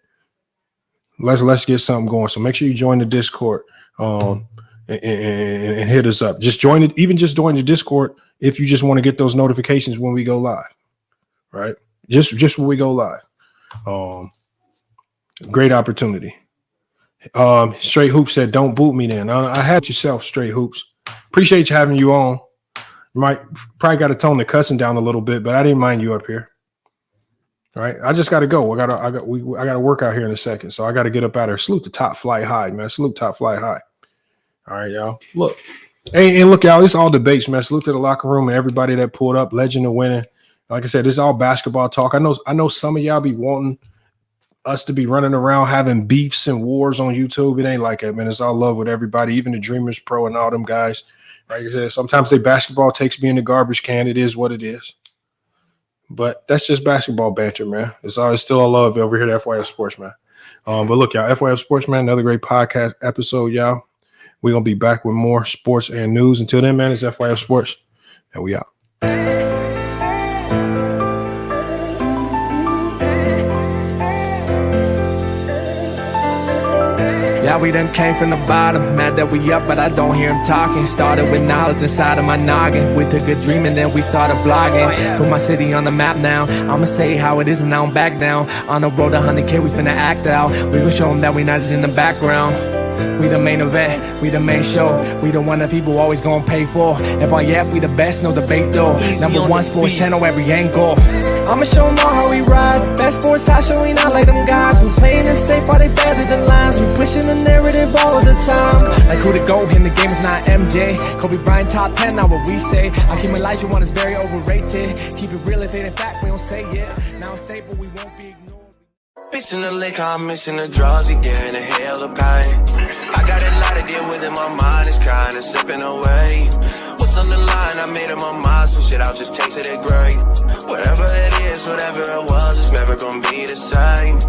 let's get something going. So make sure you join the Discord and hit us up. Just join it, even just join the Discord if you just want to get those notifications when we go live, right? Just when we go live. Great opportunity. Straight Hoops said, don't boot me then. I had yourself, Straight Hoops. Appreciate you having you on. Might probably got to tone the cussing down a little bit, but I didn't mind you up here. All right. I just got to go. I got to work out here in a second. So I got to get up out of here. Salute the Top Flight High, man. Salute Top Flight High. All right, y'all. Look. Hey, and look, y'all, it's all debates, man. Salute to the locker room and everybody that pulled up. Legend of winning. Like I said, this is all basketball talk. I know some of y'all be wanting us to be running around having beefs and wars on YouTube. It ain't like that, man. It's all love with everybody, even the Dreamers Pro and all them guys. Like I said, sometimes they basketball takes me in the garbage can. It is what it is. But that's just basketball banter, man. It's still a love over here at FYF Sports, man. But look, y'all, FYF Sports, man, another great podcast episode, y'all. We're going to be back with more sports and news. Until then, man, it's FYF Sports, and we out. Yeah, we done came from the bottom, mad that we up, but I don't hear him talking. Started with knowledge inside of my noggin. We took a dream and then we started vlogging. Put my city on the map now. I'ma say how it is and now I'm back down. On the road to 100K, we finna act out. We gon' show them that we not just in the background. We the main event, we the main show. We the one that people always gonna pay for. FYF, we the best, no debate though. Number one sports channel, every angle. I'ma show them all how we ride. Best sports talk show, we not like them guys who playing it safe while they feather the lines. We pushing the narrative all the time. Like who to go in the game is not MJ. Kobe Bryant top 10, not what we say. I keep Elijah one is very overrated. Keep it real if it ain't fact, we don't say it. Now it's stable, we won't be ignored. Missing the lake, I'm missing the draws again, a hell of pain. I got a lot to deal with and my mind is kinda slipping away. What's on the line? I made up my mind, some shit I'll just taste it great. Whatever it is, whatever it was, it's never gonna be the same.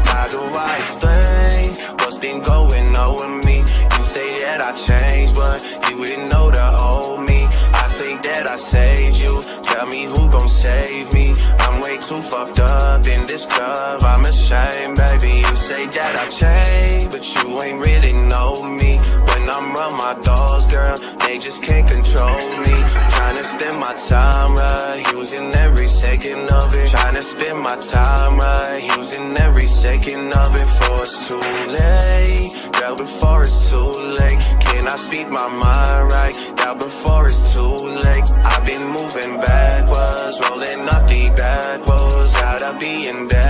How do I explain what's been going on with me? You say that I changed, but you didn't know the old me. I think that I saved you, tell me who gon' save me. I'm way too fucked up in this club, I'm ashamed, baby. You say that I changed, but you ain't really know me. When I'm around my dogs, girl, they just can't control me. Trying to spend my time right, using every second of it. Trying to spend my time right, using every second of it. Before it's too late, girl, before it's too late. Can I speak my mind right, girl, before it's too late. I've been moving backwards, rolling up the backwards. Gotta be in that.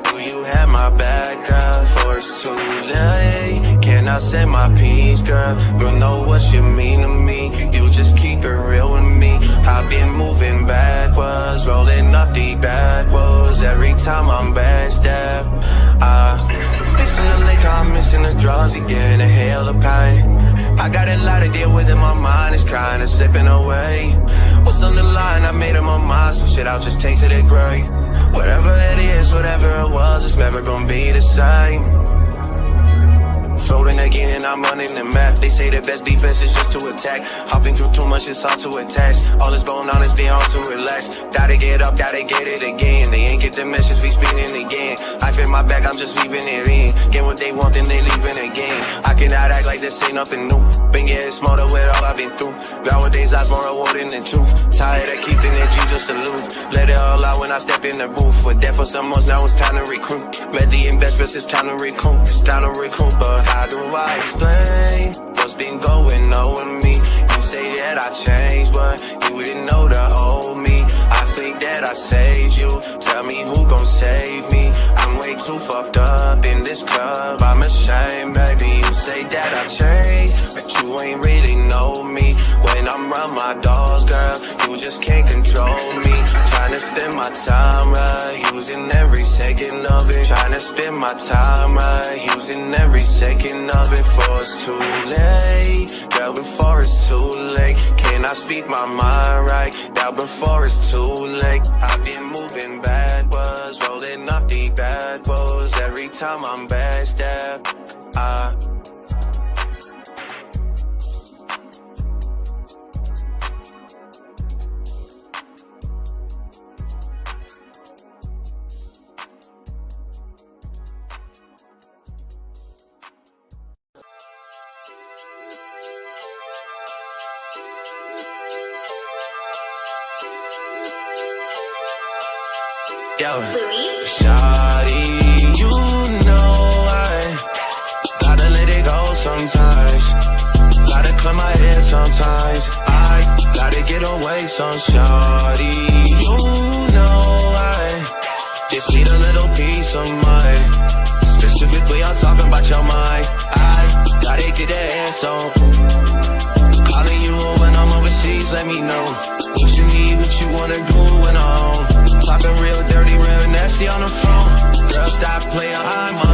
Do you have my back, girl, before it's too late? Can I say my piece, girl? Girl, know what you mean to me. You just keep it real with me. I've been moving backwards, rolling up the backwards. Every time I'm backstep, missing the lake, I'm missing the draws again, a hell of pain. I got a lot to deal with and my mind is kinda slipping away. What's on the line? I made up my mind, some shit I'll just taste it great. Whatever it is, whatever it was, it's never gonna be the same. Folding again and I'm running the map. They say the best defense is just to attack. Hopping through too much, it's hard to attach. All this bone on is being hard to relax. Gotta get up, gotta get it again. They ain't get the message, we spinning again. I feel my back, I'm just leaving it in. Get what they want, then they leaving again. I cannot act like this ain't nothing new. Been getting smarter with all I've been through. Nowadays, I'm more rewarding than truth. Tired of keeping it G just to lose. Let it all out when I step in the booth. We're there for some months, now it's time to recruit. Met the investments, it's time to recoup. It's time to recoup, but how do I explain what's been going on with me? You say that I changed, but you didn't know the old me. I think that I saved you, tell me who gon' save me. I'm way too fucked up in this club, I'm ashamed, baby. You say that I changed, but you ain't really know me. When I'm around my dogs, girl, you just can't control me. Trying to spend my my time right, using every second of it. Trying to spend my time right, using every second of it. Before it's too late, girl, before it's too late. Can I speak my mind right, now before it's too late. I've been moving backwards, rolling up the bad boys. Every time I'm backstabbed, Shawty, you know I gotta let it go sometimes. Gotta clear my head sometimes. I gotta get away some. Shawty, you know I just need a little peace of mind. Specifically, I'm talking about your mind. I gotta get that ass on. Calling you when I'm overseas, let me know what you need, what you wanna do when I'm home. Talking real dirty, real nasty on the phone. Girl, stop playing, I'm on.